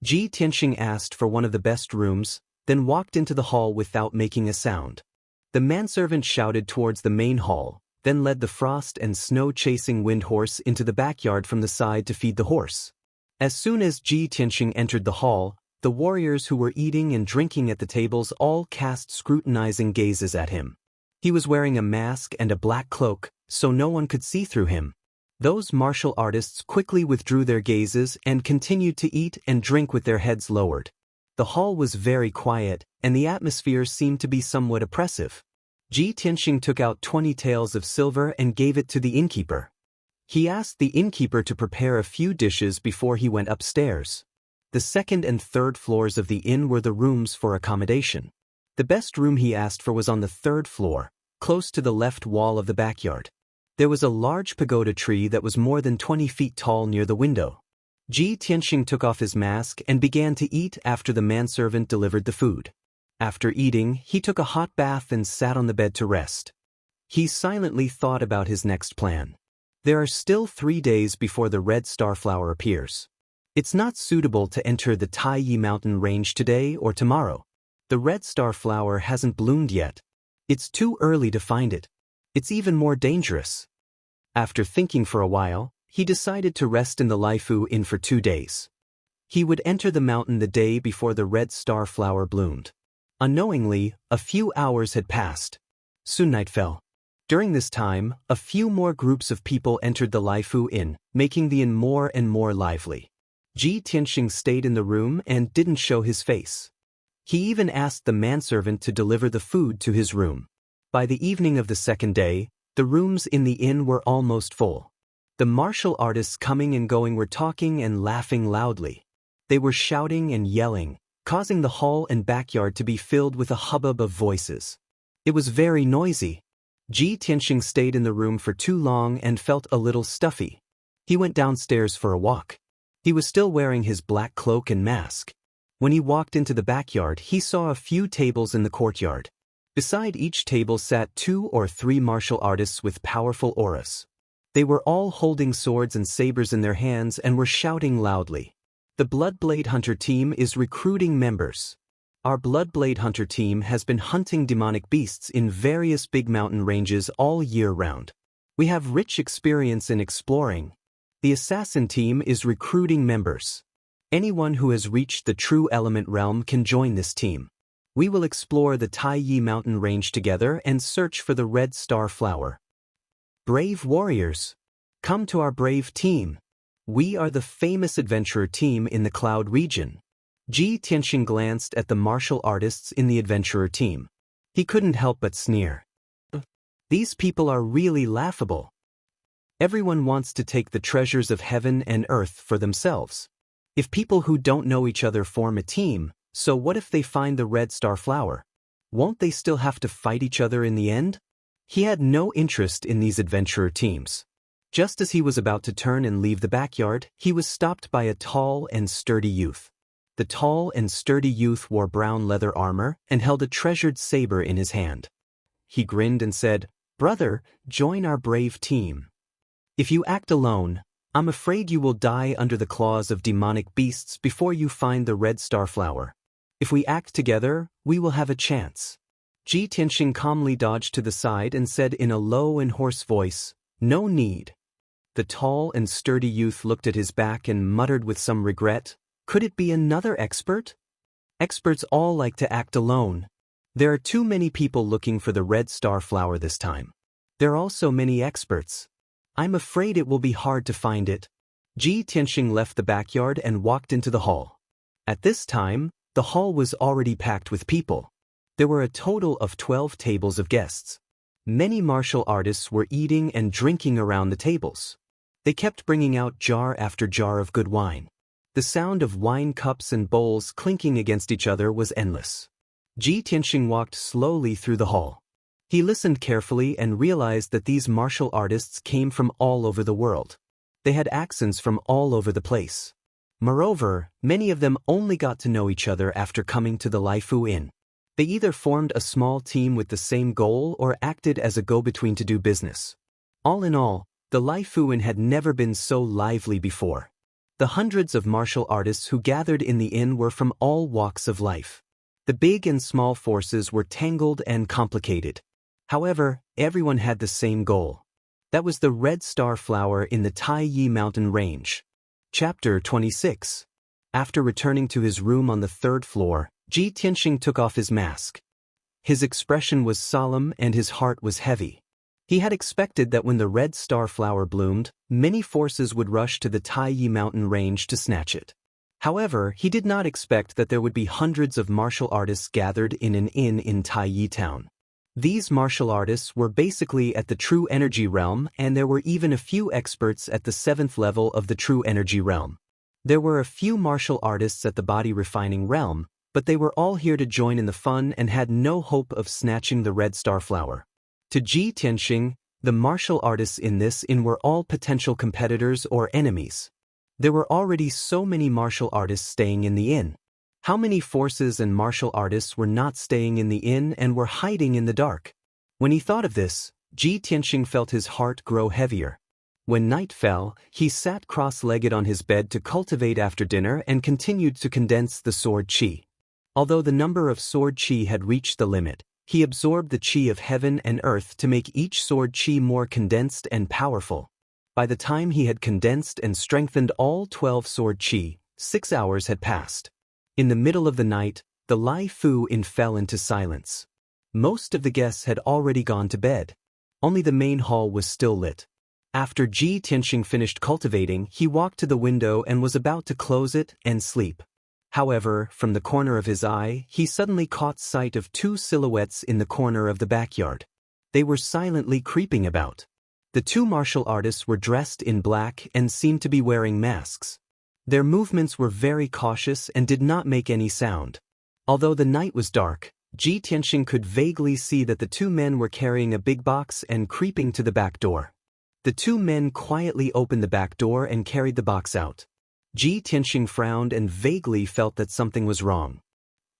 Ji Tianxing asked for one of the best rooms, then walked into the hall without making a sound. The manservant shouted towards the main hall, then led the frost and snow-chasing wind horse into the backyard from the side to feed the horse. As soon as Ji Tianxing entered the hall, the warriors who were eating and drinking at the tables all cast scrutinizing gazes at him. He was wearing a mask and a black cloak, so no one could see through him. Those martial artists quickly withdrew their gazes and continued to eat and drink with their heads lowered. The hall was very quiet, and the atmosphere seemed to be somewhat oppressive. Ji Tianxing took out 20 taels of silver and gave it to the innkeeper. He asked the innkeeper to prepare a few dishes before he went upstairs. The 2nd and 3rd floors of the inn were the rooms for accommodation. The best room he asked for was on the 3rd floor, close to the left wall of the backyard. There was a large pagoda tree that was more than 20 feet tall near the window. Ji Tianxing took off his mask and began to eat after the manservant delivered the food. After eating, he took a hot bath and sat on the bed to rest. He silently thought about his next plan. There are still 3 days before the red starflower appears. It's not suitable to enter the Taiyi mountain range today or tomorrow. The red star flower hasn't bloomed yet. It's too early to find it. It's even more dangerous. After thinking for a while, he decided to rest in the Laifu Inn for 2 days. He would enter the mountain the day before the red star flower bloomed. Unknowingly, a few hours had passed. Soon night fell. During this time, a few more groups of people entered the Laifu Inn, making the inn more and more lively. Ji Tianxing stayed in the room and didn't show his face. He even asked the manservant to deliver the food to his room. By the evening of the 2nd day, the rooms in the inn were almost full. The martial artists coming and going were talking and laughing loudly. They were shouting and yelling, causing the hall and backyard to be filled with a hubbub of voices. It was very noisy. Ji Tianxing stayed in the room for too long and felt a little stuffy. He went downstairs for a walk. He was still wearing his black cloak and mask. When he walked into the backyard, he saw a few tables in the courtyard. Beside each table sat 2 or 3 martial artists with powerful auras. They were all holding swords and sabers in their hands and were shouting loudly. The Bloodblade Hunter team is recruiting members. Our Bloodblade Hunter team has been hunting demonic beasts in various big mountain ranges all year round. We have rich experience in exploring. The Assassin team is recruiting members. Anyone who has reached the True Element realm can join this team. We will explore the Taiyi mountain range together and search for the red star flower. Brave warriors, come to our brave team. We are the famous adventurer team in the Cloud region. Ji Tianxing glanced at the martial artists in the adventurer team. He couldn't help but sneer. These people are really laughable. Everyone wants to take the treasures of heaven and earth for themselves. If people who don't know each other form a team, so what if they find the red star flower? Won't they still have to fight each other in the end? He had no interest in these adventurer teams. Just as he was about to turn and leave the backyard, he was stopped by a tall and sturdy youth. The tall and sturdy youth wore brown leather armor and held a treasured saber in his hand. he grinned and said, "Brother, join our brave team. If you act alone, I'm afraid you will die under the claws of demonic beasts before you find the red star flower. If we act together, we will have a chance." Ji Tianxing calmly dodged to the side and said in a low and hoarse voice, "No need." The tall and sturdy youth looked at his back and muttered with some regret, "Could it be another expert? Experts all like to act alone. There are too many people looking for the red star flower this time. There are also many experts. I'm afraid it will be hard to find it." Ji Tianxing left the backyard and walked into the hall. At this time, the hall was already packed with people. There were a total of 12 tables of guests. Many martial artists were eating and drinking around the tables. They kept bringing out jar after jar of good wine. The sound of wine cups and bowls clinking against each other was endless. Ji Tianxing walked slowly through the hall. He listened carefully and realized that these martial artists came from all over the world. They had accents from all over the place. Moreover, many of them only got to know each other after coming to the Laifu Inn. They either formed a small team with the same goal or acted as a go-between to do business. All in all, the Laifu Inn had never been so lively before. The hundreds of martial artists who gathered in the inn were from all walks of life. The big and small forces were tangled and complicated. However, everyone had the same goal. That was the red star flower in the Taiyi mountain range. Chapter 26. After returning to his room on the third floor, Ji Tianxing took off his mask. His expression was solemn and his heart was heavy. He had expected that when the red star flower bloomed, many forces would rush to the Taiyi mountain range to snatch it. However, he did not expect that there would be hundreds of martial artists gathered in an inn in Taiyi town. These martial artists were basically at the true energy realm, and there were even a few experts at the 7th level of the true energy realm. There were a few martial artists at the body refining realm, but they were all here to join in the fun and had no hope of snatching the red star flower. To Ji Tianxing, the martial artists in this inn were all potential competitors or enemies. There were already so many martial artists staying in the inn. How many forces and martial artists were not staying in the inn and were hiding in the dark? When he thought of this, Ji Tianxing felt his heart grow heavier. When night fell, he sat cross-legged on his bed to cultivate after dinner and continued to condense the sword qi. Although the number of sword qi had reached the limit, he absorbed the qi of heaven and earth to make each sword qi more condensed and powerful. By the time he had condensed and strengthened all 12 sword qi, 6 hours had passed. In the middle of the night, the Laifu Inn fell into silence. Most of the guests had already gone to bed. Only the main hall was still lit. After Ji Tianxing finished cultivating, he walked to the window and was about to close it and sleep. However, from the corner of his eye, he suddenly caught sight of 2 silhouettes in the corner of the backyard. They were silently creeping about. The 2 martial artists were dressed in black and seemed to be wearing masks. Their movements were very cautious and did not make any sound. Although the night was dark, Ji Tianxing could vaguely see that the 2 men were carrying a big box and creeping to the back door. The 2 men quietly opened the back door and carried the box out. Ji Tianxing frowned and vaguely felt that something was wrong.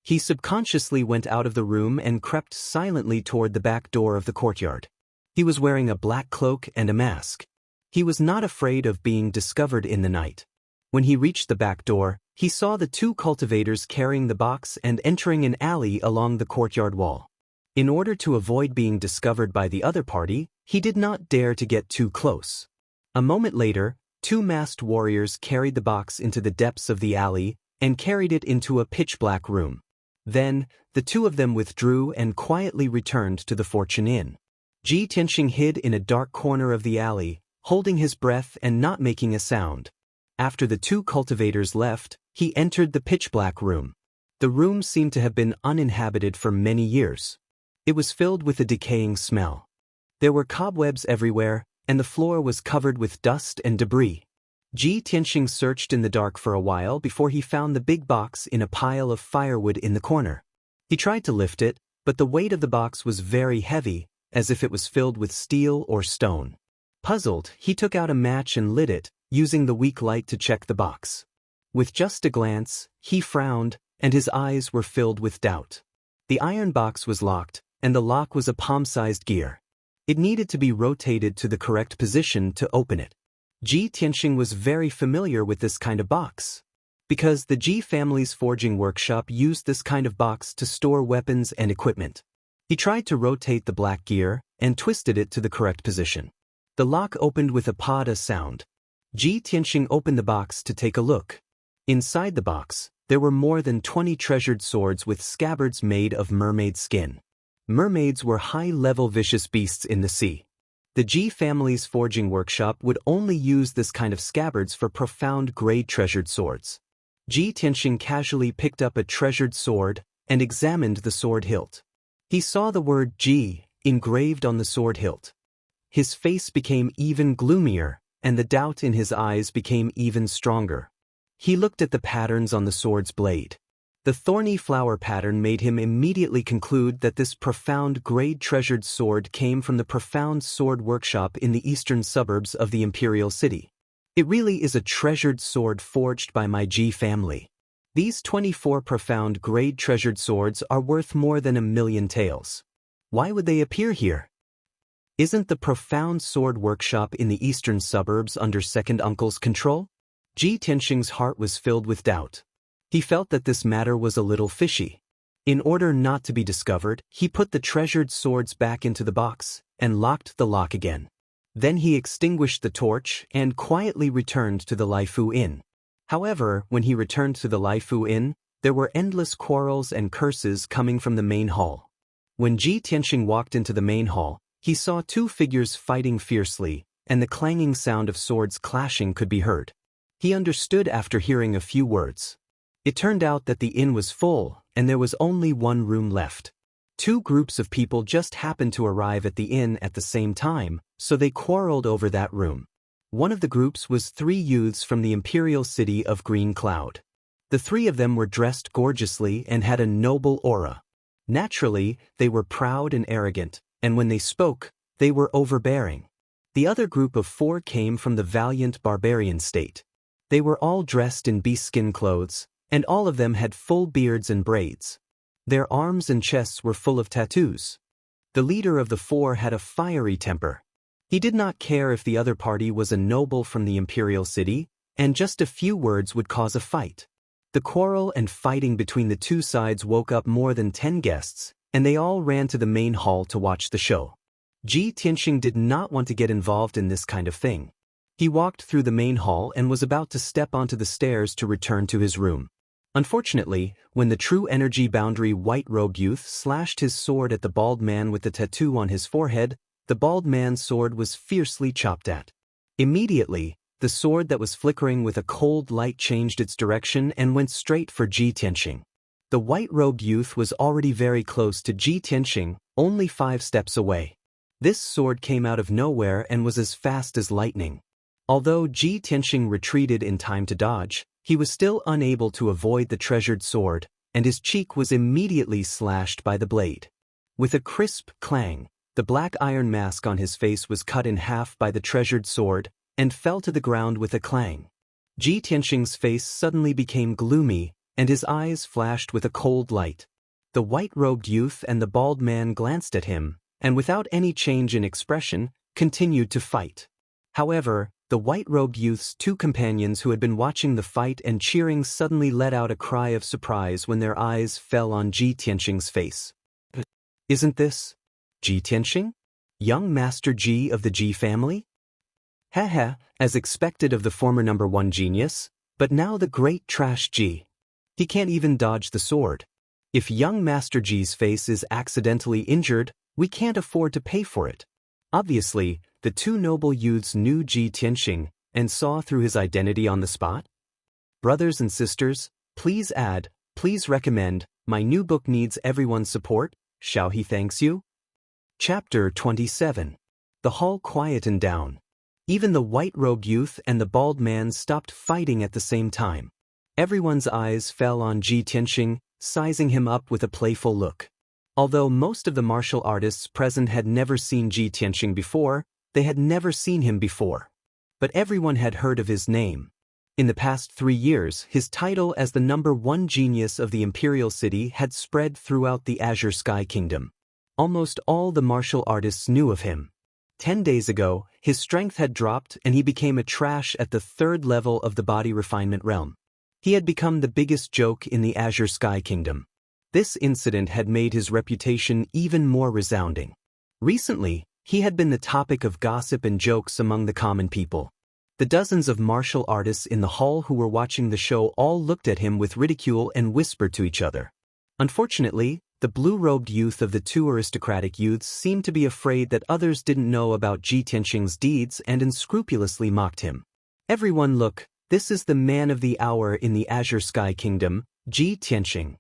He subconsciously went out of the room and crept silently toward the back door of the courtyard. He was wearing a black cloak and a mask. He was not afraid of being discovered in the night. When he reached the back door, he saw the 2 cultivators carrying the box and entering an alley along the courtyard wall. In order to avoid being discovered by the other party, he did not dare to get too close. A moment later, 2 masked warriors carried the box into the depths of the alley and carried it into a pitch-black room. Then, the 2 of them withdrew and quietly returned to the Fortune Inn. Ji Tianxing hid in a dark corner of the alley, holding his breath and not making a sound. After the 2 cultivators left, he entered the pitch-black room. The room seemed to have been uninhabited for many years. It was filled with a decaying smell. There were cobwebs everywhere, and the floor was covered with dust and debris. Ji Tianxing searched in the dark for a while before he found the big box in a pile of firewood in the corner. He tried to lift it, but the weight of the box was very heavy, as if it was filled with steel or stone. Puzzled, he took out a match and lit it, using the weak light to check the box. With just a glance, he frowned, and his eyes were filled with doubt. The iron box was locked, and the lock was a palm-sized gear. It needed to be rotated to the correct position to open it. Ji Tianxing was very familiar with this kind of box, because the Ji family's forging workshop used this kind of box to store weapons and equipment. He tried to rotate the black gear and twisted it to the correct position. The lock opened with a pada sound. Ji Tianxing opened the box to take a look. Inside the box, there were more than 20 treasured swords with scabbards made of mermaid skin. Mermaids were high-level vicious beasts in the sea. The Ji family's forging workshop would only use this kind of scabbards for profound-grade treasured swords. Ji Tianxing casually picked up a treasured sword and examined the sword hilt. He saw the word Ji engraved on the sword hilt. His face became even gloomier, and the doubt in his eyes became even stronger. He looked at the patterns on the sword's blade. The thorny flower pattern made him immediately conclude that this profound-grade treasured sword came from the profound sword workshop in the eastern suburbs of the imperial city. It really is a treasured sword forged by my Ji family. These 24 profound-grade treasured swords are worth more than 1,000,000 taels. Why would they appear here? Isn't the profound sword workshop in the eastern suburbs under second uncle's control? Ji Tianxing's heart was filled with doubt. He felt that this matter was a little fishy. In order not to be discovered, he put the treasured swords back into the box and locked the lock again. Then he extinguished the torch and quietly returned to the Laifu Inn. However, when he returned to the Laifu Inn, there were endless quarrels and curses coming from the main hall. When Ji Tianxing walked into the main hall, he saw two figures fighting fiercely, and the clanging sound of swords clashing could be heard. He understood after hearing a few words. It turned out that the inn was full, and there was only one room left. Two groups of people just happened to arrive at the inn at the same time, so they quarreled over that room. One of the groups was 3 youths from the imperial city of Green Cloud. The 3 of them were dressed gorgeously and had a noble aura. Naturally, they were proud and arrogant, and when they spoke, they were overbearing. The other group of 4 came from the valiant barbarian state. They were all dressed in beast-skin clothes, and all of them had full beards and braids. Their arms and chests were full of tattoos. The leader of the 4 had a fiery temper. He did not care if the other party was a noble from the imperial city, and just a few words would cause a fight. The quarrel and fighting between the 2 sides woke up more than 10 guests, and they all ran to the main hall to watch the show. Ji Tianxing did not want to get involved in this kind of thing. He walked through the main hall and was about to step onto the stairs to return to his room. Unfortunately, when the true energy boundary white-robed youth slashed his sword at the bald man with the tattoo on his forehead, the bald man's sword was fiercely chopped at. Immediately, the sword that was flickering with a cold light changed its direction and went straight for Ji Tianxing. The white-robed youth was already very close to Ji Tianxing, only 5 steps away. This sword came out of nowhere and was as fast as lightning. Although Ji Tianxing retreated in time to dodge, he was still unable to avoid the treasured sword, and his cheek was immediately slashed by the blade. With a crisp clang, the black iron mask on his face was cut in half by the treasured sword and fell to the ground with a clang. Ji Tianxing's face suddenly became gloomy, and his eyes flashed with a cold light. The white-robed youth and the bald man glanced at him, and without any change in expression, continued to fight. However, the white-robed youth's 2 companions who had been watching the fight and cheering suddenly let out a cry of surprise when their eyes fell on Ji Tianxing's face. Isn't this Ji Tianxing? Young Master Ji of the Ji family? Haha, as expected of the former number 1 genius, but now the great trash Ji. He can't even dodge the sword. If young Master Ji's face is accidentally injured, we can't afford to pay for it. Obviously, the 2 noble youths knew Ji Tianxing and saw through his identity on the spot. Brothers and sisters, please recommend, my new book needs everyone's support, Xiaohe thanks you. Chapter 27. The hall quietened down. Even the white-robed youth and the bald man stopped fighting at the same time. Everyone's eyes fell on Ji Tianxing, sizing him up with a playful look. Although most of the martial artists present had never seen Ji Tianxing before, they had never seen him before. But everyone had heard of his name. In the past 3 years, his title as the number 1 genius of the imperial city had spread throughout the Azure Sky Kingdom. Almost all the martial artists knew of him. 10 days ago, his strength had dropped and he became a trash at the third level of the body refinement realm. He had become the biggest joke in the Azure Sky Kingdom. This incident had made his reputation even more resounding. Recently, he had been the topic of gossip and jokes among the common people. The dozens of martial artists in the hall who were watching the show all looked at him with ridicule and whispered to each other. Unfortunately, the blue-robed youth of the two aristocratic youths seemed to be afraid that others didn't know about Ji Tianqing's deeds and unscrupulously mocked him. Everyone look, this is the man of the hour in the Azure Sky Kingdom, Ji Tianqing.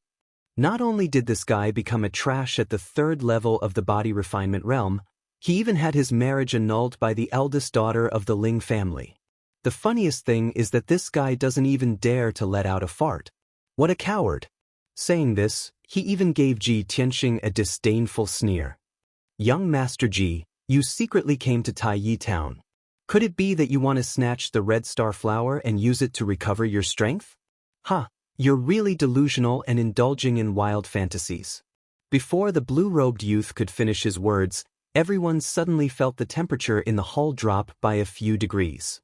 Not only did this guy become a trash at the third level of the body refinement realm, he even had his marriage annulled by the eldest daughter of the Ling family. The funniest thing is that this guy doesn't even dare to let out a fart. What a coward. Saying this, he even gave Ji Tianqing a disdainful sneer. Young Master Ji, you secretly came to Tai Yi Town. Could it be that you want to snatch the red star flower and use it to recover your strength? Ha, you're really delusional and indulging in wild fantasies. Before the blue-robed youth could finish his words, everyone suddenly felt the temperature in the hall drop by a few degrees.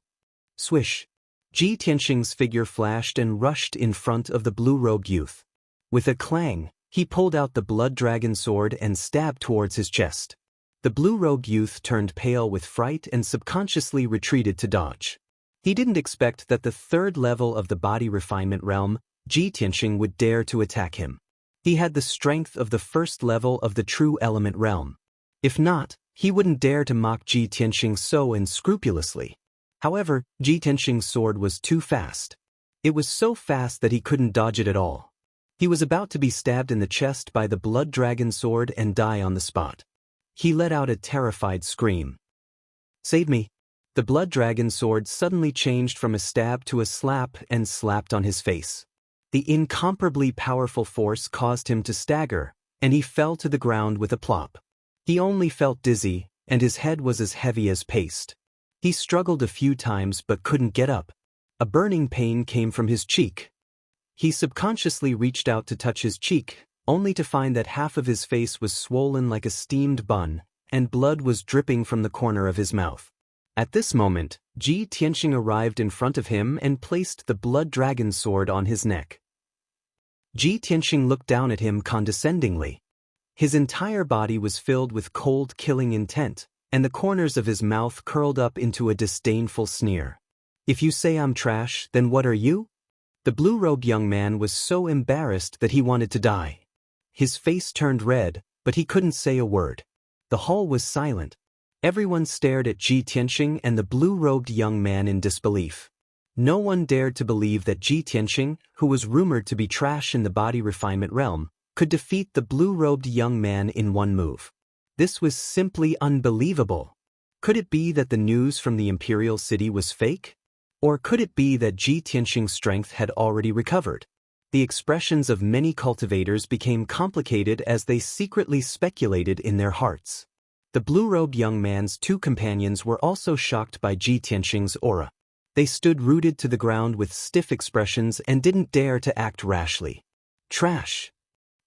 Swish! Ji Tianqing's figure flashed and rushed in front of the blue-robed youth. With a clang, he pulled out the blood dragon sword and stabbed towards his chest. The blue-robed youth turned pale with fright and subconsciously retreated to dodge. He didn't expect that the third level of the body refinement realm, Ji Tianqing, would dare to attack him. He had the strength of the first level of the true element realm. If not, he wouldn't dare to mock Ji Tianqing so unscrupulously. However, Ji Tianqing's sword was too fast. It was so fast that he couldn't dodge it at all. He was about to be stabbed in the chest by the blood dragon sword and die on the spot. He let out a terrified scream. Save me! The blood dragon sword suddenly changed from a stab to a slap and slapped on his face. The incomparably powerful force caused him to stagger, and he fell to the ground with a plop. He only felt dizzy, and his head was as heavy as paste. He struggled a few times but couldn't get up. A burning pain came from his cheek. He subconsciously reached out to touch his cheek, only to find that half of his face was swollen like a steamed bun, and blood was dripping from the corner of his mouth. At this moment, Ji Tianqing arrived in front of him and placed the blood dragon sword on his neck. Ji Tianqing looked down at him condescendingly. His entire body was filled with cold, killing intent, and the corners of his mouth curled up into a disdainful sneer. If you say I'm trash, then what are you? The blue-robed young man was so embarrassed that he wanted to die. His face turned red, but he couldn't say a word. The hall was silent. Everyone stared at Ji Tianqing and the blue-robed young man in disbelief. No one dared to believe that Ji Tianqing, who was rumored to be trash in the body refinement realm, could defeat the blue-robed young man in one move. This was simply unbelievable. Could it be that the news from the Imperial City was fake? Or could it be that Ji Tianqing's strength had already recovered? The expressions of many cultivators became complicated as they secretly speculated in their hearts. The blue-robed young man's two companions were also shocked by Ji Tianqing's aura. They stood rooted to the ground with stiff expressions and didn't dare to act rashly. Trash!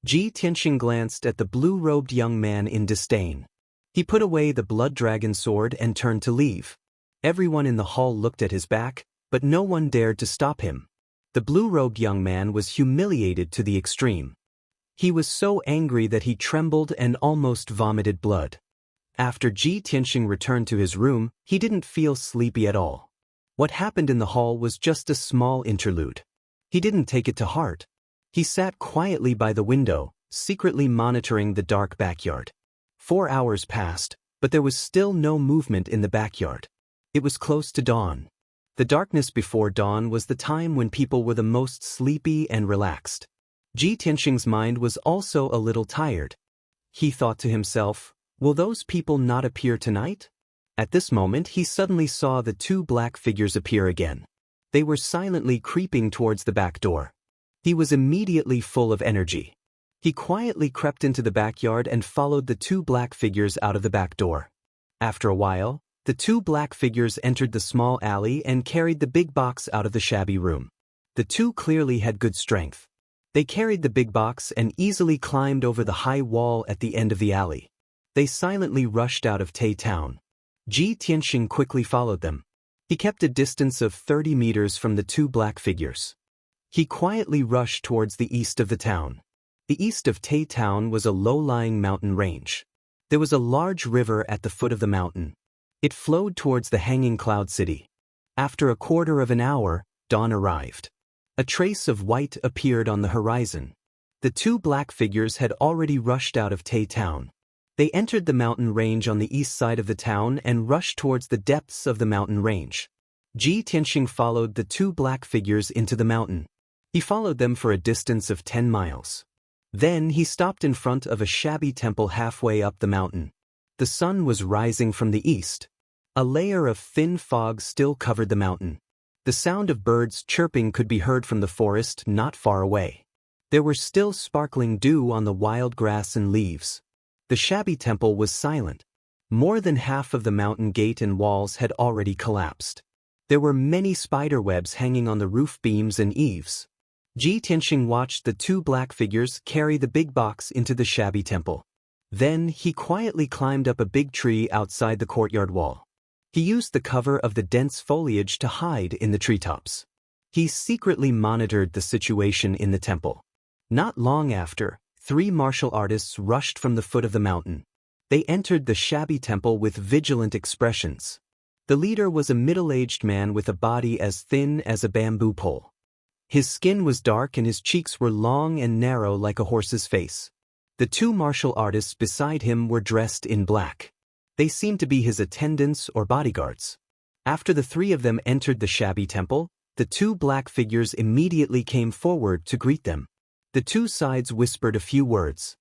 Ji Tianqing glanced at the blue-robed young man in disdain. He put away the blood dragon sword and turned to leave. Everyone in the hall looked at his back, but no one dared to stop him. The blue-robed young man was humiliated to the extreme. He was so angry that he trembled and almost vomited blood. After Ji Tianqing returned to his room, he didn't feel sleepy at all. What happened in the hall was just a small interlude. He didn't take it to heart. He sat quietly by the window, secretly monitoring the dark backyard. 4 hours passed, but there was still no movement in the backyard. It was close to dawn. The darkness before dawn was the time when people were the most sleepy and relaxed. Ji Tianqing's mind was also a little tired. He thought to himself, will those people not appear tonight? At this moment he suddenly saw the two black figures appear again. They were silently creeping towards the back door. He was immediately full of energy. He quietly crept into the backyard and followed the two black figures out of the back door. After a while, the two black figures entered the small alley and carried the big box out of the shabby room. The two clearly had good strength. They carried the big box and easily climbed over the high wall at the end of the alley. They silently rushed out of Tay Town. Ji Tianxing quickly followed them. He kept a distance of 30 meters from the two black figures. He quietly rushed towards the east of the town. The east of Tay Town was a low-lying mountain range. There was a large river at the foot of the mountain. It flowed towards the hanging cloud city. After a quarter of an hour, dawn arrived. A trace of white appeared on the horizon. The two black figures had already rushed out of Tay Town. They entered the mountain range on the east side of the town and rushed towards the depths of the mountain range. Ji Tianxing followed the two black figures into the mountain. He followed them for a distance of 10 miles. Then he stopped in front of a shabby temple halfway up the mountain. The sun was rising from the east. A layer of thin fog still covered the mountain. The sound of birds chirping could be heard from the forest not far away. There were still sparkling dew on the wild grass and leaves. The shabby temple was silent. More than half of the mountain gate and walls had already collapsed. There were many spider webs hanging on the roof beams and eaves. Ji Tianxing watched the two black figures carry the big box into the shabby temple. Then he quietly climbed up a big tree outside the courtyard wall. He used the cover of the dense foliage to hide in the treetops. He secretly monitored the situation in the temple. Not long after, 3 martial artists rushed from the foot of the mountain. They entered the shabby temple with vigilant expressions. The leader was a middle-aged man with a body as thin as a bamboo pole. His skin was dark and his cheeks were long and narrow like a horse's face. The 2 martial artists beside him were dressed in black. They seemed to be his attendants or bodyguards. After the 3 of them entered the shabby temple, the 2 black figures immediately came forward to greet them. The 2 sides whispered a few words.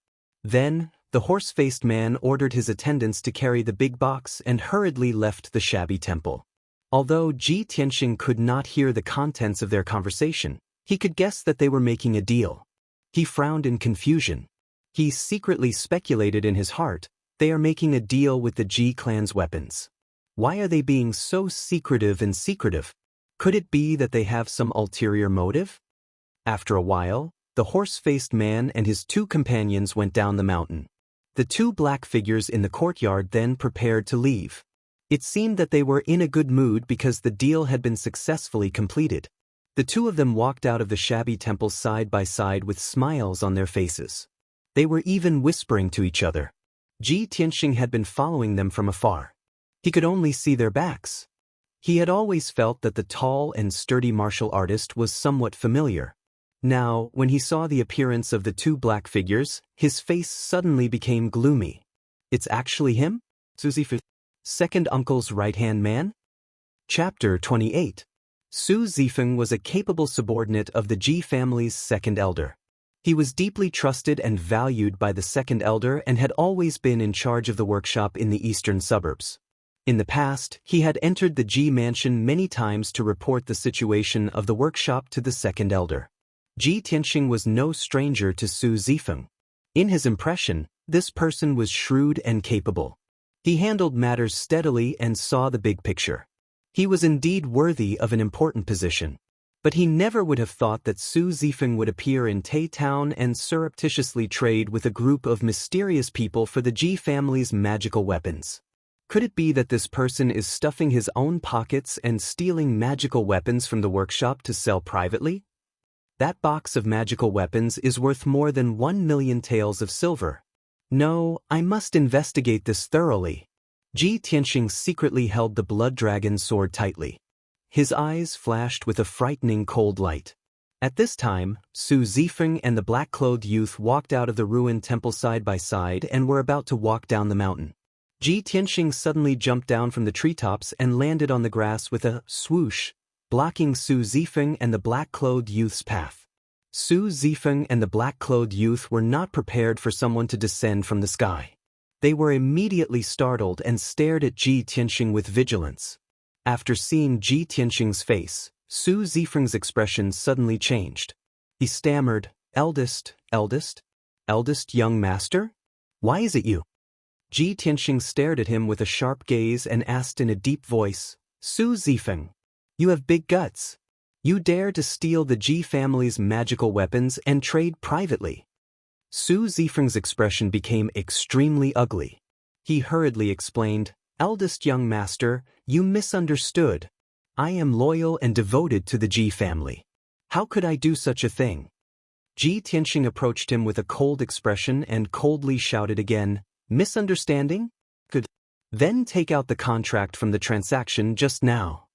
Then, the horse-faced man ordered his attendants to carry the big box and hurriedly left the shabby temple. Although Ji Tianxing could not hear the contents of their conversation, he could guess that they were making a deal. He frowned in confusion. He secretly speculated in his heart, they are making a deal with the Ji clan's weapons. Why are they being so secretive and secretive? Could it be that they have some ulterior motive? After a while, the horse-faced man and his 2 companions went down the mountain. The 2 black figures in the courtyard then prepared to leave. It seemed that they were in a good mood because the deal had been successfully completed. The 2 of them walked out of the shabby temple side by side with smiles on their faces. They were even whispering to each other. Ji Tianxing had been following them from afar. He could only see their backs. He had always felt that the tall and sturdy martial artist was somewhat familiar. Now, when he saw the appearance of the 2 black figures, his face suddenly became gloomy. It's actually him? Su Zifeng, second uncle's right-hand man? Chapter 28. Su Zifeng was a capable subordinate of the Ji family's second elder. He was deeply trusted and valued by the second elder and had always been in charge of the workshop in the eastern suburbs. In the past, he had entered the Ji mansion many times to report the situation of the workshop to the second elder. Ji Tianxing was no stranger to Su Zifeng. In his impression, this person was shrewd and capable. He handled matters steadily and saw the big picture. He was indeed worthy of an important position. But he never would have thought that Su Zifeng would appear in Tay Town and surreptitiously trade with a group of mysterious people for the Ji family's magical weapons. Could it be that this person is stuffing his own pockets and stealing magical weapons from the workshop to sell privately? That box of magical weapons is worth more than 1 million taels of silver. No, I must investigate this thoroughly. Ji Tianxing secretly held the blood dragon sword tightly. His eyes flashed with a frightening cold light. At this time, Su Zifeng and the black-clothed youth walked out of the ruined temple side by side and were about to walk down the mountain. Ji Tianxing suddenly jumped down from the treetops and landed on the grass with a swoosh, blocking Su Zifeng and the black-clothed youth's path. Su Zifeng and the black-clothed youth were not prepared for someone to descend from the sky. They were immediately startled and stared at Ji Tianxing with vigilance. After seeing Ji Tianxing's face, Su Zifeng's expression suddenly changed. He stammered, eldest young master? Why is it you? Ji Tianxing stared at him with a sharp gaze and asked in a deep voice, Su Zifeng, you have big guts. You dare to steal the Ji family's magical weapons and trade privately. Su Zifeng's expression became extremely ugly. He hurriedly explained, "Eldest young master, you misunderstood. I am loyal and devoted to the Ji family. How could I do such a thing?" Ji Tianqing approached him with a cold expression and coldly shouted again, "Misunderstanding? Good. Then take out the contract from the transaction just now."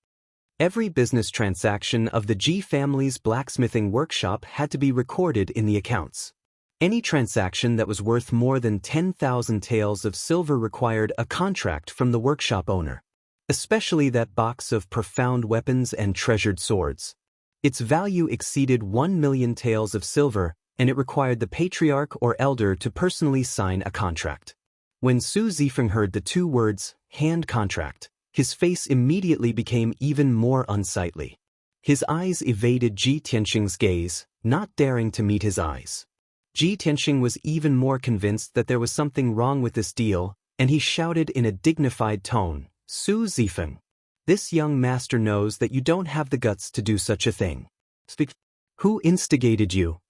Every business transaction of the Ji family's blacksmithing workshop had to be recorded in the accounts. Any transaction that was worth more than 10,000 taels of silver required a contract from the workshop owner. Especially that box of profound weapons and treasured swords. Its value exceeded 1 million taels of silver, and it required the patriarch or elder to personally sign a contract. When Su Zifeng heard the two words, hand contract, his face immediately became even more unsightly. His eyes evaded Ji Tianqing's gaze, not daring to meet his eyes. Ji Tianqing was even more convinced that there was something wrong with this deal, and he shouted in a dignified tone, "Su Zifeng, this young master knows that you don't have the guts to do such a thing. Speak. Who instigated you?"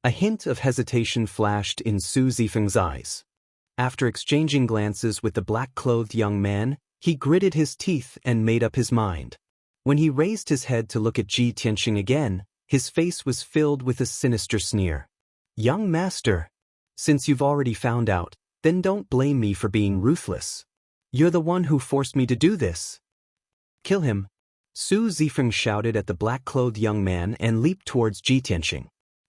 A hint of hesitation flashed in Su Zifeng's eyes. After exchanging glances with the black-clothed young man, he gritted his teeth and made up his mind. When he raised his head to look at Ji Tianqing again, his face was filled with a sinister sneer. "Young master, since you've already found out, then don't blame me for being ruthless. You're the one who forced me to do this. Kill him." Su Zifeng shouted at the black-clothed young man and leaped towards Ji Tianqing.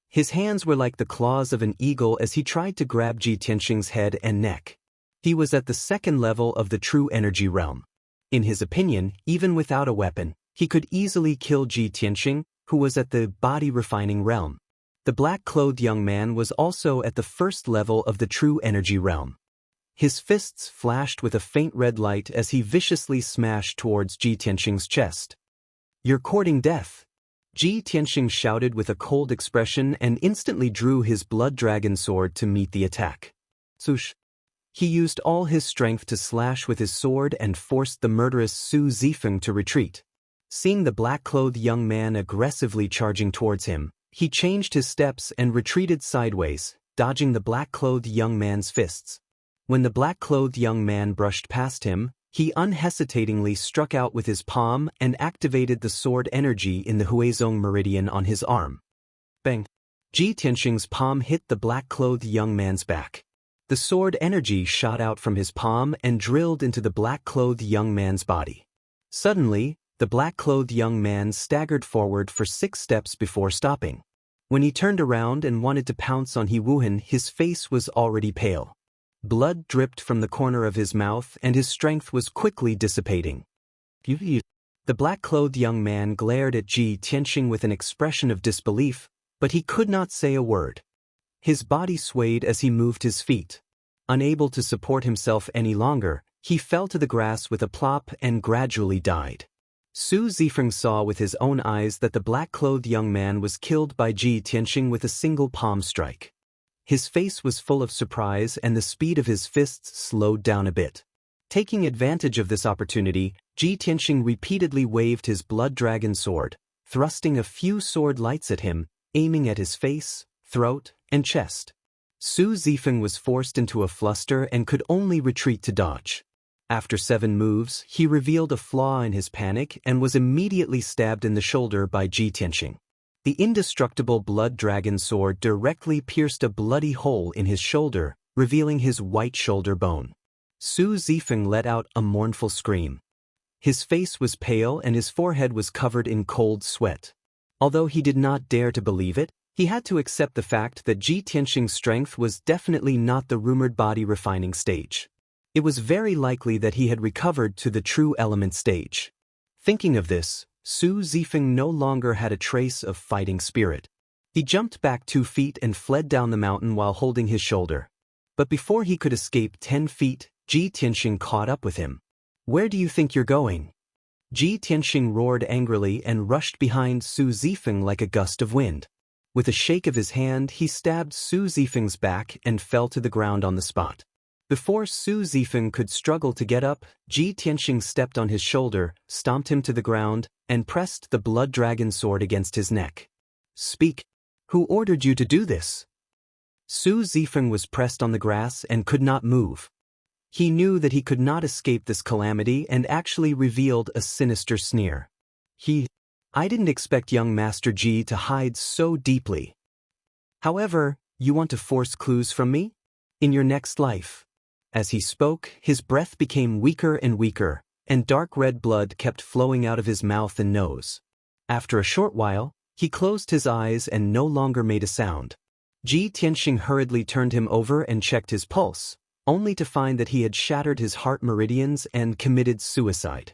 His hands were like the claws of an eagle as he tried to grab Ji Tianqing's head and neck. He was at the second level of the true energy realm. In his opinion, even without a weapon, he could easily kill Ji Tianqing, who was at the body-refining realm. The black-clothed young man was also at the first level of the true energy realm. His fists flashed with a faint red light as he viciously smashed towards Ji Tianqing's chest. "You're courting death." Ji Tianqing shouted with a cold expression and instantly drew his blood dragon sword to meet the attack. Swoosh! He used all his strength to slash with his sword and forced the murderous Su Zifeng to retreat. Seeing the black-clothed young man aggressively charging towards him, he changed his steps and retreated sideways, dodging the black-clothed young man's fists. When the black-clothed young man brushed past him, he unhesitatingly struck out with his palm and activated the sword energy in the Huizong meridian on his arm. Bang! Ji Tianqing's palm hit the black-clothed young man's back. The sword energy shot out from his palm and drilled into the black-clothed young man's body. Suddenly, the black-clothed young man staggered forward for 6 steps before stopping. When he turned around and wanted to pounce on He Wuhan, his face was already pale. Blood dripped from the corner of his mouth and his strength was quickly dissipating. The black-clothed young man glared at Ji Tianqing with an expression of disbelief, but he could not say a word. His body swayed as he moved his feet. Unable to support himself any longer, he fell to the grass with a plop and gradually died. Su Zifeng saw with his own eyes that the black-clothed young man was killed by Ji Tianqing with a single palm strike. His face was full of surprise and the speed of his fists slowed down a bit. Taking advantage of this opportunity, Ji Tianqing repeatedly waved his blood dragon sword, thrusting a few sword lights at him, aiming at his face, throat, and chest. Su Zifeng was forced into a fluster and could only retreat to dodge. After 7 moves, he revealed a flaw in his panic and was immediately stabbed in the shoulder by Ji Tianqing. The indestructible blood dragon sword directly pierced a bloody hole in his shoulder, revealing his white shoulder bone. Su Zifeng let out a mournful scream. His face was pale and his forehead was covered in cold sweat. Although he did not dare to believe it, he had to accept the fact that Ji Tianqing's strength was definitely not the rumored body refining stage. It was very likely that he had recovered to the true element stage. Thinking of this, Su Zifeng no longer had a trace of fighting spirit. He jumped back 2 feet and fled down the mountain while holding his shoulder. But before he could escape 10 feet, Ji Tianqing caught up with him. "Where do you think you're going?" Ji Tianqing roared angrily and rushed behind Su Zifeng like a gust of wind. With a shake of his hand, he stabbed Su Zifeng's back and fell to the ground on the spot. Before Su Zifeng could struggle to get up, Ji Tianqing stepped on his shoulder, stomped him to the ground, and pressed the blood dragon sword against his neck. "Speak. Who ordered you to do this?" Su Zifeng was pressed on the grass and could not move. He knew that he could not escape this calamity and actually revealed a sinister sneer. I didn't expect young Master Ji to hide so deeply. However, you want to force clues from me? In your next life. As he spoke, his breath became weaker and weaker, and dark red blood kept flowing out of his mouth and nose. After a short while, he closed his eyes and no longer made a sound. Ji Tianxing hurriedly turned him over and checked his pulse, only to find that he had shattered his heart meridians and committed suicide.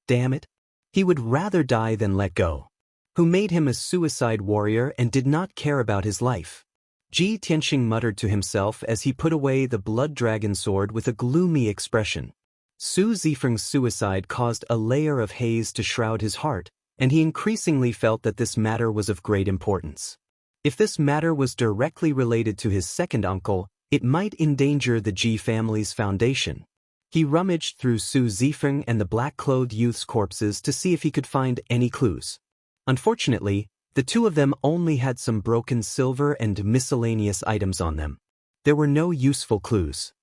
Damn it! He would rather die than let go. Who made him a suicide warrior and did not care about his life? Ji Tianxing muttered to himself as he put away the blood dragon sword with a gloomy expression. Su Zifeng's suicide caused a layer of haze to shroud his heart, and he increasingly felt that this matter was of great importance. If this matter was directly related to his second uncle, it might endanger the Ji family's foundation. He rummaged through Su Zifeng and the black-clothed youth's corpses to see if he could find any clues. Unfortunately, the two of them only had some broken silver and miscellaneous items on them. There were no useful clues.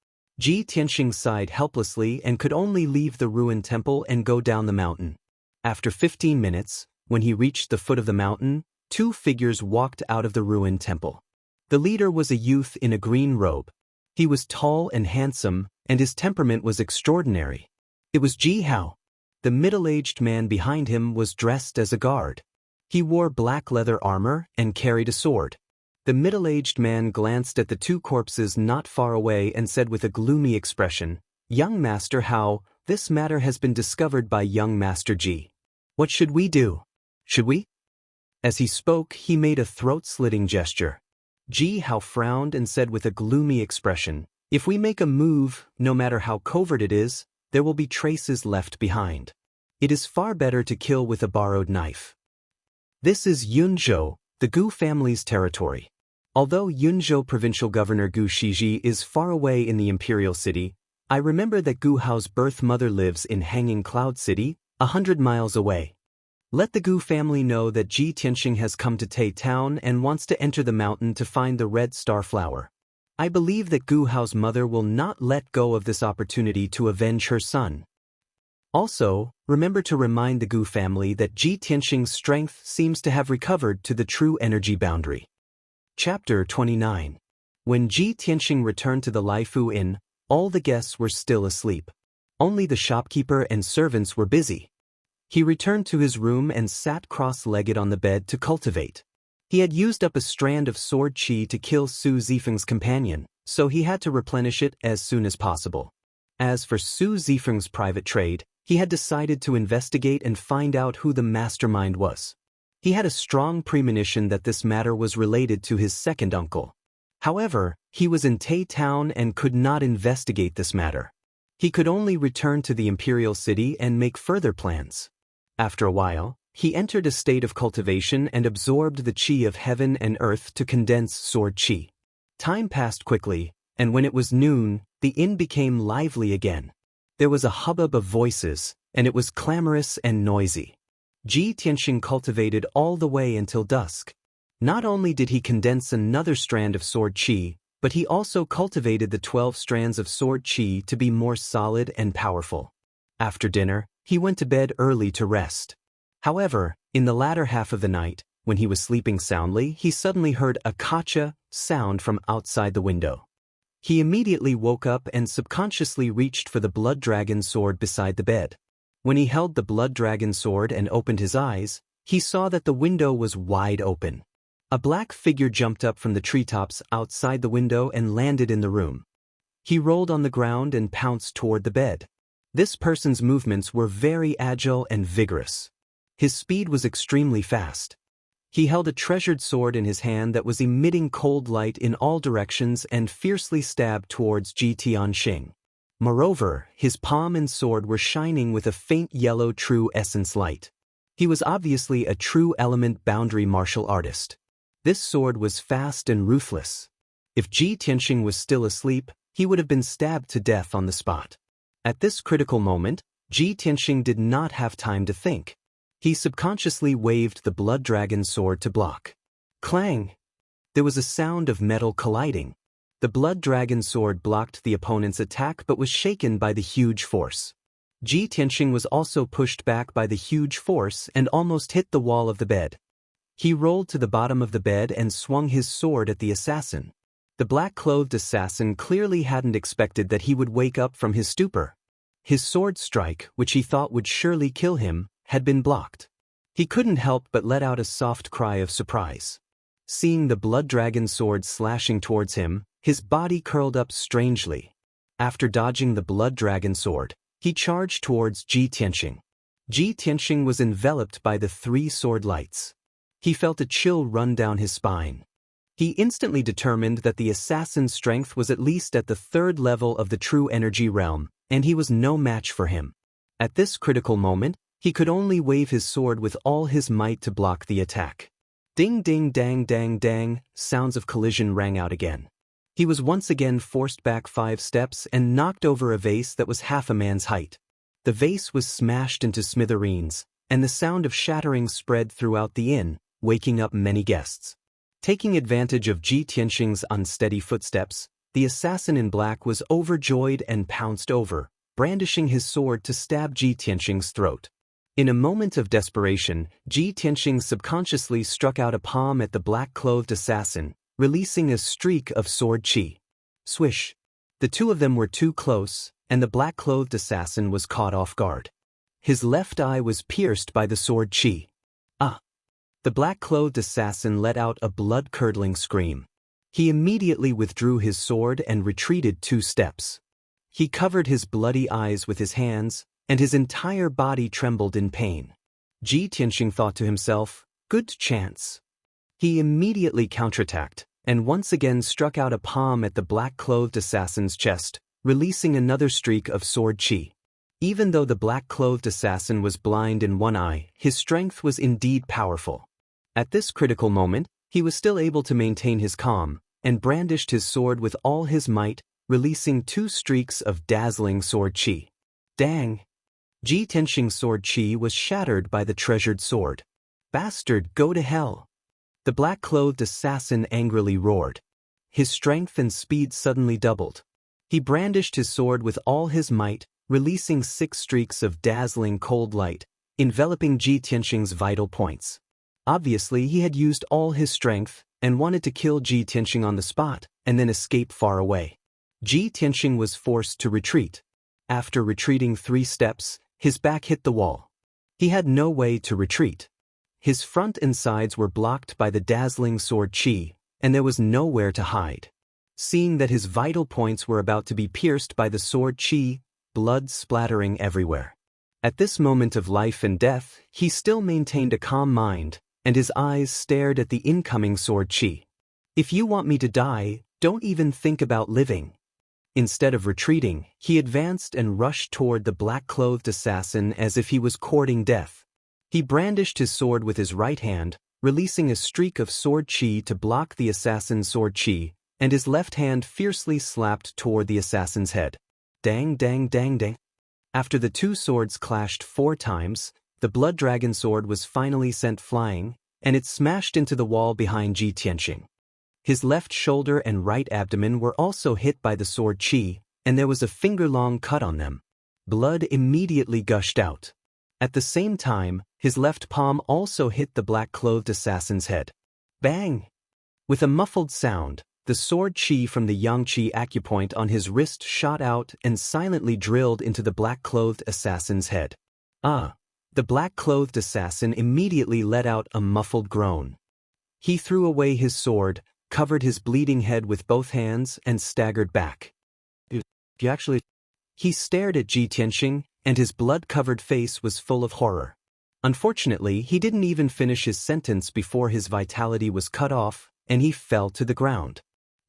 Ji Tianxing sighed helplessly and could only leave the ruined temple and go down the mountain. After 15 minutes, when he reached the foot of the mountain, two figures walked out of the ruined temple. The leader was a youth in a green robe. He was tall and handsome, and his temperament was extraordinary. It was Ji Hao. The middle-aged man behind him was dressed as a guard. He wore black leather armor and carried a sword. The middle-aged man glanced at the two corpses not far away and said with a gloomy expression, "Young Master Hao, this matter has been discovered by young Master Ji. What should we do? Should we?" As he spoke, he made a throat-slitting gesture. Ji Hao frowned and said with a gloomy expression, "If we make a move, no matter how covert it is, there will be traces left behind. It is far better to kill with a borrowed knife." This is Yunzhou, the Gu family's territory. Although Yunzhou Provincial Governor Gu Shiji is far away in the imperial city, I remember that Gu Hao's birth mother lives in Hanging Cloud City, 100 miles away. Let the Gu family know that Ji Tianxing has come to Tai Town and wants to enter the mountain to find the red star flower. I believe that Gu Hao's mother will not let go of this opportunity to avenge her son. Also, remember to remind the Gu family that Ji Tianxing's strength seems to have recovered to the true energy boundary. Chapter 29. When Ji Tianxing returned to the Laifu Inn, all the guests were still asleep. Only the shopkeeper and servants were busy. He returned to his room and sat cross-legged on the bed to cultivate. He had used up a strand of sword qi to kill Su Zifeng's companion, so he had to replenish it as soon as possible. As for Su Zifeng's private trade, he had decided to investigate and find out who the mastermind was. He had a strong premonition that this matter was related to his second uncle. However, he was in Tai Town and could not investigate this matter. He could only return to the imperial city and make further plans. After a while, he entered a state of cultivation and absorbed the qi of heaven and earth to condense sword qi. Time passed quickly, and when it was noon, the inn became lively again. There was a hubbub of voices, and it was clamorous and noisy. Ji Tianxing cultivated all the way until dusk. Not only did he condense another strand of sword qi, but he also cultivated the 12 strands of sword qi to be more solid and powerful. After dinner, he went to bed early to rest. However, in the latter half of the night, when he was sleeping soundly, he suddenly heard a kacha sound from outside the window. He immediately woke up and subconsciously reached for the blood dragon sword beside the bed. When he held the blood dragon sword and opened his eyes, he saw that the window was wide open. A black figure jumped up from the treetops outside the window and landed in the room. He rolled on the ground and pounced toward the bed. This person's movements were very agile and vigorous. His speed was extremely fast. He held a treasured sword in his hand that was emitting cold light in all directions and fiercely stabbed towards Ji Tianxing. Moreover, his palm and sword were shining with a faint yellow true essence light. He was obviously a true element boundary martial artist. This sword was fast and ruthless. If Ji Tianxing was still asleep, he would have been stabbed to death on the spot. At this critical moment, Ji Tianxing did not have time to think. He subconsciously waved the blood dragon sword to block. Clang! There was a sound of metal colliding. The blood dragon sword blocked the opponent's attack but was shaken by the huge force. Ji Tianxing was also pushed back by the huge force and almost hit the wall of the bed. He rolled to the bottom of the bed and swung his sword at the assassin. The black-clothed assassin clearly hadn't expected that he would wake up from his stupor. His sword strike, which he thought would surely kill him, had been blocked. He couldn't help but let out a soft cry of surprise. Seeing the blood dragon sword slashing towards him, his body curled up strangely. After dodging the blood dragon sword, he charged towards Ji Tianxing. Ji Tianxing was enveloped by the 3 sword lights. He felt a chill run down his spine. He instantly determined that the assassin's strength was at least at the 3rd level of the true energy realm, and he was no match for him. At this critical moment, he could only wave his sword with all his might to block the attack. Ding ding dang dang dang, sounds of collision rang out again. He was once again forced back 5 steps and knocked over a vase that was half a man's height. The vase was smashed into smithereens, and the sound of shattering spread throughout the inn, waking up many guests. Taking advantage of Ji Tianxing's unsteady footsteps, the assassin in black was overjoyed and pounced over, brandishing his sword to stab Ji Tianxing's throat. In a moment of desperation, Ji Tianxing subconsciously struck out a palm at the black-clothed assassin, releasing a streak of sword chi. Swish! The 2 of them were too close, and the black-clothed assassin was caught off guard. His left eye was pierced by the sword chi. Ah! The black-clothed assassin let out a blood-curdling scream. He immediately withdrew his sword and retreated 2 steps. He covered his bloody eyes with his hands, and his entire body trembled in pain. Ji Tianxing thought to himself, good chance. He immediately counterattacked, and once again struck out a palm at the black-clothed assassin's chest, releasing another streak of sword chi. Even though the black-clothed assassin was blind in one eye, his strength was indeed powerful. At this critical moment, he was still able to maintain his calm, and brandished his sword with all his might, releasing 2 streaks of dazzling sword chi. Dang! Ji Tianxing's sword chi was shattered by the treasured sword. Bastard, go to hell! The black-clothed assassin angrily roared. His strength and speed suddenly doubled. He brandished his sword with all his might, releasing 6 streaks of dazzling cold light, enveloping Ji Tianxing's vital points. Obviously, he had used all his strength and wanted to kill Ji Tianxing on the spot and then escape far away. Ji Tianxing was forced to retreat. After retreating 3 steps, his back hit the wall. He had no way to retreat. His front and sides were blocked by the dazzling sword chi, and there was nowhere to hide. Seeing that his vital points were about to be pierced by the sword chi, blood splattering everywhere. At this moment of life and death, he still maintained a calm mind, and his eyes stared at the incoming sword chi. If you want me to die, don't even think about living. Instead of retreating, he advanced and rushed toward the black-clothed assassin as if he was courting death. He brandished his sword with his right hand, releasing a streak of sword chi to block the assassin's sword chi, and his left hand fiercely slapped toward the assassin's head. Dang dang dang dang. After the 2 swords clashed 4 times, the blood dragon sword was finally sent flying, and it smashed into the wall behind Ji Tianxing. His left shoulder and right abdomen were also hit by the sword chi, and there was a finger-long cut on them. Blood immediately gushed out. At the same time, his left palm also hit the black-clothed assassin's head. Bang! With a muffled sound, the sword chi from the yang chi acupoint on his wrist shot out and silently drilled into the black-clothed assassin's head. Ah! The black-clothed assassin immediately let out a muffled groan. He threw away his sword, covered his bleeding head with both hands, and staggered back. He stared at Ji Tianxing, and his blood-covered face was full of horror. Unfortunately, he didn't even finish his sentence before his vitality was cut off, and he fell to the ground.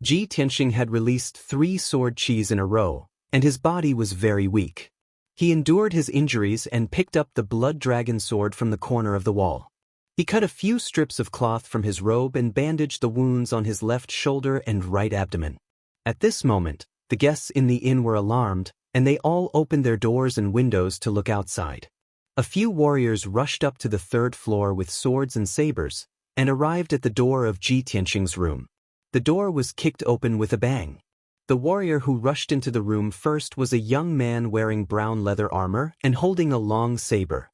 Ji Tianxing had released 3 sword chis in a row, and his body was very weak. He endured his injuries and picked up the blood dragon sword from the corner of the wall. He cut a few strips of cloth from his robe and bandaged the wounds on his left shoulder and right abdomen. At this moment, the guests in the inn were alarmed, and they all opened their doors and windows to look outside. A few warriors rushed up to the 3rd floor with swords and sabers, and arrived at the door of Ji Tianxing's room. The door was kicked open with a bang. The warrior who rushed into the room first was a young man wearing brown leather armor and holding a long saber.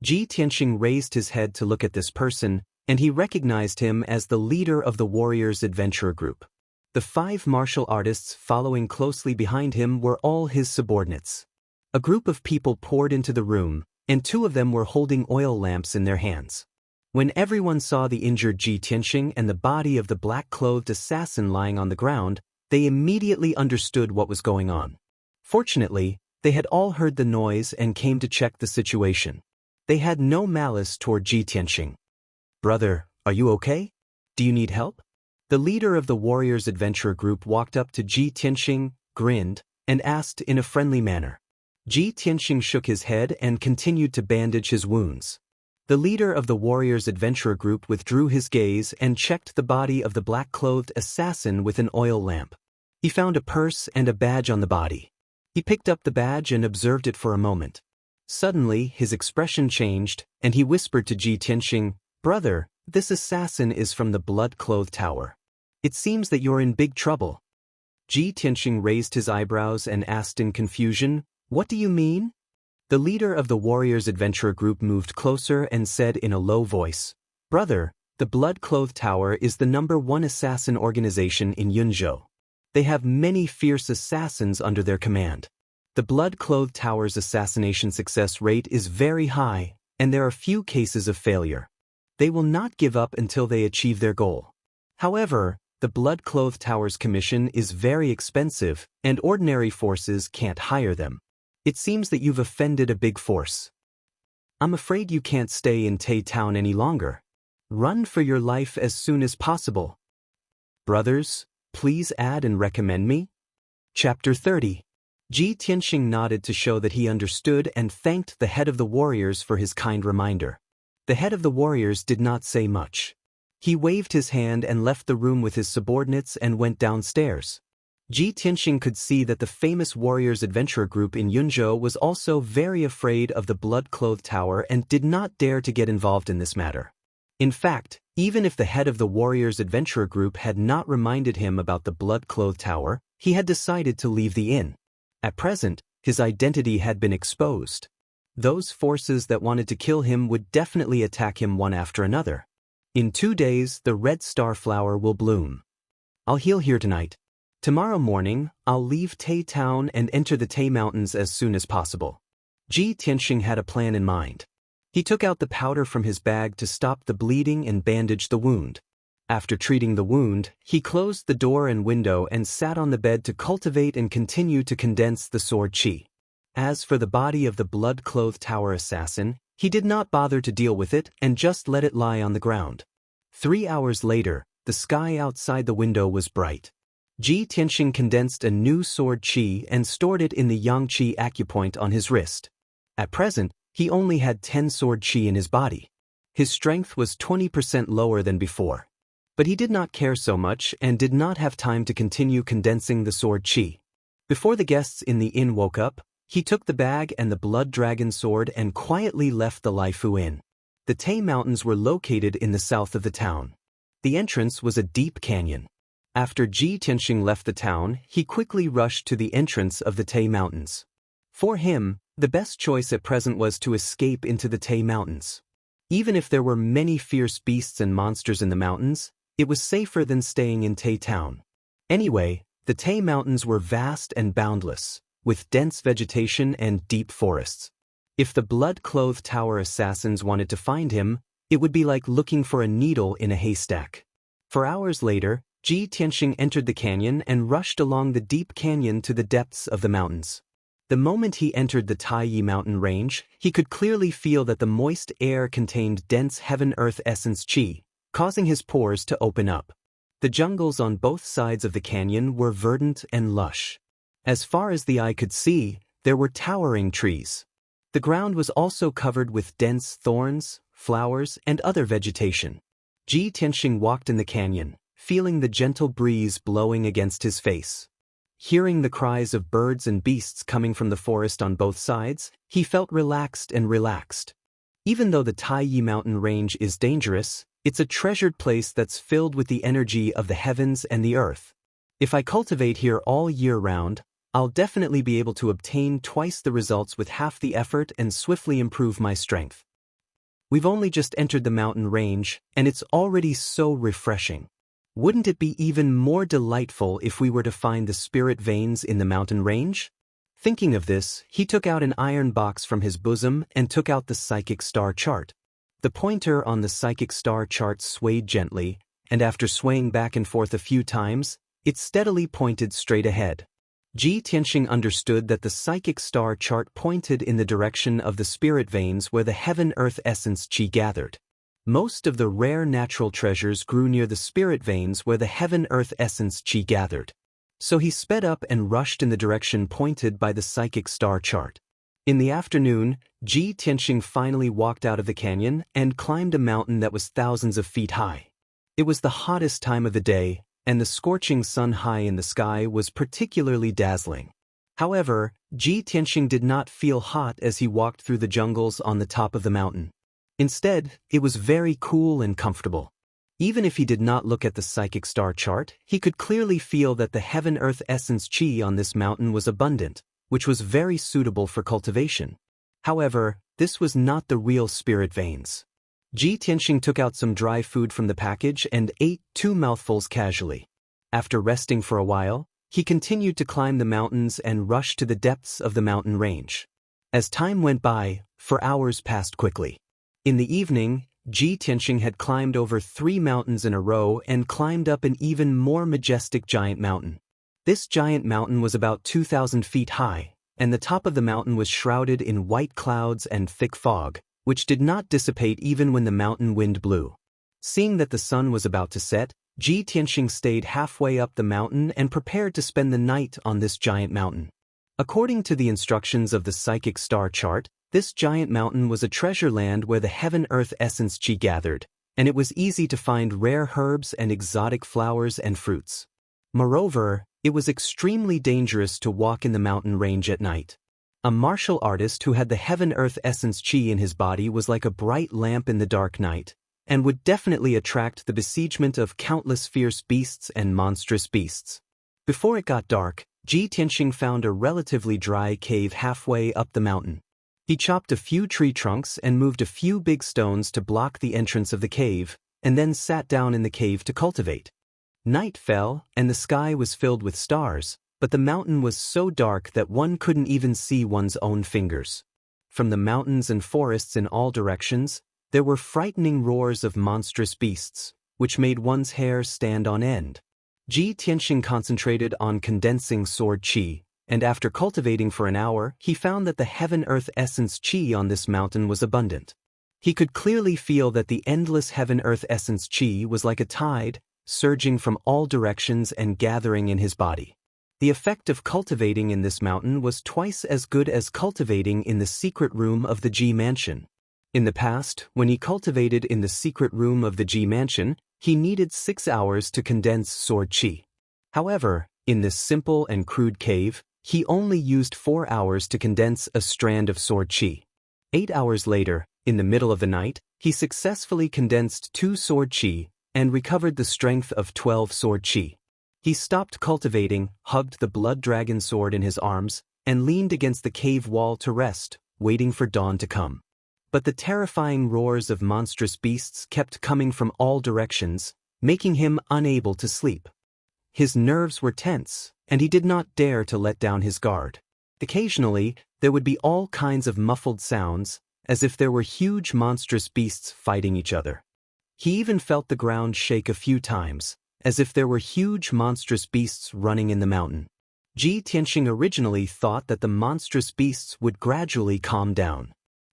Ji Tianxing raised his head to look at this person, and he recognized him as the leader of the warriors' adventurer group. The 5 martial artists following closely behind him were all his subordinates. A group of people poured into the room, and 2 of them were holding oil lamps in their hands. When everyone saw the injured Ji Tianxing and the body of the black-clothed assassin lying on the ground, they immediately understood what was going on. Fortunately, they had all heard the noise and came to check the situation. They had no malice toward Ji Tianxing. "Brother, are you okay? Do you need help?" The leader of the warriors' adventurer group walked up to Ji Tianxing, grinned, and asked in a friendly manner. Ji Tianxing shook his head and continued to bandage his wounds. The leader of the warriors' adventurer group withdrew his gaze and checked the body of the black-clothed assassin with an oil lamp. He found a purse and a badge on the body. He picked up the badge and observed it for a moment. Suddenly, his expression changed, and he whispered to Ji Tianxing, "Brother, this assassin is from the blood-clothed tower. It seems that you're in big trouble." Ji Tianxing raised his eyebrows and asked in confusion, "What do you mean?" The leader of the warriors' adventurer group moved closer and said in a low voice, "Brother, the blood-clothed tower is the #1 assassin organization in Yunzhou. They have many fierce assassins under their command. The blood-clothed tower's assassination success rate is very high, and there are few cases of failure. They will not give up until they achieve their goal. However, the blood-clothed tower's commission is very expensive, and ordinary forces can't hire them. It seems that you've offended a big force. I'm afraid you can't stay in Tai Town any longer. Run for your life as soon as possible. Brothers, please add and recommend me." Chapter 30. Ji Tianxing nodded to show that he understood and thanked the head of the warriors for his kind reminder. The head of the warriors did not say much. He waved his hand and left the room with his subordinates and went downstairs. Ji Tianxing could see that the famous warriors' adventurer group in Yunzhou was also very afraid of the blood-clothed tower and did not dare to get involved in this matter. In fact, even if the head of the warriors' adventurer group had not reminded him about the blood-clothed tower, he had decided to leave the inn. At present, his identity had been exposed. Those forces that wanted to kill him would definitely attack him one after another. In 2 days, the red star flower will bloom. I'll heal here tonight. Tomorrow morning, I'll leave Tai Town and enter the Tai Mountains as soon as possible. Ji Tianxing had a plan in mind. He took out the powder from his bag to stop the bleeding and bandage the wound. After treating the wound, he closed the door and window and sat on the bed to cultivate and continue to condense the sword qi. As for the body of the blood-clothed tower assassin, he did not bother to deal with it and just let it lie on the ground. 3 hours later, the sky outside the window was bright. Ji Tianxing condensed a new sword qi and stored it in the yang qi acupoint on his wrist. At present, he only had 10 sword qi in his body. His strength was 20% lower than before. But he did not care so much and did not have time to continue condensing the sword qi. Before the guests in the inn woke up, he took the bag and the blood dragon sword and quietly left the Laifu Inn. The Tai Mountains were located in the south of the town. The entrance was a deep canyon. After Ji Tianxing left the town, he quickly rushed to the entrance of the Tai Mountains. For him, the best choice at present was to escape into the Tai Mountains. Even if there were many fierce beasts and monsters in the mountains, it was safer than staying in Tai Town. Anyway, the Tai Mountains were vast and boundless, with dense vegetation and deep forests. If the blood-clothed tower assassins wanted to find him, it would be like looking for a needle in a haystack. For hours later, Ji Tianxing entered the canyon and rushed along the deep canyon to the depths of the mountains. The moment he entered the Taiyi mountain range, he could clearly feel that the moist air contained dense heaven-earth essence qi, causing his pores to open up. The jungles on both sides of the canyon were verdant and lush. As far as the eye could see, there were towering trees. The ground was also covered with dense thorns, flowers, and other vegetation. Ji Tianxing walked in the canyon, feeling the gentle breeze blowing against his face. Hearing the cries of birds and beasts coming from the forest on both sides, he felt relaxed. Even though the Taiyi mountain range is dangerous, It's a treasured place that's filled with the energy of the heavens and the earth. If I cultivate here all year round, I'll definitely be able to obtain twice the results with half the effort and swiftly improve my strength. We've only just entered the mountain range, and it's already so refreshing. Wouldn't it be even more delightful if we were to find the spirit veins in the mountain range? Thinking of this, he took out an iron box from his bosom and took out the psychic star chart. The pointer on the psychic star chart swayed gently, and after swaying back and forth a few times, it steadily pointed straight ahead. Ji Tianxing understood that the psychic star chart pointed in the direction of the spirit veins where the heaven-earth essence qi gathered. Most of the rare natural treasures grew near the spirit veins where the heaven-earth essence qi gathered. So he sped up and rushed in the direction pointed by the psychic star chart. In the afternoon, Ji Tianxing finally walked out of the canyon and climbed a mountain that was thousands of feet high. It was the hottest time of the day, and the scorching sun high in the sky was particularly dazzling. However, Ji Tianxing did not feel hot as he walked through the jungles on the top of the mountain. Instead, it was very cool and comfortable. Even if he did not look at the psychic star chart, he could clearly feel that the heaven-earth essence qi on this mountain was abundant, which was very suitable for cultivation. However, this was not the real spirit veins. Ji Tianxing took out some dry food from the package and ate 2 mouthfuls casually. After resting for a while, he continued to climb the mountains and rush to the depths of the mountain range. As time went by, 4 hours passed quickly. In the evening, Ji Tianxing had climbed over 3 mountains in a row and climbed up an even more majestic giant mountain. This giant mountain was about 2,000 feet high, and the top of the mountain was shrouded in white clouds and thick fog, which did not dissipate even when the mountain wind blew. Seeing that the sun was about to set, Ji Tianxing stayed halfway up the mountain and prepared to spend the night on this giant mountain. According to the instructions of the psychic star chart, this giant mountain was a treasure land where the heaven-earth essence qi gathered, and it was easy to find rare herbs and exotic flowers and fruits. Moreover, it was extremely dangerous to walk in the mountain range at night. A martial artist who had the heaven-earth essence qi in his body was like a bright lamp in the dark night, and would definitely attract the besiegement of countless fierce beasts and monstrous beasts. Before it got dark, Ji Tianxing found a relatively dry cave halfway up the mountain. He chopped a few tree trunks and moved a few big stones to block the entrance of the cave, and then sat down in the cave to cultivate. Night fell, and the sky was filled with stars, but the mountain was so dark that one couldn't even see one's own fingers. From the mountains and forests in all directions, there were frightening roars of monstrous beasts, which made one's hair stand on end. Ji Tianxing concentrated on condensing sword qi, and after cultivating for an hour, he found that the heaven-earth essence qi on this mountain was abundant. He could clearly feel that the endless heaven-earth essence qi was like a tide, surging from all directions and gathering in his body. The effect of cultivating in this mountain was twice as good as cultivating in the secret room of the Ji mansion. In the past, when he cultivated in the secret room of the Ji mansion, he needed 6 hours to condense sword qi. However, in this simple and crude cave, he only used 4 hours to condense a strand of sword qi. 8 hours later, in the middle of the night, he successfully condensed 2 sword qi and recovered the strength of 12 sword qi. He stopped cultivating, hugged the blood dragon sword in his arms, and leaned against the cave wall to rest, waiting for dawn to come. But the terrifying roars of monstrous beasts kept coming from all directions, making him unable to sleep. His nerves were tense, and he did not dare to let down his guard. Occasionally, there would be all kinds of muffled sounds, as if there were huge monstrous beasts fighting each other. He even felt the ground shake a few times, as if there were huge monstrous beasts running in the mountain. Ji Tianxing originally thought that the monstrous beasts would gradually calm down.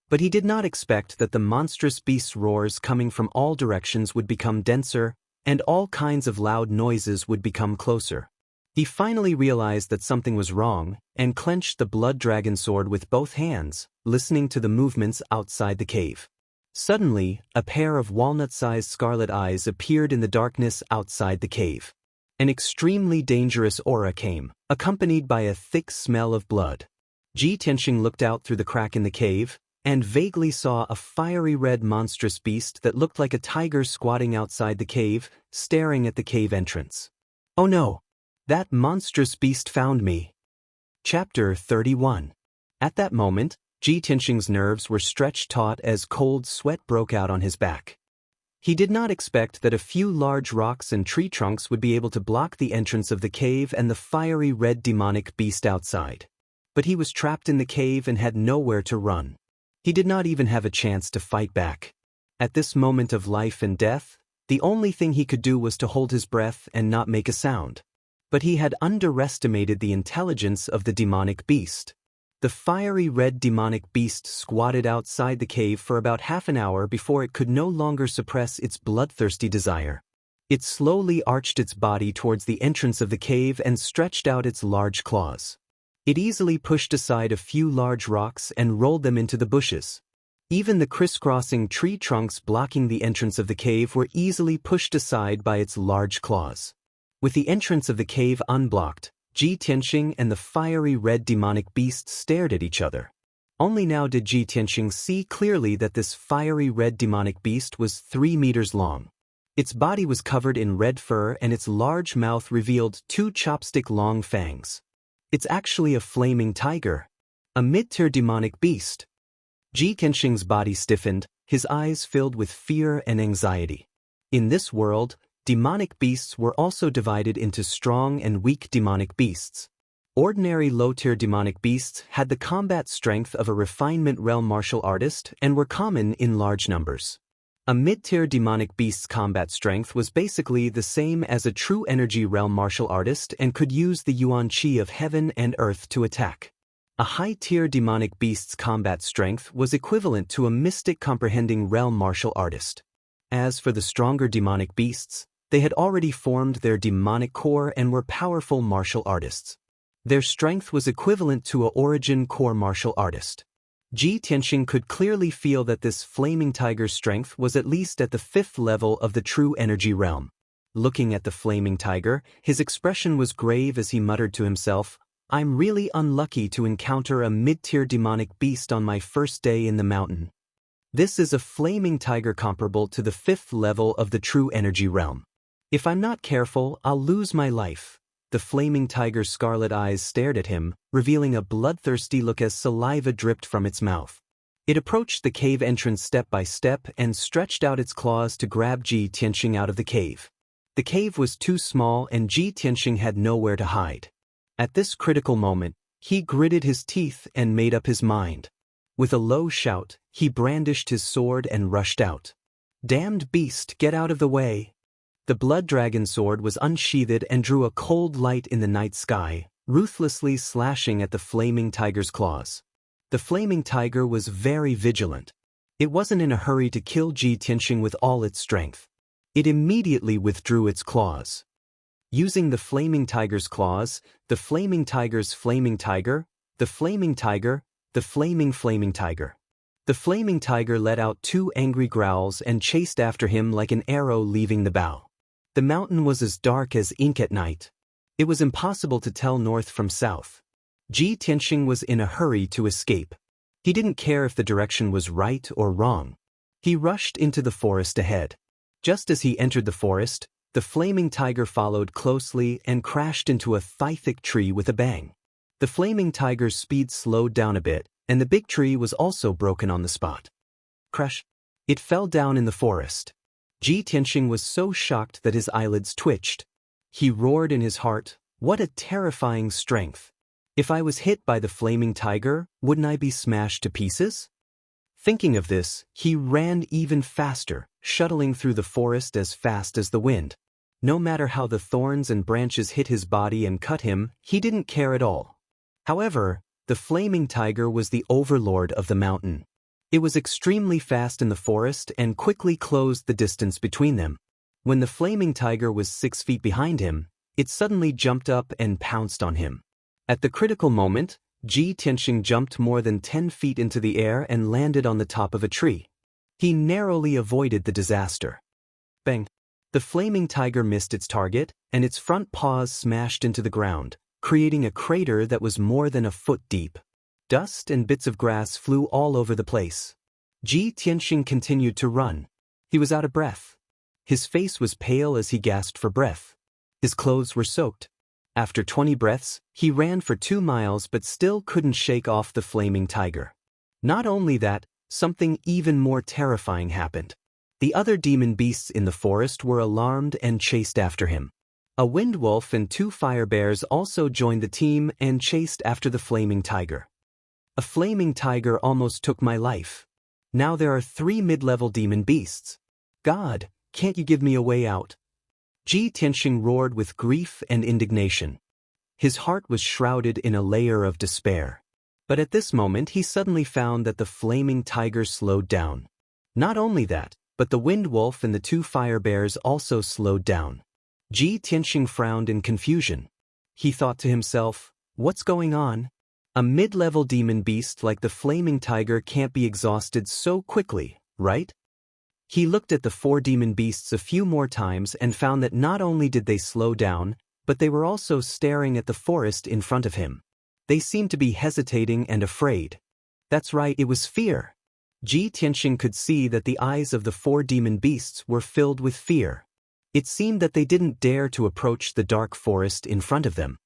But he did not expect that the monstrous beasts' roars coming from all directions would become denser, and all kinds of loud noises would become closer. He finally realized that something was wrong, and clenched the blood dragon sword with both hands, listening to the movements outside the cave. Suddenly, a pair of walnut-sized scarlet eyes appeared in the darkness outside the cave. An extremely dangerous aura came, accompanied by a thick smell of blood. Ji Tianxing looked out through the crack in the cave, and vaguely saw a fiery red monstrous beast that looked like a tiger squatting outside the cave, staring at the cave entrance. Oh no! That monstrous beast found me. Chapter 31. At that moment, Ji Tianxing's nerves were stretched taut as cold sweat broke out on his back. He did not expect that a few large rocks and tree trunks would be able to block the entrance of the cave and the fiery red demonic beast outside. But he was trapped in the cave and had nowhere to run. He did not even have a chance to fight back. At this moment of life and death, the only thing he could do was to hold his breath and not make a sound. But he had underestimated the intelligence of the demonic beast. The fiery red demonic beast squatted outside the cave for about half an hour before it could no longer suppress its bloodthirsty desire. It slowly arched its body towards the entrance of the cave and stretched out its large claws. It easily pushed aside a few large rocks and rolled them into the bushes. Even the crisscrossing tree trunks blocking the entrance of the cave were easily pushed aside by its large claws. With the entrance of the cave unblocked, Ji Tianxing and the fiery red demonic beast stared at each other. Only now did Ji Tianxing see clearly that this fiery red demonic beast was 3 meters long. Its body was covered in red fur and its large mouth revealed 2 chopstick-long fangs. It's actually a flaming tiger, a mid-tier demonic beast. Ji Tianxing's body stiffened, his eyes filled with fear and anxiety. In this world, demonic beasts were also divided into strong and weak demonic beasts. Ordinary low-tier demonic beasts had the combat strength of a refinement realm martial artist and were common in large numbers. A mid-tier demonic beast's combat strength was basically the same as a true energy realm martial artist and could use the yuan qi of heaven and earth to attack. A high-tier demonic beast's combat strength was equivalent to a mystic comprehending realm martial artist. As for the stronger demonic beasts, they had already formed their demonic core and were powerful martial artists. Their strength was equivalent to a origin core martial artist. Ji Tianxing could clearly feel that this flaming tiger's strength was at least at the 5th level of the true energy realm. Looking at the flaming tiger, his expression was grave as he muttered to himself, "I'm really unlucky to encounter a mid-tier demonic beast on my first day in the mountain. This is a flaming tiger comparable to the 5th level of the true energy realm. If I'm not careful, I'll lose my life." The flaming tiger's scarlet eyes stared at him, revealing a bloodthirsty look as saliva dripped from its mouth. It approached the cave entrance step by step and stretched out its claws to grab Ji Tianxing out of the cave. The cave was too small and Ji Tianxing had nowhere to hide. At this critical moment, he gritted his teeth and made up his mind. With a low shout, he brandished his sword and rushed out. "Damned beast, get out of the way!" The blood dragon sword was unsheathed and drew a cold light in the night sky, ruthlessly slashing at the flaming tiger's claws. The flaming tiger was very vigilant. It wasn't in a hurry to kill Ji Tianxing with all its strength. It immediately withdrew its claws. Using the flaming tiger's claws, the flaming tiger's flaming tiger, the flaming tiger, the flaming tiger. The flaming tiger let out 2 angry growls and chased after him like an arrow leaving the bow. The mountain was as dark as ink at night. It was impossible to tell north from south. Ji Tianxing was in a hurry to escape. He didn't care if the direction was right or wrong. He rushed into the forest ahead. Just as he entered the forest, the flaming tiger followed closely and crashed into a thigh-thick tree with a bang. The flaming tiger's speed slowed down a bit, and the big tree was also broken on the spot. Crash! It fell down in the forest. Ji Tianxing was so shocked that his eyelids twitched. He roared in his heart, "What a terrifying strength! If I was hit by the flaming tiger, wouldn't I be smashed to pieces?" Thinking of this, he ran even faster, shuttling through the forest as fast as the wind. No matter how the thorns and branches hit his body and cut him, he didn't care at all. However, the flaming tiger was the overlord of the mountain. It was extremely fast in the forest and quickly closed the distance between them. When the flaming tiger was 6 feet behind him, it suddenly jumped up and pounced on him. At the critical moment, Ji Tianxing jumped more than 10 feet into the air and landed on the top of a tree. He narrowly avoided the disaster. Bang! The flaming tiger missed its target, and its front paws smashed into the ground, creating a crater that was more than a foot deep. Dust and bits of grass flew all over the place. Ji Tianxing continued to run. He was out of breath. His face was pale as he gasped for breath. His clothes were soaked. After 20 breaths, he ran for 2 miles but still couldn't shake off the flaming tiger. Not only that, something even more terrifying happened. The other demon beasts in the forest were alarmed and chased after him. A wind wolf and 2 fire bears also joined the team and chased after the flaming tiger. A flaming tiger almost took my life. Now there are 3 mid-level demon beasts. God, can't you give me a way out? Ji Tianxing roared with grief and indignation. His heart was shrouded in a layer of despair. But at this moment he suddenly found that the flaming tiger slowed down. Not only that, but the wind wolf and the 2 fire bears also slowed down. Ji Tianxing frowned in confusion. He thought to himself, what's going on? A mid-level demon beast like the flaming tiger can't be exhausted so quickly, right? He looked at the 4 demon beasts a few more times and found that not only did they slow down, but they were also staring at the forest in front of him. They seemed to be hesitating and afraid. That's right, it was fear. Ji Tianxing could see that the eyes of the 4 demon beasts were filled with fear. It seemed that they didn't dare to approach the dark forest in front of them.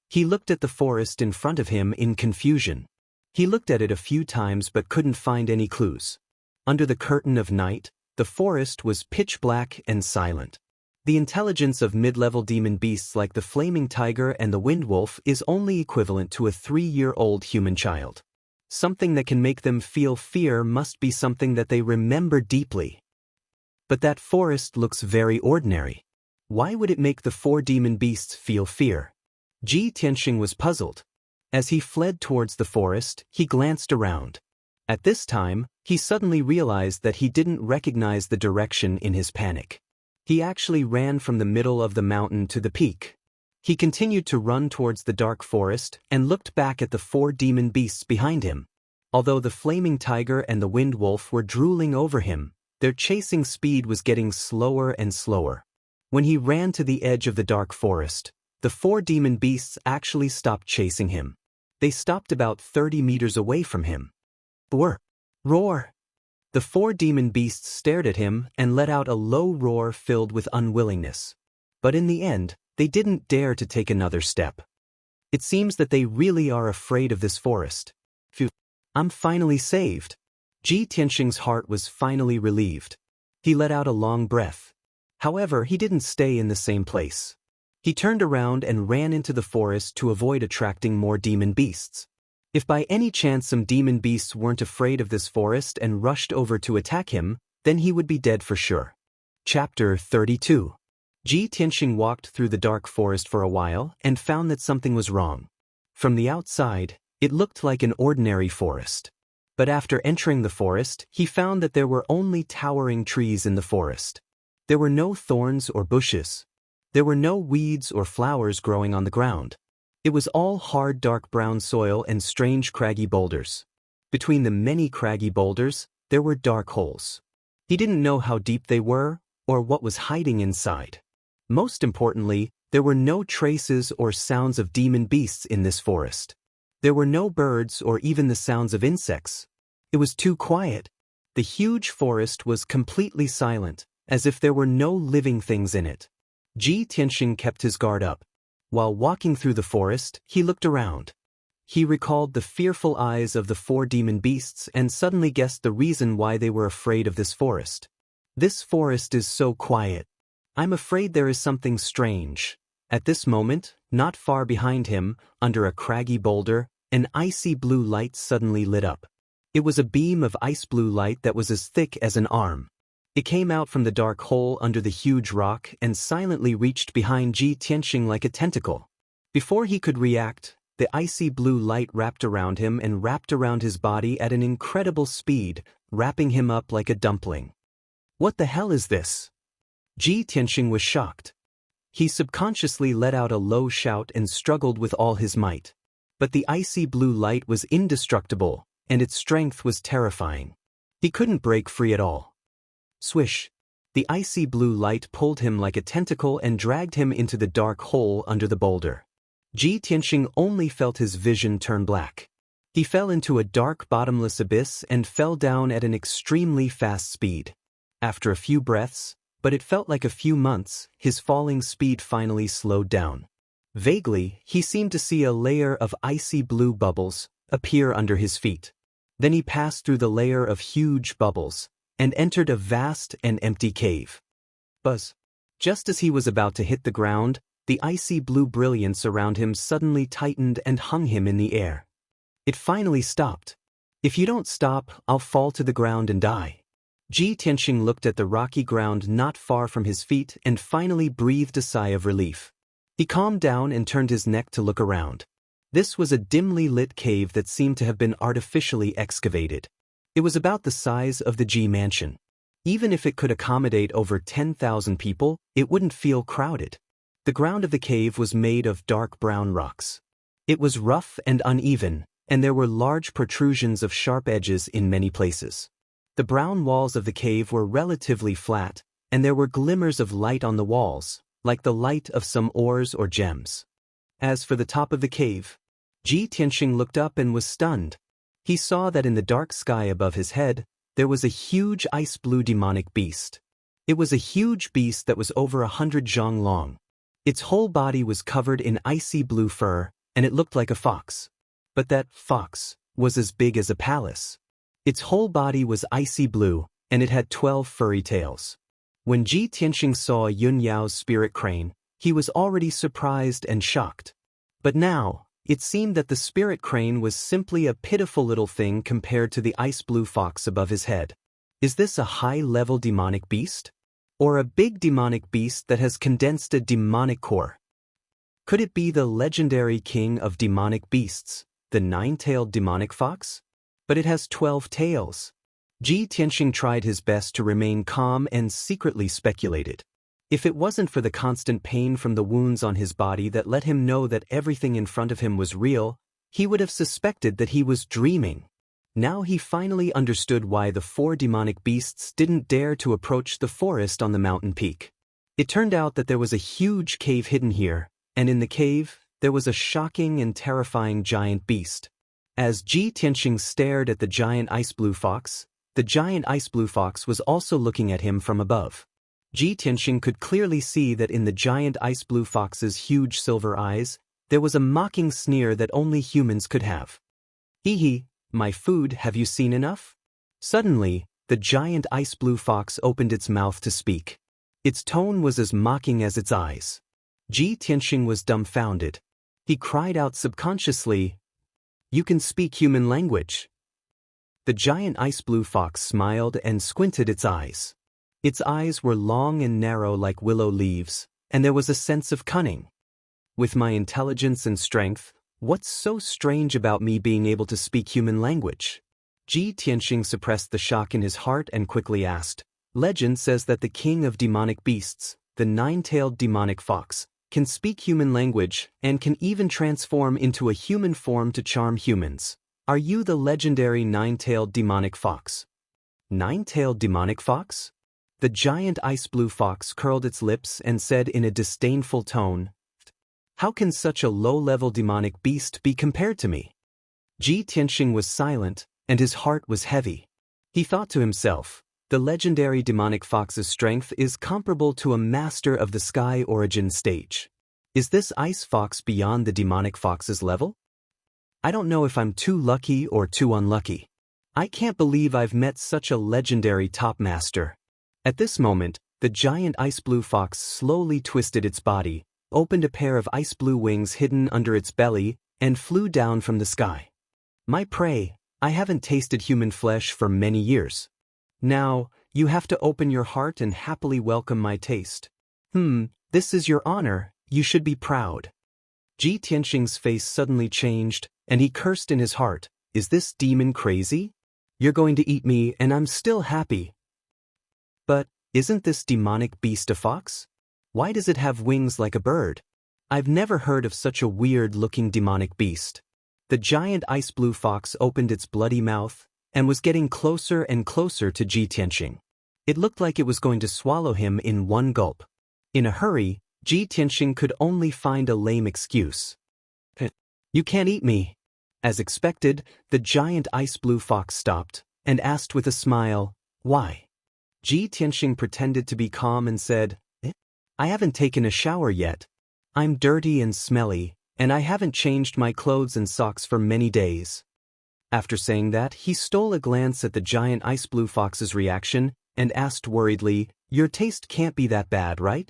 He looked at the forest in front of him in confusion. He looked at it a few times but couldn't find any clues. Under the curtain of night, the forest was pitch black and silent. The intelligence of mid-level demon beasts like the flaming tiger and the wind wolf is only equivalent to a 3-year-old human child. Something that can make them feel fear must be something that they remember deeply. But that forest looks very ordinary. Why would it make the 4 demon beasts feel fear? Ji Tianxing was puzzled. As he fled towards the forest, he glanced around. At this time, he suddenly realized that he didn't recognize the direction in his panic. He actually ran from the middle of the mountain to the peak. He continued to run towards the dark forest and looked back at the 4 demon beasts behind him. Although the flaming tiger and the wind wolf were drooling over him, their chasing speed was getting slower and slower. When he ran to the edge of the dark forest, the 4 demon beasts actually stopped chasing him. They stopped about 30 meters away from him. Roar! Roar! The 4 demon beasts stared at him and let out a low roar filled with unwillingness. But in the end, they didn't dare to take another step. It seems that they really are afraid of this forest. Phew! I'm finally saved. Ji Tianxing's heart was finally relieved. He let out a long breath. However, he didn't stay in the same place. He turned around and ran into the forest to avoid attracting more demon beasts. If by any chance some demon beasts weren't afraid of this forest and rushed over to attack him, then he would be dead for sure. Chapter 32. Ji Tianxing walked through the dark forest for a while and found that something was wrong. From the outside, it looked like an ordinary forest. But after entering the forest, he found that there were only towering trees in the forest. There were no thorns or bushes. There were no weeds or flowers growing on the ground. It was all hard dark brown soil and strange craggy boulders. Between the many craggy boulders, there were dark holes. He didn't know how deep they were or what was hiding inside. Most importantly, there were no traces or sounds of demon beasts in this forest. There were no birds or even the sounds of insects. It was too quiet. The huge forest was completely silent, as if there were no living things in it. Ji Tianxing kept his guard up. While walking through the forest, he looked around. He recalled the fearful eyes of the 4 demon beasts and suddenly guessed the reason why they were afraid of this forest. This forest is so quiet. I'm afraid there is something strange. At this moment, not far behind him, under a craggy boulder, an icy blue light suddenly lit up. It was a beam of ice blue light that was as thick as an arm. It came out from the dark hole under the huge rock and silently reached behind Ji Tianxing like a tentacle. Before he could react, the icy blue light wrapped around him and wrapped around his body at an incredible speed, wrapping him up like a dumpling. What the hell is this? Ji Tianxing was shocked. He subconsciously let out a low shout and struggled with all his might. But the icy blue light was indestructible, and its strength was terrifying. He couldn't break free at all. Swish! The icy blue light pulled him like a tentacle and dragged him into the dark hole under the boulder. Ji Tianxing only felt his vision turn black. He fell into a dark bottomless abyss and fell down at an extremely fast speed. After a few breaths, but it felt like a few months, his falling speed finally slowed down. Vaguely, he seemed to see a layer of icy blue bubbles appear under his feet. Then he passed through the layer of huge bubbles and entered a vast and empty cave. Buzz. Just as he was about to hit the ground, the icy blue brilliance around him suddenly tightened and hung him in the air. It finally stopped. If you don't stop, I'll fall to the ground and die. Ji Tianxing looked at the rocky ground not far from his feet and finally breathed a sigh of relief. He calmed down and turned his neck to look around. This was a dimly lit cave that seemed to have been artificially excavated. It was about the size of the Ji mansion. Even if it could accommodate over 10,000 people, it wouldn't feel crowded. The ground of the cave was made of dark brown rocks. It was rough and uneven, and there were large protrusions of sharp edges in many places. The brown walls of the cave were relatively flat, and there were glimmers of light on the walls, like the light of some ores or gems. As for the top of the cave, Ji Tianxing looked up and was stunned. He saw that in the dark sky above his head, there was a huge ice-blue demonic beast. It was a huge beast that was over 100 zhang long. Its whole body was covered in icy blue fur, and it looked like a fox. But that fox was as big as a palace. Its whole body was icy blue, and it had 12 furry tails. When Ji Tianxing saw Yun Yao's spirit crane, he was already surprised and shocked. But now, it seemed that the spirit crane was simply a pitiful little thing compared to the ice-blue fox above his head. Is this a high-level demonic beast? Or a big demonic beast that has condensed a demonic core? Could it be the legendary king of demonic beasts, the nine-tailed demonic fox? But it has 12 tails. Ji Tianxing tried his best to remain calm and secretly speculated. If it wasn't for the constant pain from the wounds on his body that let him know that everything in front of him was real, he would have suspected that he was dreaming. Now he finally understood why the 4 demonic beasts didn't dare to approach the forest on the mountain peak. It turned out that there was a huge cave hidden here, and in the cave, there was a shocking and terrifying giant beast. As Ji Tianxing stared at the giant ice-blue fox, the giant ice-blue fox was also looking at him from above. Ji Tianxing could clearly see that in the giant ice-blue fox's huge silver eyes, there was a mocking sneer that only humans could have. Hee hee, my food, have you seen enough? Suddenly, the giant ice-blue fox opened its mouth to speak. Its tone was as mocking as its eyes. Ji Tianxing was dumbfounded. He cried out subconsciously, "You can speak human language." The giant ice-blue fox smiled and squinted its eyes. Its eyes were long and narrow like willow leaves, and there was a sense of cunning. With my intelligence and strength, what's so strange about me being able to speak human language? Ji Tianxing suppressed the shock in his heart and quickly asked, "Legend says that the king of demonic beasts, the nine-tailed demonic fox, can speak human language and can even transform into a human form to charm humans. Are you the legendary nine-tailed demonic fox?" Nine-tailed demonic fox? The giant ice-blue fox curled its lips and said in a disdainful tone, "How can such a low-level demonic beast be compared to me?" Ji Tianxing was silent, and his heart was heavy. He thought to himself, the legendary demonic fox's strength is comparable to a master of the sky origin stage. Is this ice fox beyond the demonic fox's level? I don't know if I'm too lucky or too unlucky. I can't believe I've met such a legendary top master. At this moment, the giant ice-blue fox slowly twisted its body, opened a pair of ice-blue wings hidden under its belly, and flew down from the sky. My prey, I haven't tasted human flesh for many years. Now, you have to open your heart and happily welcome my taste. This is your honor, you should be proud. Ji Tianxing's face suddenly changed, and he cursed in his heart, "Is this demon crazy? You're going to eat me and I'm still happy." But, isn't this demonic beast a fox? Why does it have wings like a bird? I've never heard of such a weird-looking demonic beast. The giant ice-blue fox opened its bloody mouth, and was getting closer and closer to Ji Tianxing. It looked like it was going to swallow him in one gulp. In a hurry, Ji Tianxing could only find a lame excuse. "You can't eat me." As expected, the giant ice blue fox stopped and asked with a smile, "Why?" Ji Tianxing pretended to be calm and said, "I haven't taken a shower yet. I'm dirty and smelly, and I haven't changed my clothes and socks for many days." After saying that, he stole a glance at the giant ice blue fox's reaction and asked worriedly, "Your taste can't be that bad, right?"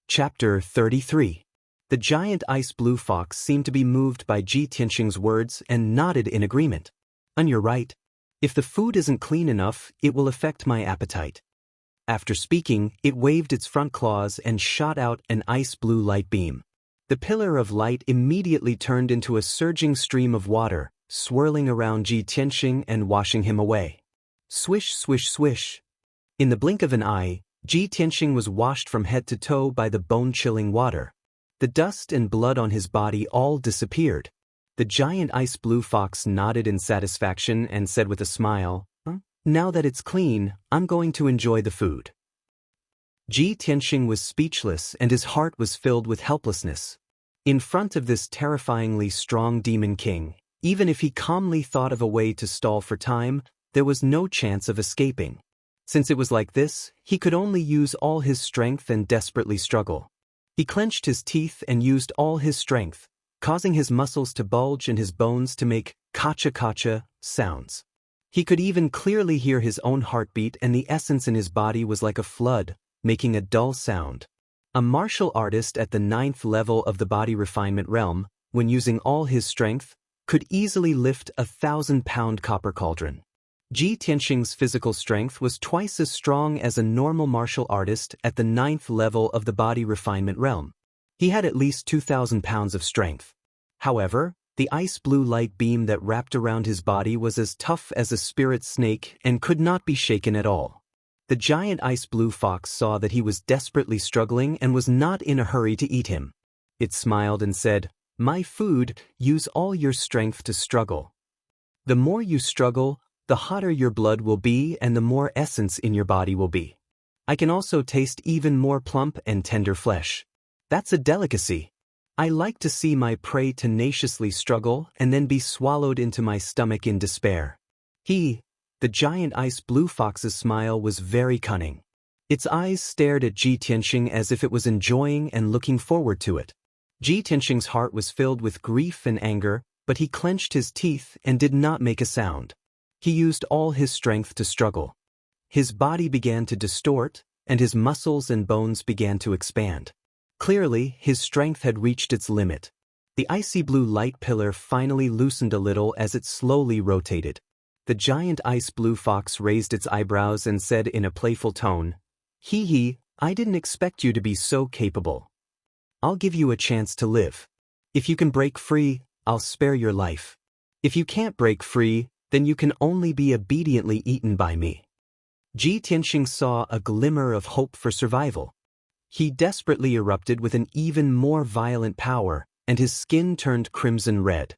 Chapter 33. The giant ice blue fox seemed to be moved by Ji Tianxing's words and nodded in agreement. "And you're right. If the food isn't clean enough, it will affect my appetite." After speaking, it waved its front claws and shot out an ice blue light beam. The pillar of light immediately turned into a surging stream of water, swirling around Ji Tianxing and washing him away. Swish, swish, swish. In the blink of an eye, Ji Tianxing was washed from head to toe by the bone-chilling water. The dust and blood on his body all disappeared. The giant ice blue fox nodded in satisfaction and said with a smile, "Now that it's clean, I'm going to enjoy the food." Ji Tianxing was speechless and his heart was filled with helplessness. In front of this terrifyingly strong demon king, even if he calmly thought of a way to stall for time, there was no chance of escaping. Since it was like this, he could only use all his strength and desperately struggle. He clenched his teeth and used all his strength, causing his muscles to bulge and his bones to make kacha-kacha sounds. He could even clearly hear his own heartbeat, and the essence in his body was like a flood, making a dull sound. A martial artist at the 9th level of the body refinement realm, when using all his strength, could easily lift a 1,000-pound copper cauldron. Ji Tianxing's physical strength was twice as strong as a normal martial artist at the 9th level of the body refinement realm. He had at least 2,000 pounds of strength. However, the ice blue light beam that wrapped around his body was as tough as a spirit snake and could not be shaken at all. The giant ice blue fox saw that he was desperately struggling and was not in a hurry to eat him. It smiled and said, "My food, use all your strength to struggle. The more you struggle, the hotter your blood will be and the more essence in your body will be. I can also taste even more plump and tender flesh. That's a delicacy. I like to see my prey tenaciously struggle and then be swallowed into my stomach in despair." The giant ice blue fox's smile was very cunning. Its eyes stared at Ji Tianxing as if it was enjoying and looking forward to it. Ji Tianxing's heart was filled with grief and anger, but he clenched his teeth and did not make a sound. He used all his strength to struggle. His body began to distort, and his muscles and bones began to expand. Clearly, his strength had reached its limit. The icy blue light pillar finally loosened a little as it slowly rotated. The giant ice blue fox raised its eyebrows and said in a playful tone, I didn't expect you to be so capable. I'll give you a chance to live. If you can break free, I'll spare your life. If you can't break free, then you can only be obediently eaten by me." Ji Tianxing saw a glimmer of hope for survival. He desperately erupted with an even more violent power, and his skin turned crimson red.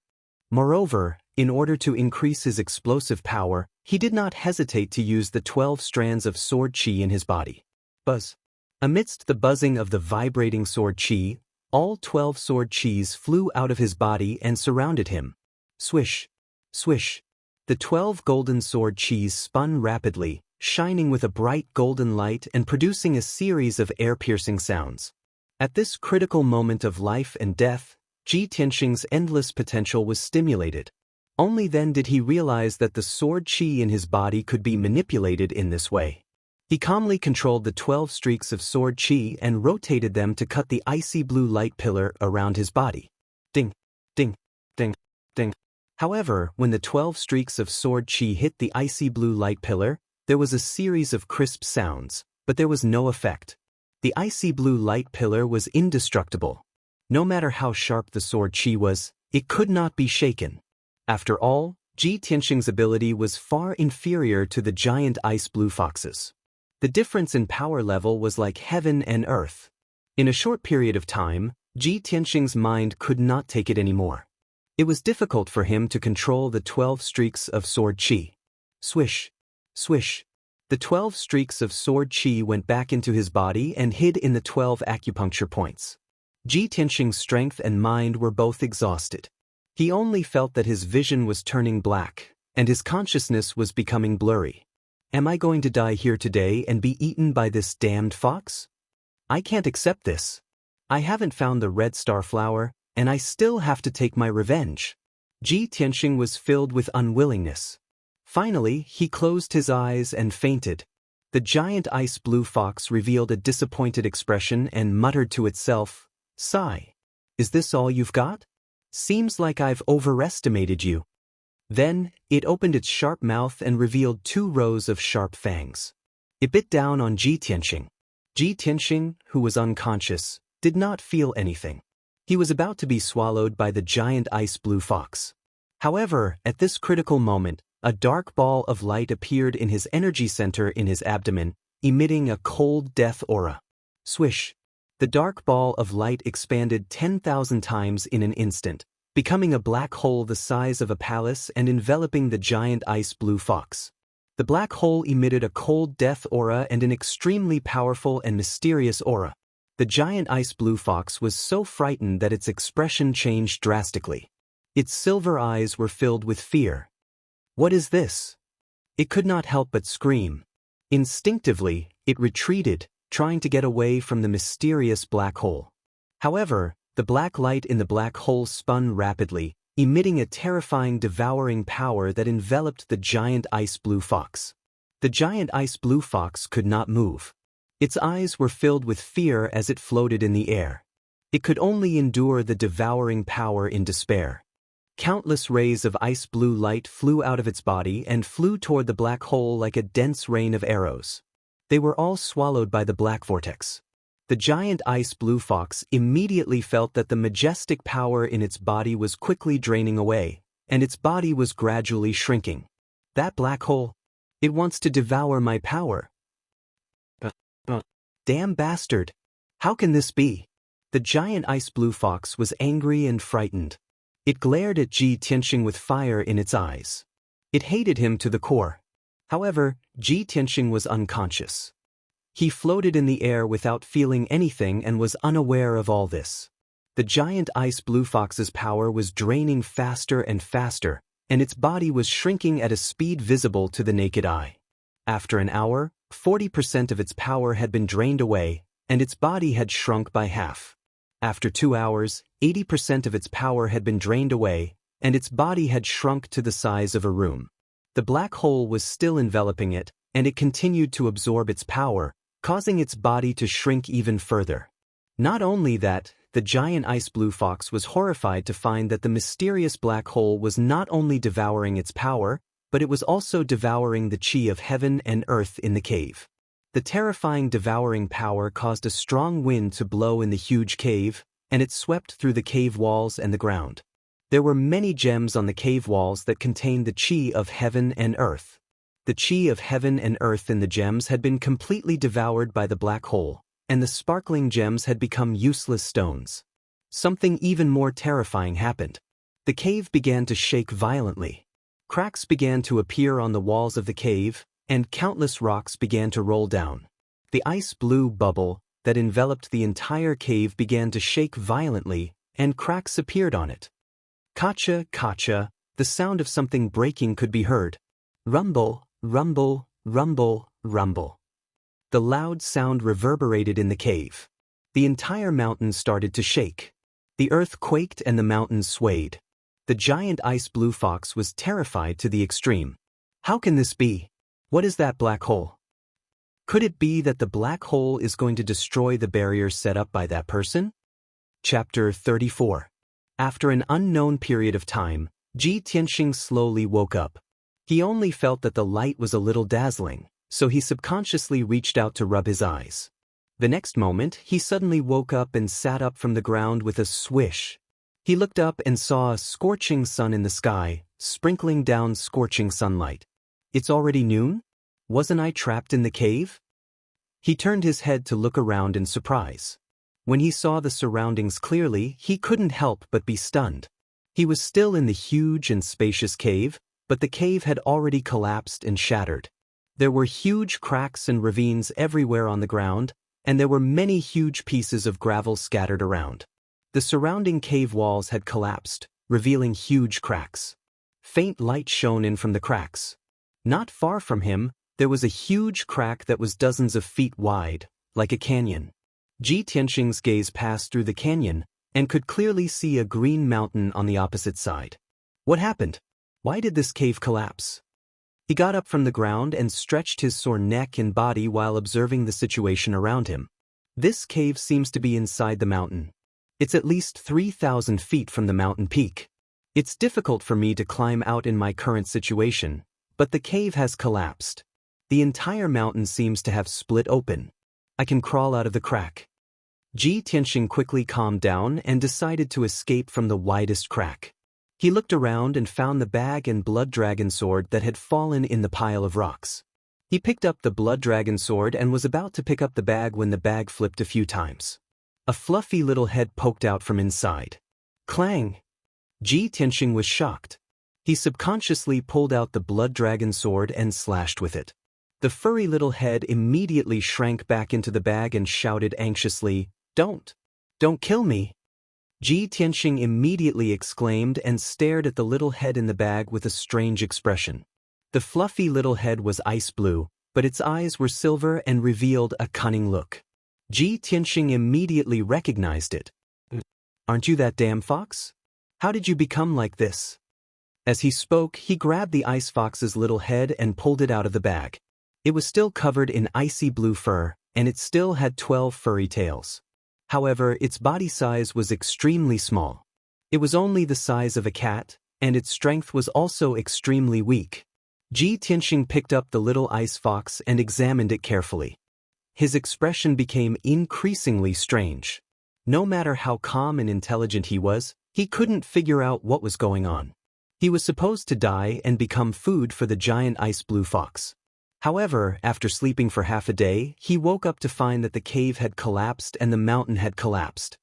Moreover, in order to increase his explosive power, he did not hesitate to use the 12 strands of sword qi in his body. Buzz. Amidst the buzzing of the vibrating sword qi, all 12 sword qis flew out of his body and surrounded him. Swish. Swish. The 12 golden sword qis spun rapidly, shining with a bright golden light and producing a series of air-piercing sounds. At this critical moment of life and death, Ji Tianxing's endless potential was stimulated. Only then did he realize that the sword qi in his body could be manipulated in this way. He calmly controlled the 12 streaks of sword qi and rotated them to cut the icy blue light pillar around his body. Ding, ding, ding, ding. However, when the 12 streaks of sword qi hit the icy blue light pillar, there was a series of crisp sounds, but there was no effect. The icy blue light pillar was indestructible. No matter how sharp the sword qi was, it could not be shaken. After all, Ji Tianxing's ability was far inferior to the giant ice blue fox's. The difference in power level was like heaven and earth. In a short period of time, Ji Tianxing's mind could not take it anymore. It was difficult for him to control the 12 streaks of sword qi. Swish, swish. The 12 streaks of sword qi went back into his body and hid in the 12 acupuncture points. Ji Tianxing's strength and mind were both exhausted. He only felt that his vision was turning black, and his consciousness was becoming blurry. Am I going to die here today and be eaten by this damned fox? I can't accept this. I haven't found the red star flower, and I still have to take my revenge. Ji Tianxing was filled with unwillingness. Finally, he closed his eyes and fainted. The giant ice blue fox revealed a disappointed expression and muttered to itself, "Sigh. Is this all you've got? Seems like I've overestimated you." Then, it opened its sharp mouth and revealed 2 rows of sharp fangs. It bit down on Ji Tianxing. Ji Tianxing, who was unconscious, did not feel anything. He was about to be swallowed by the giant ice blue fox. However, at this critical moment, a dark ball of light appeared in his energy center in his abdomen, emitting a cold death aura. Swish! The dark ball of light expanded 10,000 times in an instant, becoming a black hole the size of a palace and enveloping the giant ice blue fox. The black hole emitted a cold death aura and an extremely powerful and mysterious aura. The giant ice blue fox was so frightened that its expression changed drastically. Its silver eyes were filled with fear. What is this? It could not help but scream. Instinctively, it retreated, trying to get away from the mysterious black hole. However, the black light in the black hole spun rapidly, emitting a terrifying devouring power that enveloped the giant ice blue fox. The giant ice blue fox could not move. Its eyes were filled with fear as it floated in the air. It could only endure the devouring power in despair. Countless rays of ice blue light flew out of its body and flew toward the black hole like a dense rain of arrows. They were all swallowed by the black vortex. The giant ice blue fox immediately felt that the majestic power in its body was quickly draining away, and its body was gradually shrinking. That black hole, it wants to devour my power. Damn bastard! How can this be? The giant ice blue fox was angry and frightened. It glared at Ji Tianxing with fire in its eyes. It hated him to the core. However, Ji Tianxing was unconscious. He floated in the air without feeling anything and was unaware of all this. The giant ice blue fox's power was draining faster and faster, and its body was shrinking at a speed visible to the naked eye. After an hour, 40% of its power had been drained away, and its body had shrunk by half. After 2 hours, 80% of its power had been drained away, and its body had shrunk to the size of a room. The black hole was still enveloping it, and it continued to absorb its power, causing its body to shrink even further. Not only that, the giant ice blue fox was horrified to find that the mysterious black hole was not only devouring its power, but it was also devouring the chi of heaven and earth in the cave. The terrifying devouring power caused a strong wind to blow in the huge cave, and it swept through the cave walls and the ground. There were many gems on the cave walls that contained the chi of heaven and earth. The chi of heaven and earth in the gems had been completely devoured by the black hole, and the sparkling gems had become useless stones. Something even more terrifying happened. The cave began to shake violently. Cracks began to appear on the walls of the cave, and countless rocks began to roll down. The ice blue bubble that enveloped the entire cave began to shake violently, and cracks appeared on it. Kacha, kacha, the sound of something breaking could be heard. Rumble, rumble, rumble, rumble. The loud sound reverberated in the cave. The entire mountain started to shake. The earth quaked and the mountains swayed. The giant ice blue fox was terrified to the extreme. How can this be? What is that black hole? Could it be that the black hole is going to destroy the barrier set up by that person? Chapter 34. After an unknown period of time, Ji Tianxing slowly woke up. He only felt that the light was a little dazzling, so he subconsciously reached out to rub his eyes. The next moment, he suddenly woke up and sat up from the ground with a swish. He looked up and saw a scorching sun in the sky, sprinkling down scorching sunlight. It's already noon? Wasn't I trapped in the cave? He turned his head to look around in surprise. When he saw the surroundings clearly, he couldn't help but be stunned. He was still in the huge and spacious cave, but the cave had already collapsed and shattered. There were huge cracks and ravines everywhere on the ground, and there were many huge pieces of gravel scattered around. The surrounding cave walls had collapsed, revealing huge cracks. Faint light shone in from the cracks. Not far from him, there was a huge crack that was dozens of feet wide, like a canyon. Ji Tianxing's gaze passed through the canyon, and could clearly see a green mountain on the opposite side. What happened? Why did this cave collapse? He got up from the ground and stretched his sore neck and body while observing the situation around him. This cave seems to be inside the mountain. It's at least 3,000 feet from the mountain peak. It's difficult for me to climb out in my current situation, but the cave has collapsed. The entire mountain seems to have split open. I can crawl out of the crack. Ji Tianxing quickly calmed down and decided to escape from the widest crack. He looked around and found the bag and blood dragon sword that had fallen in the pile of rocks. He picked up the blood dragon sword and was about to pick up the bag when the bag flipped a few times. A fluffy little head poked out from inside. Clang! Ji Tianxing was shocked. He subconsciously pulled out the blood dragon sword and slashed with it. The furry little head immediately shrank back into the bag and shouted anxiously, Don't kill me! Ji Tianxing immediately exclaimed and stared at the little head in the bag with a strange expression. The fluffy little head was ice blue, but its eyes were silver and revealed a cunning look. Ji Tianxing immediately recognized it. Aren't you that damn fox? How did you become like this? As he spoke, he grabbed the ice fox's little head and pulled it out of the bag. It was still covered in icy blue fur, and it still had 12 furry tails. However, its body size was extremely small. It was only the size of a cat, and its strength was also extremely weak. Ji Tianxing picked up the little ice fox and examined it carefully. His expression became increasingly strange. No matter how calm and intelligent he was, he couldn't figure out what was going on. He was supposed to die and become food for the giant ice blue fox. However, after sleeping for half a day, he woke up to find that the cave had collapsed and the mountain had collapsed.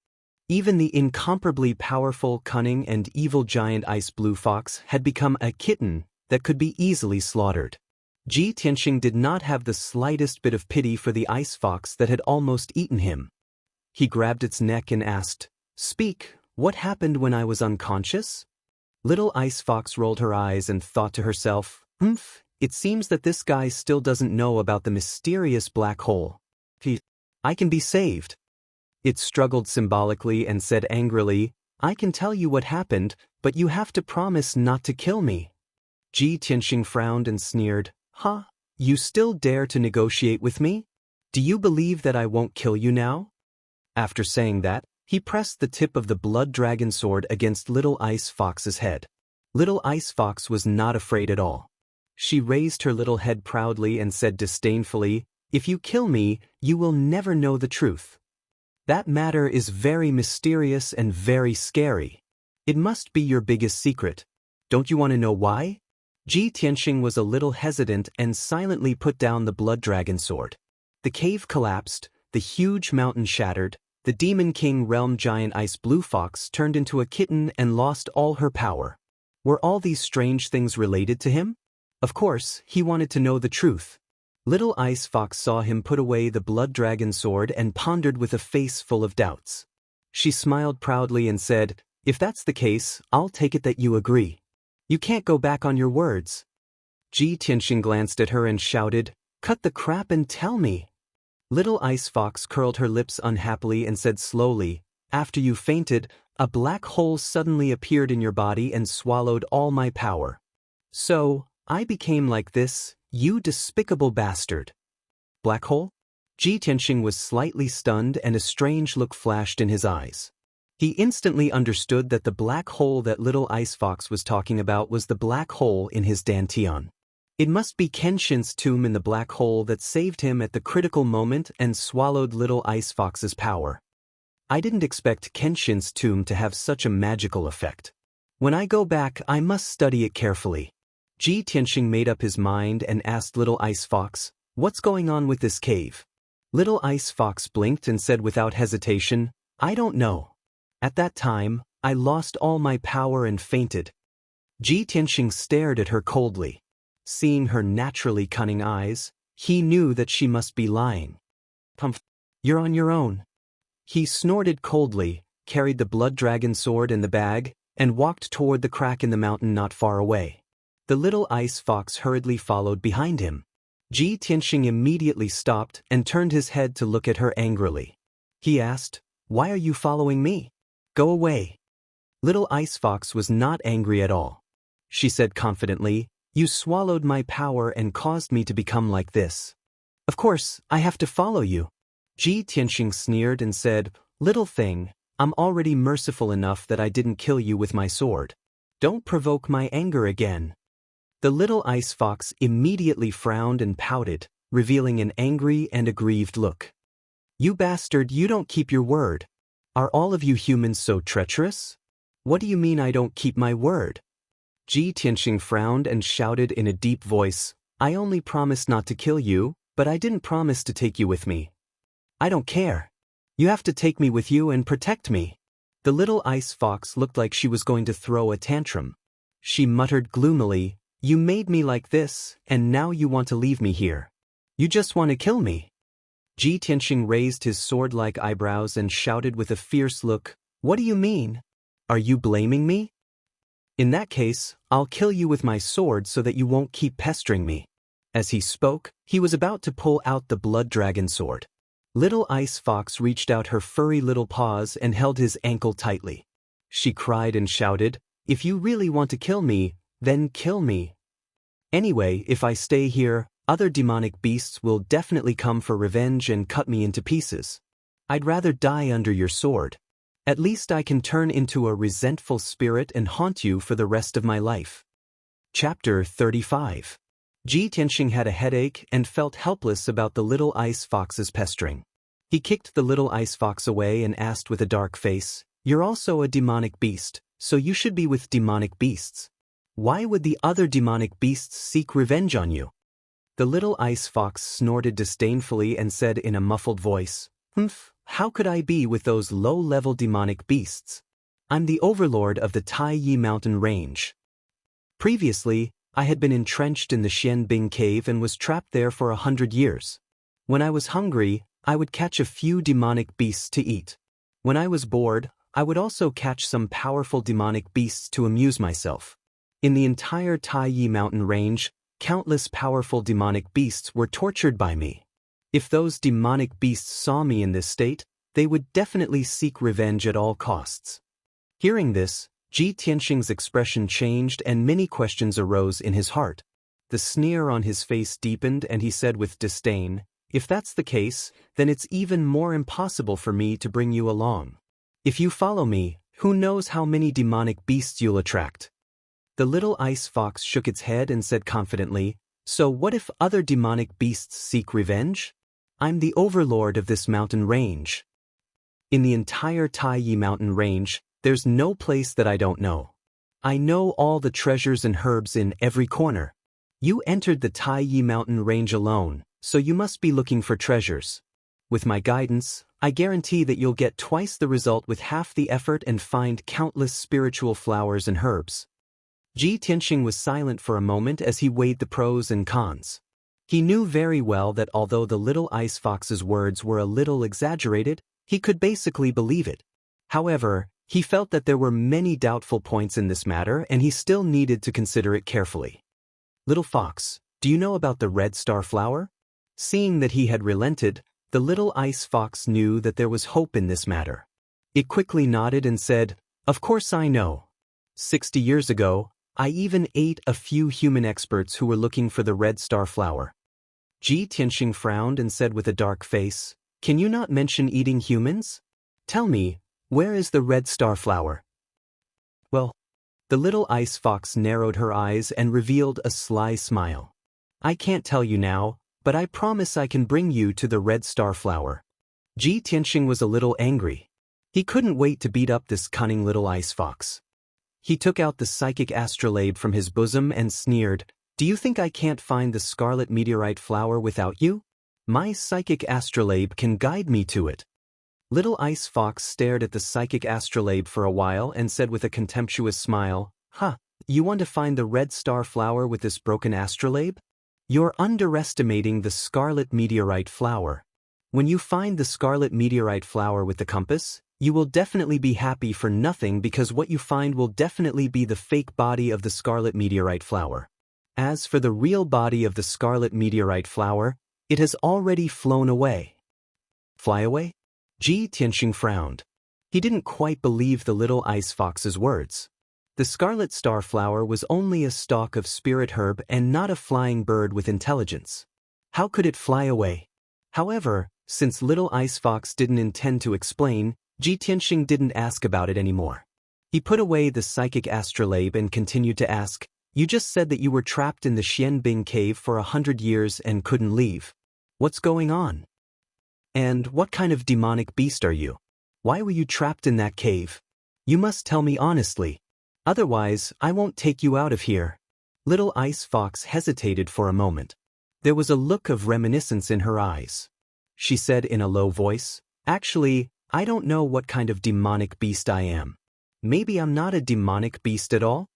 Even the incomparably powerful, cunning, and evil giant ice blue fox had become a kitten that could be easily slaughtered. Ji Tianxing did not have the slightest bit of pity for the ice fox that had almost eaten him. He grabbed its neck and asked, Speak, what happened when I was unconscious? Little ice fox rolled her eyes and thought to herself, It seems that this guy still doesn't know about the mysterious black hole. I can be saved. It struggled symbolically and said angrily, I can tell you what happened, but you have to promise not to kill me. Ji Tianxing frowned and sneered, You still dare to negotiate with me? Do you believe that I won't kill you now? After saying that, he pressed the tip of the blood dragon sword against Little Ice Fox's head. Little Ice Fox was not afraid at all. She raised her little head proudly and said disdainfully, If you kill me, you will never know the truth. That matter is very mysterious and very scary. It must be your biggest secret. Don't you want to know why? Ji Tianxing was a little hesitant and silently put down the blood dragon sword. The cave collapsed, the huge mountain shattered, the Demon King realm giant ice blue fox turned into a kitten and lost all her power. Were all these strange things related to him? Of course, he wanted to know the truth. Little Ice Fox saw him put away the blood dragon sword and pondered with a face full of doubts. She smiled proudly and said, If that's the case, I'll take it that you agree. You can't go back on your words. Ji Tianxing glanced at her and shouted, Cut the crap and tell me. Little Ice Fox curled her lips unhappily and said slowly, After you fainted, a black hole suddenly appeared in your body and swallowed all my power. So, I became like this, you despicable bastard. Black hole? Ji Tianxing was slightly stunned and a strange look flashed in his eyes. He instantly understood that the black hole that Little Ice Fox was talking about was the black hole in his dantian. It must be Kenshin's tomb in the black hole that saved him at the critical moment and swallowed Little Ice Fox's power. I didn't expect Kenshin's tomb to have such a magical effect. When I go back, I must study it carefully. Ji Tianxing made up his mind and asked Little Ice Fox, What's going on with this cave? Little Ice Fox blinked and said without hesitation, I don't know. At that time, I lost all my power and fainted. Ji Tianxing stared at her coldly. Seeing her naturally cunning eyes, he knew that she must be lying. You're on your own. He snorted coldly, carried the blood dragon sword in the bag, and walked toward the crack in the mountain not far away. The little ice fox hurriedly followed behind him. Ji Tianxing immediately stopped and turned his head to look at her angrily. He asked, "Why are you following me? Go away." Little ice fox was not angry at all. She said confidently, "You swallowed my power and caused me to become like this. Of course, I have to follow you." Ji Tianxing sneered and said, "Little thing, I'm already merciful enough that I didn't kill you with my sword. Don't provoke my anger again." The little ice fox immediately frowned and pouted, revealing an angry and aggrieved look. "You bastard, you don't keep your word. Are all of you humans so treacherous? What do you mean I don't keep my word?" Ji Tianxing frowned and shouted in a deep voice, "I only promised not to kill you, but I didn't promise to take you with me. I don't care. You have to take me with you and protect me." The little ice fox looked like she was going to throw a tantrum. She muttered gloomily, "You made me like this, and now you want to leave me here. You just want to kill me." Ji Tianxing raised his sword-like eyebrows and shouted with a fierce look, "What do you mean? Are you blaming me? In that case, I'll kill you with my sword so that you won't keep pestering me." As he spoke, he was about to pull out the blood dragon sword. Little Ice Fox reached out her furry little paws and held his ankle tightly. She cried and shouted, "If you really want to kill me, then kill me. Anyway, if I stay here, other demonic beasts will definitely come for revenge and cut me into pieces. I'd rather die under your sword. At least I can turn into a resentful spirit and haunt you for the rest of my life." Chapter 35. Ji Tianxing had a headache and felt helpless about the little ice fox's pestering. He kicked the little ice fox away and asked with a dark face, "You're also a demonic beast, so you should be with demonic beasts. Why would the other demonic beasts seek revenge on you?" The little ice fox snorted disdainfully and said in a muffled voice, "Humph, how could I be with those low-level demonic beasts? I'm the overlord of the Tai Yi mountain range. Previously, I had been entrenched in the Xianbing cave and was trapped there for 100 years. When I was hungry, I would catch a few demonic beasts to eat. When I was bored, I would also catch some powerful demonic beasts to amuse myself. In the entire Tai Yi mountain range, countless powerful demonic beasts were tortured by me. If those demonic beasts saw me in this state, they would definitely seek revenge at all costs." Hearing this, Ji Tianxing's expression changed and many questions arose in his heart. The sneer on his face deepened and he said with disdain, "If that's the case, then it's even more impossible for me to bring you along. If you follow me, who knows how many demonic beasts you'll attract." The little ice fox shook its head and said confidently, "So what if other demonic beasts seek revenge? I'm the overlord of this mountain range. In the entire Tai Yi mountain range, there's no place that I don't know. I know all the treasures and herbs in every corner. You entered the Tai Yi mountain range alone, so you must be looking for treasures. With my guidance, I guarantee that you'll get twice the result with half the effort and find countless spiritual flowers and herbs." Ji Tianxing was silent for a moment as he weighed the pros and cons. He knew very well that although the little ice fox's words were a little exaggerated, he could basically believe it. However, he felt that there were many doubtful points in this matter and he still needed to consider it carefully. "Little fox, do you know about the red star flower?" Seeing that he had relented, the little ice fox knew that there was hope in this matter. It quickly nodded and said, "Of course I know. 60 years ago, I even ate a few human experts who were looking for the red star flower." Ji Tianxing frowned and said with a dark face, "Can you not mention eating humans? Tell me, where is the red star flower?" "Well," the little ice fox narrowed her eyes and revealed a sly smile. "I can't tell you now, but I promise I can bring you to the red star flower." Ji Tianxing was a little angry. He couldn't wait to beat up this cunning little ice fox. He took out the psychic astrolabe from his bosom and sneered, "Do you think I can't find the scarlet meteorite flower without you? My psychic astrolabe can guide me to it." Little Ice Fox stared at the psychic astrolabe for a while and said with a contemptuous smile, "Huh, you want to find the red star flower with this broken astrolabe? You're underestimating the scarlet meteorite flower. When you find the scarlet meteorite flower with the compass, You will definitely be happy for nothing because what you find will definitely be the fake body of the scarlet meteorite flower. As for the real body of the scarlet meteorite flower, it has already flown away. Fly away? Ji Tianxing frowned. He didn't quite believe the little ice fox's words. The scarlet star flower was only a stalk of spirit herb and not a flying bird with intelligence. How could it fly away? However, since little ice fox didn't intend to explain, Ji Tianxing didn't ask about it anymore. He put away the psychic astrolabe and continued to ask, "You just said that you were trapped in the Xianbing cave for 100 years and couldn't leave. What's going on? And what kind of demonic beast are you? Why were you trapped in that cave? You must tell me honestly. Otherwise, I won't take you out of here." Little Ice Fox hesitated for a moment. There was a look of reminiscence in her eyes. She said in a low voice, "Actually, I don't know what kind of demonic beast I am. Maybe I'm not a demonic beast at all?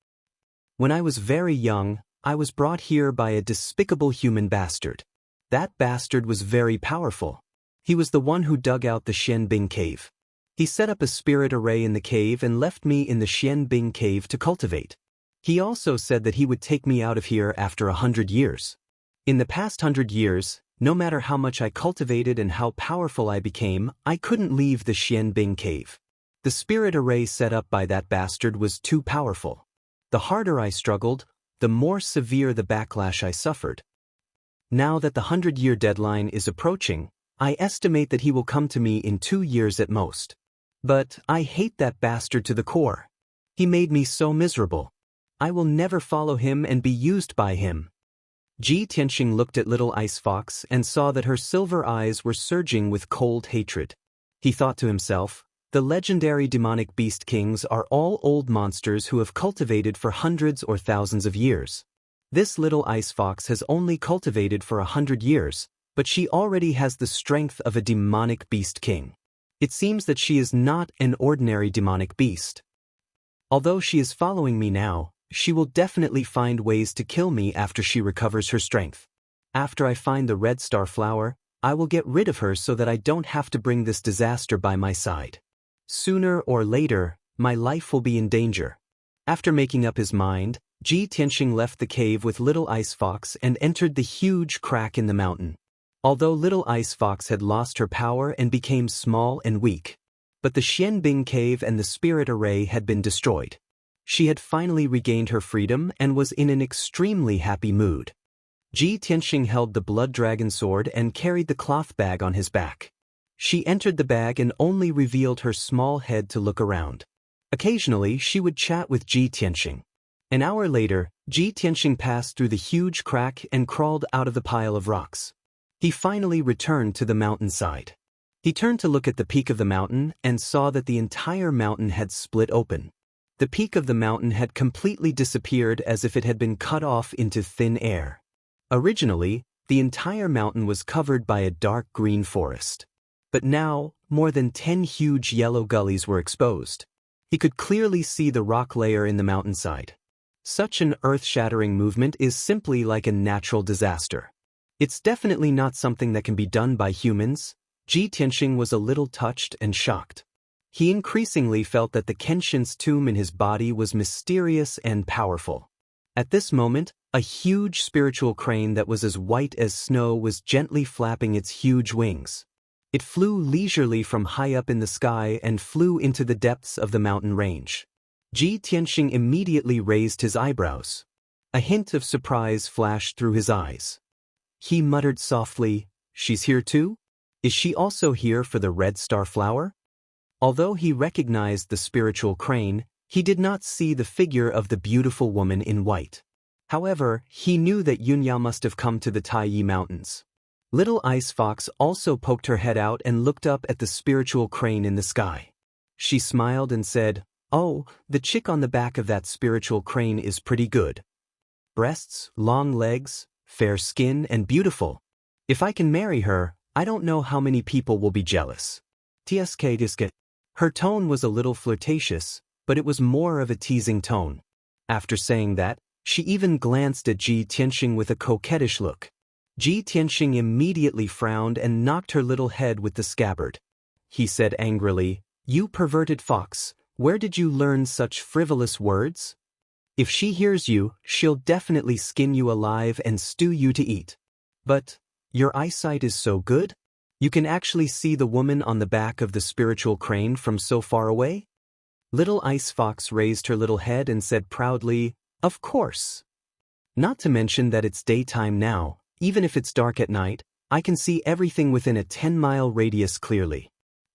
When I was very young, I was brought here by a despicable human bastard. That bastard was very powerful. He was the one who dug out the Xianbing cave. He set up a spirit array in the cave and left me in the Xianbing cave to cultivate. He also said that he would take me out of here after 100 years. In the past 100 years, no matter how much I cultivated and how powerful I became, I couldn't leave the Xianbing cave. The spirit array set up by that bastard was too powerful. The harder I struggled, the more severe the backlash I suffered. Now that the 100-year deadline is approaching, I estimate that he will come to me in 2 years at most. But I hate that bastard to the core. He made me so miserable. I will never follow him and be used by him." Ji Tianxing looked at Little Ice Fox and saw that her silver eyes were surging with cold hatred. He thought to himself, the legendary demonic beast kings are all old monsters who have cultivated for hundreds or thousands of years. This Little Ice Fox has only cultivated for 100 years, but she already has the strength of a demonic beast king. It seems that she is not an ordinary demonic beast. Although she is following me now, she will definitely find ways to kill me after she recovers her strength. After I find the red star flower, I will get rid of her so that I don't have to bring this disaster by my side. Sooner or later, my life will be in danger. After making up his mind, Ji Tianxing left the cave with Little Ice Fox and entered the huge crack in the mountain. Although Little Ice Fox had lost her power and became small and weak, but the Xianbing cave and the spirit array had been destroyed. She had finally regained her freedom and was in an extremely happy mood. Ji Tianxing held the blood dragon sword and carried the cloth bag on his back. She entered the bag and only revealed her small head to look around. Occasionally, she would chat with Ji Tianxing. An hour later, Ji Tianxing passed through the huge crack and crawled out of the pile of rocks. He finally returned to the mountainside. He turned to look at the peak of the mountain and saw that the entire mountain had split open. The peak of the mountain had completely disappeared as if it had been cut off into thin air. Originally, the entire mountain was covered by a dark green forest. But now, more than 10 huge yellow gullies were exposed. He could clearly see the rock layer in the mountainside. Such an earth-shattering movement is simply like a natural disaster. It's definitely not something that can be done by humans. Ji Tianxing was a little touched and shocked. He increasingly felt that the Kenshin's tomb in his body was mysterious and powerful. At this moment, a huge spiritual crane that was as white as snow was gently flapping its huge wings. It flew leisurely from high up in the sky and flew into the depths of the mountain range. Ji Tianxing immediately raised his eyebrows. A hint of surprise flashed through his eyes. He muttered softly, "She's here too? Is she also here for the red star flower?" Although he recognized the spiritual crane, he did not see the figure of the beautiful woman in white. However, he knew that Yunyao must have come to the Taiyi Mountains. Little Ice Fox also poked her head out and looked up at the spiritual crane in the sky. She smiled and said, "Oh, the chick on the back of that spiritual crane is pretty good. Breasts, long legs, fair skin, and beautiful. If I can marry her, I don't know how many people will be jealous." Tsk. Her tone was a little flirtatious, but it was more of a teasing tone. After saying that, she even glanced at Ji Tianxing with a coquettish look. Ji Tianxing immediately frowned and knocked her little head with the scabbard. He said angrily, "You perverted fox, where did you learn such frivolous words? If she hears you, she'll definitely skin you alive and stew you to eat. But your eyesight is so good? You can actually see the woman on the back of the spiritual crane from so far away?" Little Ice Fox raised her little head and said proudly, "Of course. Not to mention that it's daytime now. Even if it's dark at night, I can see everything within a 10-mile radius clearly.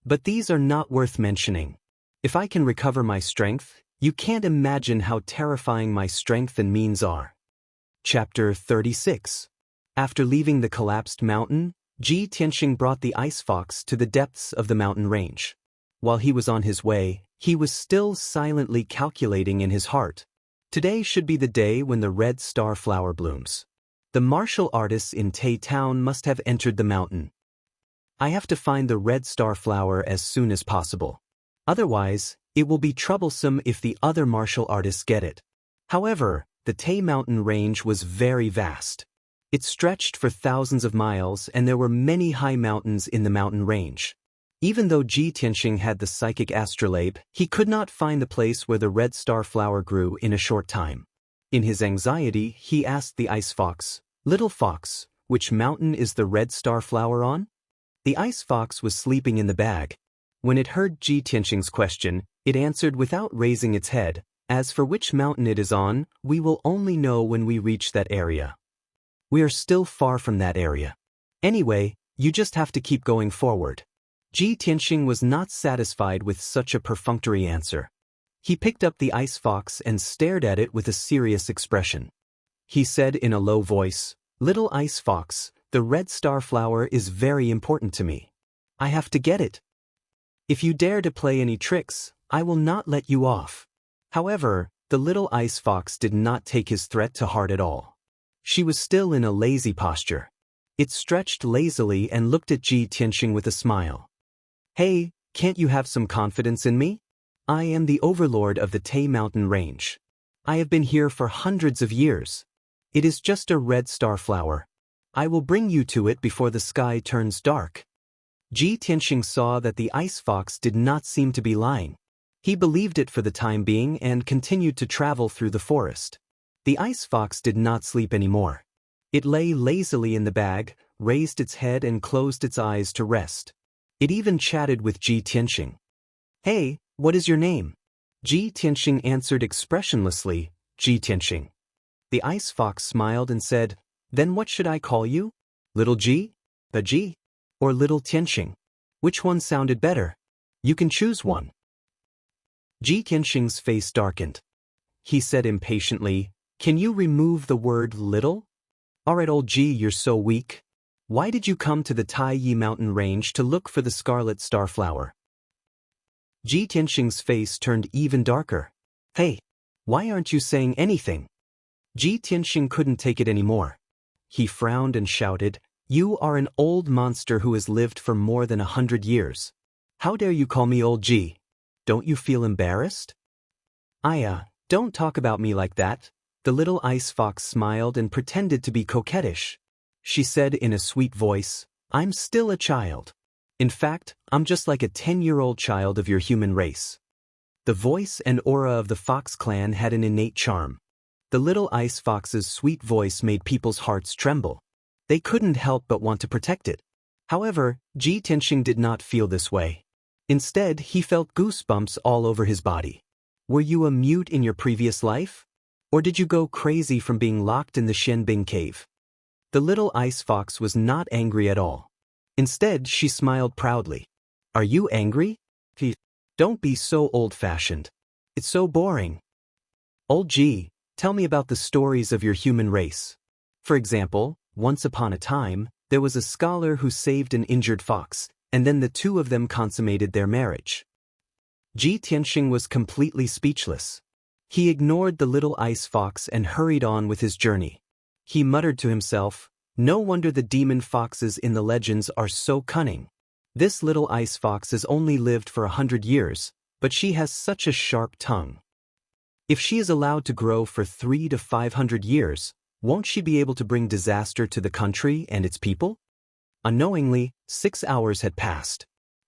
But these are not worth mentioning. If I can recover my strength, you can't imagine how terrifying my strength and means are." Chapter 36. After leaving the collapsed mountain, Ji Tianxing brought the ice fox to the depths of the mountain range. While he was on his way, he was still silently calculating in his heart. Today should be the day when the red star flower blooms. The martial artists in Tai Town must have entered the mountain. I have to find the red star flower as soon as possible. Otherwise, it will be troublesome if the other martial artists get it. However, the Tai mountain range was very vast. It stretched for thousands of miles and there were many high mountains in the mountain range. Even though Ji Tianxing had the psychic astrolabe, he could not find the place where the red star flower grew in a short time. In his anxiety, he asked the ice fox, "Little fox, which mountain is the red star flower on?" The ice fox was sleeping in the bag. When it heard Ji Tianxing's question, it answered without raising its head, "As for which mountain it is on, we will only know when we reach that area. We are still far from that area. Anyway, you just have to keep going forward." Ji Tianxing was not satisfied with such a perfunctory answer. He picked up the ice fox and stared at it with a serious expression. He said in a low voice, "Little ice fox, the red star flower is very important to me. I have to get it. If you dare to play any tricks, I will not let you off." However, the little ice fox did not take his threat to heart at all. She was still in a lazy posture. It stretched lazily and looked at Ji Tianxing with a smile. "Hey, can't you have some confidence in me? I am the overlord of the Tai mountain range. I have been here for hundreds of years. It is just a red star flower. I will bring you to it before the sky turns dark." Ji Tianxing saw that the ice fox did not seem to be lying. He believed it for the time being and continued to travel through the forest. The ice fox did not sleep anymore. It lay lazily in the bag, raised its head and closed its eyes to rest. It even chatted with Ji Tianxing. "Hey, what is your name?" Ji Tianxing answered expressionlessly, "Ji Tianxing." The ice fox smiled and said, "Then what should I call you? Little Ji? Ji? Or Little Tianxing? Which one sounded better? You can choose one." Ji Tianxing's face darkened. He said impatiently, "Can you remove the word little? Alright, old Ji, you're so weak. Why did you come to the Tai Yi mountain range to look for the scarlet star flower?" Ji Tianxing's face turned even darker. "Hey, why aren't you saying anything?" Ji Tianxing couldn't take it anymore. He frowned and shouted, "You are an old monster who has lived for more than 100 years. How dare you call me old Ji? Don't you feel embarrassed?" Don't talk about me like that." The little ice fox smiled and pretended to be coquettish. She said in a sweet voice, "I'm still a child. In fact, I'm just like a 10-year-old child of your human race." The voice and aura of the Fox clan had an innate charm. The little ice fox's sweet voice made people's hearts tremble. They couldn't help but want to protect it. However, Ji Tianxing did not feel this way. Instead, he felt goosebumps all over his body. Were you a mute in your previous life? Or did you go crazy from being locked in the Shenbing cave? The little ice fox was not angry at all. Instead, she smiled proudly. "Are you angry? Don't be so old-fashioned. It's so boring. Old Ji, tell me about the stories of your human race. For example, once upon a time, there was a scholar who saved an injured fox, and then the two of them consummated their marriage." Ji Tianxing was completely speechless. He ignored the little ice fox and hurried on with his journey. He muttered to himself, "No wonder the demon foxes in the legends are so cunning. This little ice fox has only lived for 100 years, but she has such a sharp tongue. If she is allowed to grow for 300 to 500 years, won't she be able to bring disaster to the country and its people?" Unknowingly, 6 hours had passed.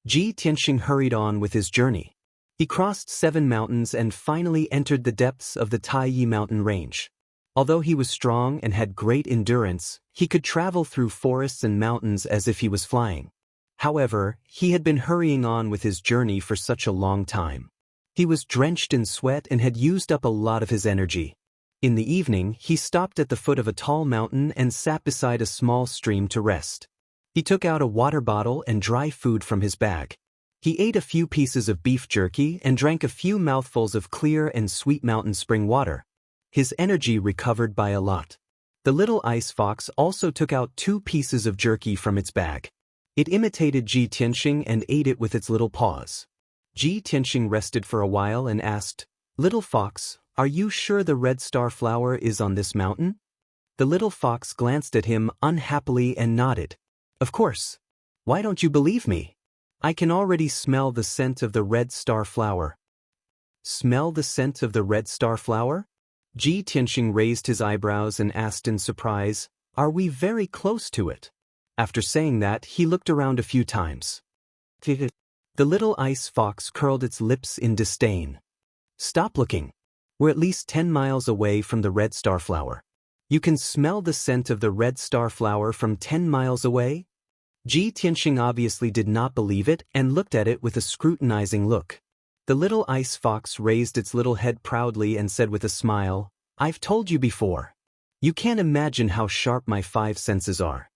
Ji Tianxing hurried on with his journey. He crossed 7 mountains and finally entered the depths of the Taiyi mountain range. Although he was strong and had great endurance, he could travel through forests and mountains as if he was flying. However, he had been hurrying on with his journey for such a long time. He was drenched in sweat and had used up a lot of his energy. In the evening, he stopped at the foot of a tall mountain and sat beside a small stream to rest. He took out a water bottle and dry food from his bag. He ate a few pieces of beef jerky and drank a few mouthfuls of clear and sweet mountain spring water. His energy recovered by a lot. The little ice fox also took out 2 pieces of jerky from its bag. It imitated Ji Tianxing and ate it with its little paws. Ji Tianxing rested for a while and asked, "Little fox, are you sure the red star flower is on this mountain?" The little fox glanced at him unhappily and nodded. "Of course. Why don't you believe me? I can already smell the scent of the red star flower." "Smell the scent of the red star flower?" Ji Tianxing raised his eyebrows and asked in surprise, "Are we very close to it?" After saying that, he looked around a few times. The little ice fox curled its lips in disdain. "Stop looking. We're at least 10 miles away from the red star flower. You can smell the scent of the red star flower from 10 miles away?" Ji Tianxing obviously did not believe it and looked at it with a scrutinizing look. The little ice fox raised its little head proudly and said with a smile, "I've told you before. You can't imagine how sharp my 5 senses are.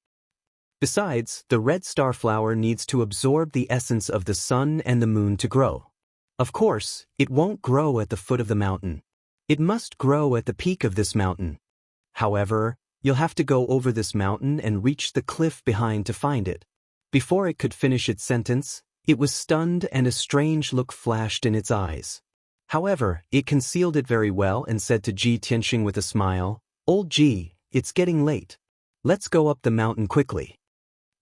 Besides, the red star flower needs to absorb the essence of the sun and the moon to grow. Of course, it won't grow at the foot of the mountain. It must grow at the peak of this mountain. However, you'll have to go over this mountain and reach the cliff behind to find it." Before it could finish its sentence, it was stunned and a strange look flashed in its eyes. However, it concealed it very well and said to Ji Tianxing with a smile, "Old Ji, it's getting late. Let's go up the mountain quickly."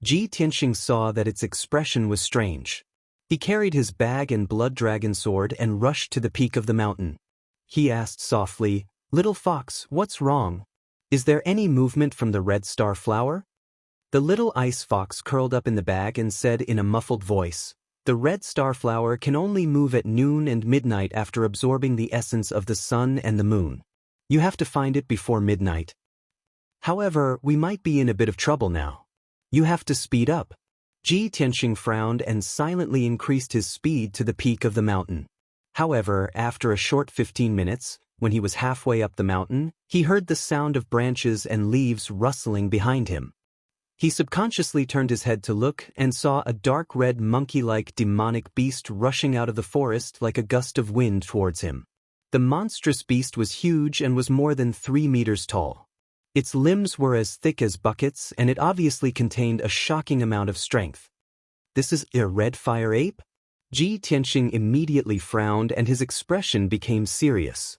Ji Tianxing saw that its expression was strange. He carried his bag and blood dragon sword and rushed to the peak of the mountain. He asked softly, "Little fox, what's wrong? Is there any movement from the red star flower?" The little ice fox curled up in the bag and said in a muffled voice, "The red star flower can only move at noon and midnight after absorbing the essence of the sun and the moon. You have to find it before midnight. However, we might be in a bit of trouble now. You have to speed up." Ji Tianxing frowned and silently increased his speed to the peak of the mountain. However, after a short 15 minutes, when he was halfway up the mountain, he heard the sound of branches and leaves rustling behind him. He subconsciously turned his head to look and saw a dark red monkey-like demonic beast rushing out of the forest like a gust of wind towards him. The monstrous beast was huge and was more than 3 meters tall. Its limbs were as thick as buckets and it obviously contained a shocking amount of strength. "This is a red fire ape?" Ji Tianxing immediately frowned and his expression became serious.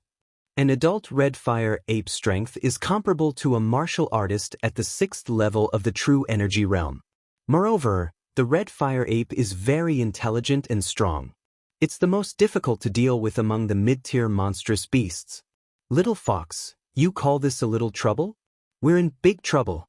An adult red fire ape's strength is comparable to a martial artist at the 6th level of the true energy realm. Moreover, the red fire ape is very intelligent and strong. It's the most difficult to deal with among the mid-tier monstrous beasts. "Little fox, you call this a little trouble? We're in big trouble.